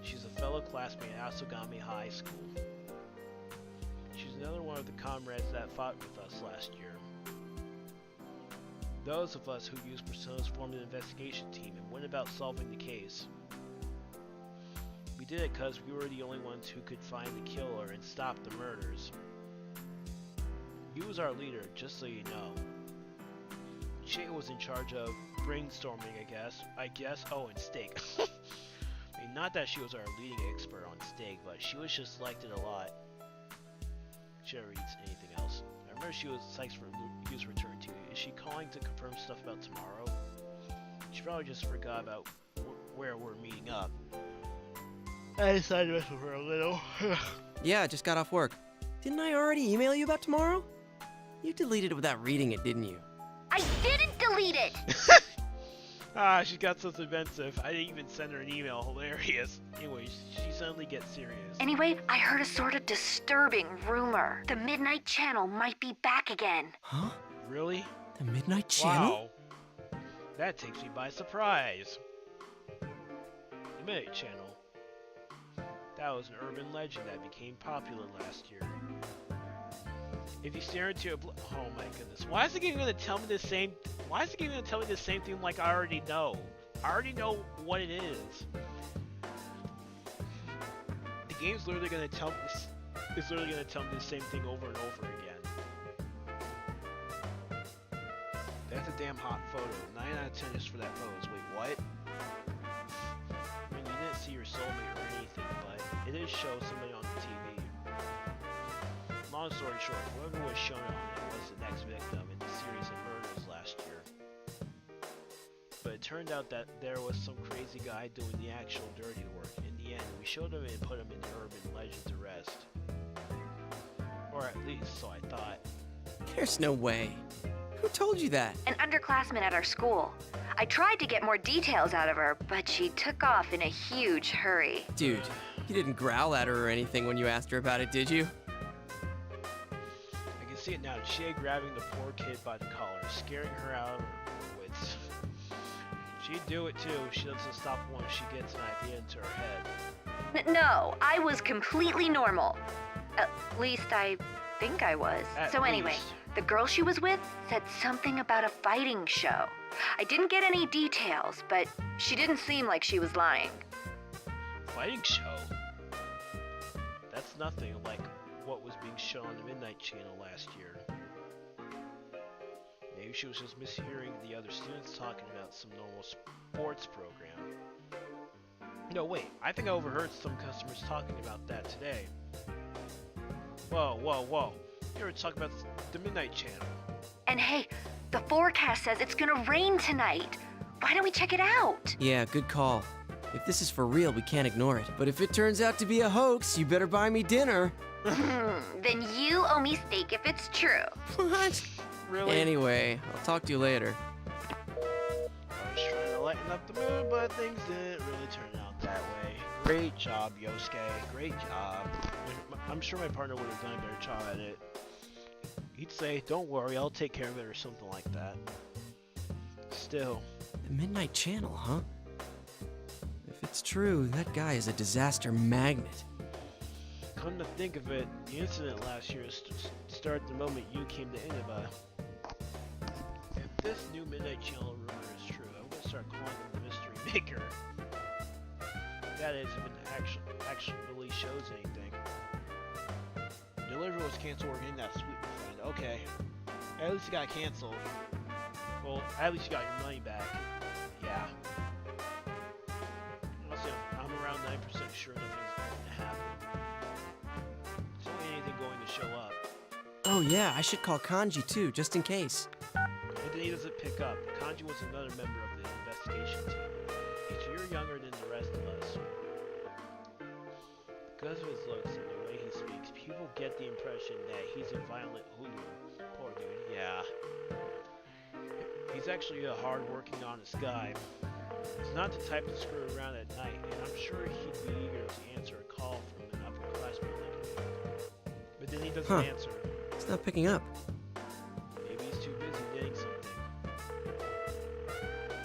She's a fellow classmate at Asogami High School. She's another one of the comrades that fought with us last year. Those of us who used personas formed an investigation team and went about solving the case. We did it because we were the only ones who could find the killer and stop the murders. He was our leader, just so you know. Chie was in charge of brainstorming, I guess. Oh, and steak. I mean, not that she was our leading expert on steak, but she was just liked it a lot. She never eats anything else. I remember she was psyched for Yu's return too. Is she calling to confirm stuff about tomorrow? She probably just forgot about where we're meeting up. I decided to mess with her a little. Yeah, I just got off work. Didn't I already email you about tomorrow? You deleted it without reading it, didn't you? I didn't delete it! Ah, she got so defensive. I didn't even send her an email. Hilarious. Anyways, she suddenly gets serious. Anyway, I heard a sort of disturbing rumor. The Midnight Channel might be back again. Huh? Really? The Midnight Channel? Wow. That takes me by surprise. The Midnight Channel. That was an urban legend that became popular last year. If you stare into a oh my goodness, why is the game gonna tell me the same? Why is the game gonna tell me the same thing like I already know? I already know what it is. The game's literally gonna tell me this. It's literally gonna tell me the same thing over and over again. That's a damn hot photo. 9 out of 10 just for that pose. Wait, what? I mean, you didn't see your soulmate or anything, but it did show somebody on the TV. Long story short, whoever was shown on it was the next victim in the series of murders last year. But it turned out that there was some crazy guy doing the actual dirty work. In the end, we showed him and put him in the urban legend to rest. Or at least, so I thought. There's no way. Who told you that? An underclassman at our school. I tried to get more details out of her, but she took off in a huge hurry. Dude, you didn't growl at her or anything when you asked her about it, did you? I can see it now. Chie grabbing the poor kid by the collar, scaring her out of her wits. She'd do it too. She doesn't stop once she gets an idea into her head. No, I was completely normal. At least I think I was. So anyway, the girl she was with said something about a fighting show. I didn't get any details, but she didn't seem like she was lying. Fighting show? That's nothing like what was being shown on the Midnight Channel last year. Maybe she was just mishearing the other students talking about some normal sports program. No, wait, I think I overheard some customers talking about that today. Whoa, whoa, whoa. You were talking about the Midnight Channel. And hey, the forecast says it's gonna rain tonight. Why don't we check it out? Yeah, good call. If this is for real, we can't ignore it. But if it turns out to be a hoax, you better buy me dinner. Then you owe me steak if it's true. What? Really? Anyway, I'll talk to you later. I was trying to lighten up the mood, but things didn't really turn out that way. Great job, Yosuke. Great job. I'm sure my partner would have done a better job at it. He'd say, "Don't worry, I'll take care of it," or something like that. Still. The Midnight Channel, huh? If it's true, that guy is a disaster magnet. Come to think of it, the incident last year started the moment you came to Inaba. If this new Midnight Channel rumor is true, I'm gonna start calling him the Mystery Maker. That is, if it actually shows anything. Delivery was canceled, we're getting that sweet refund. Okay. At least it got canceled. Well, at least you got your money back. Yeah. Also, 99% sure nothing's going to happen. There's only anything going to show up. Oh yeah, I should call Kanji too, just in case. But then he doesn't pick up. Kanji was another member of the investigation team. He's a year younger than the rest of us. Because of his looks and the way he speaks, people get the impression that he's a violent hoodlum. Poor dude, yeah. He's actually a hard-working, honest guy. He's not the type to screw around at night, and I'm sure he'd be eager to answer a call from an upperclassman like me. But then he doesn't answer. It's not picking up. Maybe he's too busy getting something.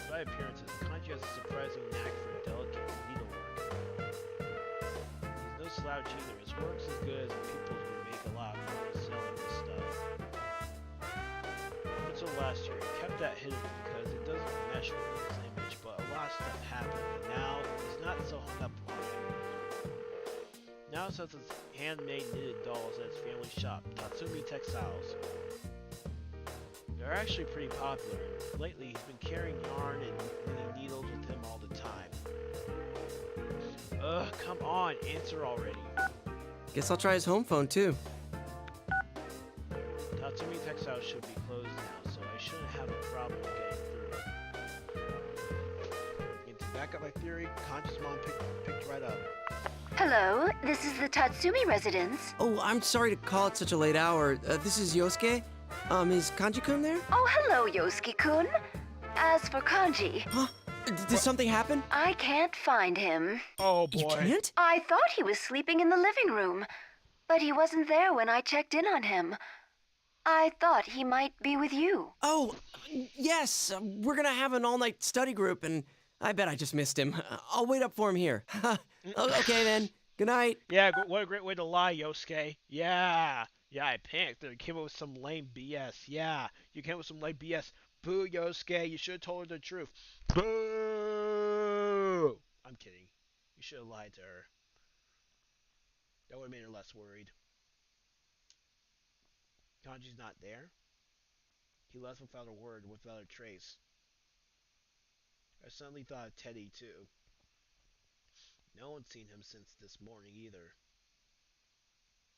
By appearances, Kanji has a surprising knack for delicate needlework. He's no slouch either. His work's as good as people's would make a lot for selling this stuff. Up until last year, he kept that hidden because it doesn't mesh with his image, but a lot of stuff happened, and now he's not so hung up on it. Now he sells his handmade knitted dolls at his family shop, Tatsumi Textiles. They're actually pretty popular, and lately he's been carrying yarn and knitting needles with him all the time. Ugh, come on, answer already. Guess I'll try his home phone too. Tatsumi Textiles should be closed now, so I shouldn't have a problem getting through. And to back up my theory, Kanji's mom picked right up. Hello, this is the Tatsumi residence. Oh, I'm sorry to call at such a late hour. This is Yosuke. Is Kanji-kun there? Oh, hello, Yosuke-kun. As for Kanji... Huh? Did something happen? I can't find him. Oh, boy. You can't? I thought he was sleeping in the living room, but he wasn't there when I checked in on him. I thought he might be with you. Oh, yes. We're gonna have an all-night study group, and I bet I just missed him. I'll wait up for him here. Okay, then. Good night. Yeah, what a great way to lie, Yosuke. Yeah. Yeah, I panicked. I came up with some lame BS. Yeah, you came up with some lame BS. Boo, Yosuke. You should have told her the truth. Boo! I'm kidding. You should have lied to her. That would have made her less worried. Kanji's not there. He left without a word, without a trace. I suddenly thought of Teddy, too. No one's seen him since this morning, either.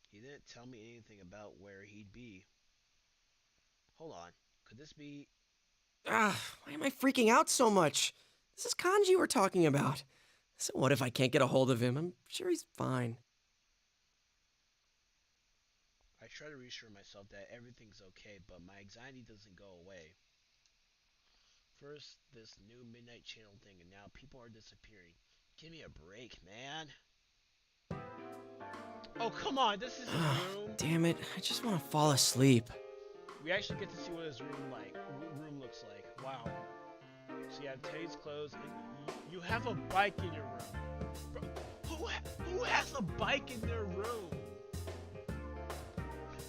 He didn't tell me anything about where he'd be. Hold on. Could this be... Why am I freaking out so much? This is Kanji we're talking about. So what if I can't get a hold of him? I'm sure he's fine. I try to reassure myself that everything's okay, but my anxiety doesn't go away. First, this new Midnight Channel thing, and now people are disappearing. Give me a break, man. Oh, come on, this is his room. Damn it, I just want to fall asleep. We actually get to see what his room looks like. Wow. So you have Teddy's clothes, and you have a bike in your room. Bro, who has a bike in their room?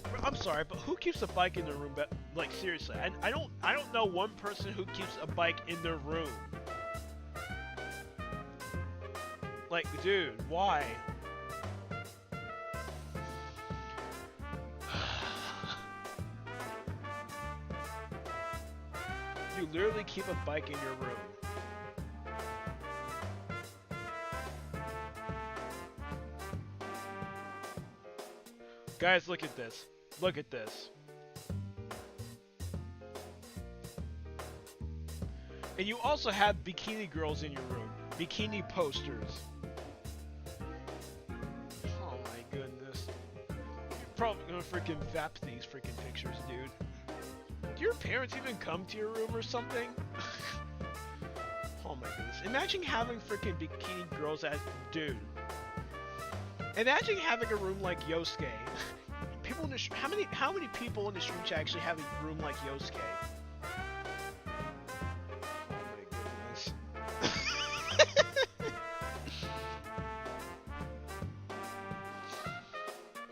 Bro, I'm sorry, but who keeps a bike in their room? Like, seriously, I don't know one person who keeps a bike in their room. Like, dude, why? You literally keep a bike in your room. Guys, look at this. Look at this. And you also have bikini girls in your room. Bikini posters. Oh my goodness. You're probably gonna freaking vap these freaking pictures, dude. Do your parents even come to your room or something? Oh my goodness. Imagine having freaking bikini girls as... Dude. Imagine having a room like Yosuke. People in the how many people in the stream chat actually have a room like Yosuke? Oh my goodness.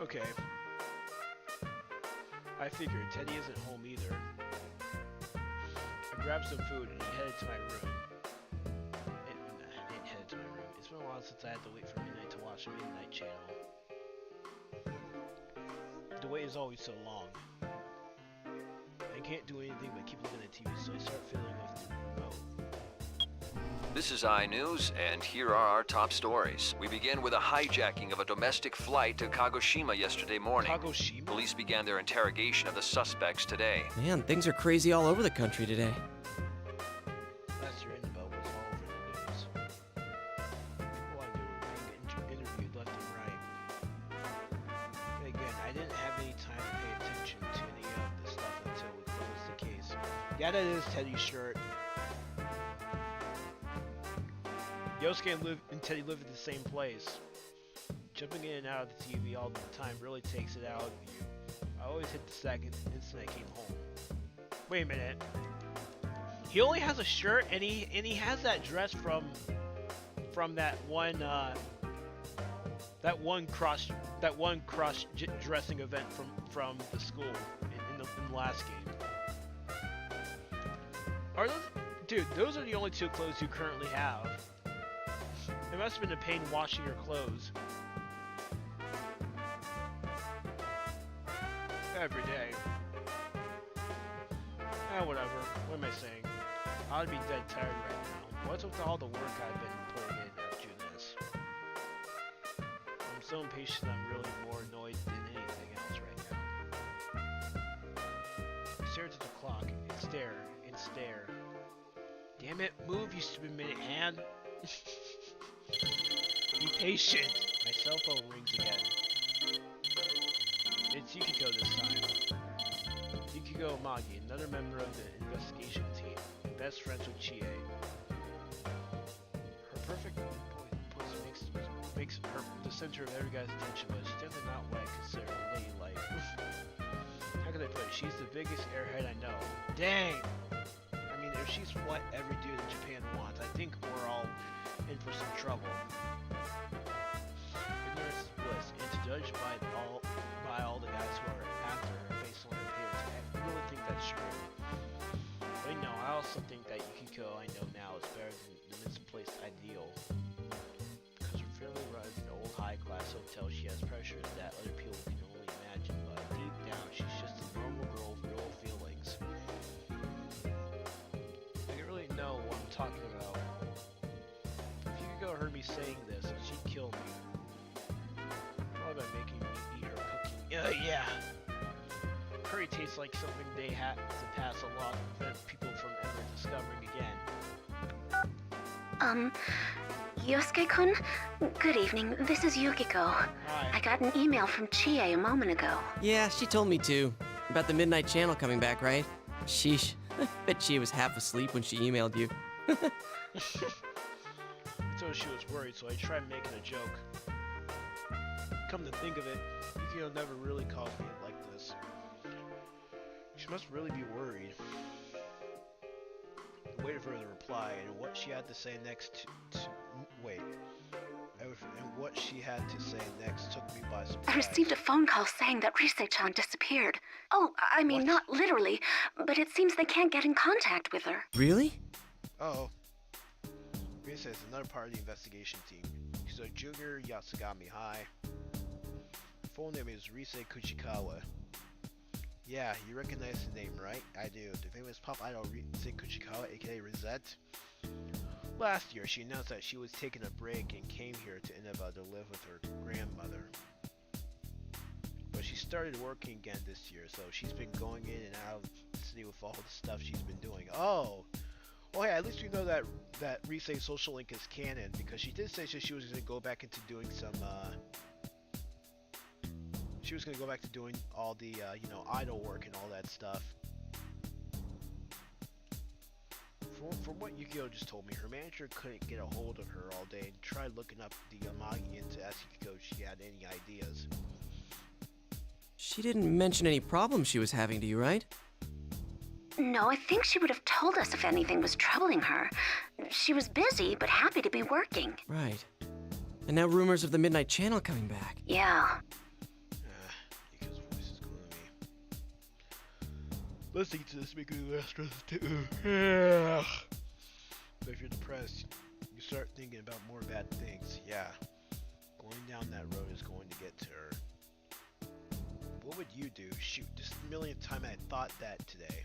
Okay. I figured Teddy isn't home either. I grabbed some food and headed to my room. I didn't head to my room. It's been a while since I had to wait for midnight to watch the Midnight Channel. The wait is always so long. I can't do anything but keep looking at TV, so I start fiddling with the remote. This is iNews, and here are our top stories. We begin with a hijacking of a domestic flight to Kagoshima yesterday morning. Kagoshima? Police began their interrogation of the suspects today. Man, things are crazy all over the country today. Last year, Annabelle was all over the news. People I knew were being interviewed left and right. But again, I didn't have any time to pay attention to any of this stuff until we closed the case. Yeah, that is Teddy's shirt. Yosuke and Teddy live in the same place. Jumping in and out of the TV all the time really takes it out of you. I always hit the second instant I came home. Wait a minute. He only has a shirt and he has that dress from that one cross dressing event from the school in the last game. Are those, dude? Those are the only two clothes you currently have. It must have been a pain washing your clothes every day. Whatever. What am I saying? I ought to be dead tired right now. What's with all the work I've been putting in after this? I'm so impatient I'm really more annoyed than anything else right now. I stared at the clock and stare and stare. Damn it, move, you stupid minute hand. Be patient. My cell phone rings again. It's Yukiko this time. Yukiko Amagi, another member of the investigation team, best friends with Chie. Her perfect pose makes her the center of every guy's attention, but she's definitely not what I consider ladylike. How can I put it? She's the biggest airhead I know. Dang! I mean, if she's what every dude in Japan wants, I think we're all in for some trouble. Ignorance is bliss, and to judge by all the guys who are after her based on her appearance, I really think that's true. But no, I also think that Yukiko I know now is better than the misplaced ideal. Because her family runs an old high-class hotel, she has pressures that other people can only imagine, but deep down she's just a normal girl with real feelings. I can really know what I'm talking about. If Yukiko heard me saying this, she'd kill me. Probably by making me eat her cookie. Yeah. Curry tastes like something they had to pass along to prevent people from ever discovering again. Yosuke-kun? Good evening. This is Yukiko. Hi. I got an email from Chie a moment ago. Yeah, she told me too. About the Midnight Channel coming back, right? Sheesh. Bet Chie was half asleep when she emailed you. I told her she was worried, so I tried making a joke. Come to think of it, Yukiko never really calls me like this. She must really be worried. I waited for her to reply, and what she had to say next and what she had to say next took me by surprise. I received a phone call saying that Rise-chan disappeared. Oh, I mean, What? not literally, but it seems they can't get in contact with her. Really? Oh. Risa is another part of the investigation team. She's a junior Yasugami High. Her full name is Rise Kuchikawa. Yeah, you recognize the name, right? I do. The famous pop idol Rise Kuchikawa, aka Rosette. Last year, she announced that she was taking a break and came here to Inaba to live with her grandmother. But she started working again this year, so she's been going in and out of the city with all the stuff she's been doing. Oh! Well, hey, at least we know that Rise's social link is canon, because she did say she was going to go back into doing some, she was going to go back to doing all the, idol work and all that stuff. From what Yukiko just told me, her manager couldn't get a hold of her all day and tried looking up the Yamagi to ask Yukiko if she had any ideas. She didn't mention any problems she was having to you, right? No, I think she would have told us if anything was troubling her. She was busy, but happy to be working. Right. And now rumors of the Midnight Channel coming back. Yeah. Yukiko's voice is calling me. Listening to this makes me less stressed too. But if you're depressed, you start thinking about more bad things. Yeah. Going down that road is going to get to her. What would you do? Shoot, just a millionth time I thought that today.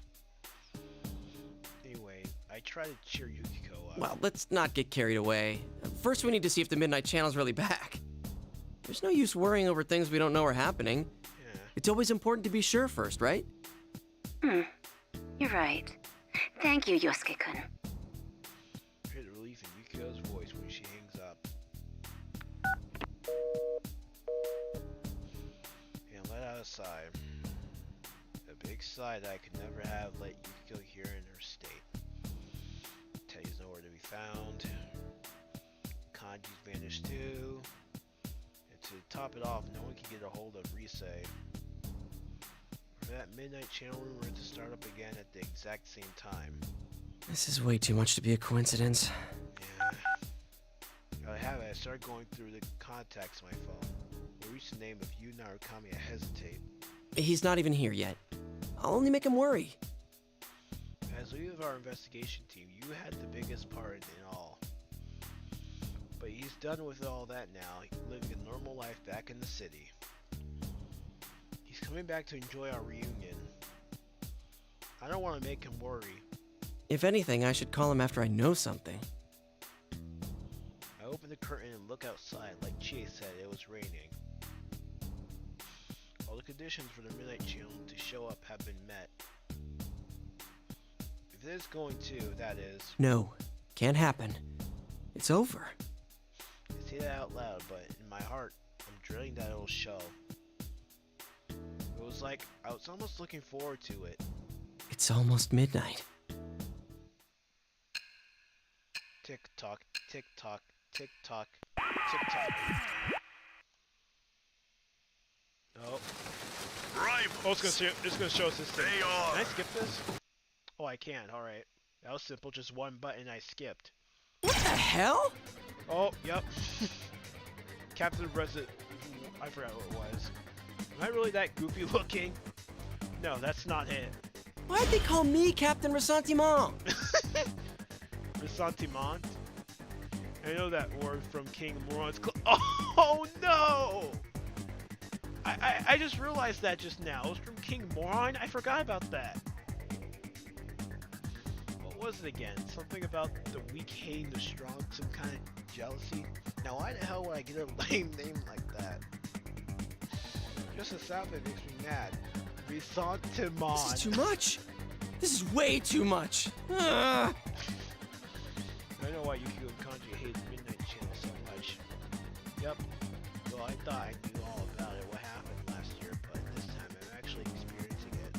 Anyway, I try to cheer Yukiko up. Well, let's not get carried away. First, we need to see if the Midnight Channel's really back. There's no use worrying over things we don't know are happening. Yeah. It's always important to be sure first, right? You're right. Thank you, Yosuke-kun. Hear the relief in Yukio's voice when she hangs up. And let out a sigh. A big sigh that I could never have let Yukio hear in her state. Teddy's nowhere to be found. Kanji's vanished too. And to top it off, no one can get a hold of Rise. For that Midnight Channel rumor to start up again at the exact same time. This is way too much to be a coincidence. Yeah. I started going through the contacts on my phone. I reached the name of Yu Narukami. I hesitate. He's not even here yet. I'll only make him worry. As leader of our investigation team, you had the biggest part in all. But he's done with all that now, living a normal life back in the city. He's coming back to enjoy our reunion. I don't want to make him worry. If anything, I should call him after I know something. I open the curtain and look outside. Like Chie said, it was raining. All the conditions for the Midnight Channel to show up have been met. If it is going to, that is. No, can't happen. It's over. I say that out loud, but in my heart, I'm dreading that it'll show. It was like I was almost looking forward to it. It's almost midnight. Tick tock, tick tock, tick tock, tick tock. Oh. Right. Oh, it's gonna show us this thing. Can I skip this? Oh, I can. All right. That was simple. Just one button I skipped. What the hell? Oh, yep. Captain Resident. I forgot what it was. Am I really that goofy looking? No, that's not it. Why'd they call me Captain Ressentiment? Ressentiment? I know that word from King Moron's Oh no! I just realized that just now. It was from King Moron? I forgot about that. What was it again? Something about the weak hating the strong, some kind of jealousy? Now why the hell would I get a lame name like that? Just the sound of it makes me mad. Ressentiment. This is too much. This is way too much. I know why Yukio and Kanji hate the Midnight Channel so much. Yep. Well, I thought I knew all about it, what happened last year, but this time I'm actually experiencing it.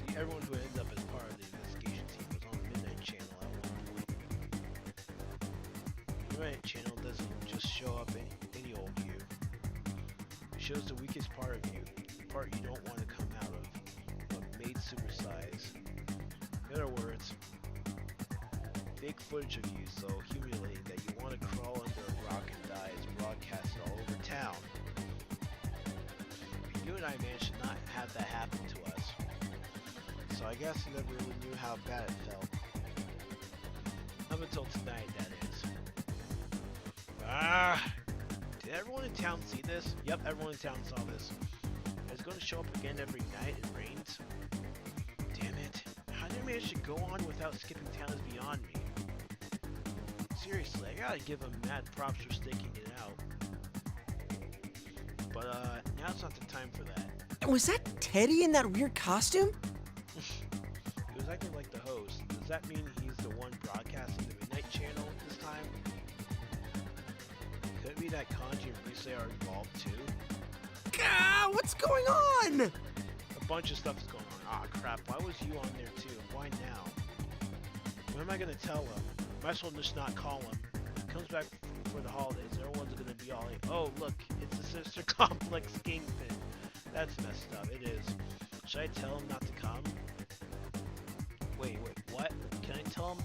See, everyone who ends up as part of the investigation team was on the Midnight Channel at one point. The Midnight Channel doesn't just show up in any old you. It shows the weakest part of you, the part you don't want to come out of, but made supersize. In other words, fake footage of you so humiliating that you want to crawl under a rock and die is broadcasted all over town. And you and I managed to not have that happen to us. So I guess you never really knew how bad it felt. Up until tonight, that is. Did everyone in town see this? Yep, everyone in town saw this. It's going to show up again every night it rains. Damn it. How did I manage to go on without skipping town is beyond me. Seriously, I gotta give him mad props for sticking it out. But now's not the time for that. And was that Teddy in that weird costume? He was acting like the host. Does that mean he's the one broadcasting the Midnight Channel this time? Could it be that Kanji and Rise are involved too? Ah, what's going on? A bunch of stuff is going on. Ah, crap. Why was you on there too? Why now? What am I gonna tell him? Might as well just not call him. He comes back for the holidays. Everyone's gonna be all like, oh, look, it's a sister complex kingpin. That's messed up. It is. Should I tell him not to come? Wait, what? Can I tell him?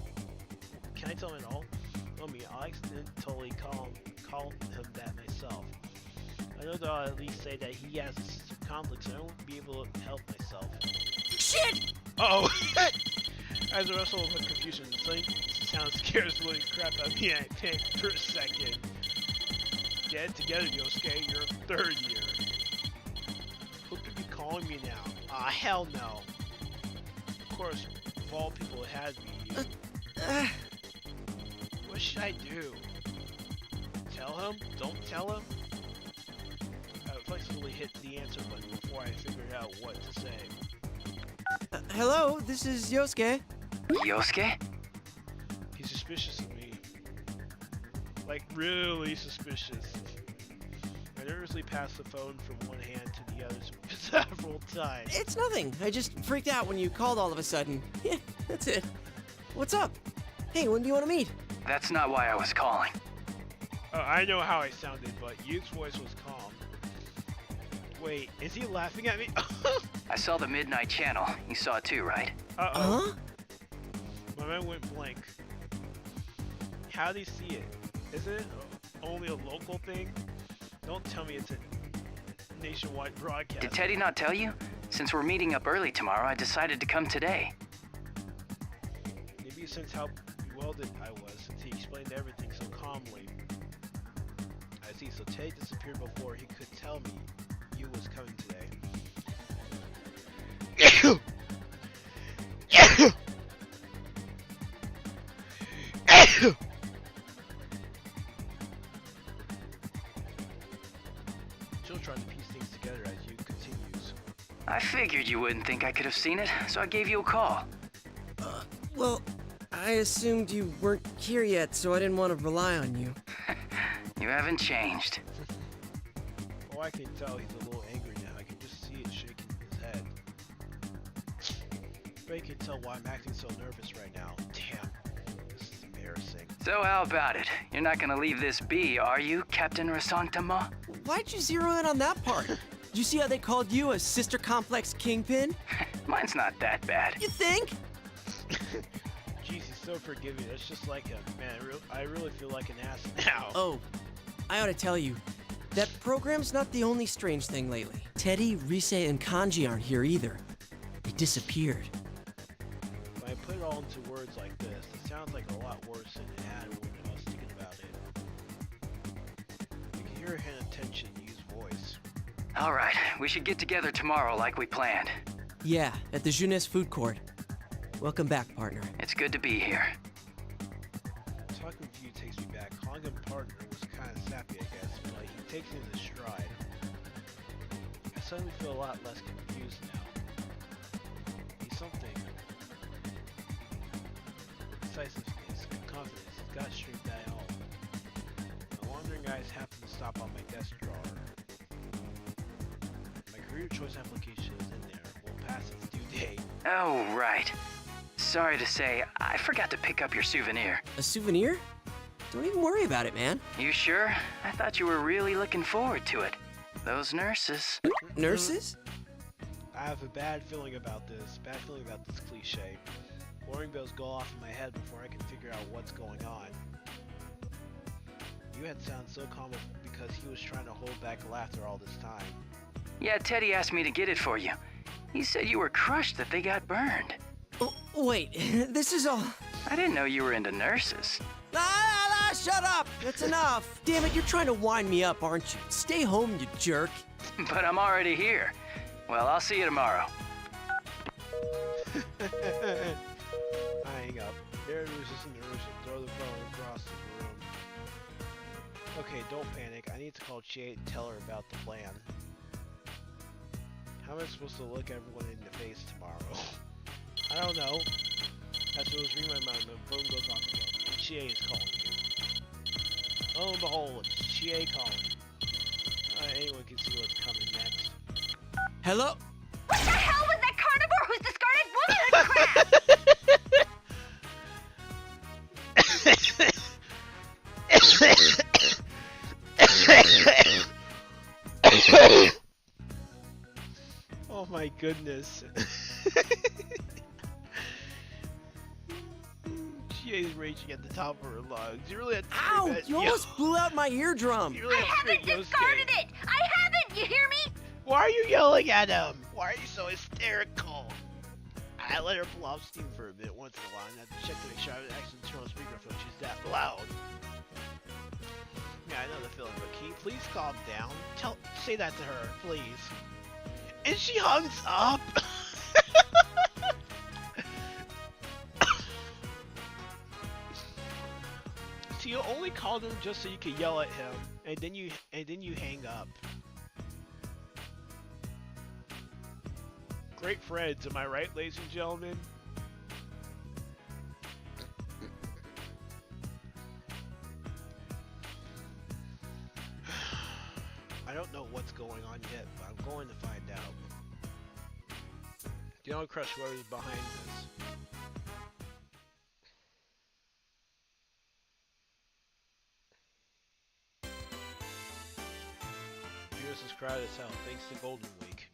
Can I tell him at all? I mean, I'll accidentally call him that myself. I know that I'll at least say that he has a sister complex, so I won't be able to help myself. Shit! Uh-oh! As a wrestle with confusion, the sound scares the living crap out of me. I panic for a second. Get it together, Yosuke. You're third year. Who could be calling me now? Ah, hell no. Of course, of all people, it had me. What should I do? Tell him? Don't tell him? I would flexibility hit the answer button before I figured out what to say. Hello, this is Yosuke. Yosuke? He's suspicious of me. Like, really suspicious. I nervously passed the phone from one hand to the other several times. It's nothing. I just freaked out when you called all of a sudden. Yeah, that's it. What's up? Hey, when do you want to meet? That's not why I was calling. I know how I sounded, but Yu's voice was calm. Wait, is he laughing at me? I saw the Midnight Channel. You saw it too, right? Uh-oh. Huh? My mind went blank. How do you see it? Is it only a local thing? Don't tell me it's a nationwide broadcast. Did Teddy not tell you? Since we're meeting up early tomorrow, I decided to come today. Maybe since how bewildered I was, since he explained everything so calmly. I see, so Teddy disappeared before he could tell me you was coming today. Still trying to piece things together as you continues. I figured you wouldn't think I could have seen it, so I gave you a call. Well, I assumed you weren't here yet, so I didn't want to rely on you. You haven't changed. Oh, I can tell he's a little angry now. I can just see it shaking his head. But you can tell why I'm acting so nervous right now. Damn, this is embarrassing. So how about it? You're not gonna leave this be, are you, Captain Rasantama? Why'd you zero in on that part? Did you see how they called you a sister complex kingpin? Mine's not that bad. You think? Jeez, he's so forgiving. That's just like him. Man, I really feel like an ass now. Oh, I ought to tell you, that program's not the only strange thing lately. Teddy, Rise, and Kanji aren't here either. They disappeared. When I put it all into words like this, it sounds like a lot worse than it had when I was thinking about it. I can hear his attention in Yu's voice. Alright, we should get together tomorrow like we planned. Yeah, at the Jeunesse food court. Welcome back, partner. It's good to be here. Talking with you takes me back. Calling him partner was kind of sappy, I guess, but like, he takes it in his stride. I suddenly feel a lot less confused now. He's something. Decisiveness, confidence, he's got strength that all. The wandering eyes happen to stop on my desk drawer. My career choice application is in there. We'll pass its due date. Oh, right. Sorry to say, I forgot to pick up your souvenir. A souvenir? Don't even worry about it, man. You sure? I thought you were really looking forward to it. Those nurses. Nurses? I have a bad feeling about this. Bad feeling about this cliche. Warning bells go off in my head before I can figure out what's going on. You had sounded so calm because he was trying to hold back laughter all this time. Yeah, Teddy asked me to get it for you. He said you were crushed that they got burned. Oh, wait, this is all... I didn't know you were into nurses. Shut up! That's enough! Damn it, you're trying to wind me up, aren't you? Stay home, you jerk. But I'm already here. Well, I'll see you tomorrow. I hang up. There loses in the room, so throw the phone across the room. Okay, don't panic. I need to call Chie and tell her about the plan. How am I supposed to look everyone in the face tomorrow? I don't know. As it was ringing my mind, the phone goes off again. Chie is calling you. Lo and behold, it's Chie calling. Anyone can see what's coming next. Hello? What the hell was that carnivore who's discarded woman in crap? Oh my goodness. Chie's raging at the top of her lungs. You really had to Ow! that. You almost blew out my eardrum. You really I had to haven't scream discarded Yosuke. it! I haven't! You hear me? Why are you yelling at him? Why are you so hysterical? I let her blow off steam for a bit once in a while and had to check to make sure I would actually turn on speakerphone. She's that loud. Yeah, I know the feeling, but can you please calm down? Say that to her, please. And she hangs up. you only called him just so you could yell at him, and then you hang up. Great friends, am I right, ladies and gentlemen? I don't know what's going on yet, but I'm going to find out. You don't crush whoever's behind this. Viewers is crowded as hell, thanks to Golden Week.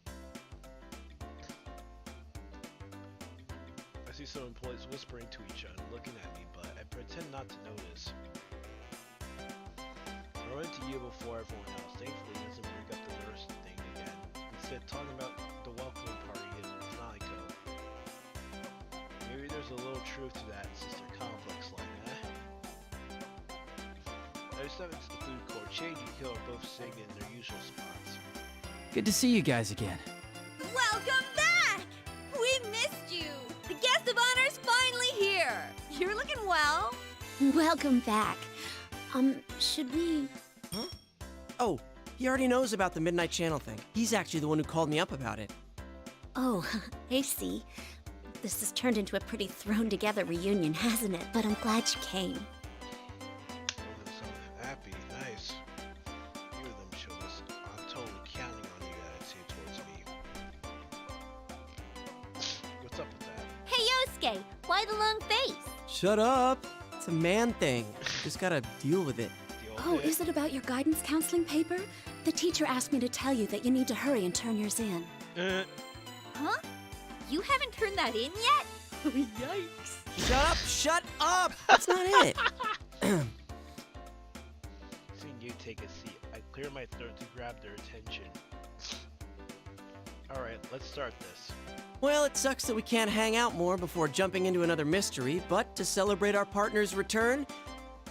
I see some employees whispering to each other, looking at me, but I pretend not to notice. I run into you before everyone else. Thankfully, it doesn't bring up the nurse thing again. Instead, talking about the welcoming party in Naliko. Maybe there's a little truth to that sister complex line, eh? I step into the food court. Shade and Kill are both sitting in their usual spots. Good to see you guys again. Welcome back! We missed you! The guest of honor's finally here! You're looking well. Welcome back. Should we... Huh? Oh, he already knows about the Midnight Channel thing. He's actually the one who called me up about it. Oh, I see. This has turned into a pretty thrown-together reunion, hasn't it? But I'm glad you came. I'm so happy. Nice. Few of them show this. I'm totally counting on you attitude towards me. What's up with that? Hey, Yosuke! Why the long face? Shut up! It's a man thing. Just gotta deal with it. Oh, is it about your guidance counseling paper? The teacher asked me to tell you that you need to hurry and turn yours in. Huh? You haven't turned that in yet? Yikes. Shut up! Shut up! That's not it. Seeing you take a seat, I clear my throat to grab their attention. Alright, let's start this. Well, it sucks that we can't hang out more before jumping into another mystery, but to celebrate our partner's return,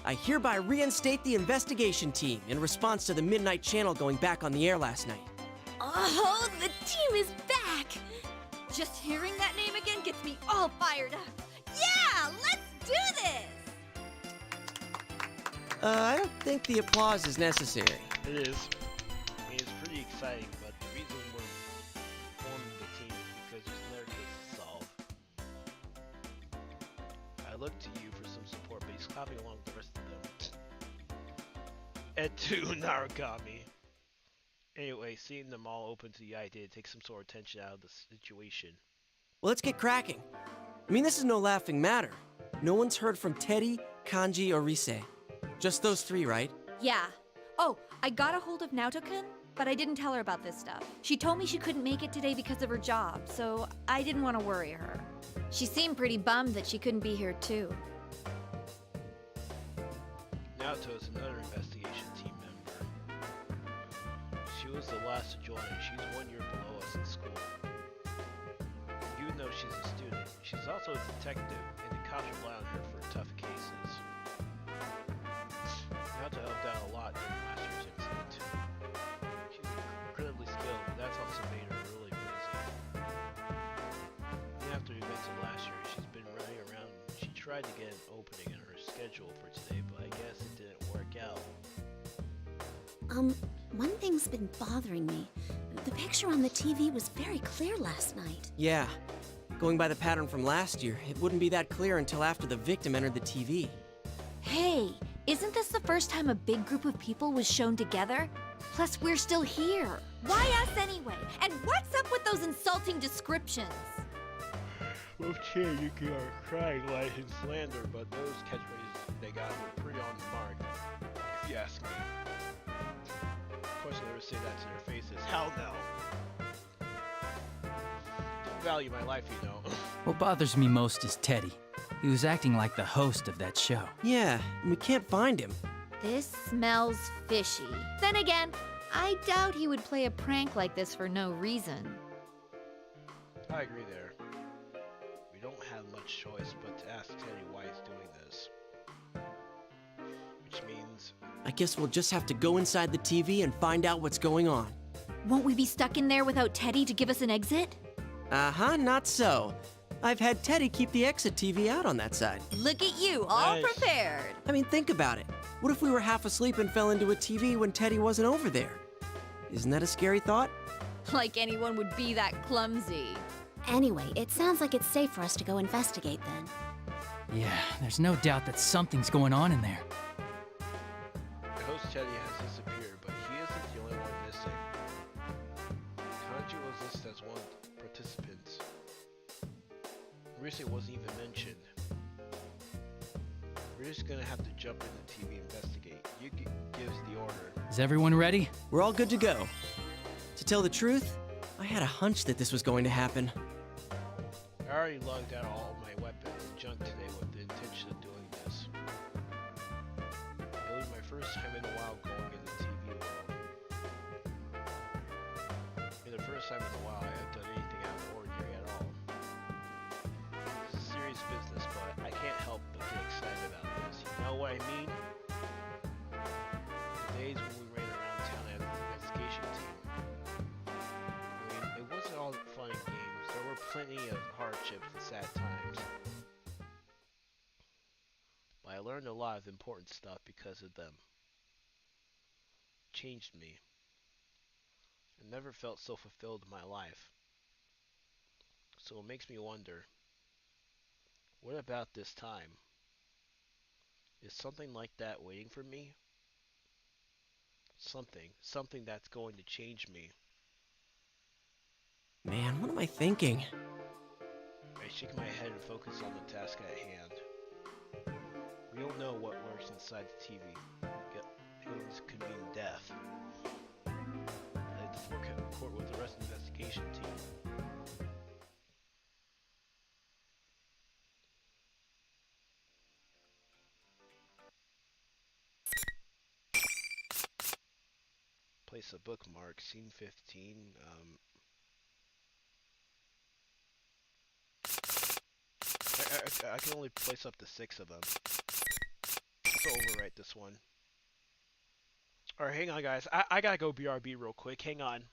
I hereby reinstate the investigation team in response to the Midnight Channel going back on the air last night. Oh, the team is back! Just hearing that name again gets me all fired up. Yeah, let's do this! I don't think the applause is necessary. It is. I mean, it's pretty exciting, but the reason we're forming the team is because there's another case to solve. I look to you for some support, but he's clapping along with the rest of them. And to Narukami. Anyway, seeing them all open to the idea takes some sort of tension out of the situation. Well, let's get cracking. I mean, this is no laughing matter. No one's heard from Teddy, Kanji, or Rise. Just those three, right? Yeah. Oh, I got a hold of Naoto-kun, but I didn't tell her about this stuff. She told me she couldn't make it today because of her job, so I didn't want to worry her. She seemed pretty bummed that she couldn't be here too. Naoto is another investigation team member. She was the last to join. She's 1 year below us in school. Even though she's a student, she's also a detective, and the cops rely on her for tough cases. Naoto helped out a lot during last year's incident. She's incredibly skilled, but that's also made her really busy. Even after the events of last year, she's been running around. She tried to get an opening in her schedule for today, but I guess it didn't work out. One thing's been bothering me. The picture on the TV was very clear last night. Yeah. Going by the pattern from last year, it wouldn't be that clear until after the victim entered the TV. Hey, isn't this the first time a big group of people was shown together? Plus, we're still here. Why us anyway? And what's up with those insulting descriptions? Both Chair and Yuki are crying light and slander, but those catchphrases they got were pretty on the mark, if you ask me. Of course, I'll never say that to their faces. Hell no! Don't value my life, you know. What bothers me most is Teddy. He was acting like the host of that show. Yeah, and we can't find him. This smells fishy. Then again, I doubt he would play a prank like this for no reason. I agree there. We don't have much choice but to ask Teddy why he's doing this. Which means... I guess we'll just have to go inside the TV and find out what's going on. Won't we be stuck in there without Teddy to give us an exit? Uh-huh, not so. I've had Teddy keep the exit TV out on that side. Look at you, all Nice. prepared. I mean, think about it. What if we were half asleep and fell into a TV when Teddy wasn't over there? Isn't that a scary thought? Like anyone would be that clumsy. Anyway, it sounds like it's safe for us to go investigate then. Yeah, there's no doubt that something's going on in there. The host Teddy has disappeared, but he isn't the only one missing. Kanji was listed as one of the participants. Risa wasn't even mentioned. We're just gonna have to jump in the TV and investigate. Yuki gives the order. Is everyone ready? We're all good to go. To tell the truth, I had a hunch that this was going to happen. I already lugged out all my weapons and junk today with the intention of doing this. It was my first time in a while going in the TV world. And the first time in a while I have done anything out of the ordinary at all. It's serious business, but I can't help but get excited about this. You know what I mean? The days when we ran around town as an investigation team. I mean, it wasn't all fun and games. There were plenty of hardships and sad times. But I learned a lot of important stuff because of them. It changed me. I never felt so fulfilled in my life. So it makes me wonder, what about this time? Is something like that waiting for me? Something that's going to change me. Man, what am I thinking? I shake my head and focus on the task at hand. We don't know what lurks inside the TV. Things could mean death. I had to work at court with the rest of the investigation team. Place a bookmark, scene 15. I can only place up to 6 of them. So overwrite this one. Alright, hang on guys. I gotta go BRB real quick. Hang on.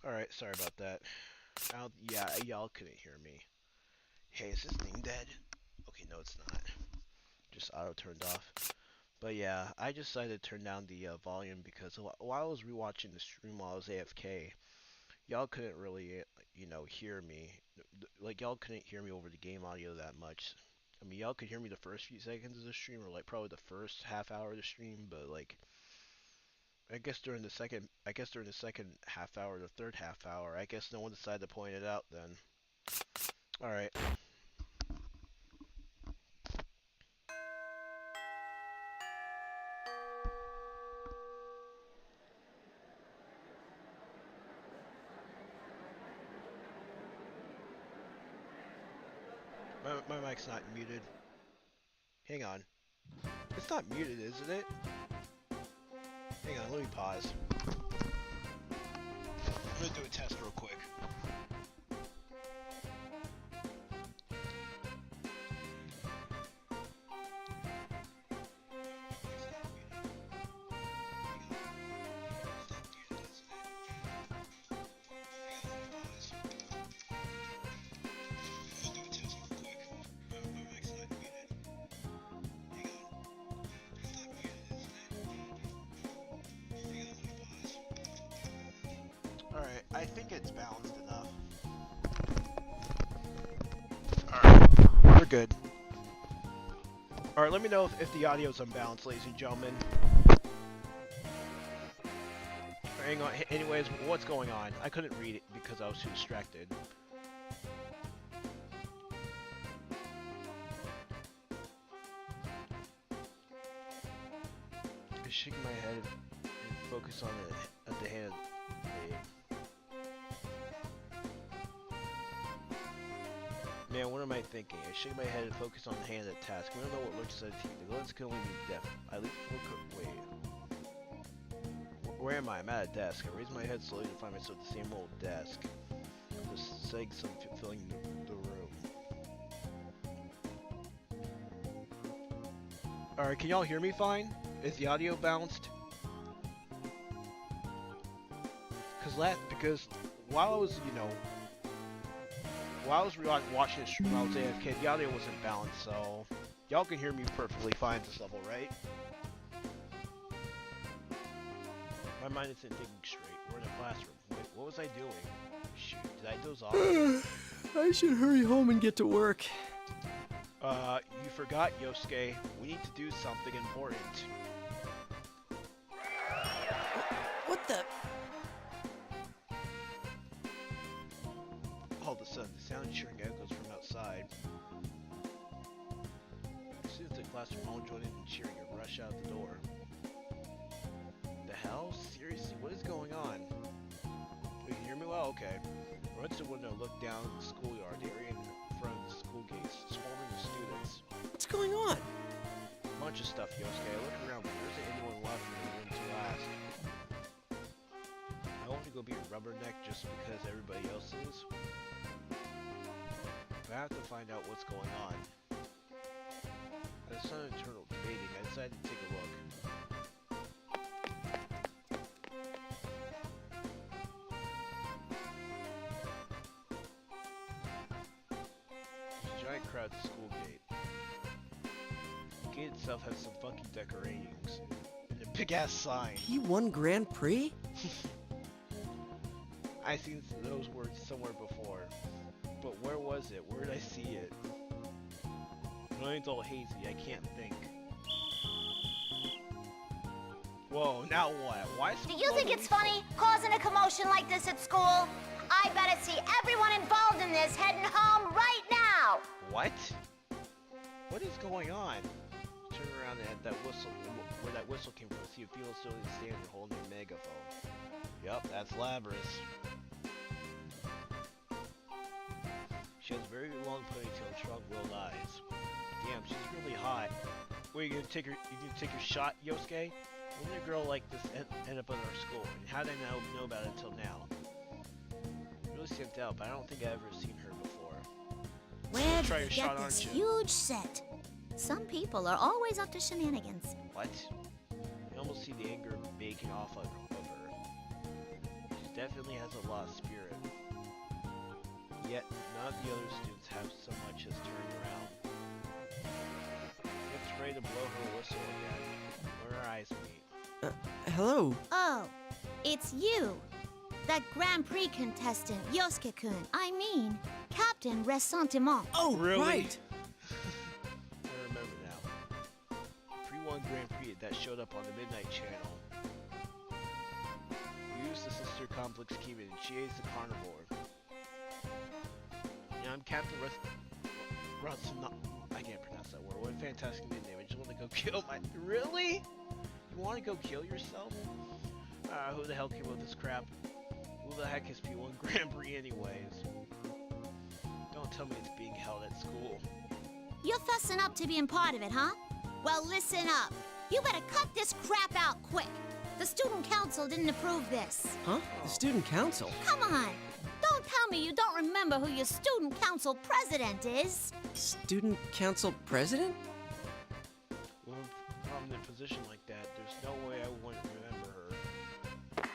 Alright, sorry about that. Yeah, y'all couldn't hear me. Hey, is this thing dead? Okay, no, it's not. Just auto turned off. But yeah, I just decided to turn down the volume because while I was rewatching the stream while I was AFK, y'all couldn't really, hear me. Like, y'all couldn't hear me over the game audio that much. I mean, y'all could hear me the first few seconds of the stream, or like probably the first half hour of the stream, but like, I guess during the second half hour, the third half hour, I guess no one decided to point it out then. Alright. My mic's not muted. Hang on. It's not muted, isn't it? Hang on, let me pause. I'm gonna do a test real quick. Alright, I think it's balanced enough. Alright, we're good. Alright, let me know if the audio's unbalanced, ladies and gentlemen. Hang on, anyways, what's going on? I couldn't read it because I was too distracted. I shake my head and focus on the hand. Man, what am I thinking? I shake my head and focus on the hand at task. We don't know what lurks inside the teeth. The glance can only be deaf. I leap wait. Where am I? I'm at a desk. I raise my head slowly to find myself at the same old desk. Just saying something filling the room. Alright, can y'all hear me fine? Is the audio balanced? Because while I was, while I was watching the stream while I was AFK, the audio wasn't balanced, so y'all can hear me perfectly fine at this level, right? My mind isn't thinking straight. We're in a classroom. Wait, what was I doing? Shoot, did I doze off? I should hurry home and get to work. You forgot, Yosuke. We need to do something important. What the? All of a sudden, the sound of cheering echoes from outside. As soon as the classroom all joined in and cheering and rush out the door. The hell? Seriously, what is going on? You can hear me well? Okay. I went to the window and looked down the schoolyard. The area in front of the school gates, swarming with students. What's going on? A bunch of stuff, Yosuke. I look around, but there isn't anyone left in the room to ask. I want to go be a rubberneck just because everybody else is. But I have to find out what's going on. As some internal debating, I decided to take a look. There's a giant crowd at the school gate. The gate itself has some funky decorations and a big ass sign. He won Grand Prix? I've seen those words somewhere before, but where was it? Where did I see it? My mind's all hazy, I can't think. Whoa, now what? Why? Do you think it's funny causing a commotion like this at school? I better see everyone involved in this heading home right now! What? What is going on? Turn around and at that whistle, where that whistle came from, see a female still standing holding a megaphone. Yup, that's Labris. She has very long ponytail and strong-willed eyes. Damn, she's really hot. Wait, you gonna take your shot, Yosuke? When did a girl like this end up in our school? And how did I know about it until now? Really skipped out, but I don't think I've ever seen her before. Where Try did your you shot, get this aren't you? huge set? Some people are always up to shenanigans. What? You almost see the anger baking off of her. She's definitely has a lot of spirit. Yet, none of the other students have so much as turned around. Gets ready to blow her whistle again. When our eyes meet. Hello. Oh, it's you. That Grand Prix contestant, DEUCE2CON. I mean, Captain Ressentiment. Oh, really? Right. I remember now. Pre-1 Grand Prix that showed up on the Midnight Channel. We used the sister complex scheme and she is the carnivore. Yeah, I'm Captain Ressentiment. I can't pronounce that word. What a fantastic nickname. I just want to go kill my... Really? You want to go kill yourself? Who the hell came up with this crap? Who the heck is P1 Grand Prix anyways? Don't tell me it's being held at school. You're fessing up to being part of it, huh? Well, listen up. You better cut this crap out quick. The student council didn't approve this. Huh? The student council? Come on. Don't tell me you don't remember who your student council president is. Student council president? Well, from a position like that, there's no way I wouldn't remember her.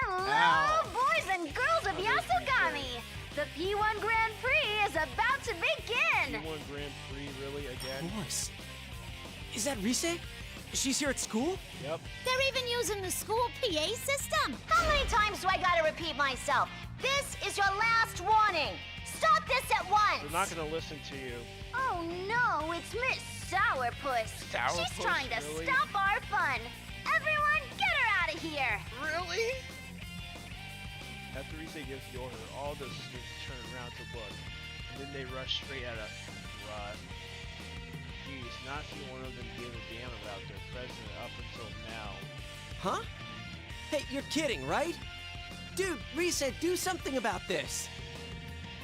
Hello, Ow. boys and girls of Yasogami! The P1 Grand Prix is about to begin! P1 Grand Prix, really, again? Of course. Is that Rise? She's here at school? Yep. They're even using the school PA system. How many times do I gotta repeat myself? This is your last warning! Stop this at once! They're not gonna listen to you. Oh no, it's Miss Sourpuss. Sourpuss, She's trying to really? stop our fun. Everyone, get her out of here! Really? After Rise gives the order, all the students turn around to look, and then they rush straight at us. Geez, not seeing one of them give a damn about their president up until now. Huh? Hey, you're kidding, right? Dude, Rise, do something about this.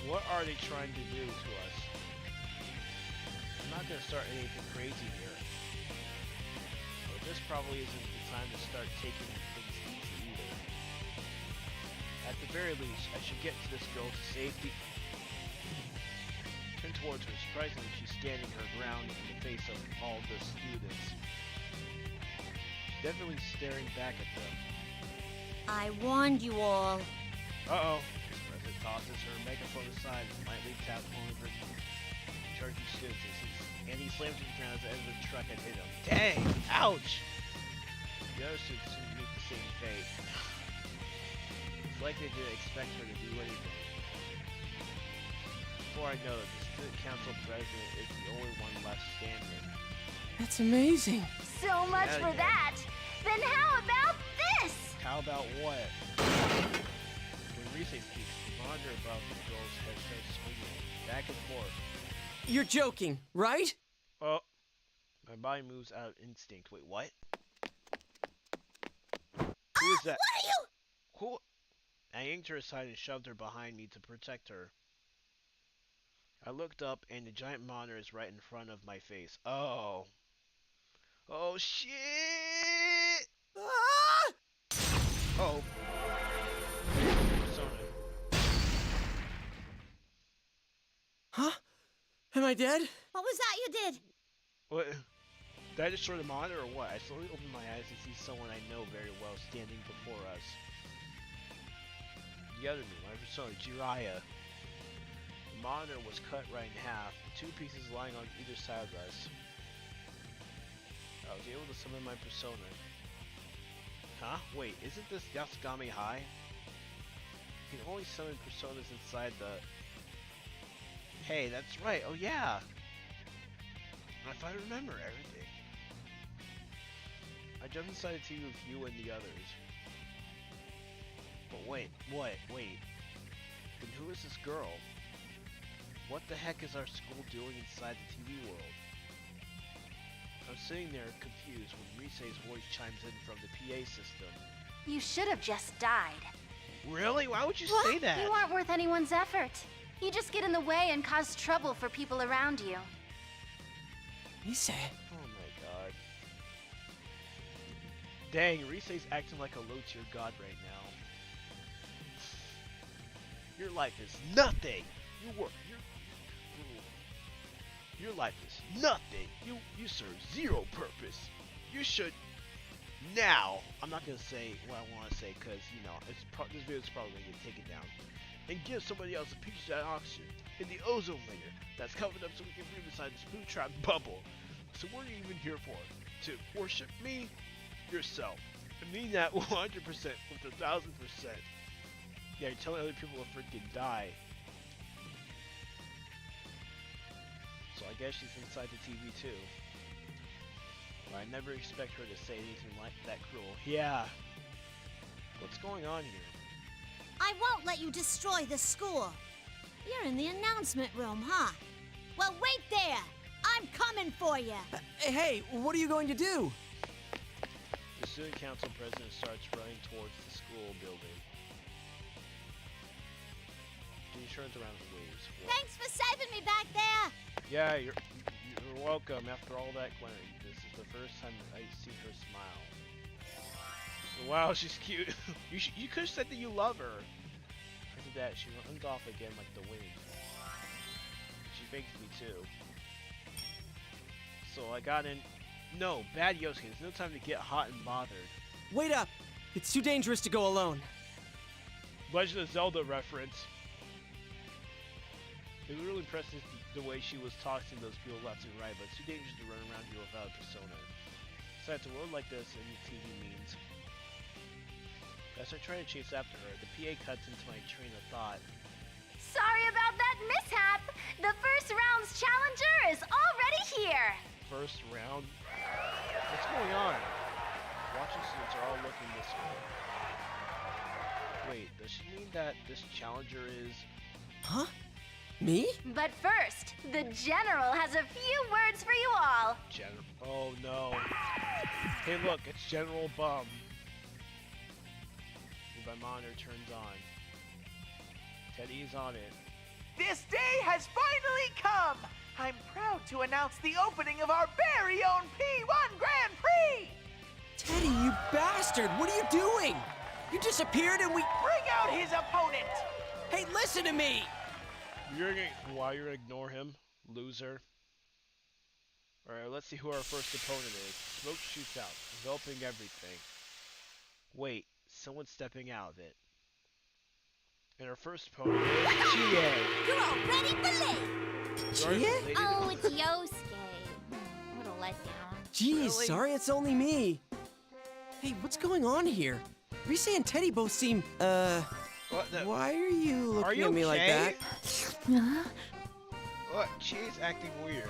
What are they trying to do to us? I'm not gonna start anything crazy here. But this probably isn't the time to start taking things easy either. At the very least, I should get to this girl to safety. Turn towards her. Surprisingly, she's standing her ground in the face of all the students. She's definitely staring back at them. I warned you all. Uh-oh. President tosses her megaphone aside and lightly taps one of her charging students and he slams to the ground as the end of the truck had hit him. Dang! Ouch! The other students seem to meet the same fate. It's like they didn't expect her to do anything. Before I know it, the student council president is the only one left standing. That's amazing. So much Yeah, for yeah. that! Then how about this? How about what? When Rise speaks, the monitor above the girl's head starts swinging back and forth. You're joking, right? Oh, my body moves out of instinct. Wait, what? Who is that? What are you? Who? I yanked her aside and shoved her behind me to protect her. I looked up and the giant monitor is right in front of my face. Oh. Oh shit! Ah! Oh. Persona. Huh? Am I dead? What was that you did? What? Did I destroy the monitor or what? I slowly open my eyes and see someone I know very well standing before us. The other me, my persona, Jiraiya. The monitor was cut right in half, with two pieces lying on either side of us. I was able to summon my persona. Huh? Wait, isn't this Yasogami High? You can only summon personas inside the... Hey, that's right, oh yeah! If I remember everything. I jumped inside the TV with you and the others. But wait. Then who is this girl? What the heck is our school doing inside the TV world? I'm sitting there confused when Rise's voice chimes in from the PA system. You should have just died. Really? Why would you What? say that? You aren't worth anyone's effort. You just get in the way and cause trouble for people around you. Rise. Oh my god. Dang, Rise's acting like a low-tier god right now. Your life is nothing! Your life is nothing! You serve zero purpose! You Now, I'm not gonna say what I want to say because this video is probably gonna get taken down. And give somebody else a piece of that oxygen in the ozone layer that's covered up so we can breathe inside this blue trap bubble. So what are you even here for? To worship me? Yourself. I mean that 100% with 1,000%. Yeah, you're telling other people to freaking die. So I guess she's inside the TV too. But I never expect her to say anything like that cruel. Yeah. What's going on here? I won't let you destroy the school. You're in the announcement room, huh? Well, wait there. I'm coming for you. Hey, what are you going to do? The student council president starts running towards the school building. He turns around and waves. Thanks for saving me back there. Yeah, you're welcome. After all that glaring, this is the first time I've seen her smile. Wow, she's cute. You could have said that you love her. After that, she runs off again like the wind. She fakes me too. So I got in. No, bad Yosuke. There's no time to get hot and bothered. Wait up! It's too dangerous to go alone. Legend of Zelda reference. It was really impressive the way she was tossing those people left and right, but it's too dangerous to run around here without a persona. Besides, a world like this and TV means. As I try to chase after her, the PA cuts into my train of thought. Sorry about that mishap. The first round's challenger is already here. First round? What's going on? Watching students are all looking this way. Wait, does she mean that this challenger is... Huh? Me? But first, the General has a few words for you all. General... Oh no. Hey look, it's General Bum. My monitor turns on. Teddy's on it. This day has finally come! I'm proud to announce the opening of our very own P1 Grand Prix! Teddy, you bastard! What are you doing? You disappeared and we... Bring out his opponent! Hey, listen to me! Why you're gonna ignore him? Loser. Alright, let's see who our first opponent is. Smoke shoots out, enveloping everything. Wait, someone's stepping out of it. And our first opponent is Chie. You're already late! Chie? Oh, it's Yosuke. What a letdown. Geez, Really? sorry it's only me. Hey, what's going on here? Risa and Teddy both seem, why are you looking at me like that? What? Chie's acting weird.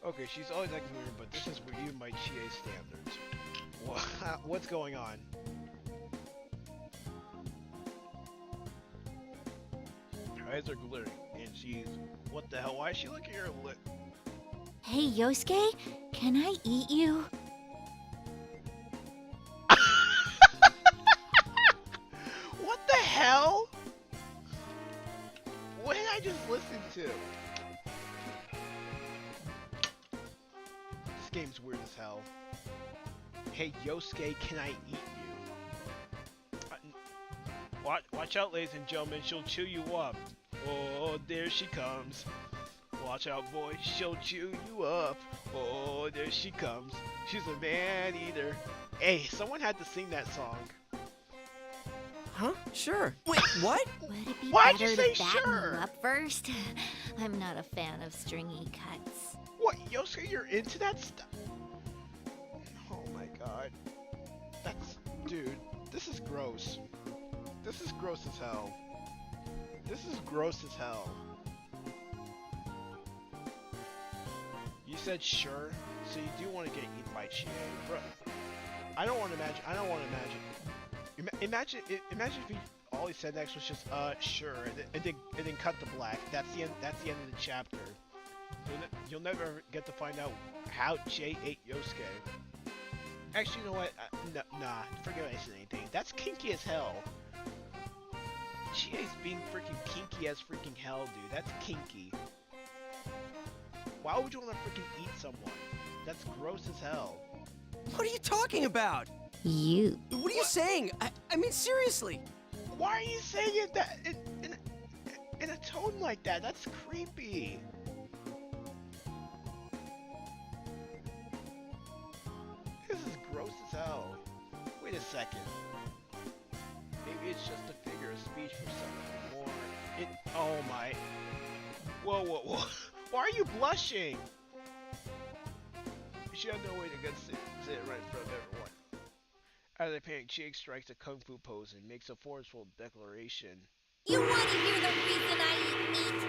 Okay, she's always acting weird, but this is even by Chie standards. What's going on? Her eyes are glittering, and she's... What the hell? Why is she looking at her lip? Hey, Yosuke, can I eat you? What the hell? What did I just listen to? This game's weird as hell. Hey, Yosuke, can I eat you? Watch out, ladies and gentlemen, she'll chew you up. Oh, there she comes. Watch out, boy, she'll chew you up. Oh, there she comes. She's a man-eater. Hey, someone had to sing that song. Huh? Sure. Wait, what? Would it be Why'd better you say to batten sure? you up first? I'm not a fan of stringy cuts. What, Yosuke, you're into that stuff? Oh my god. That's... Dude, this is gross. This is gross as hell. This is gross as hell. You said sure, so you do want to get eaten by Chie. Bro, I don't want to imagine. Imagine if he all he said next was just sure, and then cut to black. That's the end. That's the end of the chapter. You'll never get to find out how Chie ate Yosuke. Actually, you know what? Nah, forget I said anything. That's kinky as hell. Chie's being freaking kinky as freaking hell, dude. That's kinky. Why would you want to freaking eat someone? That's gross as hell. What are you talking about? You. What are you saying? I mean, seriously. Why are you saying it that in a tone like that? That's creepy. hell. Wait a second. Maybe it's just a figure of speech for something more. Oh my. Whoa, whoa, whoa. Why are you blushing? She had no way to get sit right in front of everyone. Out of the panic, Jake strikes a kung fu pose and makes a forceful declaration. You want to hear the reason I eat meat?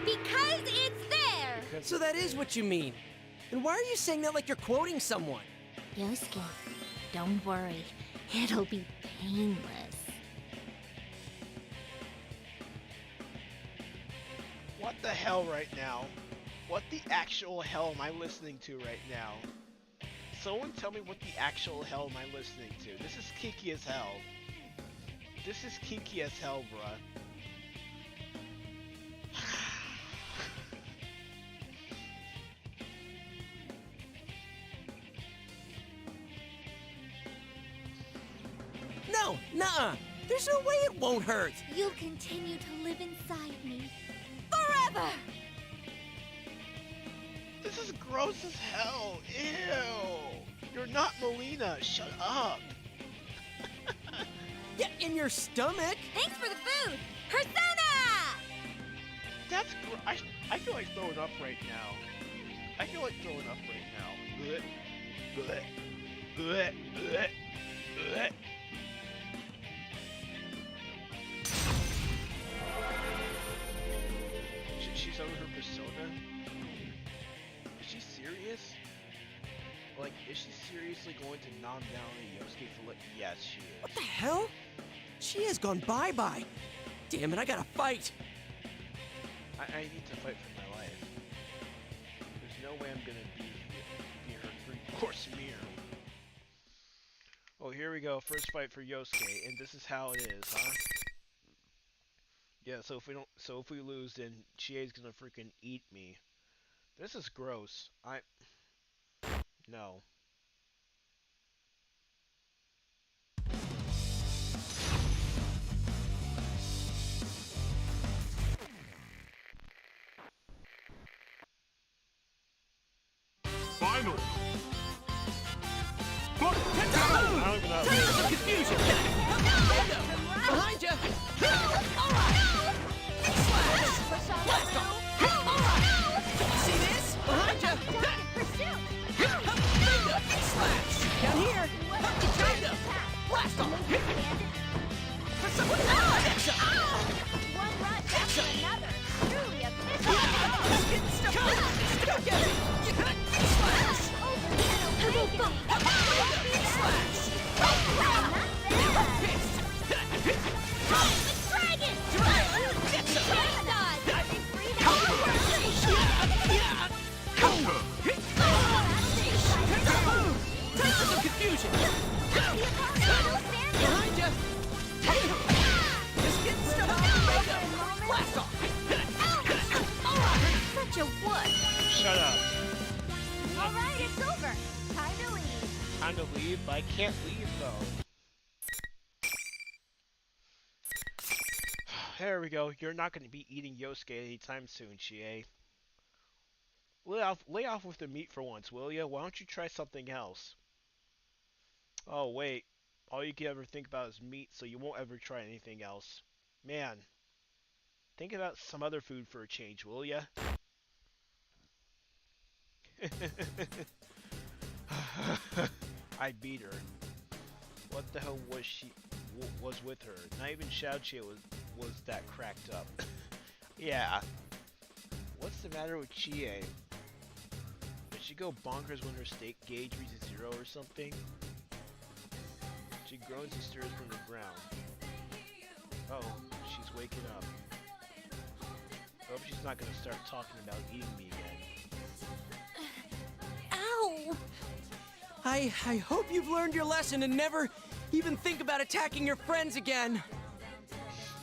Because it's there! So that is what you mean. And why are you saying that like you're quoting someone? Yosuke, don't worry. It'll be painless. What the hell right now? What the actual hell am I listening to right now? Someone tell me what the actual hell am I listening to? This is kinky as hell. This is kinky as hell, bruh. No, nuh-uh. There's no way it won't hurt. You'll continue to live inside me. Forever! This is gross as hell. Ew. You're not Melina. Shut up. Yeah, in your stomach. Thanks for the food! Persona! That's I feel like throwing up right now. I feel like throwing up right now. Blech. Blech. Blech. Blech. Blech. She's over her persona? Is she serious? Like, is she seriously going to nom down a Yosuke for yes, she is. What the hell? She has gone bye-bye. Damn it, I gotta fight. I need to fight for my life. There's no way I'm gonna be her three-course meal. Oh, here we go. First fight for Yosuke, and this is how it is, huh? Yeah, so if we lose, then Chie's gonna freaking eat me. This is gross. No. Final. I don't even know. Confusion. Behind you. All right. Slash. Blast off. All right. See this? Behind you. Slash. Down here. Kinda. Blast off. For someone else. One rush after another. Truly a vicious Go get it. Slash. Confusion. Behind you. Just getting stuff. Blast off. All right. Such a what? Shut up. All right, it's over. Time to leave. Time to leave, but I can't leave though. There we go. You're not going to be eating Yosuke anytime soon, Chie. Lay off with the meat for once, will ya? Why don't you try something else? Oh, wait. All you can ever think about is meat, so you won't ever try anything else. Man. Think about some other food for a change, will ya? I beat her. What the hell was with her? Not even Xiaoqie was that cracked up. Yeah. What's the matter with Chie? Did she go bonkers when her state gauge reaches 0 or something? She groans and stirs from the ground. Oh, she's waking up. I hope she's not gonna start talking about eating me again. Ow! I hope you've learned your lesson and never even think about attacking your friends again.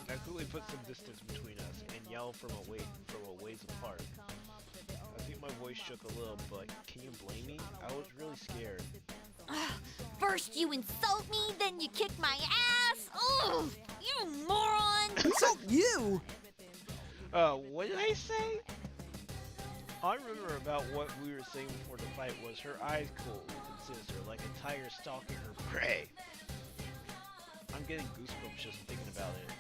I quickly put some distance between us and yelled from a ways apart. I think my voice shook a little, but can you blame me? I was really scared. First you insult me, then you kick my ass. Ugh, you moron! Insult you? What did I say? All I remember about what we were saying before the fight was her eyes cold and sinister, like a tiger stalking her prey. I'm getting goosebumps just thinking about it.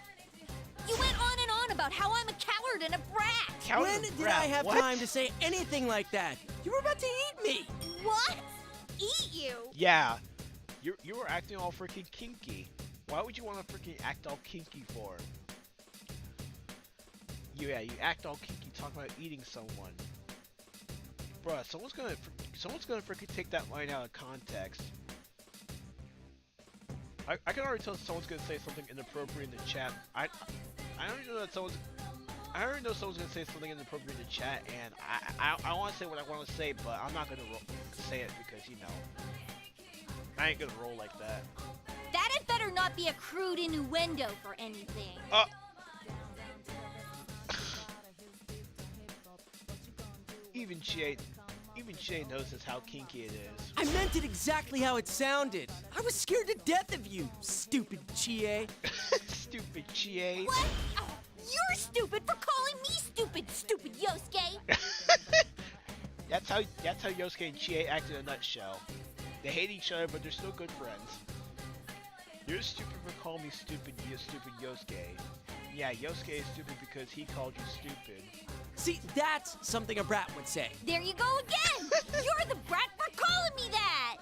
You went on and on about how I'm a coward and a brat. When did I have time to say anything like that? You were about to eat me. What? Eat you? Yeah, you were acting all freaking kinky. Why would you want to freaking act all kinky for? Yeah, you act all kinky talking about eating someone. Bruh, someone's gonna freaking take that line out of context. I can already tell someone's gonna say something inappropriate in the chat. I already know that I already know someone's gonna say something inappropriate in the chat, and I want to say what I want to say, but I'm not gonna say it because, you know, I ain't gonna roll like that. That had better not be a crude innuendo for anything. Even Chie knows this how kinky it is. I meant it exactly how it sounded. I was scared to death of you, stupid Chie. Stupid Chie. What? Oh, you're stupid for calling me stupid, stupid Yosuke. That's how Yosuke and Chie act in a nutshell. They hate each other, but they're still good friends. You're stupid for calling me stupid, you stupid Yosuke. Yeah, Yosuke is stupid because he called you stupid. See, that's something a brat would say. There you go again! You're the brat for calling me that!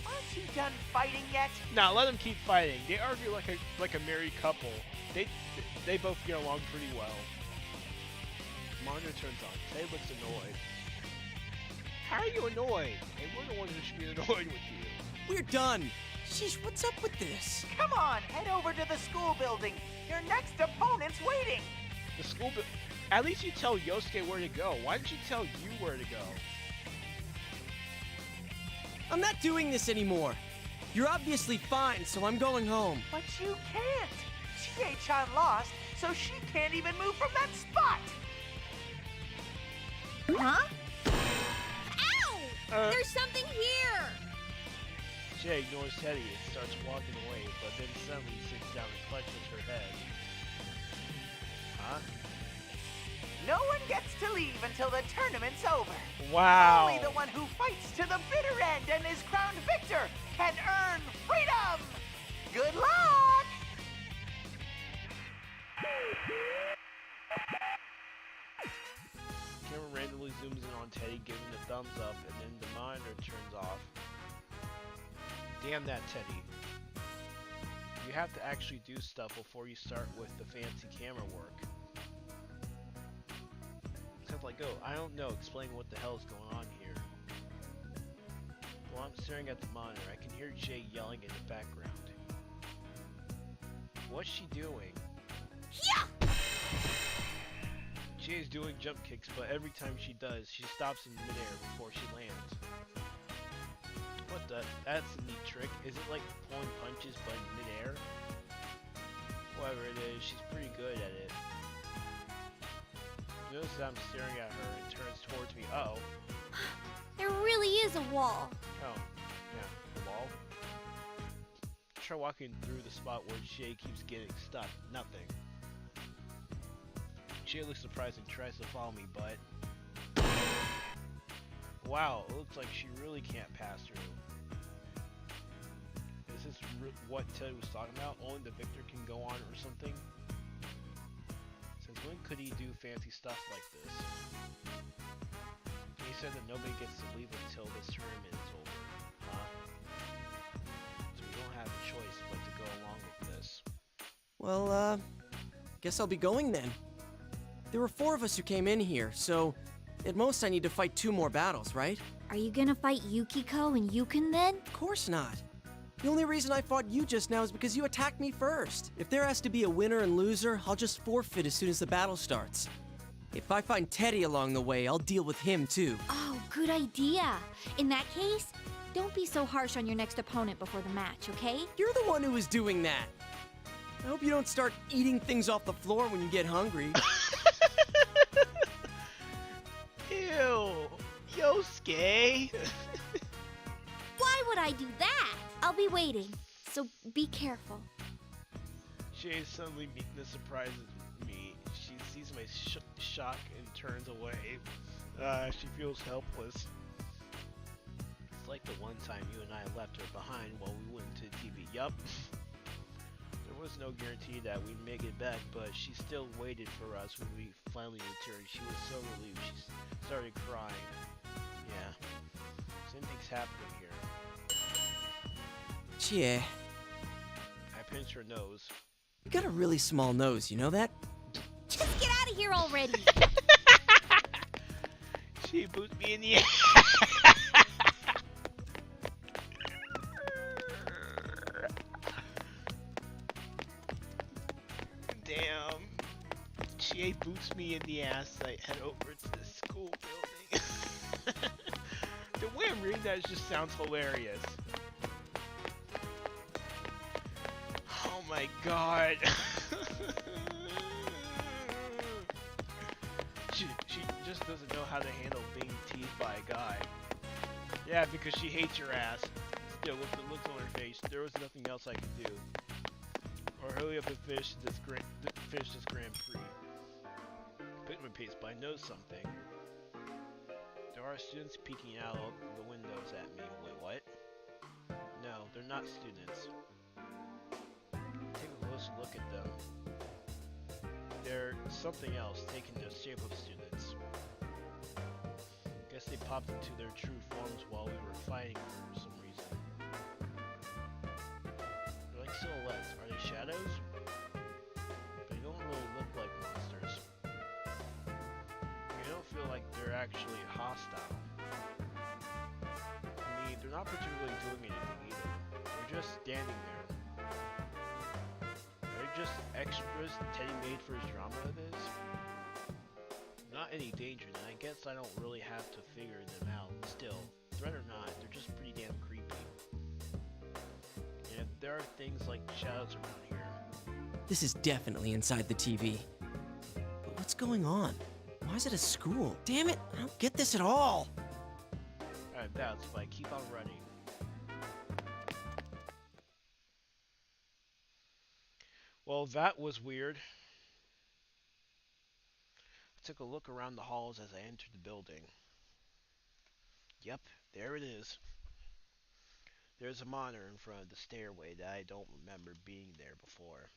Aren't you done fighting yet? Nah, let them keep fighting. They argue like a married couple. They both get along pretty well. Monitor turns on. Teddy looks annoyed. How are you annoyed? Hey, we're the ones who should be annoyed with you. We're done. Sheesh, what's up with this? Come on, head over to the school building. Your next opponent's waiting. The school at least you tell Yosuke where to go. Why didn't you tell you where to go? I'm not doing this anymore. You're obviously fine, so I'm going home. But you can't. Chie-chan lost, so she can't even move from that spot. Huh? Ow! There's something here! Chie ignores Teddy and starts walking away, but then suddenly sits down and clutches her head. Huh? No one gets to leave until the tournament's over. Wow. Only the one who fights to the bitter end and is crowned victor can earn freedom. Good luck! Camera randomly zooms in on Teddy, giving a thumbs up, and then the monitor turns off. Damn that, Teddy. You have to actually do stuff before you start with the fancy camera work. Except like, oh, I don't know, explain what the hell is going on here. While I'm staring at the monitor, I can hear Jay yelling in the background. What's she doing? Yeah! Jay is doing jump kicks, but every time she does, she stops in midair before she lands. What the? That's a neat trick. Is it like pulling punches but in midair? Whatever it is, she's pretty good at it. Notice that I'm staring at her and turns towards me. Uh-oh. There really is a wall. Oh, yeah, the wall. Try walking through the spot where Jay keeps getting stuck. Nothing. Jay looks surprised and tries to follow me, but... Wow, it looks like she really can't pass through. Is this what Ted was talking about? Only the victor can go on or something? Since when could he do fancy stuff like this? He said that nobody gets to leave until this tournament is over. Huh? So we don't have a choice but to go along with this. Well, guess I'll be going then. There were 4 of us who came in here, so at most I need to fight 2 more battles, right? Are you gonna fight Yukiko and Yukon then? Of course not. The only reason I fought you just now is because you attacked me first. If there has to be a winner and loser, I'll just forfeit as soon as the battle starts. If I find Teddy along the way, I'll deal with him too. Oh, good idea. In that case, don't be so harsh on your next opponent before the match, okay? You're the one who was doing that. I hope you don't start eating things off the floor when you get hungry. Ew, Yosuke. Why would I do that? I'll be waiting, so be careful. Jay's suddenly meekness surprises me. She sees my shock and turns away. She feels helpless. It's like the one time you and I left her behind while we went to TV. Yup. There was no guarantee that we'd make it back, but she still waited for us when we finally returned. She was so relieved. She started crying. Yeah. Something's happening here. Chie, I pinched her nose. you got a really small nose, you know that? Just get out of here already! She boots me in the ass. Damn. She boots me in the ass. I head over to the school building. The way I'm reading that just sounds hilarious. Oh my god. She just doesn't know how to handle being teased by a guy. Yeah, because she hates your ass. Still, with the looks on her face, there was nothing else I could do. Or hurry up and finish this Grand Prix. Pick my pace, but I know something. There are students peeking out of the windows at me. Wait, what? No, they're not students. Take a closer look at them. They're something else, taking the shape of students. Guess they popped into their true forms while we were fighting for some reason. They're like silhouettes. Are they shadows? They don't really look like monsters. They don't feel like they're actually hostile. I mean, they're not particularly doing anything either. They're just standing there. Just extras Teddy made for his drama of this? Not any danger, then I guess I don't really have to figure them out. Still, threat or not, they're just pretty damn creepy. And if there are things like shadows around here. This is definitely inside the TV. But what's going on? Why is it a school? Damn it, I don't get this at all. I have doubts, but I keep on running. Well, that was weird. I took a look around the halls as I entered the building. Yep, there it is. There's a monitor in front of the stairway that I don't remember being there before.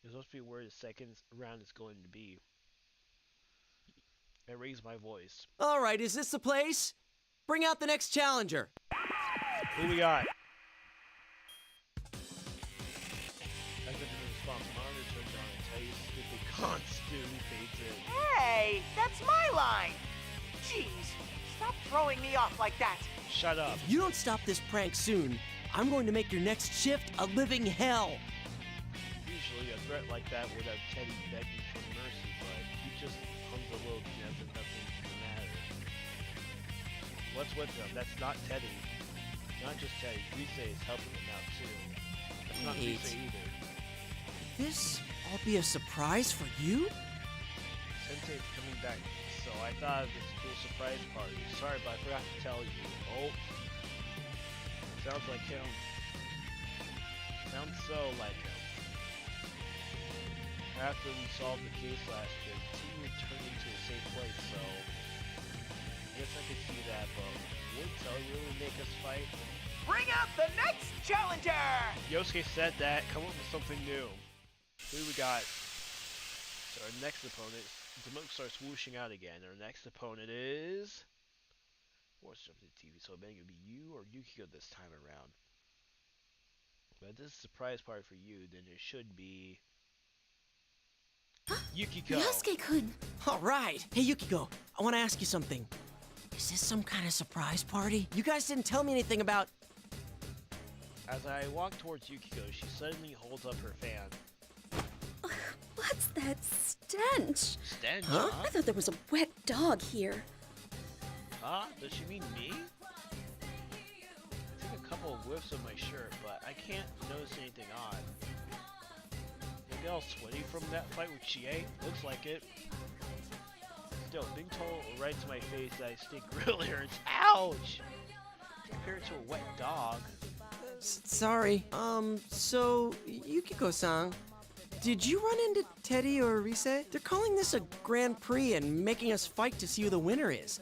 It's supposed to be where the second round is going to be. I raised my voice. Alright, is this the place? Bring out the next challenger. Who we got? I got the response. Monitor turns on and tell you stupid con student fades in. Hey, that's my line. Jeez, stop throwing me off like that. Shut up. If you don't stop this prank soon, I'm going to make your next shift a living hell. Usually a threat like that would have Teddy begging for mercy, but he just hums a little as if nothing's the matter. What's with him? That's not Teddy. Not just Teddy. Rise is helping him out too. That's not Rise either. This all be a surprise for you? Sensei's coming back, so I thought of this cool surprise party. Sorry, but I forgot to tell you. Oh. Sounds like him. Sounds so like him. After we solved the case last year, the team returned to a safe place, so I guess I could see that, but would Tell really make us fight? Bring out the next challenger! Yosuke said that. Come up with something new. Who we got? So our next opponent, the smoke starts whooshing out again. Our next opponent is... What's up to the TV? So I bet it would be you or Yukiko this time around. But if this is a surprise party for you, then it should be... Yukiko! Yosuke-kun! Alright! Hey Yukiko, I want to ask you something. Is this some kind of surprise party? You guys didn't tell me anything about... As I walk towards Yukiko, she suddenly holds up her fan. What's that stench? Stench, huh? I thought there was a wet dog here. Huh? Does she mean me? I took a couple of whiffs of my shirt, but I can't notice anything odd. Maybe all sweaty from that fight with Chie? Looks like it. Still, being told right to my face that I stink really hurts. Ouch! Compared to a wet dog. Sorry. So, Yukiko-san, Did you run into Teddy or Rise? They're calling this a Grand Prix and making us fight to see who the winner is.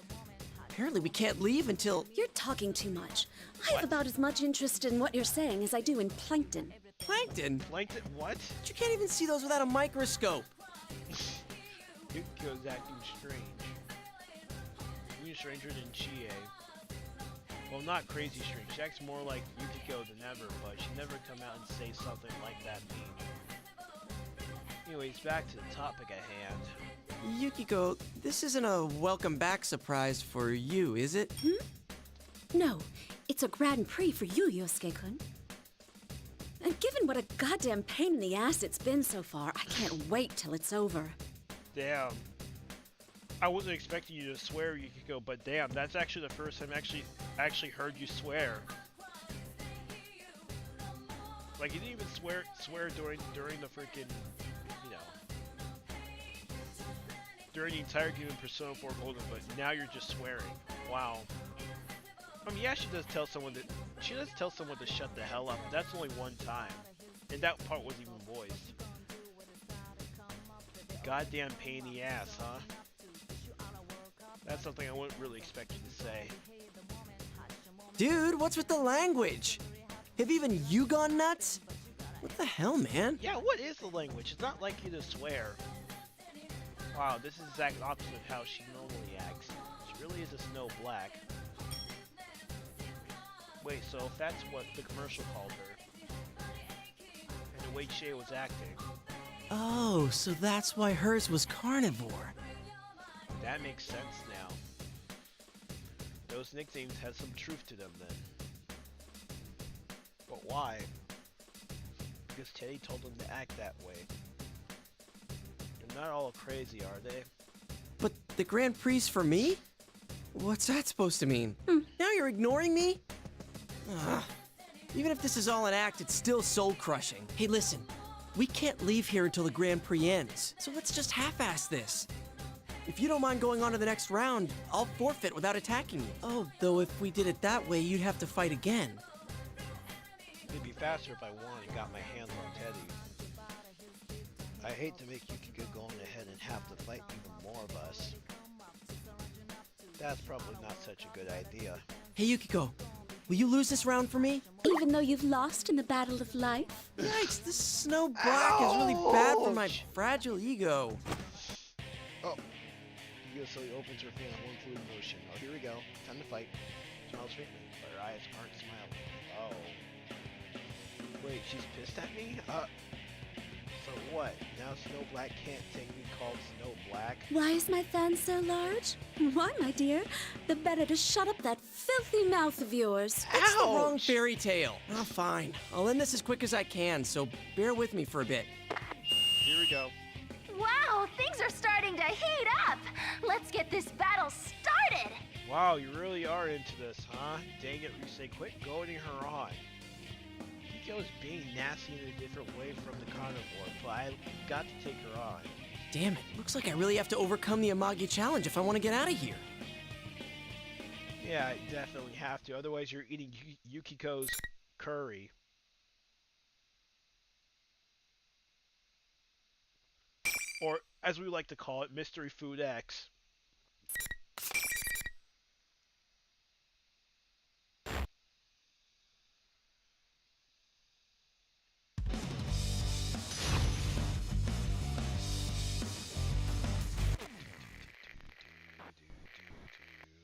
Apparently we can't leave until... You're talking too much. I have about as much interest in what you're saying as I do in plankton. Plankton? Plankton? What? You can't even see those without a microscope. Yukiko's acting strange. Even stranger than Chie. Well, not crazy strange. She acts more like Yukiko than ever, but she never come out and say something like that mean. Anyways, back to the topic at hand. Yukiko, this isn't a welcome back surprise for you, is it? No, it's a Grand Prix for you, Yosuke-kun. And given what a goddamn pain in the ass it's been so far, I can't wait till it's over. Damn. I wasn't expecting you to swear, Yukiko, but damn, that's actually the first time I actually heard you swear. Like, you didn't even swear during the freaking, you know, during the entire game in Persona 4 Golden, but now you're just swearing. Wow. I mean, yeah, she does tell someone to shut the hell up, but that's only one time. And that part wasn't even voiced. Goddamn pain in the ass, huh? That's something I wouldn't really expect you to say. Dude, what's with the language? Have even you gone nuts? What the hell, man? Yeah, what is the language? It's not like you to swear. Wow, this is the exact opposite of how she normally acts. She really is a Snow Black. Wait, so if that's what the commercial called her, and the way Shay was acting. Oh, so that's why hers was carnivore. That makes sense now. Those nicknames had some truth to them then. But why? Because Teddy told them to act that way. They're not all crazy, are they? But the Grand Prix for me? What's that supposed to mean? Now you're ignoring me? Ugh. Even if this is all an act, it's still soul-crushing. Hey, listen. We can't leave here until the Grand Prix ends, so let's just half-ass this. If you don't mind going on to the next round, I'll forfeit without attacking you. Oh, though if we did it that way, you'd have to fight again. It'd be faster if I won and got my hands on Teddy. I hate to make Yukiko go on ahead and have to fight even more of us. That's probably not such a good idea. Hey, Yukiko, will you lose this round for me? Even though you've lost in the battle of life? Yikes, this Snow Black is really bad for my fragile ego. Oh. Yukiko slowly opens her fan in one fluid motion. Oh, here we go. Time to fight. Smiles faintly, but her eyes aren't smiling. Oh. Wait, she's pissed at me? So what? Now Snow Black can't take me called Snow Black? Why is my fan so large? Why, my dear? The better to shut up that filthy mouth of yours. It's the wrong fairy tale. Oh, fine. I'll end this as quick as I can, so bear with me for a bit. Here we go. Wow, things are starting to heat up. Let's get this battle started. Wow, you really are into this, huh? Dang it, Rise, quit goading her on. Yukiko's being nasty in a different way from the carnivore, but I got to take her on. Damn it, looks like I really have to overcome the Amagi challenge if I want to get out of here. Yeah, I definitely have to, otherwise you're eating Yukiko's curry. Or, as we like to call it, Mystery Food X.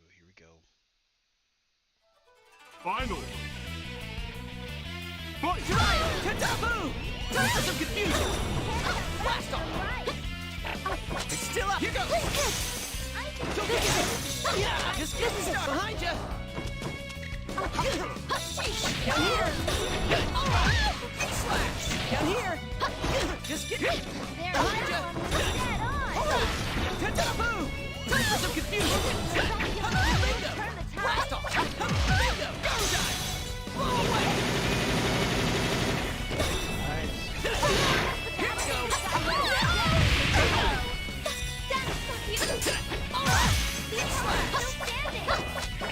Here we go. Final. Fight! Katafu! Time for some confusion! Blast off! It's still up! Here goes! Don't get it! Yeah! Just get this behind you! Down here! Slash! Down here! Just get it! Behind you! Katafu! Time for some confusion! Bingo! Blast off! Bingo! Go dive! Blow away! Here we go!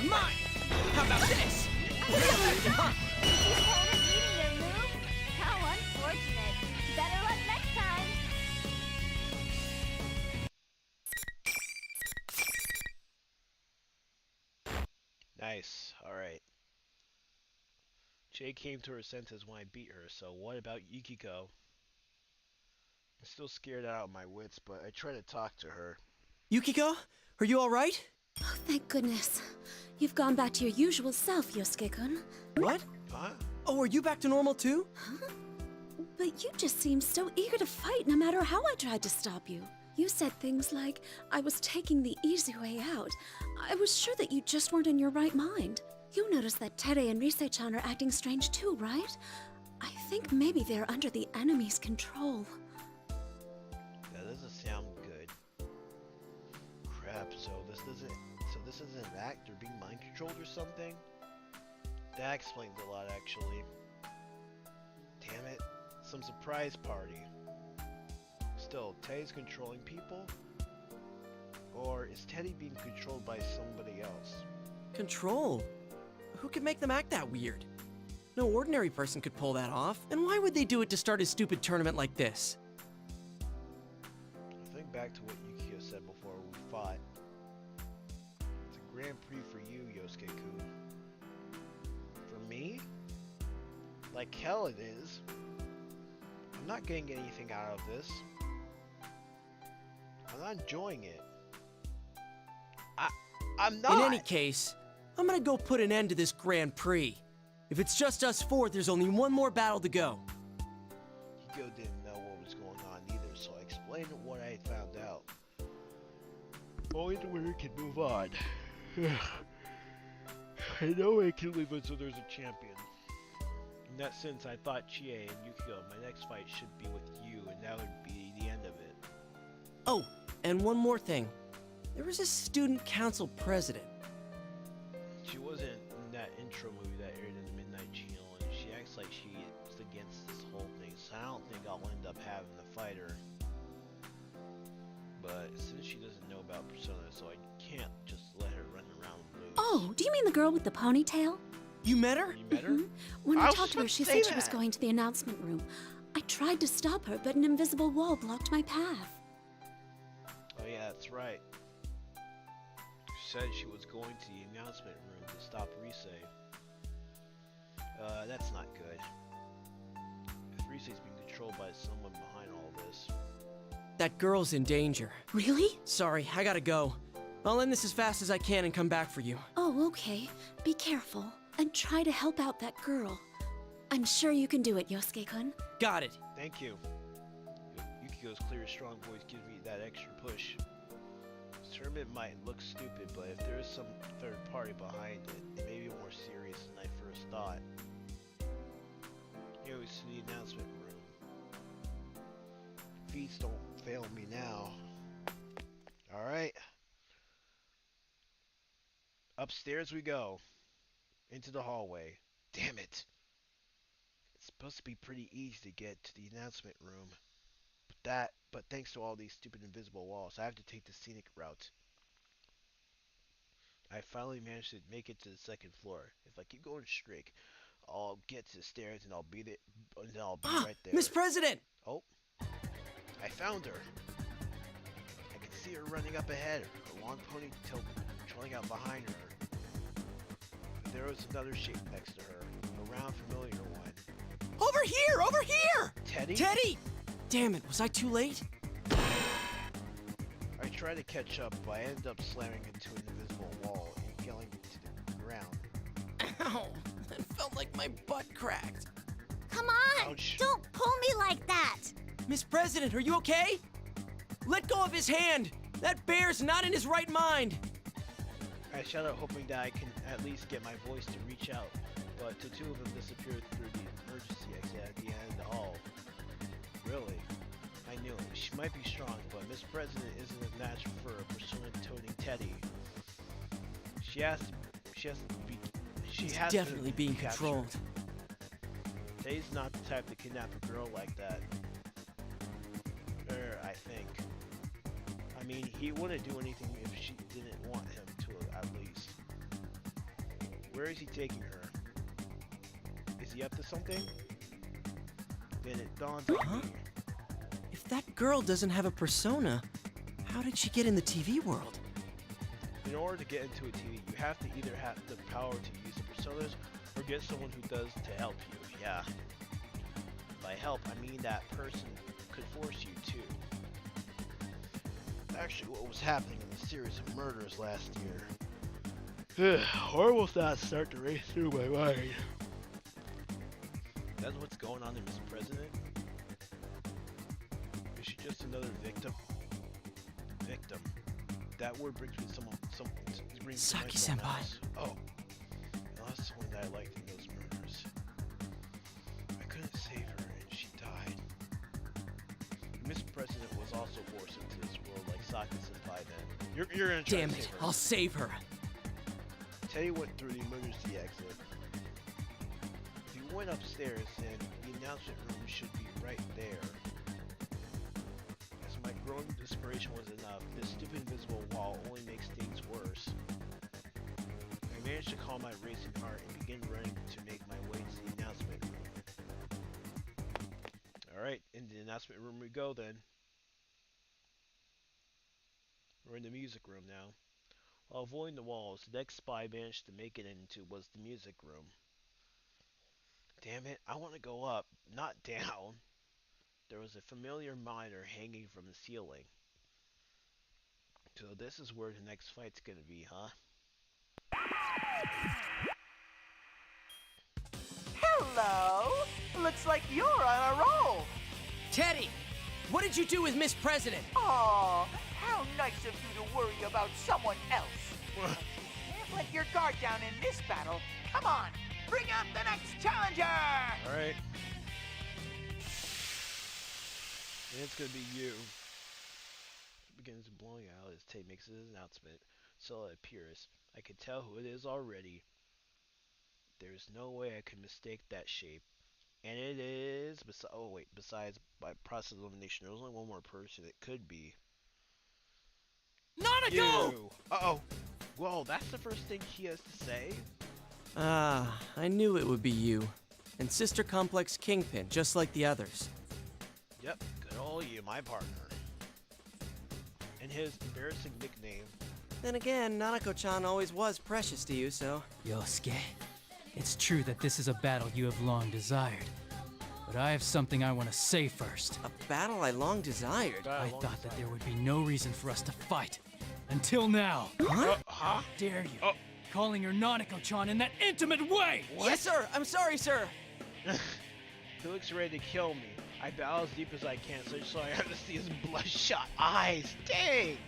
Mine! How about this? How unfortunate. Better luck next time. Nice. Alright. Jay came to her senses when I beat her, so what about Yukiko? I'm still scared out of my wits, but I try to talk to her. Yukiko, are you all right? Oh, thank goodness. You've gone back to your usual self, Yosuke-kun. What? Huh? Oh, are you back to normal too? Huh? But you just seemed so eager to fight no matter how I tried to stop you. You said things like, I was taking the easy way out. I was sure that you just weren't in your right mind. You noticed that Tere and Rise-chan are acting strange too, right? I think maybe they're under the enemy's control. That doesn't sound good. Crap, so this isn't an act? They're being mind controlled or something? That explains a lot, actually. Damn it. Some surprise party. Still, Teddy's controlling people? Or is Teddy being controlled by somebody else? Control? Who could make them act that weird? No ordinary person could pull that off. And why would they do it to start a stupid tournament like this? Think back to what Yukio said before we fought. It's a Grand Prix for you, Yosuke-kun. For me? Like hell it is. I'm not getting anything out of this. I'm not enjoying it. I'm not! In any case, I'm gonna go put an end to this Grand Prix. If it's just us four, there's only one more battle to go. Yukio didn't know what was going on either, so I explained what I had found out. Only the winner can move on. I know I can leave until there's a champion. In that sense, I thought Chie and Yukio, my next fight should be with you, and that would be the end of it. Oh, and one more thing. There was a student council president. She wasn't in that intro movie that aired in the Midnight Channel, and she acts like she is against this whole thing, so I don't think I'll end up having to fight her. But since she doesn't know about Persona, so I can't just let her run around loose. Oh, do you mean the girl with the ponytail? You met her? You met her? When I talked to her, she said she was going to the announcement room. I tried to stop her, but an invisible wall blocked my path. Oh yeah, that's right. She said she was going to the announcement room to stop Rise. That's not good. If Rise's being controlled by someone behind all this. That girl's in danger. Really? Sorry, I gotta go. I'll end this as fast as I can and come back for you. Oh, okay. Be careful. And try to help out that girl. I'm sure you can do it, Yosuke-kun. Got it. Thank you. Yukiko's clear, strong voice gives me that extra push. This tournament might look stupid, but if there is some third party behind it, it may be more serious than I first thought. Here we see the announcement room. Feats don't fail me now. Alright. Upstairs we go. Into the hallway. Damn it. It's supposed to be pretty easy to get to the announcement room. But thanks to all these stupid invisible walls, I have to take the scenic route. I finally managed to make it to the second floor. If I keep going straight, I'll get to the stairs and I'll be right there. Miss President! Oh. I found her. I can see her running up ahead, her long ponytail trailing out behind her. There was another shape next to her, a round familiar one. Over here! Over here! Teddy? Teddy! Damn it, was I too late? I tried to catch up, but I ended up slamming into an invisible wall and yelling to the ground. Ow! That felt like my butt cracked. Come on! Ouch. Don't pull me like that! Miss President, are you okay? Let go of his hand! That bear's not in his right mind! I shout out hoping that I can at least get my voice to reach out, but the two of them disappeared through the emergency exit at the end of the hall. Really? I knew it. She might be strong, but Miss President isn't a match for a persona-toting Teddy. She has definitely to being be captured. controlled. Teddy's not the type to kidnap a girl like that. I think. I mean, he wouldn't do anything if she didn't want him to, at least. Where is he taking her? Is he up to something? Then it dawns on me. If that girl doesn't have a persona, how did she get in the TV world? In order to get into a TV, you have to either have the power to use the personas or get someone who does to help you. Yeah. By help, I mean that person could force you to. Actually, what was happening in the series of murders last year. Horrible thoughts start to race through my mind. That's what's going on there, Mr. President? Is she just another victim? Victim. That word brings me Saki-senpai. Oh. Well, that's someone that I liked in those murders. I couldn't save her and she died. Mr. President was also forced into this world like Saki-senpai then. You're gonna try Damn to it, save her. I'll save her. Teddy went through the emergency exit. If you went upstairs, then the announcement room should be right there. As my growing desperation was enough, this stupid invisible wall only makes things worse. I managed to calm my racing heart and begin running to make my way to the announcement room. Alright, in the announcement room we go then. We're in the music room now. While avoiding the walls, the next spy I managed to make it into was the music room. Damn it, I want to go up, not down. There was a familiar monitor hanging from the ceiling. So this is where the next fight's gonna be, huh? Hello! Looks like you're on a roll! Teddy, what did you do with Miss President? Aw, how nice of you to worry about someone else. Can't let your guard down in this battle. Come on, bring up the next challenger! Alright. And it's gonna be you. It begins blowing out as Tate makes his announcement. So it appears. I can tell who it is already. There's no way I can mistake that shape. And it is... besides, by process of elimination, there's only one more person it could be. Nanako! You! Uh-oh. Whoa, that's the first thing he has to say? I knew it would be you. And Sister Complex Kingpin, just like the others. Yep, good old you, my partner. And his embarrassing nickname. Then again, Nanako-chan always was precious to you, so... Yosuke, it's true that this is a battle you have long desired. But I have something I want to say first. A battle I long desired? I thought that there would be no reason for us to fight. Until now. Huh? How dare you? Calling her Nanako-chan in that intimate way! Yes, sir! I'm sorry, sir! He looks ready to kill me. I bow as deep as I can, so I have to see his bloodshot eyes. Dang!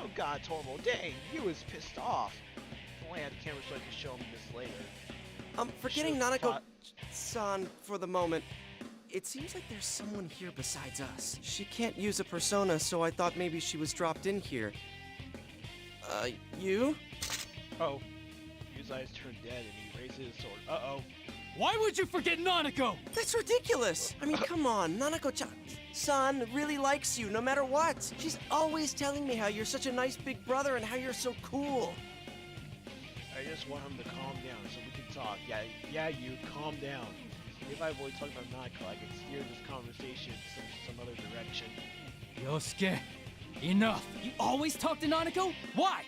Oh god, it's horrible. Dang, he was pissed off. If only I had the camera so I could show him this later. Forgetting Nanako-san for the moment, it seems like there's someone here besides us. She can't use a persona, so I thought maybe she was dropped in here. You? Oh. His eyes turn dead and he raises his sword. Uh-oh. Why would you forget Nanako? That's ridiculous! I mean, come on, Nanako-san really likes you no matter what. She's always telling me how you're such a nice big brother and how you're so cool. I just want him to calm down so we can talk. Yeah, you calm down. If I avoid talking about Nanako, I can steer this conversation in some other direction. Yosuke, enough! You always talk to Nanako? Why?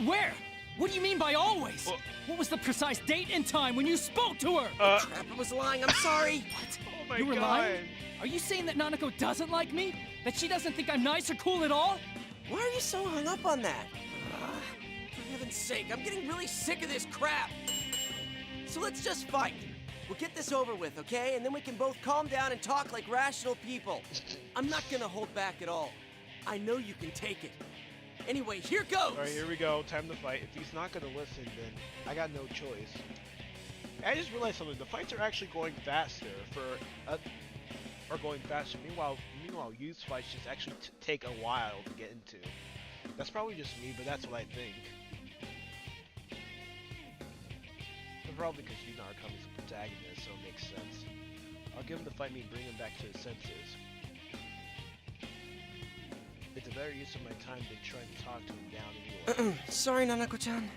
Where? What do you mean by always? What was the precise date and time when you spoke to her? Crap, I was lying, I'm sorry! What? Oh my you were god! lying? Are you saying that Nanako doesn't like me? That she doesn't think I'm nice or cool at all? Why are you so hung up on that? For heaven's sake, I'm getting really sick of this crap! So let's just fight. We'll get this over with, okay? And then we can both calm down and talk like rational people. I'm not gonna hold back at all. I know you can take it. Anyway, here goes! Alright, here we go. Time to fight. If he's not gonna listen, then I got no choice. I just realized something. The fights are actually going faster are going faster. Meanwhile, youth fights just actually take a while to get into. That's probably just me, but that's what I think. But probably because you are coming as a protagonist, so it makes sense. I'll give him to fight me and bring him back to his senses. It's a better use of my time than trying to talk to him down anyway. Sorry, Nanako-chan.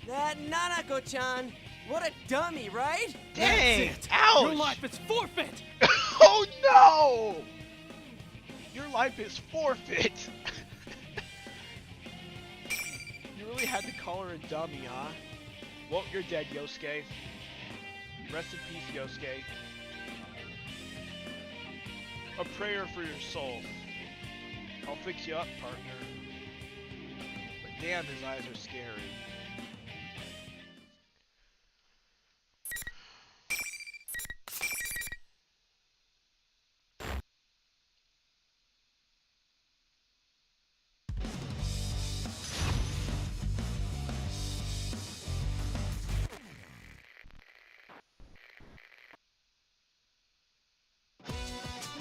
That Nanako-chan! What a dummy, right? Dang! That's it. Ouch! Your life is forfeit! Oh no! Your life is forfeit! really had to call her a dummy, huh? Well, you're dead, Yosuke. Rest in peace, Yosuke. A prayer for your soul. I'll fix you up, partner. But damn, his eyes are scary.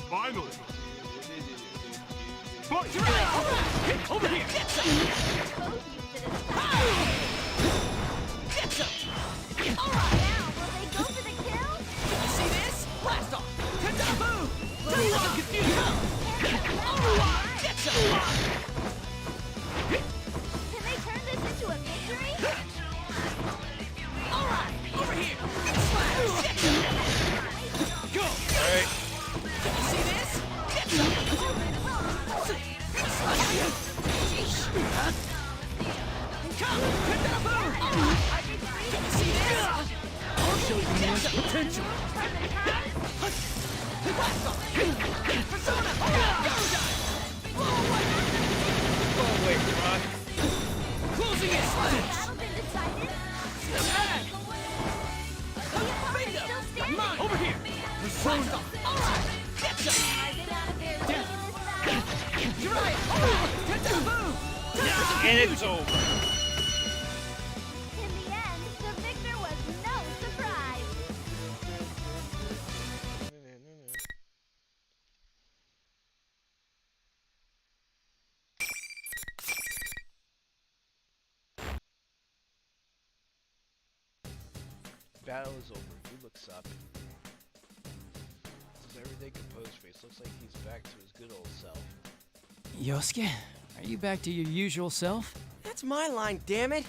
Finally! Over here! Get some! Get some! Alright! Now, will they go for the kill? You see this? Blast off! Tadaboo! Tell you what, I'm confused! Alright! Get some! Can they turn this into a victory? Alright! Over here! Slash! Get some! Go! Alright. You see this? Get some! Come! Tadaboo! You see this? I'll show you man's potential. Blast off! Persona! Go dive! Oh, wait, Ron. Closing it! Slash! Battle been decided? Snap! Bingo! Mine! Over here! Persona! Alright! Get some! Are they out of their ridiculous side? Jiraiya! Alright! Tadaboo! And it's over. In the end, the victor was no surprise. Battle is over. He looks up. His everyday composed face looks like he's back to his good old self. Yosuke, are you back to your usual self? That's my line, damn it!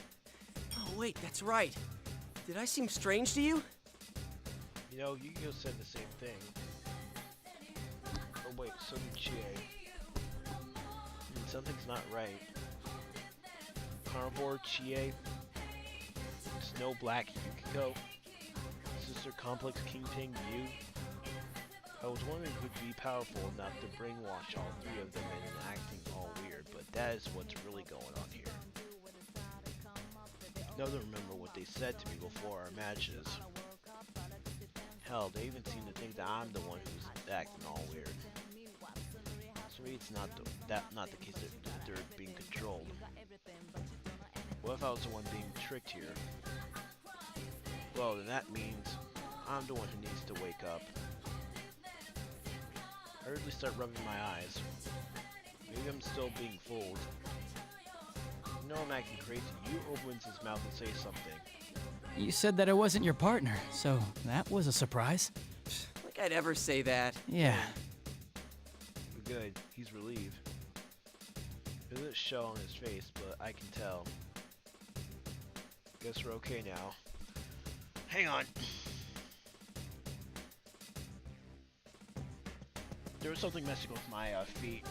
Oh, wait, that's right. Did I seem strange to you? You know, Yu-Gi-Oh said the same thing. Oh wait, so did Chie. Something's not right. Carnivore, Chie, Snow Black, Yukiko, Sister Complex, Kingpin, Yu. I was wondering who'd be powerful enough to brainwash all three of them into acting all weird, but that is what's really going on here. Now to remember what they said to me before our matches. Hell, they even seem to think that I'm the one who's acting all weird. So maybe it's not the case that they're being controlled. What if I was the one being tricked here? Well, then that means I'm the one who needs to wake up. I really start rubbing my eyes. Maybe I'm still being fooled. You know I'm acting crazy. You opens his mouth and say something. You said that I wasn't your partner, so that was a surprise. Like I'd ever say that. Yeah. Good. He's relieved. It doesn't show on his face, but I can tell. Guess we're okay now. Hang on. There was something messing with my feet.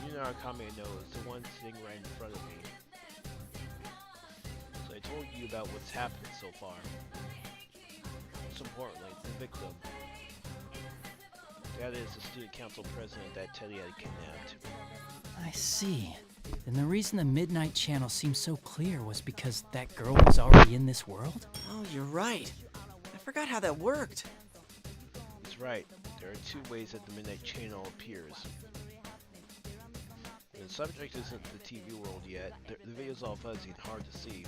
You know, Akame knows the one sitting right in front of me. So I told you about what's happened so far. Most importantly, the victim. That is the student council president that Teddy had kidnapped. I see. Then the reason the Midnight Channel seemed so clear was because that girl was already in this world? Oh, you're right. I forgot how that worked. That's right. There are two ways that the Midnight Channel appears. The subject isn't the TV world yet. The video's all fuzzy and hard to see.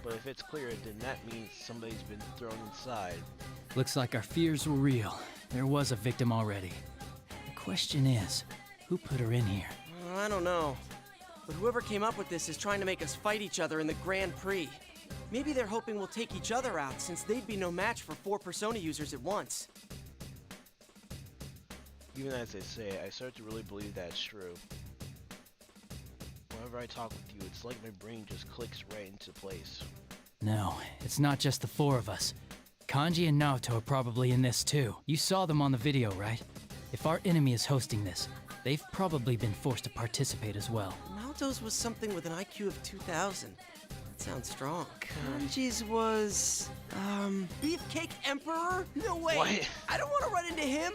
But if it's clear, then that means somebody's been thrown inside. Looks like our fears were real. There was a victim already. The question is, who put her in here? I don't know. But whoever came up with this is trying to make us fight each other in the Grand Prix. Maybe they're hoping we'll take each other out, since they'd be no match for 4 Persona users at once. Even as they say, I start to really believe that's true. Whenever I talk with you, it's like my brain just clicks right into place. No, it's not just the 4 of us. Kanji and Naoto are probably in this too. You saw them on the video, right? If our enemy is hosting this, They've probably been forced to participate as well. Naoto's was something with an IQ of 2,000. That sounds strong. Kanji's was, Beefcake Emperor? No way! What? I don't want to run into him!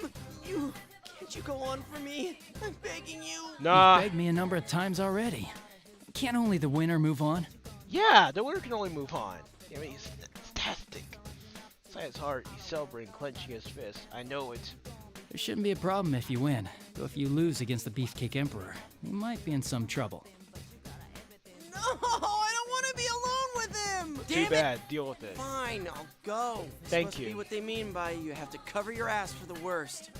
Can't you go on for me? I'm begging you! Nah. You've begged me a number of times already. Can't only the winner move on? Yeah, the winner can only move on. I mean, he's fantastic. Inside his heart, he's celebrating, clenching his fist. I know it. There shouldn't be a problem if you win. Though if you lose against the Beefcake Emperor, you might be in some trouble. No, I don't want to be alone with him! Too bad. Deal with it. Fine, I'll go. This Thank must you. be what they mean by you have to cover your ass for the worst.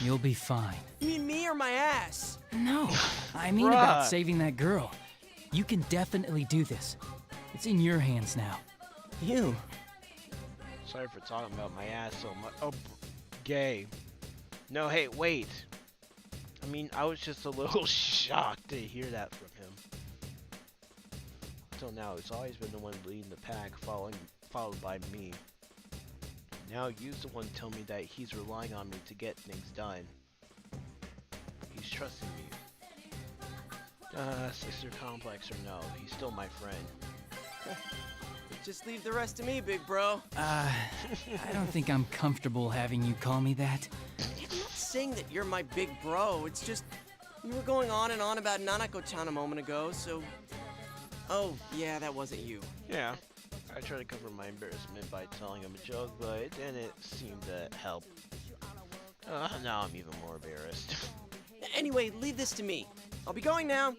You'll be fine. You mean me or my ass? No, I mean about saving that girl. You can definitely do this. It's in your hands now. You? Sorry for talking about my ass so much. Oh, gay. No, hey, wait. I mean, I was just a little shocked to hear that from him. Until now, he's always been the one leading the pack, followed by me. Now he's the one telling me that he's relying on me to get things done. He's trusting me. Sister complex or no, he's still my friend. Just leave the rest to me, big bro. I don't think I'm comfortable having you call me that. I'm not saying that you're my big bro. It's just you were going on and on about Nanako-chan a moment ago, so... Oh, yeah, that wasn't you. Yeah. I tried to cover my embarrassment by telling him a joke, but it didn't seem to help. Now I'm even more embarrassed. Anyway, leave this to me. I'll be going now.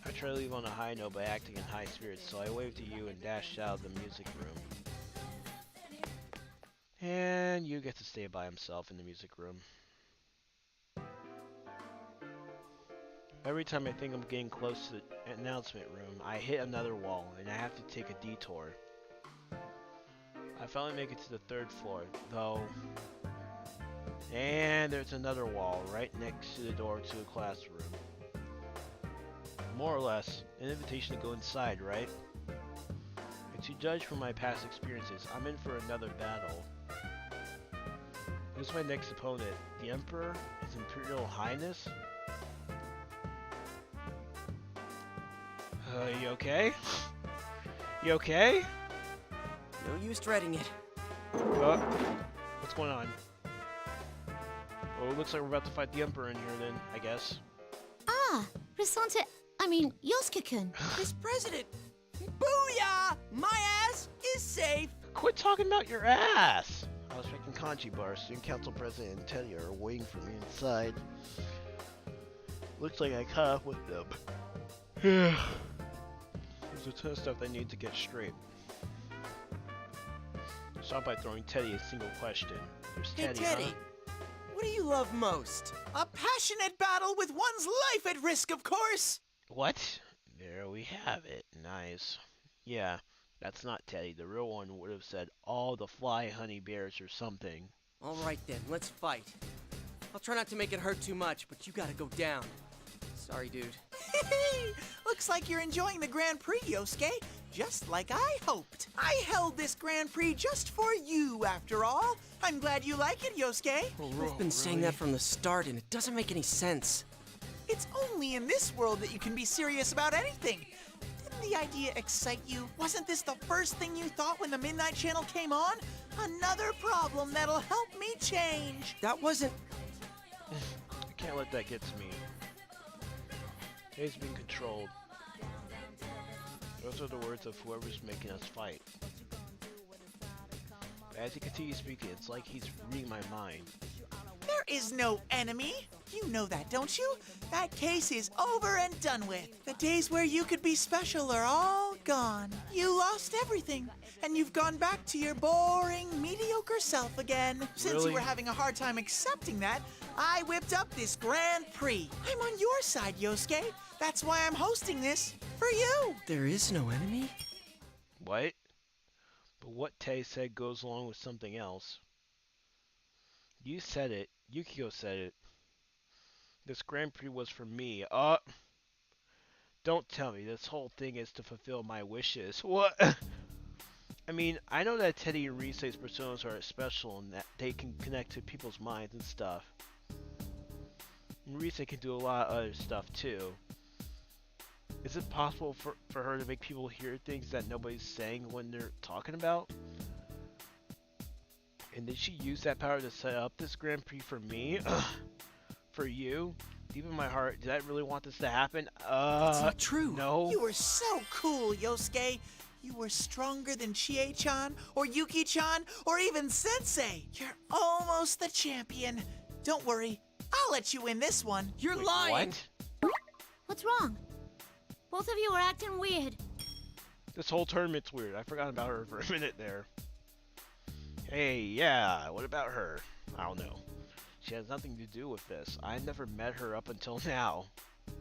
I tried to leave on a high note by acting in high spirits, so I waved to you and dashed out of the music room. And you get to stay by himself in the music room. Every time I think I'm getting close to the announcement room, I hit another wall, and I have to take a detour. I finally make it to the 3rd floor, though. And there's another wall right next to the door to the classroom. More or less, an invitation to go inside, right? And to judge from my past experiences, I'm in for another battle. Who's my next opponent? The Emperor? His Imperial Highness? You okay? You okay? No use dreading it. What's going on? Well, it looks like we're about to fight the Emperor in here then, I guess. Ah, Yosuke-kun. This president! Booyah! My ass is safe! Quit talking about your ass! I was expecting Kanji Bar. Student Council President and Teddy are waiting for me inside. Looks like I caught up with them. There's a ton of stuff I need to get straight. Start by throwing Teddy a single question. There's Teddy, Teddy, huh? what do you love most? A passionate battle with one's life at risk, of course! What? There we have it. Nice. Yeah, that's not Teddy. The real one would have said all the fly honey bears or something. Alright then, let's fight. I'll try not to make it hurt too much, but you gotta go down. Sorry, dude. Looks like you're enjoying the Grand Prix, Yosuke. Just like I hoped. I held this Grand Prix just for you, after all. I'm glad you like it, Yosuke. You've been saying that from the start, and it doesn't make any sense. It's only in this world that you can be serious about anything. Didn't the idea excite you? Wasn't this the first thing you thought when the Midnight Channel came on? Another problem that'll help me change. That wasn't... I can't let that get to me. Teddy's being controlled. Those are the words of whoever's making us fight. But as he continues speaking, it's like he's reading my mind. There is no enemy. You know that, don't you? That case is over and done with. The days where you could be special are all gone. You lost everything, and you've gone back to your boring, mediocre self again. Since you were having a hard time accepting that, I whipped up this Grand Prix. I'm on your side, Yosuke. That's why I'm hosting this. For you. There is no enemy? What? But what Teddy said goes along with something else. You said it. Yukiko said it. This Grand Prix was for me. Don't tell me this whole thing is to fulfill my wishes. What? I mean, I know that Teddy and Rise's personas are special and that they can connect to people's minds and stuff. Marisa can do a lot of other stuff too. Is it possible for her to make people hear things that nobody's saying when they're talking about? And did she use that power to set up this Grand Prix for me? For you? Deep in my heart, did I really want this to happen? It's not true. No. You were so cool, Yosuke. You were stronger than Chie-chan, or Yuki-chan, or even Sensei. You're almost the champion. Don't worry, I'll let you win this one. You're lying! What? What's wrong? Both of you are acting weird. This whole tournament's weird. I forgot about her for a minute there. Hey, yeah, what about her? I don't know. She has nothing to do with this. I never met her up until now.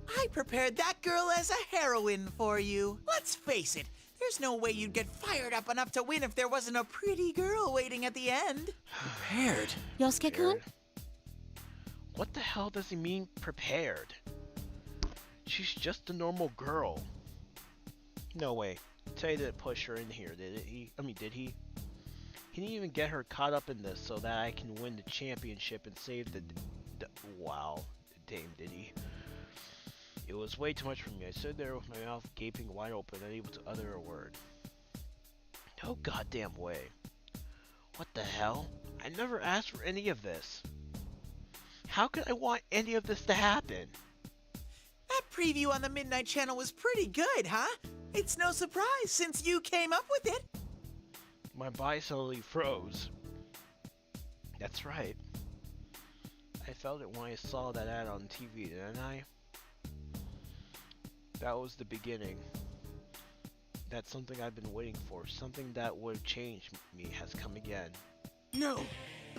I prepared that girl as a heroine for you. Let's face it, there's no way you'd get fired up enough to win if there wasn't a pretty girl waiting at the end. Prepared? Yosuke-kun? What the hell does he mean, prepared? She's just a normal girl. No way. Tay didn't push her in here, did he? Did he? He didn't even get her caught up in this so that I can win the championship and save the wow. Damn, did he? It was way too much for me. I stood there with my mouth gaping wide open, unable to utter a word. No goddamn way. What the hell? I never asked for any of this. How could I want any of this to happen? That preview on the Midnight Channel was pretty good, huh? It's no surprise since you came up with it. My body suddenly froze. That's right. I felt it when I saw that ad on TV, didn't I? That was the beginning. That's something I've been waiting for. Something that would change me has come again. No,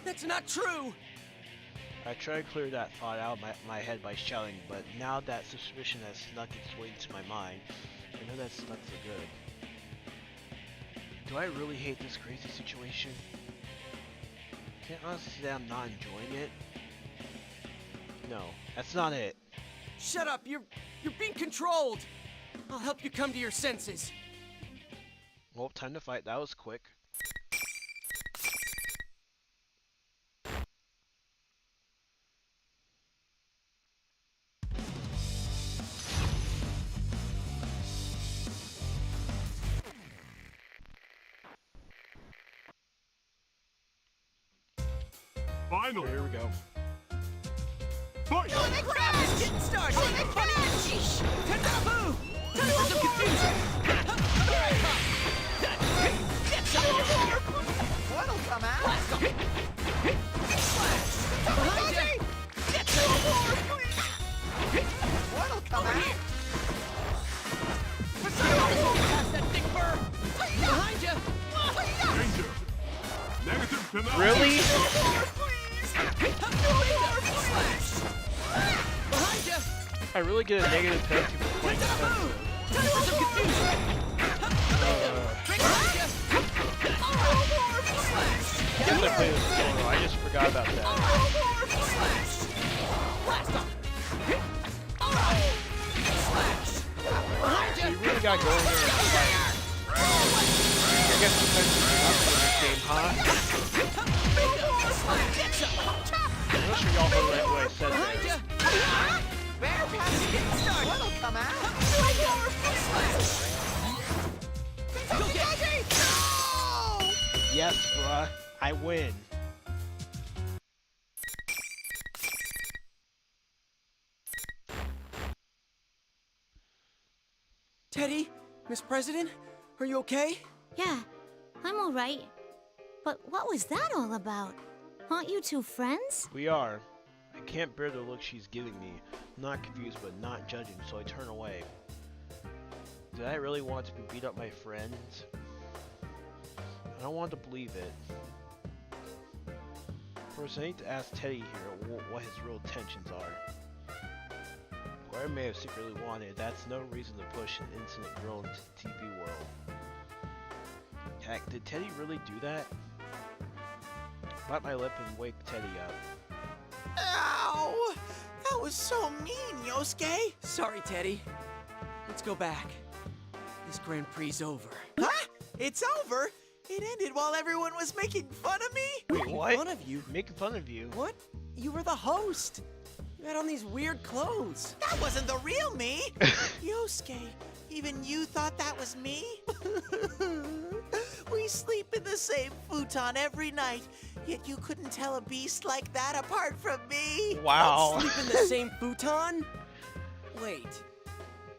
that's not true! I tried to clear that thought out of my head by shouting, but now that suspicion has snuck its way into my mind, I know that's stuck for good. Do I really hate this crazy situation? Can't honestly say I'm not enjoying it. No, that's not it. Shut up, you're being controlled! I'll help you come to your senses. Well, time to fight. That was quick. Finally. Here we go. Fight! Oh, the crap is getting started! Oh, the crap! Taboo! There's some confusion! Here I come! Get some more! What'll come out? Blast 'em! Slash! Behind you! Get some more! What'll come out? Pass that big burr! Behind you! Danger! Negative penalty! Really? Behind you! I really get a negative penalty for playing defensive. There's some confusion! Behind you! Yes, I played with Toro. I just forgot about that. Blast 'em! Behind So you! you really gotta go in there and fight. I guess defensive is up in this game, huh? I'm not sure y'all heard what I said Behind there. you! Bear pass is getting started. What'll come out? Go get it! Yes, bruh. I win. Teddy, Miss President, are you okay? Yeah, I'm alright. But what was that all about? Aren't you two friends? We are. I can't bear the look she's giving me. I'm not confused, but not judging, so I turn away. Did I really want to beat up my friends? I don't want to believe it. First, I need to ask Teddy here what his real intentions are. Whoever may have secretly wanted, that's no reason to push an innocent girl into the TV world. Heck, did Teddy really do that? Bite my lip and wake Teddy up. Ow! That was so mean, Yosuke. Sorry, Teddy. Let's go back. This Grand Prix's over. Huh? It's over? It ended while everyone was making fun of me? Wait, what? Fun of you? Making fun of you? What? You were the host. You had on these weird clothes. That wasn't the real me! Yosuke, even you thought that was me? We sleep in the same futon every night, yet you couldn't tell a beast like that apart from me! Wow. Sleep in the same futon? Wait,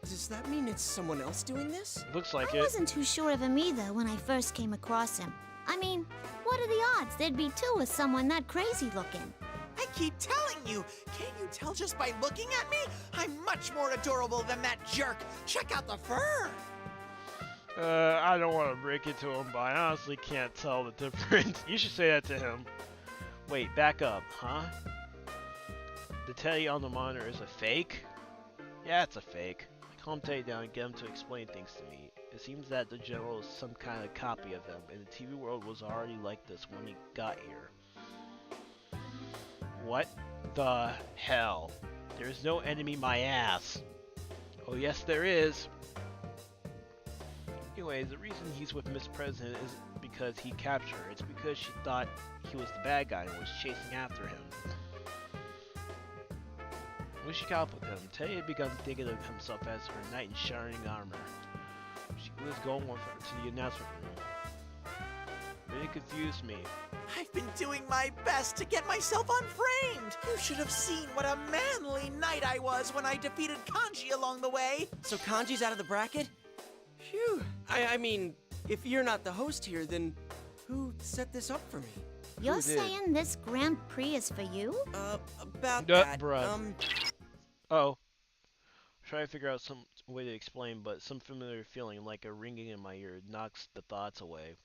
does that mean it's someone else doing this? Looks like I it. wasn't too sure of him either when I first came across him. I mean, what are the odds there'd be two with someone that crazy looking? I keep telling you, can't you tell just by looking at me? I'm much more adorable than that jerk. Check out the fur. I don't want to break it to him, but I honestly can't tell the difference. You should say that to him. Wait, back up, huh? The Teddy on the monitor is a fake? Yeah, it's a fake. I calm Teddy down and get him to explain things to me. It seems that the general is some kind of copy of him, and the TV world was already like this when he got here. What the hell? There's no enemy my ass. Oh yes there is. Anyways, the reason he's with Miss President isn't because he captured her. It's because she thought he was the bad guy and was chasing after him. When she caught up with him, Teddy had begun thinking of himself as her knight in shining armor. She was going with her to the announcement room. But it confused me. I've been doing my best to get myself unframed. You should have seen what a manly knight I was when I defeated Kanji along the way. So Kanji's out of the bracket? Phew. I mean, if you're not the host here, then who set this up for me? You're saying this Grand Prix is for you? About that. Bruh. Oh. Try to figure out some way to explain, but some familiar feeling like a ringing in my ear knocks the thoughts away.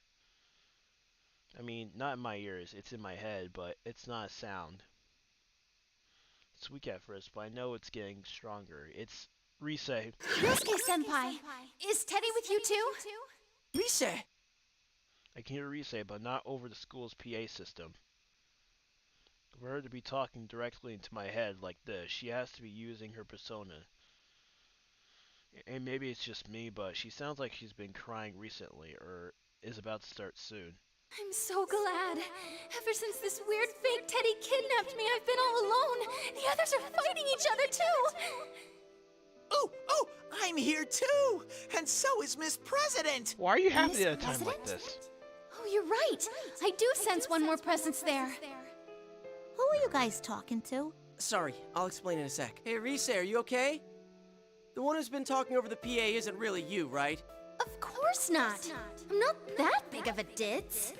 I mean, not in my ears, it's in my head, but it's not a sound. It's weak at first, but I know it's getting stronger. It's Rise. Yosuke-senpai, is Teddy with you too? Rise! I can hear Rise, but not over the school's PA system. For her to be talking directly into my head like this, she has to be using her persona. And maybe it's just me, but she sounds like she's been crying recently, or is about to start soon. I'm so glad. Ever since this weird fake Teddy kidnapped me, I've been all alone. The others are fighting each other too. Oh, I'm here too! And so is Miss President! Why are you having a time like this? Oh, you're right. I do sense one more presence there. Who are you guys talking to? Sorry, I'll explain in a sec. Hey, Rise, are you okay? The one who's been talking over the PA isn't really you, right? Of course not. I'm not that big of a ditz.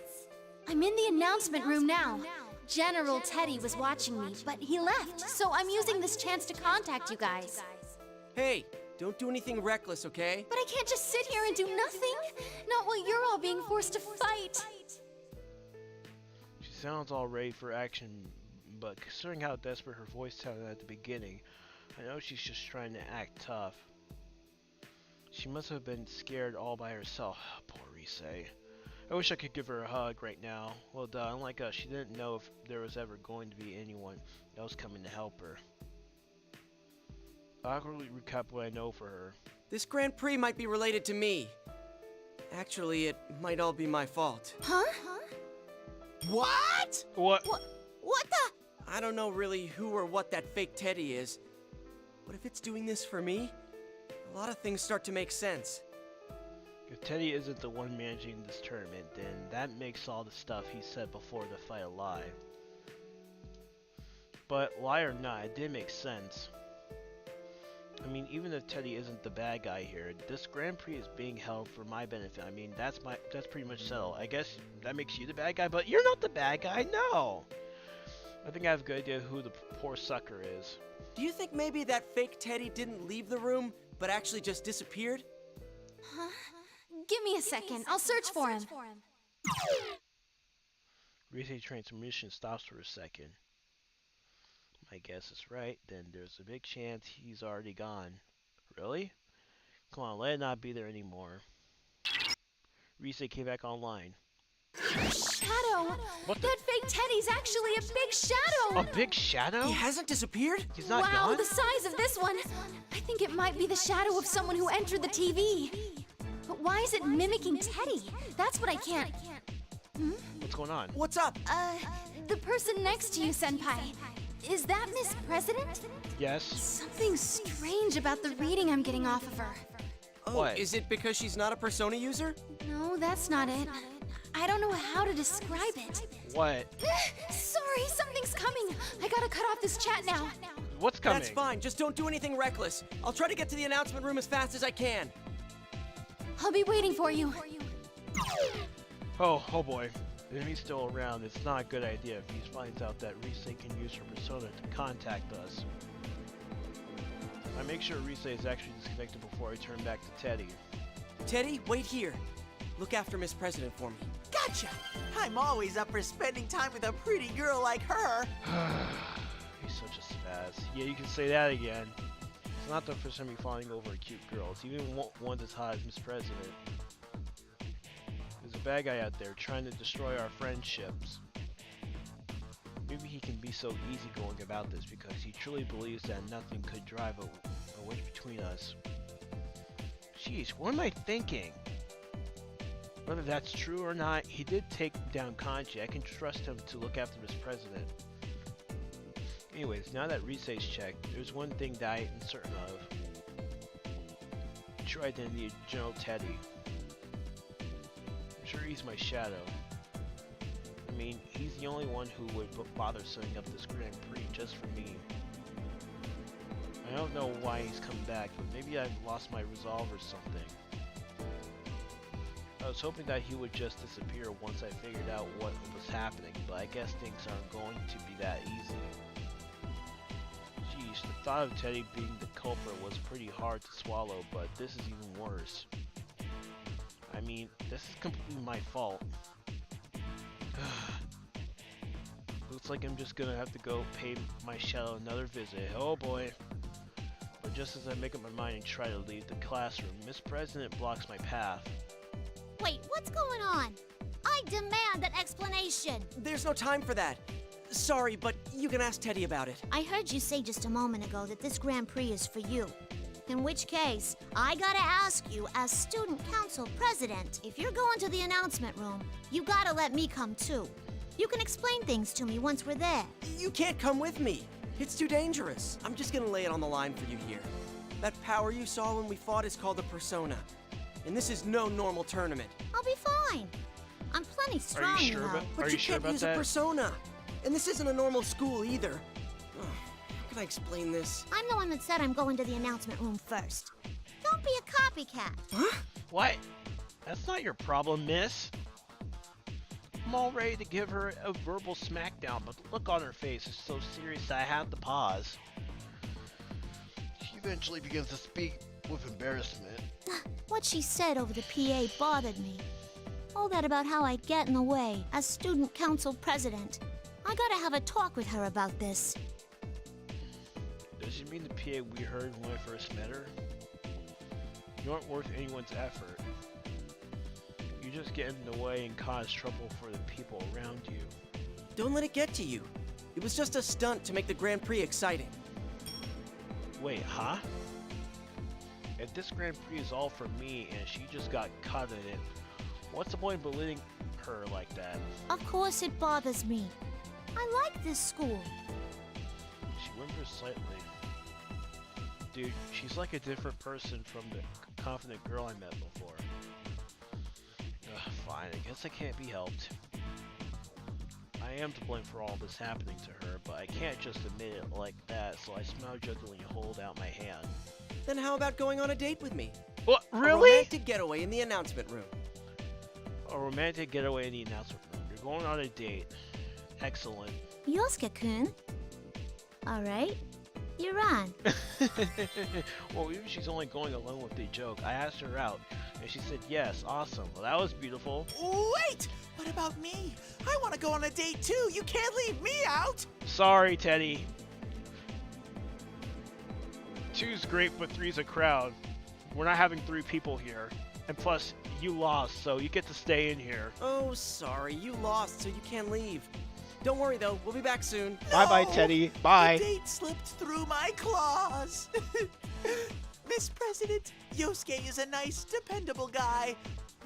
I'm in the announcement room now. General Teddy was watching me, but he left, so I'm using this chance to contact you guys. Hey, don't do anything reckless, okay? But I can't just sit here and do nothing. Not while you're all being forced to fight. She sounds all ready for action, but considering how desperate her voice sounded at the beginning, I know she's just trying to act tough. She must have been scared all by herself. Poor Rise. I wish I could give her a hug right now. Well, unlike us, she didn't know if there was ever going to be anyone else coming to help her. I'll awkwardly recap what I know for her. This Grand Prix might be related to me. Actually, it might all be my fault. Huh? What? What? What the? I don't know really who or what that fake Teddy is. But if it's doing this for me, a lot of things start to make sense. If Teddy isn't the one managing this tournament, then that makes all the stuff he said before the fight a lie. But lie or not, it did make sense. I mean, even if Teddy isn't the bad guy here, this Grand Prix is being held for my benefit. I mean, that's pretty much settled. I guess that makes you the bad guy, but you're not the bad guy, no! I think I have a good idea who the poor sucker is. Do you think maybe that fake Teddy didn't leave the room, but actually just disappeared? Huh? Give me a second. I'll search for him. Rise transmission stops for a second. My guess is right, then there's a big chance he's already gone. Really? Come on, let it not be there anymore. Rise came back online. Shadow! What that fake Teddy's actually a big shadow! A big shadow? He hasn't disappeared? He's not wow, gone? The size of this one! I think it might be the shadow of someone who entered the TV. But why is it mimicking Teddy? That's what I can't... What's going on? What's up? The person next to you, Senpai. Is that Miss President? Yes. Something strange about the reading I'm getting off of her. Oh, What? Is it because she's not a Persona user? No, that's not it. I don't know how to describe it. What? Sorry, something's coming. I gotta cut off this chat now. What's coming? That's fine, just don't do anything reckless. I'll try to get to the announcement room as fast as I can. I'll be waiting for you. Oh boy. If he's still around, it's not a good idea if he finds out that Rise can use her persona to contact us. I make sure Rise is actually disconnected before I turn back to Teddy. Teddy, wait here. Look after Miss President for me. Gotcha! I'm always up for spending time with a pretty girl like her. He's such a spaz. Yeah, you can say that again. It's not the first time you're falling over a cute girl. It's even one as hot as Miss President. There's a bad guy out there trying to destroy our friendships. Maybe he can be so easygoing about this because he truly believes that nothing could drive a wedge between us. Jeez, what am I thinking? Whether that's true or not, he did take down Kanji. I can trust him to look after Miss President. Anyways, now that Rise's checked, there's one thing that I am certain of. True identity of General Teddy. I'm sure he's my shadow. I mean, he's the only one who would bother setting up this Grand Prix just for me. I don't know why he's come back, but maybe I've lost my resolve or something. I was hoping that he would just disappear once I figured out what was happening, but I guess things aren't going to be that easy. Jeez, the thought of Teddy being the culprit was pretty hard to swallow, but this is even worse. I mean, this is completely my fault. Looks like I'm just gonna have to go pay my shadow another visit. Oh boy. But just as I make up my mind and try to leave the classroom, Miss President blocks my path. Wait, what's going on? I demand an explanation. There's no time for that. Sorry, but you can ask Teddy about it. I heard you say just a moment ago that this Grand Prix is for you. In which case, I gotta ask you, as Student Council President, if you're going to the announcement room, you gotta let me come too. You can explain things to me once we're there. You can't come with me. It's too dangerous. I'm just gonna lay it on the line for you here. That power you saw when we fought is called a persona. And this is no normal tournament. I'll be fine. I'm plenty strong, Are you sure about, But are you you sure can't about use that? a persona. And this isn't a normal school either. Ugh, how can I explain this? I'm the one that said I'm going to the announcement room first. Don't be a copycat. Huh? What? That's not your problem, miss. I'm all ready to give her a verbal smackdown, but the look on her face is so serious that I have to pause. She eventually begins to speak with embarrassment. What she said over the PA bothered me. All that about how I'd get in the way as Student Council President. I gotta have a talk with her about this. Does she mean the PA we heard when I first met her? You aren't worth anyone's effort. You just get in the way and cause trouble for the people around you. Don't let it get to you. It was just a stunt to make the Grand Prix exciting. Wait, huh? If this Grand Prix is all for me and she just got caught in it, what's the point of belittling her like that? Of course it bothers me. I like this school. She whimpers slightly. Dude, she's like a different person from the confident girl I met before. Ugh, fine, I guess I can't be helped. I am to blame for all this happening to her, but I can't just admit it like that, so I smile jokingly and hold out my hand. Then how about going on a date with me? What? A Really? romantic getaway in the announcement room. A romantic getaway in the announcement room. You're going on a date. Excellent. Yosuke-kun. Alright, you're on. Well, even she's only going alone with the joke. I asked her out, and she said yes. Awesome. Well, that was beautiful. Wait! What about me? I want to go on a date too. You can't leave me out. Sorry, Teddy. Two's great, but three's a crowd. We're not having three people here. And plus, you lost, so you get to stay in here. Oh, sorry. You lost, so you can't leave. Don't worry, though. We'll be back soon. Bye-bye, Teddy. Bye. The date slipped through my claws. Miss President, Yosuke is a nice, dependable guy.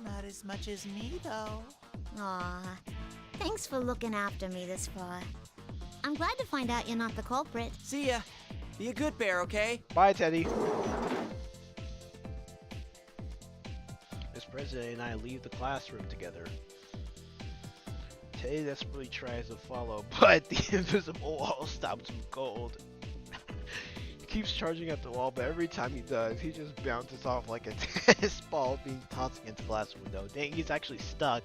Not as much as me, though. Aw, thanks for looking after me this far. I'm glad to find out you're not the culprit. See ya. Be a good bear, okay? Bye, Teddy. Miss President and I leave the classroom together. Teddy desperately tries to follow, but the invisible wall stops him cold. He keeps charging at the wall, but every time he does, he just bounces off like a tennis ball being tossed against the glass window. Dang, he's actually stuck.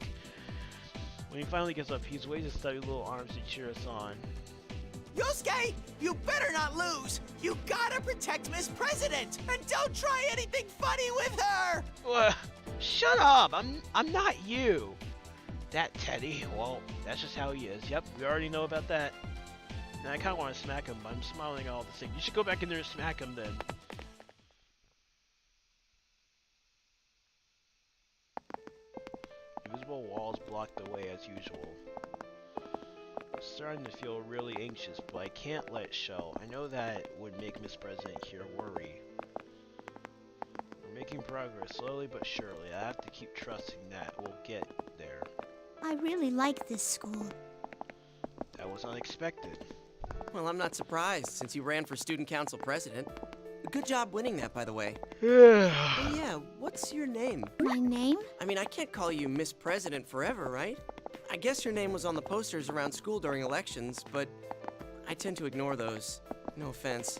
When he finally gets up, he's waving his stubby little arms to cheer us on. Yosuke, you better not lose. You gotta protect Miss President, and don't try anything funny with her. Shut up! I'm not you. That Teddy, well, that's just how he is. Yep, we already know about that. And I kind of want to smack him, but I'm smiling all the same. You should go back in there and smack him then. Invisible walls block the way as usual. I'm starting to feel really anxious, but I can't let it show. I know that would make Miss President here worry. We're making progress, slowly but surely. I have to keep trusting that we'll get there. I really like this school. That was unexpected. Well, I'm not surprised, since you ran for student council president. Good job winning that, by the way. Yeah. Yeah, what's your name? My name? I mean, I can't call you Miss President forever, right? I guess your name was on the posters around school during elections, but I tend to ignore those. No offense.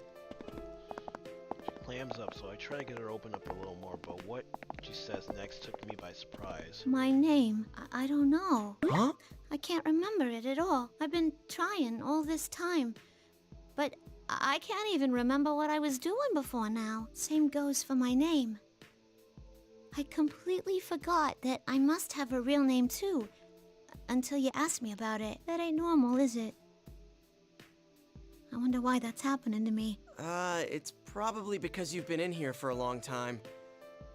She clams up, so I try to get her to open up a little more, but what she says next took me by surprise. My name? I don't know. Huh? I can't remember it at all. I've been trying all this time. But I can't even remember what I was doing before now. Same goes for my name. I completely forgot that I must have a real name too. Until you asked me about it. That ain't normal, is it? I wonder why that's happening to me. It's probably because you've been in here for a long time.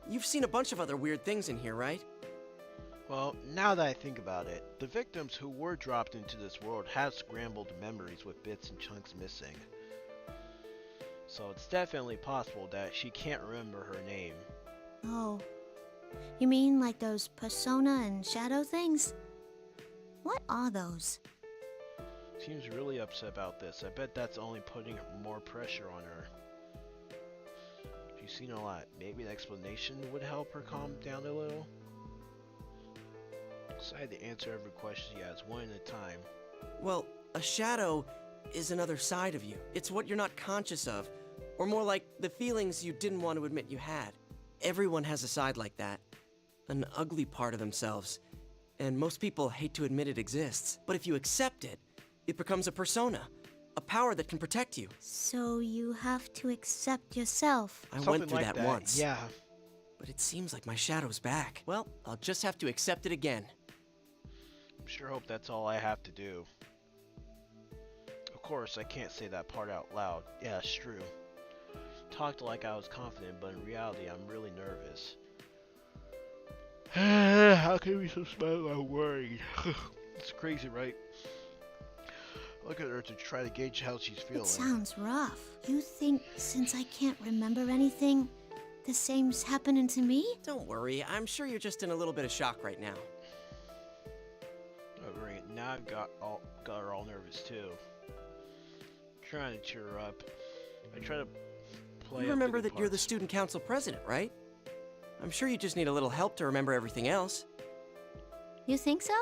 You've seen a bunch of other weird things in here, right? Well, now that I think about it, the victims who were dropped into this world have scrambled memories with bits and chunks missing. So it's definitely possible that she can't remember her name. Oh. You mean like those persona and shadow things? What are those? Seems really upset about this. I bet that's only putting more pressure on her. She's seen a lot. Maybe an explanation would help her calm down a little? Decide to answer every question she has, one at a time. Well, a shadow is another side of you. It's what you're not conscious of, or more like the feelings you didn't want to admit you had. Everyone has a side like that. An ugly part of themselves. And most people hate to admit it exists. But if you accept it, it becomes a persona. A power that can protect you. So you have to accept yourself. I went through like that once. Yeah. But it seems like my shadow's back. Well, I'll just have to accept it again. I'm sure hope that's all I have to do. Of course, I can't say that part out loud. Yeah, it's true. Talked like I was confident, but in reality, I'm really nervous. How can we so smile and worried? It's crazy, right? Look at her to try to gauge how she's feeling. It sounds rough. You think since I can't remember anything, the same's happening to me? Don't worry, I'm sure you're just in a little bit of shock right now. Oh, great. Now I've got her all nervous too. Trying to cheer her up. I try to play. You remember that you're the student council president, right? I'm sure you just need a little help to remember everything else. You think so?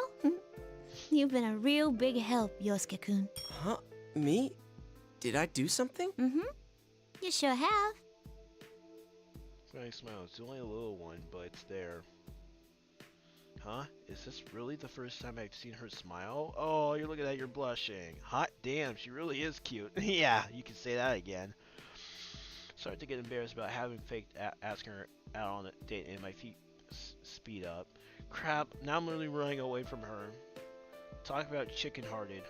You've been a real big help, Yosuke-kun. Huh? Me? Did I do something? Mm-hmm. You sure have. Funny smile. It's only a little one, but it's there. Huh? Is this really the first time I've seen her smile? Oh, you're looking at you're blushing. Hot damn, she really is cute. Yeah, you can say that again. Start to get embarrassed about having faked asking her out on a date, and my feet speed up. Crap, now I'm literally running away from her. Talk about chicken-hearted.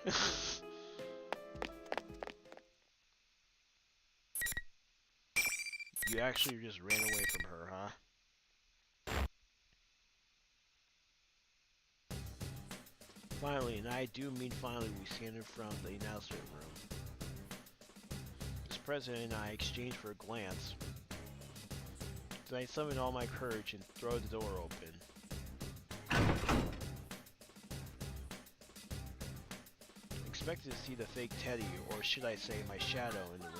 You actually just ran away from her, huh? Finally, and I do mean finally, we stand in front of the announcement room. This president and I exchange for a glance. Then I summon all my courage and throw the door open. expected to see the fake Teddy, or should I say my shadow, in the room.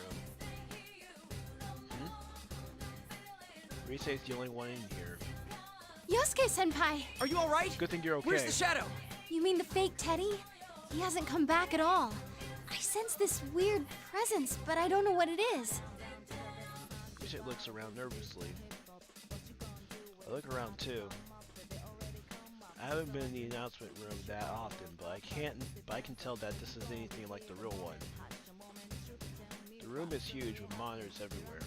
Risei's the only one in here. Yosuke-senpai! Are you alright? Good thing you're okay. Where's the shadow? You mean the fake Teddy? He hasn't come back at all. I sense this weird presence, but I don't know what it is. Risei looks around nervously. I look around too. I haven't been in the announcement room that often, but I can tell that this is anything like the real one. The room is huge with monitors everywhere.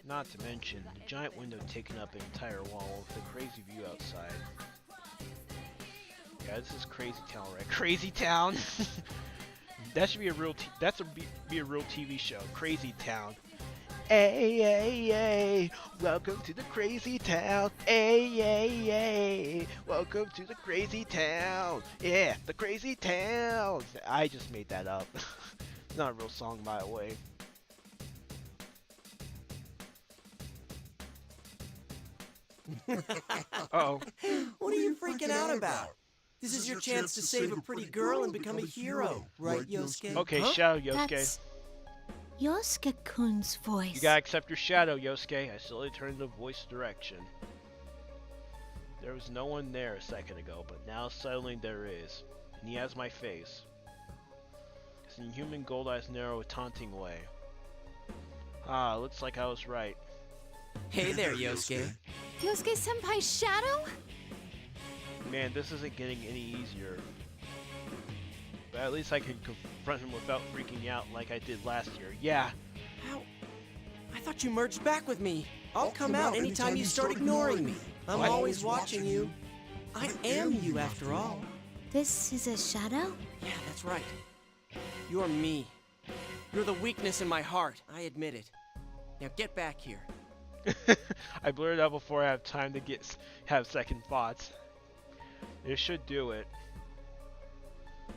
Not to mention, the giant window taking up an entire wall with a crazy view outside. Yeah, this is Crazy Town, right? Crazy Town? That should be a real be a real TV show. Crazy Town. Hey, hey, hey, welcome to the Crazy Town. Hey, hey, hey, welcome to the Crazy Town. Yeah, the Crazy Town. I just made that up. It's not a real song, by the way. Uh-oh. What are you freaking out about? This is your chance to save a pretty girl and become a hero, right, Yosuke? Okay, Shadow Yosuke. That's Yosuke-kun's voice. You gotta accept your shadow, Yosuke. I slowly turned the voice direction. There was no one there a second ago, but now suddenly there is. And he has my face. His inhuman gold eyes narrow a taunting way. Ah, looks like I was right. Hey there, Yosuke. Yosuke-senpai's shadow? Man, this isn't getting any easier. But at least I can confront him without freaking out like I did last year. Yeah. How? I thought you merged back with me. I'll come out anytime you start ignoring me. I'm always watching you. I am you, after all. This is a shadow? Yeah, that's right. You're me. You're the weakness in my heart. I admit it. Now get back here. I blurred out before I have time to have second thoughts. It should do it.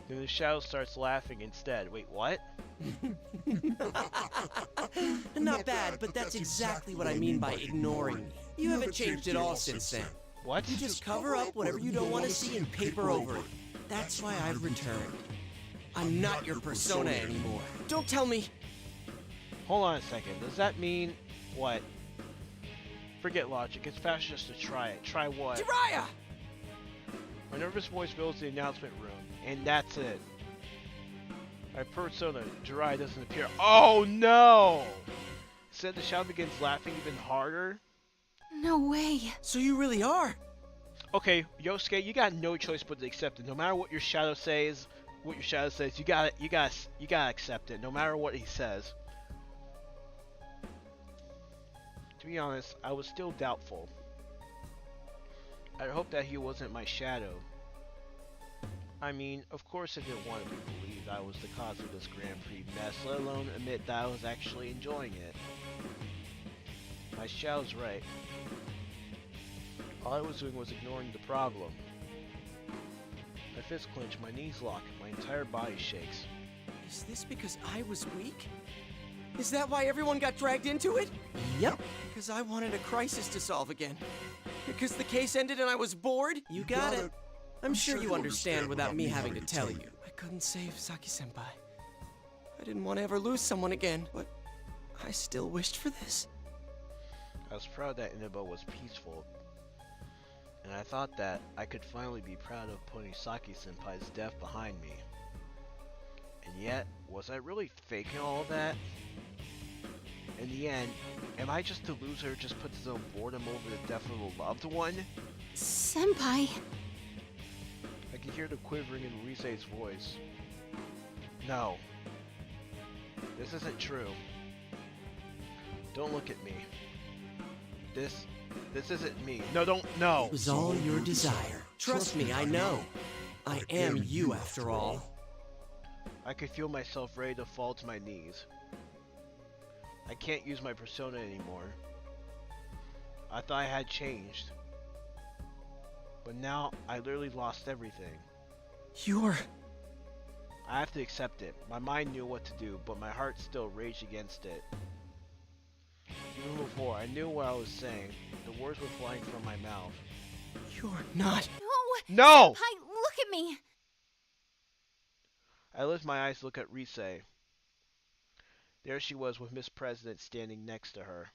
Then the shadow starts laughing instead. Wait, what? Not bad, but that's exactly what I mean by ignoring me. You haven't changed at all since then. What? You just cover up whatever you don't want to see and paper over it. That's why I've returned. I'm not your persona anymore. Don't tell me. Hold on a second. Does that mean what? Forget logic. It's fast just to try it. Try what? Jiraiya! My nervous voice fills the announcement room, and that's it. My persona, Jiraiya, doesn't appear. Oh no! Instead, the shadow begins laughing even harder. No way. So you really are? Okay, Yosuke, you got no choice but to accept it. No matter what your shadow says, you gotta accept it. No matter what he says. To be honest, I was still doubtful. I hoped that he wasn't my shadow. I mean, of course I didn't want to be believed I was the cause of this Grand Prix mess, let alone admit that I was actually enjoying it. My shadow's right. All I was doing was ignoring the problem. My fists clench, my knees lock, my entire body shakes. Is this because I was weak? Is that why everyone got dragged into it? Yep. Because I wanted a crisis to solve again. Because the case ended and I was bored? You got it. I'm sure you understand without me having to tell you. I couldn't save Saki-senpai. I didn't want to ever lose someone again, but I still wished for this. I was proud that Inaba was peaceful, and I thought that I could finally be proud of putting Saki-senpai's death behind me. And yet, was I really faking all of that? In the end, am I just a loser who just puts his own boredom over the death of a loved one? Senpai. I can hear the quivering in Risei's voice. No. This isn't true. Don't look at me. This isn't me. No, no. It was all your desire. Trust me, I know. I am you after all. I could feel myself ready to fall to my knees. I can't use my persona anymore. I thought I had changed. But now, I literally lost everything. I have to accept it. My mind knew what to do, but my heart still raged against it. Even before, I knew what I was saying. The words were flying from my mouth. You're not. No! Senpai, look at me. I lift my eyes to look at Rise. There she was with Miss President standing next to her.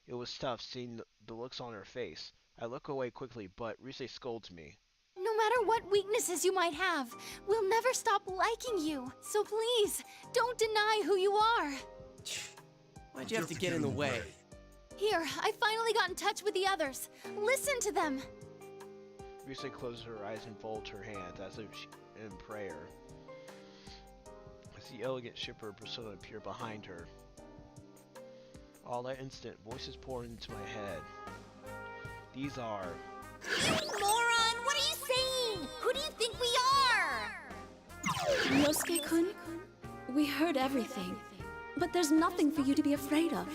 It was tough seeing the looks on her face. I look away quickly, but Rise scolds me. No matter what weaknesses you might have, we'll never stop liking you. So please, don't deny who you are. Why'd you have to get in the way? Here, I finally got in touch with the others. Listen to them. Rise closes her eyes and folds her hands as if in prayer. I see elegant shipper persona appear behind her. All that instant, voices pour into my head. These are... You moron! What are you saying? Who do you think we are? Yosuke-kun, we heard everything, but there's nothing for you to be afraid of.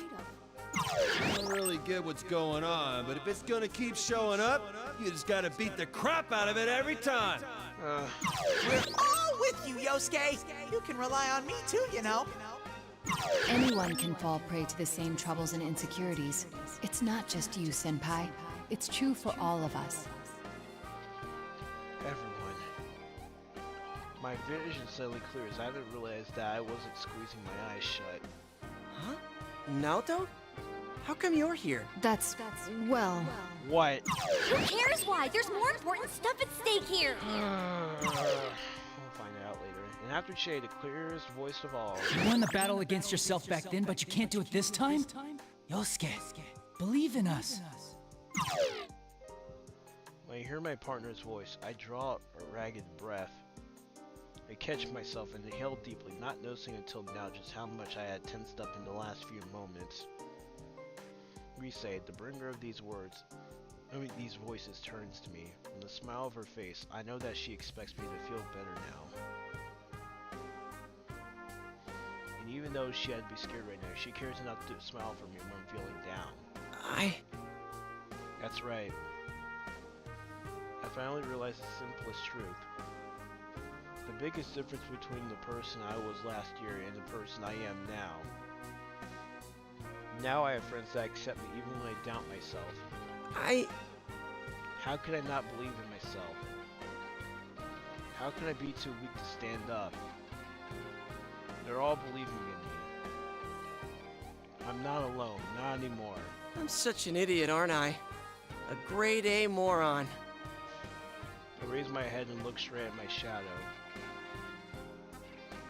I don't really get what's going on, but if it's gonna keep showing up, you just gotta beat the crap out of it every time. We're all with you, Yosuke. You can rely on me too, you know. Anyone can fall prey to the same troubles and insecurities. It's not just you, Senpai. It's true for all of us. Everyone. My vision suddenly clears. I haven't realized that I wasn't squeezing my eyes shut. Huh? Naoto? How come you're here? That's well... What? Who cares why? There's more important stuff at stake here. We'll find out later. And after Che, the clearest voice of all. You won the battle against yourself back then, but you can't do it this time? Yosuke, believe in us. When I hear my partner's voice, I draw a ragged breath. I catch myself and inhale deeply, not noticing until now just how much I had tensed up in the last few moments. Rise, the bringer of these these voices, turns to me. From the smile of her face, I know that she expects me to feel better now. And even though she had to be scared right now, she cares enough to smile for me when I'm feeling down. That's right. I finally realized the simplest truth. The biggest difference between the person I was last year and the person I am now. Now I have friends that accept me even when I doubt myself. How could I not believe in myself? How can I be too weak to stand up? They're all believing in me. I'm not alone, not anymore. I'm such an idiot, aren't I? A grade A moron. I raise my head and look straight at my shadow.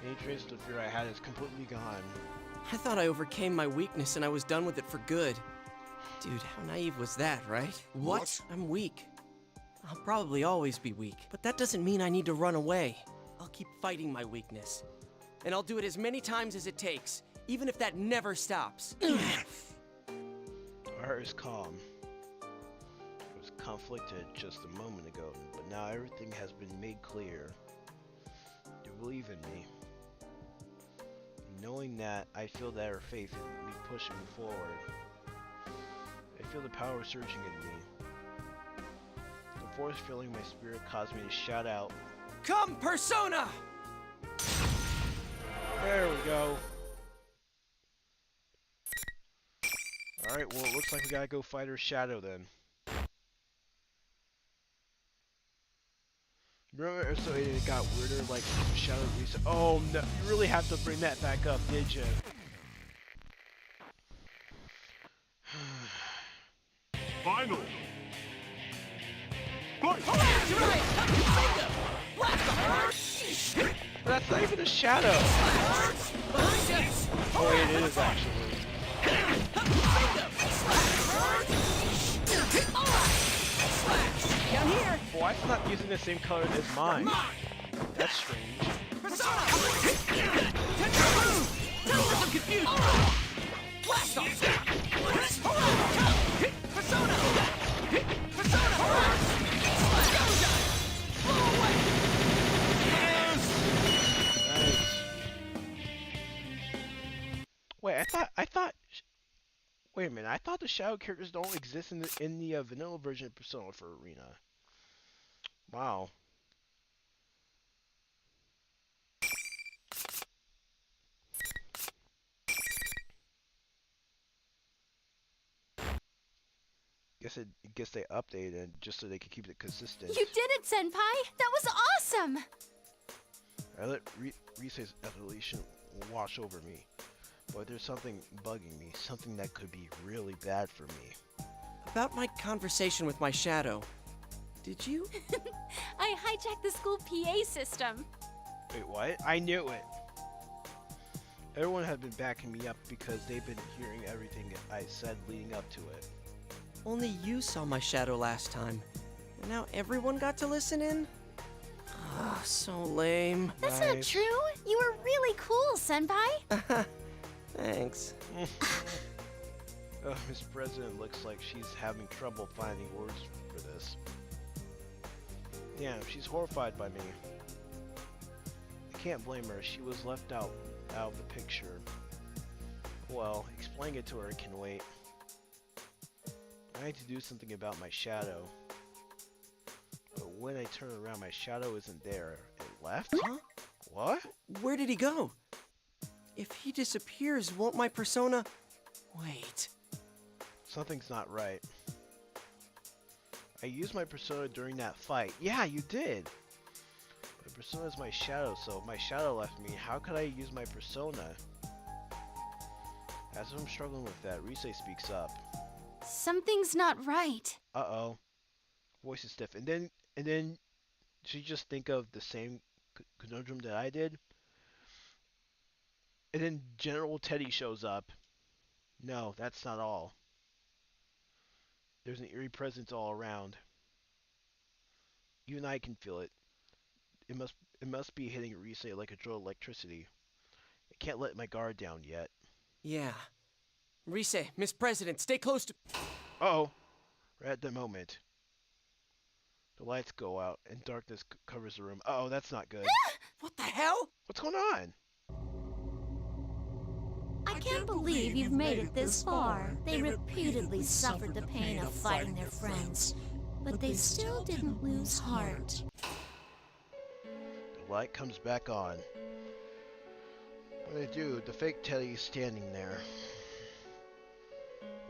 Any trace of the fear I had is completely gone. I thought I overcame my weakness and I was done with it for good. Dude, how naive was that, right? What? I'm weak. I'll probably always be weak, but that doesn't mean I need to run away. I'll keep fighting my weakness. And I'll do it as many times as it takes, even if that never stops. My heart is calm. I was conflicted just a moment ago, but now everything has been made clear. You believe in me. Knowing that, I feel that her faith in me pushing me forward. I feel the power surging in me. The force filling my spirit caused me to shout out, "Come, Persona!" There we go. Alright, well it looks like we gotta go fight her shadow then. Remember episode 8 it got weirder, like Shadow Reset? Oh no, you really have to bring that back up, did you? Finally! That's not even a shadow! Oh wait, it is actually. Down here! Why it's not using the same color as mine? That's strange. Wait, I thought. Wait a minute. I thought the shadow characters don't exist in the vanilla version of Persona for Arena. Wow. Guess they updated just so they could keep it consistent. You did it, Senpai! That was awesome! I let Rise's evolution wash over me. But there's something bugging me, something that could be really bad for me. About my conversation with my shadow. Did you? I hijacked the school PA system. Wait, what? I knew it! Everyone had been backing me up because they've been hearing everything I said leading up to it. Only you saw my shadow last time. And now everyone got to listen in? Ah, so lame. That's not true. You were really cool, Senpai. Thanks. Oh, Miss President looks like she's having trouble finding words for this. Damn, she's horrified by me. I can't blame her. She was left out of the picture. Well, explaining it to her can wait. I need to do something about my shadow. But when I turn around, my shadow isn't there. It left? Huh? What? Where did he go? If he disappears, won't my persona... Wait. Something's not right. I used my persona during that fight. Yeah, you did! My persona is my shadow, so if my shadow left me, how could I use my persona? As I'm struggling with that, Rise speaks up. Something's not right. Uh-oh. Voice is stiff. And then she just think of the same conundrum that I did. And then General Teddy shows up. No, that's not all. There's an eerie presence all around. Even I can feel it. It must be hitting Rise like a drill of electricity. I can't let my guard down yet. Yeah. Rise, Miss President, stay close to... Uh-oh. Right at the moment. The lights go out and darkness covers the room. Uh-oh, that's not good. What the hell? What's going on? I can't believe you've made it this far. They repeatedly suffered the pain of fighting their friends, but they still didn't lose heart. The light comes back on. When I do, the fake Teddy is standing there.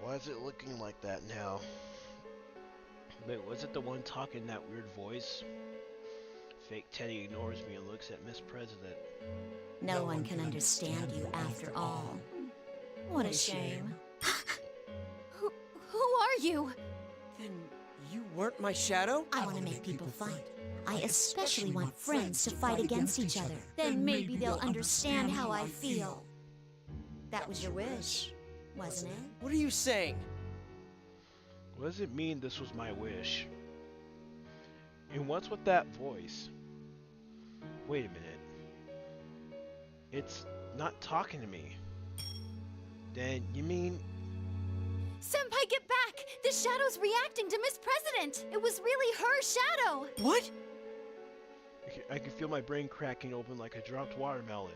Why is it looking like that now? Wait, was it the one talking that weird voice? Fake Teddy ignores me and looks at Miss President. No one can understand you after all. What a shame. Who are you? Then you weren't my shadow? I want to make people fight. I especially want friends to fight against each other. Then maybe they'll understand how I feel. That was your wish, wasn't it? What are you saying? What does it mean this was my wish? And what's with that voice? Wait a minute. It's not talking to me. Then you mean... Senpai, get back! The shadow's reacting to Miss President! It was really her shadow! What? I can feel my brain cracking open like a dropped watermelon.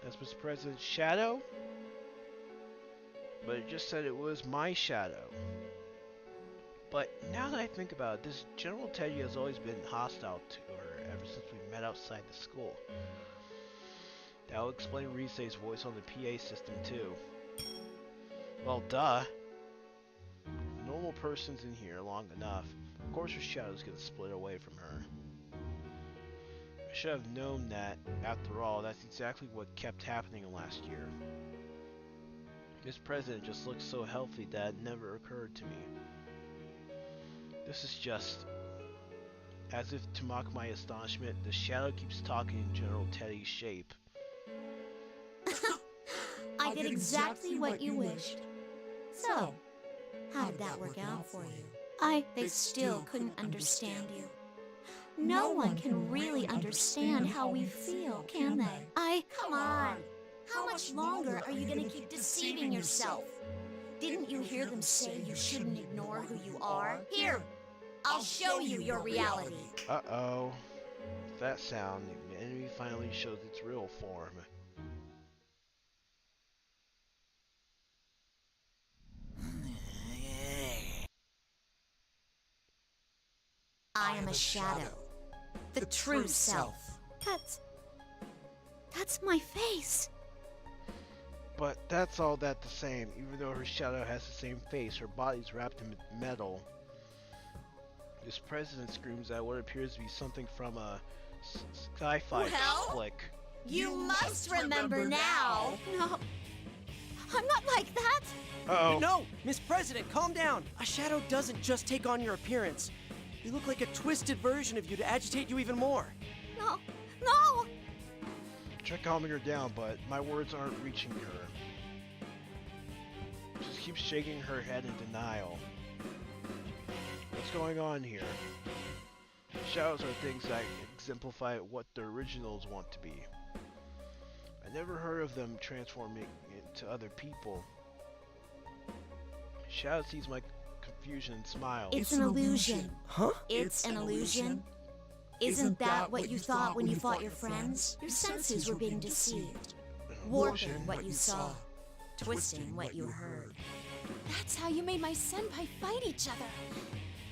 That's Miss President's shadow? But it just said it was my shadow. But now that I think about it, this General Teddy has always been hostile to her ever since we met outside the school. That will explain Rise's voice on the PA system too. Well, duh. If a normal person's in here long enough, of course her shadow's gonna split away from her. I should have known that, after all, that's exactly what kept happening last year. Miss President just looks so healthy that it never occurred to me. This is just... As if to mock my astonishment, the shadow keeps talking in General Teddy's shape. I did exactly what you wished. So, how did that work out for you? They still couldn't understand you. No one can really understand how we feel, can they? Come on. How much longer are you gonna keep deceiving yourself? Didn't you hear them say you shouldn't ignore who you are? Here, I'll show you your reality. Uh-oh. With that sound, the enemy finally shows its real form. I am a shadow. The true self. That's my face. But that's all that the same. Even though her shadow has the same face, her body's wrapped in metal. This president screams at what appears to be something from a Sci-fi Well? flick. You must remember now. No. I'm not like that. Uh-oh. No, Miss President, calm down. A shadow doesn't just take on your appearance. You look like a twisted version of you to agitate you even more. No. No. Try calming her down, but my words aren't reaching her. Just keeps shaking her head in denial. What's going on here? Shadows are things that exemplify what the originals want to be. I never heard of them transforming into other people. Shadow sees my confusion and smiles. It's an illusion. Huh? It's an illusion. Isn't that what you thought when you fought your friends? Your senses were being deceived. Warping what you saw. Twisting what you heard. That's how you made my senpai fight each other.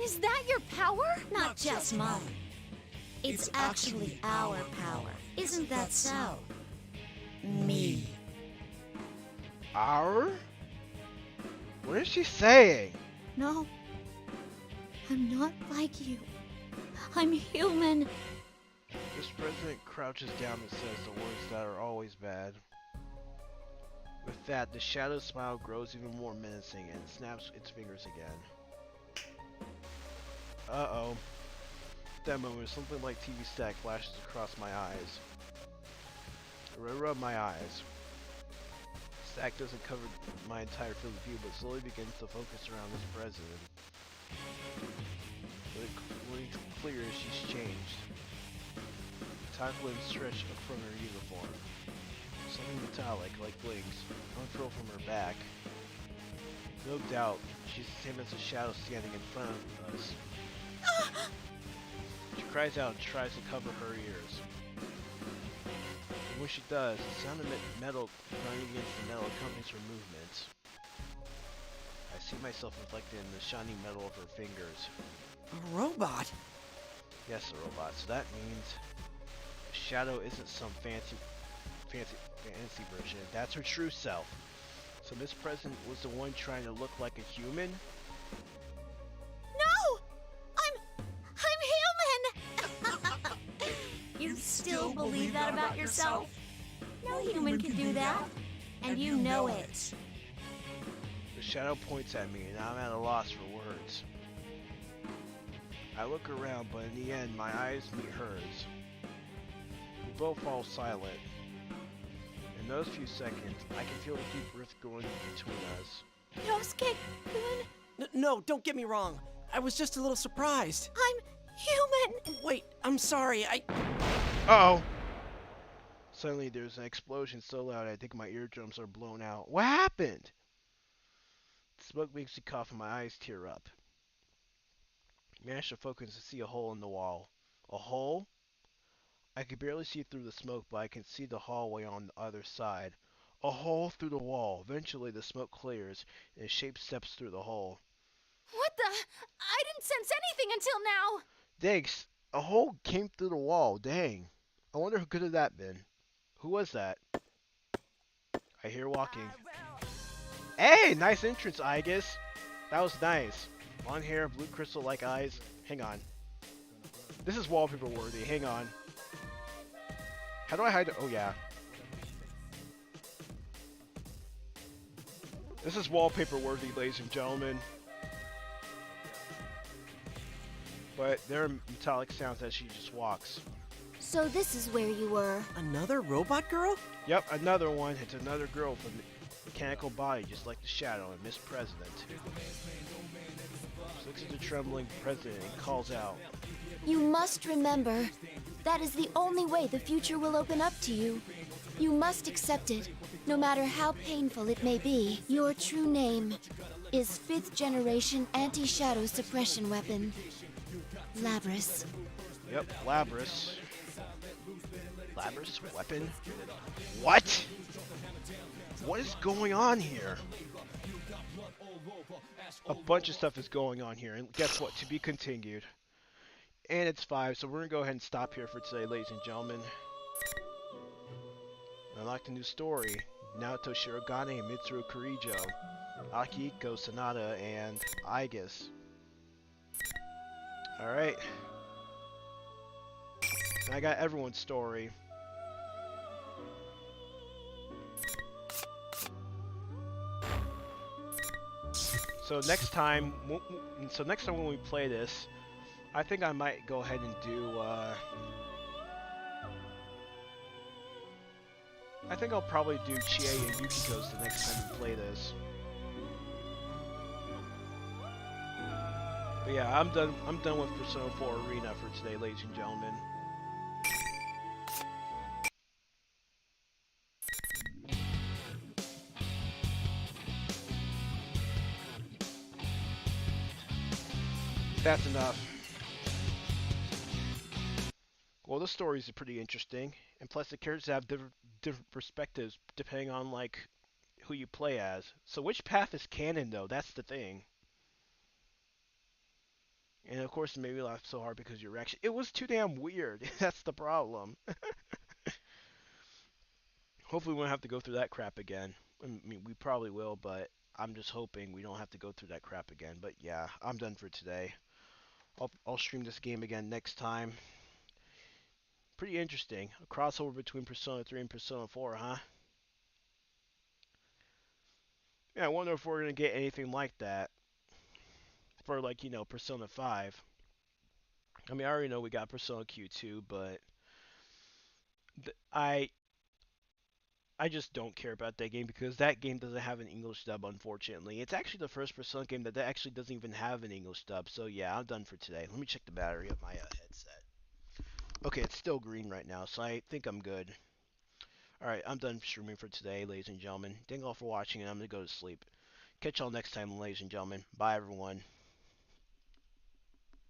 Is that your power? Not just mine. It's actually our power. Isn't that so? Me. Our? What is she saying? No. I'm not like you. I'm human. This president crouches down and says the words that are always bad. With that, the shadow smile grows even more menacing and snaps its fingers again. Uh-oh. At that moment, something like TV static flashes across my eyes. I rub my eyes. Stack doesn't cover my entire field of view, but slowly begins to focus around this president. When it's clear, she's changed. Tight limbs stretch up from her uniform. Something metallic, like wings, unfurl from her back. No doubt, she's the same as the shadow standing in front of us. She cries out and tries to cover her ears. And when she does, the sound of metal grinding against the metal accompanies her movements. I see myself reflected in the shiny metal of her fingers. A robot? Yes, a robot. So that means the shadow isn't some fancy version. That's her true self. So Miss President was the one trying to look like a human? No! I'm human! You still believe that about yourself? No human can do that. And you know it. The shadow points at me and I'm at a loss for words. I look around, but in the end, my eyes meet hers. We both fall silent. In those few seconds, I can feel the deep rift growing between us. Yosuke-kun? No, don't get me wrong. I was just a little surprised. I'm human! Wait, I'm sorry, Uh-oh! Suddenly, there's an explosion so loud I think my eardrums are blown out. What happened? The smoke makes me cough and my eyes tear up. I managed to focus and see a hole in the wall. A hole? I can barely see through the smoke, but I can see the hallway on the other side. A hole through the wall. Eventually, the smoke clears, and a shape steps through the hole. What the? I didn't sense anything until now. Thanks. A hole came through the wall. Dang. I wonder who could have that been. Who was that? I hear walking. Hey, nice entrance, Aegis. That was nice. Long hair, blue crystal-like eyes. Hang on. This is wallpaper worthy. Hang on. How do I hide it? Oh, yeah. This is wallpaper worthy, ladies and gentlemen. But there are metallic sounds as she just walks. So this is where you were. Another robot girl? Yep, another one. It's another girl from the mechanical body, just like the Shadow and Miss President. She looks at the trembling president and calls out. You must remember, that is the only way the future will open up to you. You must accept it, no matter how painful it may be. Your true name is 5th generation anti-shadow suppression weapon, Labris. Yep, Labris. Labris weapon? What? What is going on here? A bunch of stuff is going on here, and guess what? To be continued. And it's 5, so we're going to go ahead and stop here for today, ladies and gentlemen. Unlock the new story. Naoto Shirogane, Mitsuru Kurijo, Akihiko Sanada, and Aegis. Alright. And I got everyone's story. So next time, when we play this, I think I might go ahead and do. I think I'll probably do Chie and Yukiko's the next time we play this. But yeah, I'm done. I'm done with Persona 4 Arena for today, ladies and gentlemen. That's enough. Well, the stories are pretty interesting, and plus the characters have different perspectives depending on like who you play as. So which path is canon though? That's the thing. And of course, it made me laugh so hard because your reaction. It was too damn weird. That's the problem. Hopefully, we won't have to go through that crap again. I mean, we probably will, but I'm just hoping we don't have to go through that crap again. But yeah, I'm done for today. I'll stream this game again next time. Pretty interesting. A crossover between Persona 3 and Persona 4, huh? Yeah, I wonder if we're gonna get anything like that for like, Persona 5. I mean, I already know we got Persona Q2, but I just don't care about that game because that game doesn't have an English dub, unfortunately. It's actually the first Persona game that actually doesn't even have an English dub. So yeah, I'm done for today. Let me check the battery of my headset. Okay, it's still green right now, so I think I'm good. Alright, I'm done streaming for today, ladies and gentlemen. Thank you all for watching, and I'm going to go to sleep. Catch y'all next time, ladies and gentlemen. Bye, everyone.